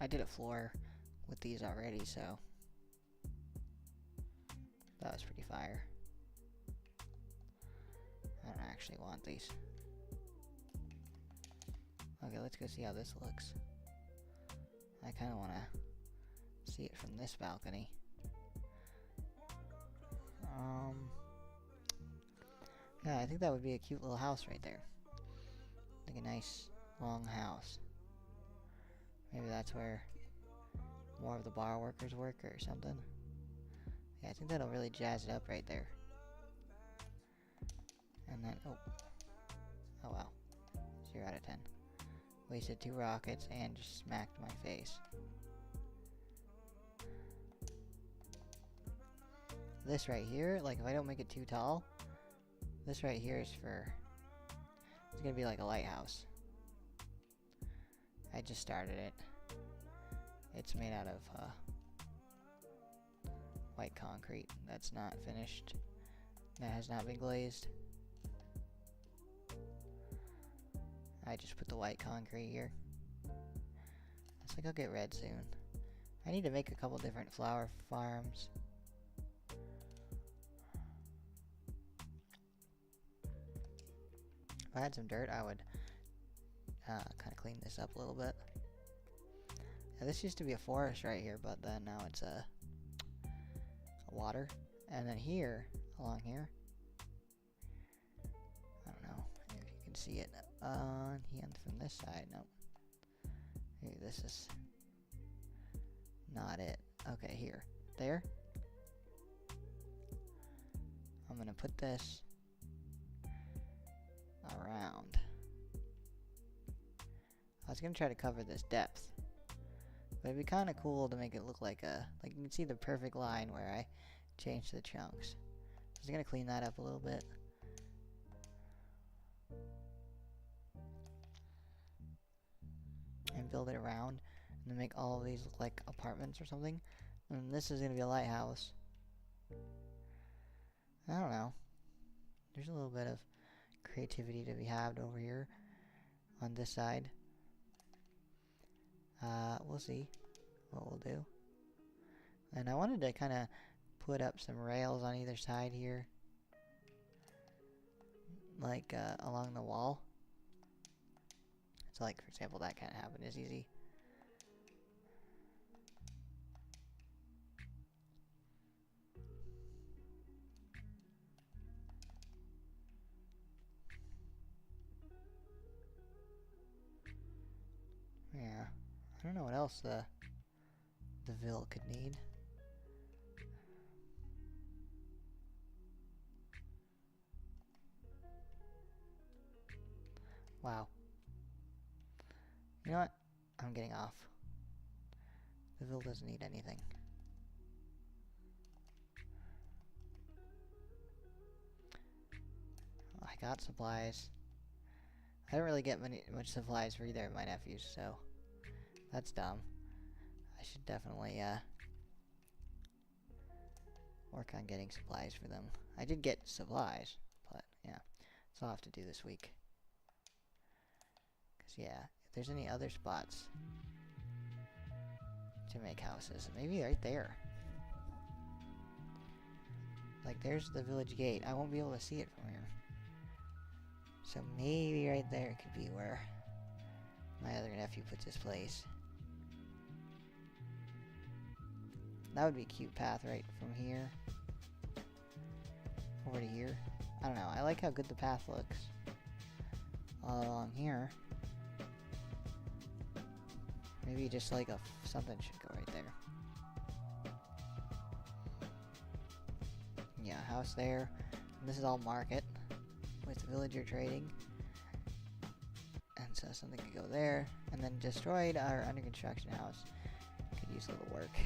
I did a floor with these already, so that was pretty fire. I don't actually want these. Okay, let's go see how this looks. I kind of want to see it from this balcony. Yeah, I think that would be a cute little house right there. Like a nice long house. Maybe that's where more of the bar workers work or something. Yeah, I think that'll really jazz it up right there. And then, oh well. 0 out of 10. Wasted 2 rockets and just smacked my face. This right here, like if I don't make it too tall, This right here is for... It's gonna be like a lighthouse. I just started it. It's made out of white concrete. That's not finished. That has not been glazed. I just put the white concrete here. Looks like I'll get red soon. I need to make a couple different flower farms. If I had some dirt, I would kind of clean this up a little bit. Now, this used to be a forest right here, but then now it's a water. And then here, along here, I don't know if you can see it. From this side, nope. Maybe this is not it. Okay, here, there. I'm gonna put this around. I was gonna try to cover this depth, but it'd be kind of cool to make it look like you can see the perfect line where I changed the chunks. So I was gonna clean that up a little bit. And build it around, and then make all of these look like apartments or something. And this is gonna be a lighthouse. I don't know. There's a little bit of creativity to be had over here on this side. We'll see what we'll do. And I wanted to kind of put up some rails on either side here, like along the wall. So, like, for example, that can't happen as easy. Yeah, I don't know what else the Ville could need. Wow. You know what? I'm getting off. The Ville doesn't need anything. I got supplies. I didn't really get much supplies for either of my nephews, so that's dumb. I should definitely work on getting supplies for them. I did get supplies, but yeah, that's all I have to do this week. Cause yeah, if there's any other spots to make houses, maybe right there. Like there's the village gate. I won't be able to see it from here. So maybe right there could be where my other nephew puts his place. That would be a cute path right from here over to here. I don't know. I like how good the path looks all along here. Maybe just like something should go right there. Yeah, house there. And this is all market with villager trading. And so something could go there. And then destroyed our under construction house. Could use a little work.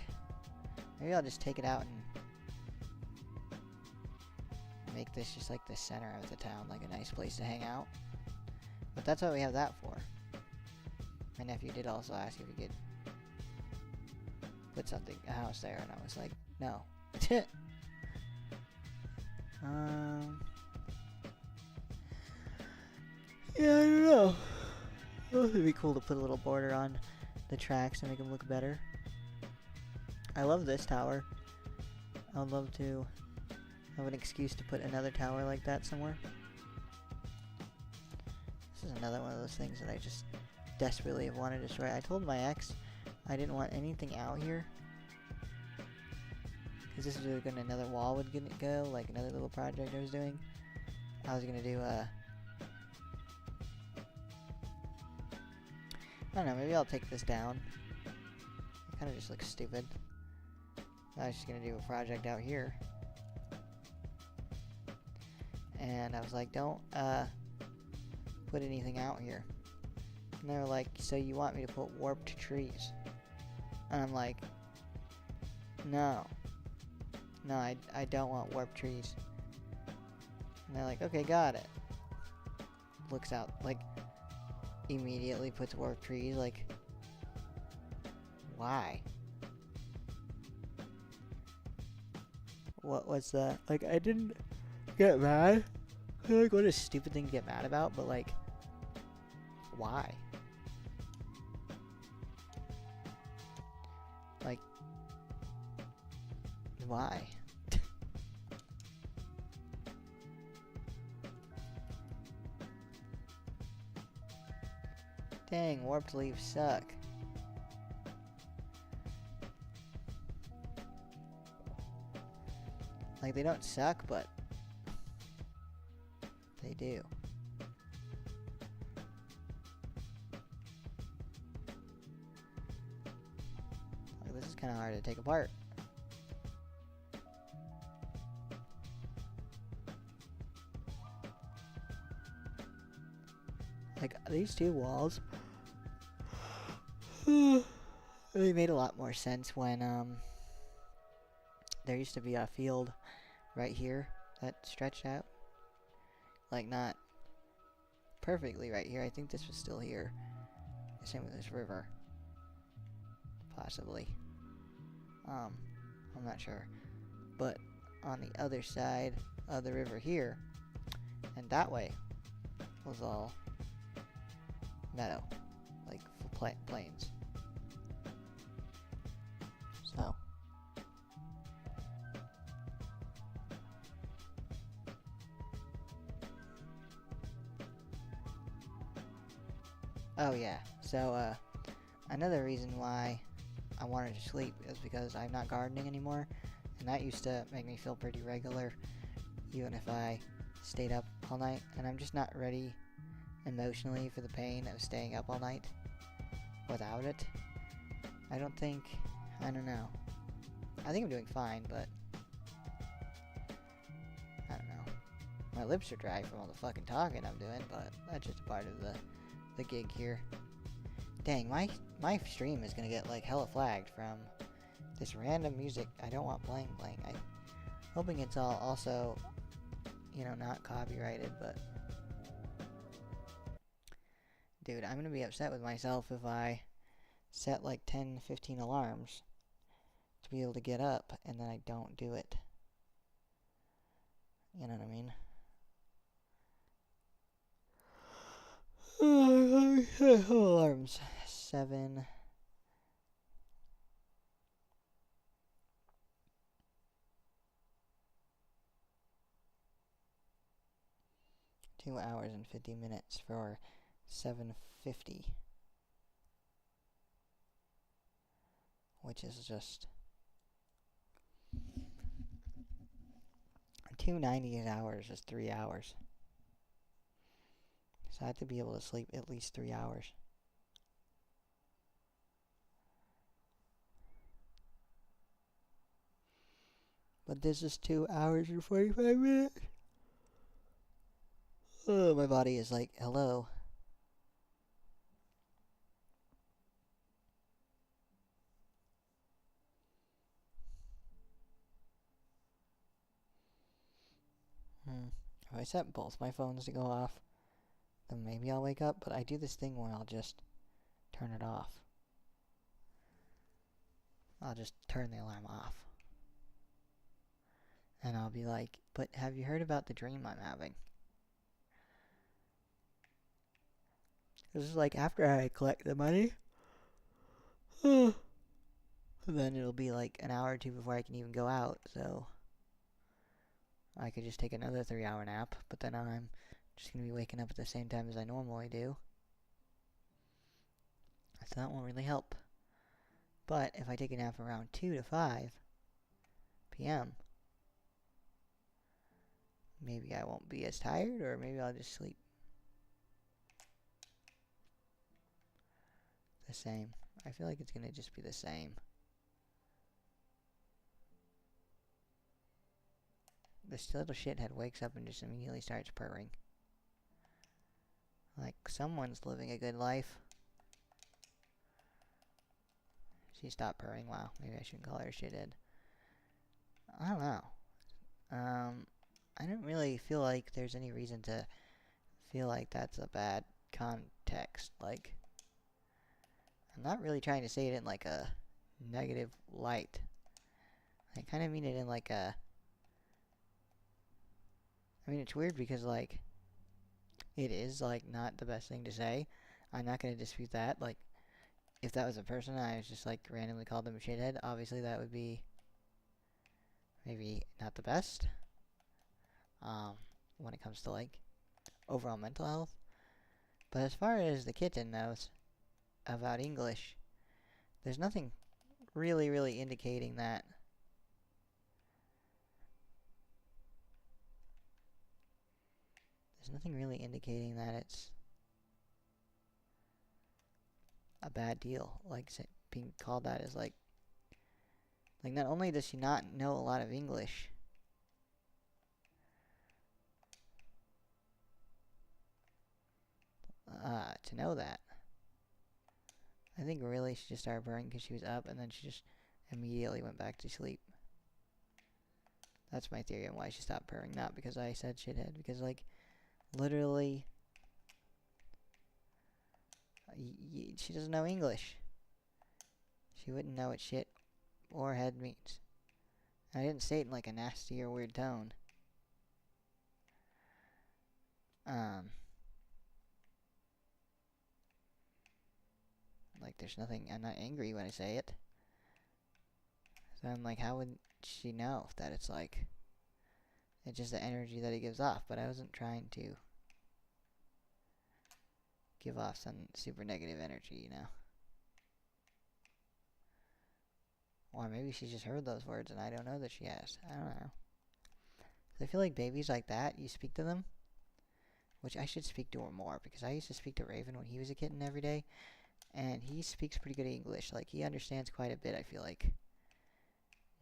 Maybe I'll just take it out and make this just like the center of the town, like a nice place to hang out. But that's what we have that for. My nephew did also ask if he could put a house there, and I was like, no. Yeah, I don't know. It would be cool to put a little border on the tracks to make them look better. I love this tower. I would love to have an excuse to put another tower like that somewhere. This is another one of those things that I just desperately have wanted to destroy. I told my ex I didn't want anything out here, because this is where another wall would go, like another little project I was doing. I was gonna do I don't know, maybe I'll take this down. It kind of just looks stupid. I was just gonna do a project out here, and I was like, don't put anything out here. And they were like, so you want me to put warped trees? And I'm like, no, I don't want warped trees. And they're like, okay, got it. Looks out, like, immediately puts dwarf trees, like, why? What was that? Like, I didn't get mad. Like, what a stupid thing to get mad about, but, like, why? Like, why? Dang, warped leaves suck. Like, they don't suck, but they do. Like, this is kind of hard to take apart. Like, these two walls, they made a lot more sense when, there used to be a field right here that stretched out. Like, not perfectly right here. I think this was still here. Same with this river. Possibly. I'm not sure. But on the other side of the river here, and that way, was all meadow. Like, plains. So. Oh yeah, so another reason why I wanted to sleep is because I'm not gardening anymore, and that used to make me feel pretty regular, even if I stayed up all night, and I'm just not ready emotionally for the pain of staying up all night without it. I don't know. I think I'm doing fine, but I don't know. My lips are dry from all the fucking talking I'm doing, but that's just a part of the gig here. Dang, my stream is gonna get like hella flagged from this random music I don't want playing. I'm hoping it's all also, you know, not copyrighted, but dude, I'm gonna be upset with myself if I set like 10, 15 alarms to be able to get up and then I don't do it. You know what I mean? Alarms. 7. Two hours and 50 minutes for 7:50, which is just 298 hours is 3 hours. So I have to be able to sleep at least 3 hours. But this is 2 hours and 45 minutes. Oh, my body is like, hello. If I set both my phones to go off, then maybe I'll wake up, but I do this thing where I'll just turn it off. I'll just turn the alarm off. And I'll be like, but have you heard about the dream I'm having? This is like after I collect the money, then it'll be like an hour or two before I can even go out, so I could just take another 3-hour nap, but then I'm just going to be waking up at the same time as I normally do. So that won't really help. But if I take a nap around 2 to 5 p.m., maybe I won't be as tired, or maybe I'll just sleep the same. I feel like it's going to just be the same. This little shithead wakes up and just immediately starts purring. Like someone's living a good life. She stopped purring. Wow, maybe I shouldn't call her a shithead. I don't know. I don't really feel like there's any reason to feel like that's a bad context. Like, I'm not really trying to say it in like a negative light. I kind of mean it in like a. I mean, it's weird because like it is like not the best thing to say. I'm not gonna dispute that. Like, if that was a person, I was just like randomly called them a shithead. Obviously, that would be maybe not the best. When it comes to like overall mental health. But as far as the kitten knows about English, there's nothing really indicating that. There's nothing really indicating that it's a bad deal. Like being called that is like not only does she not know a lot of English, to know that, I think really she just started purring because she was up, and then she just immediately went back to sleep. That's my theory on why she stopped purring. Not because I said shithead, because like literally, she doesn't know English. She wouldn't know what shit or head means. I didn't say it in like a nasty or weird tone. Like there's nothing, I'm not angry when I say it. So I'm like, how would she know that it's like, it's just the energy that it gives off, but I wasn't trying to give off some super negative energy, you know? Or maybe she just heard those words and I don't know that she has. I don't know. So I feel like babies like that, you speak to them, which I should speak to her more, because I used to speak to Raven when he was a kitten every day, and he speaks pretty good English. Like, he understands quite a bit, I feel like.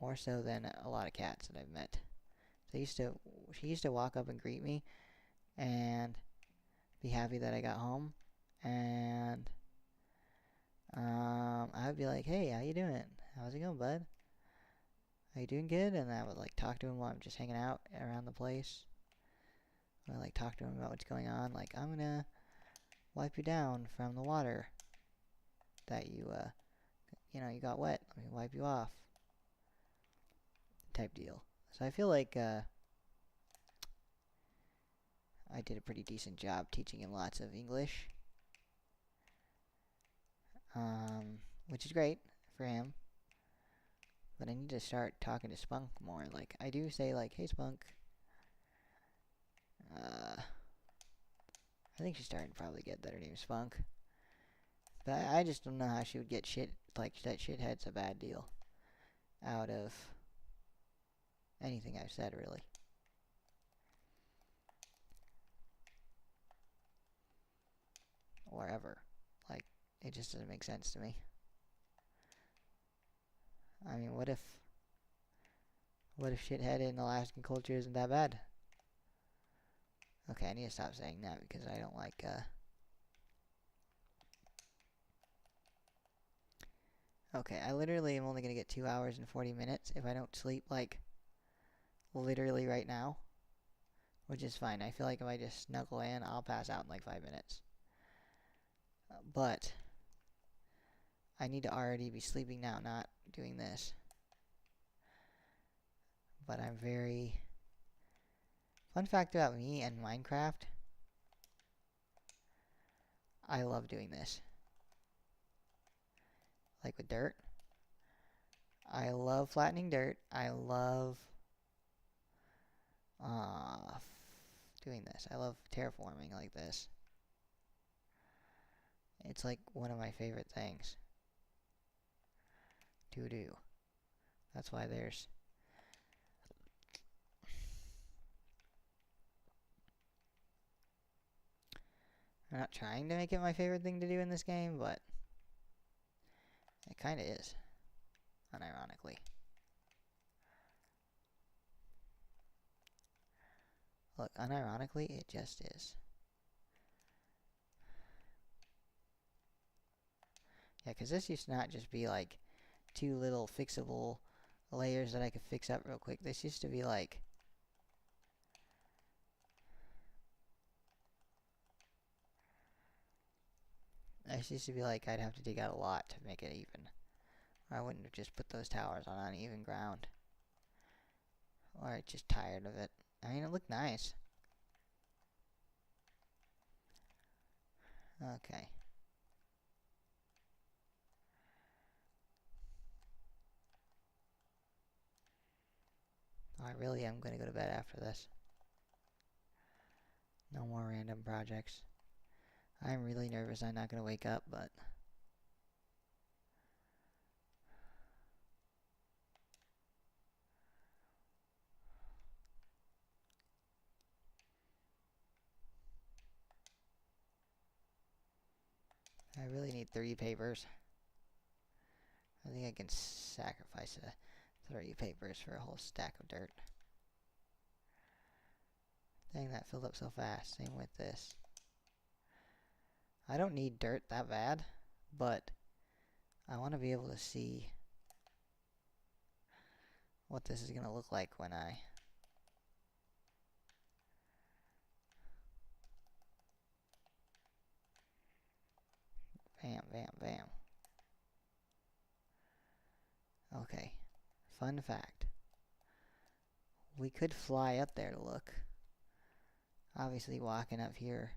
More so than a lot of cats that I've met. So she used to walk up and greet me, and be happy that I got home, and I would be like, hey, how you doing? How's it going, bud? Are you doing good? And I would like talk to him while I'm just hanging out around the place. I like talk to him about what's going on. Like, I'm gonna wipe you down from the water that you you got wet. Let me wipe you off. Type deal. So I feel like I did a pretty decent job teaching him lots of English. Which is great for him. But I need to start talking to Spunk more. Like, I do say, like, hey, Spunk. I think she's starting to probably get that her name's Spunk. But I just don't know how she would get shit, like, that shithead's a bad deal out of anything I've said, really. Or ever. Like, it just doesn't make sense to me. I mean, what if shithead in Alaskan culture isn't that bad? Okay, I need to stop saying that because I don't like, Okay, I literally am only gonna get 2 hours and 40 minutes if I don't sleep, like, literally right now. Which is fine. I feel like if I just snuggle in, I'll pass out in like 5 minutes. But I need to already be sleeping now, not doing this. But I'm very... Fun fact about me and Minecraft, I love doing this. Like with dirt. I love flattening dirt. I love doing this. I love terraforming like this. It's like one of my favorite things to do. That's why there's... I'm not trying to make it my favorite thing to do in this game, but it kinda is. Unironically. Look, unironically, it just is. Yeah, because this used to not just be like 2 little fixable layers that I could fix up real quick. This used to be like It used to be like I'd have to dig out a lot to make it even. Or I wouldn't have just put those towers on uneven ground. Or I'm just tired of it. I mean, it looked nice. Okay. I really am going to go to bed after this. No more random projects. I'm really nervous I'm not going to wake up, but... I really need 3 papers. I think I can sacrifice 3 papers for a whole stack of dirt. Dang, that filled up so fast. Same with this. I don't need dirt that bad, but I want to be able to see what this is going to look like when I... Bam, bam, bam. Okay. Fun fact. We could fly up there to look. Obviously, walking up here,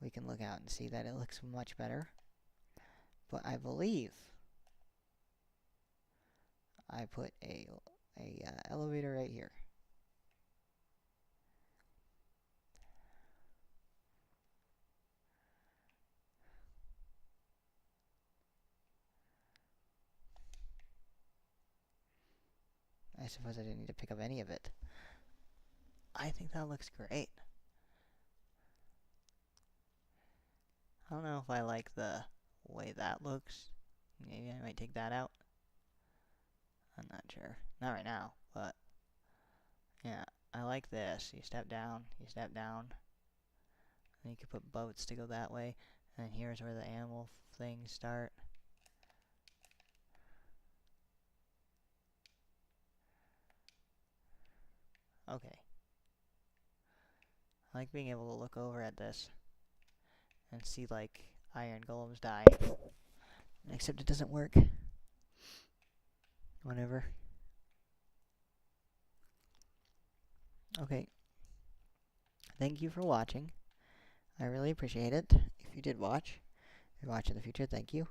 we can look out and see that it looks much better. But I believe I put a elevator right here. I suppose I didn't need to pick up any of it. I think that looks great. I don't know if I like the way that looks. Maybe I might take that out. I'm not sure. Not right now, but yeah, I like this. You step down, and you could put boats to go that way, and here's where the animal things start. Okay. I like being able to look over at this and see, like, iron golems die. Except it doesn't work. Whatever. Okay. Thank you for watching. I really appreciate it. If you did watch, if you watch in the future, thank you.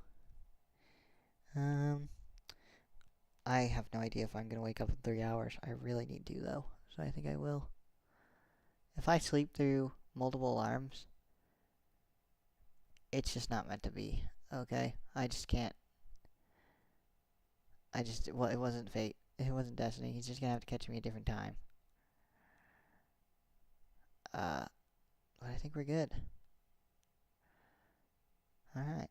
I have no idea if I'm going to wake up in 3 hours. I really need to, though. So I think I will. If I sleep through multiple alarms, it's just not meant to be. Okay? I just can't. Well, it wasn't fate. It wasn't destiny. He's just going to have to catch me a different time. But I think we're good. Alright.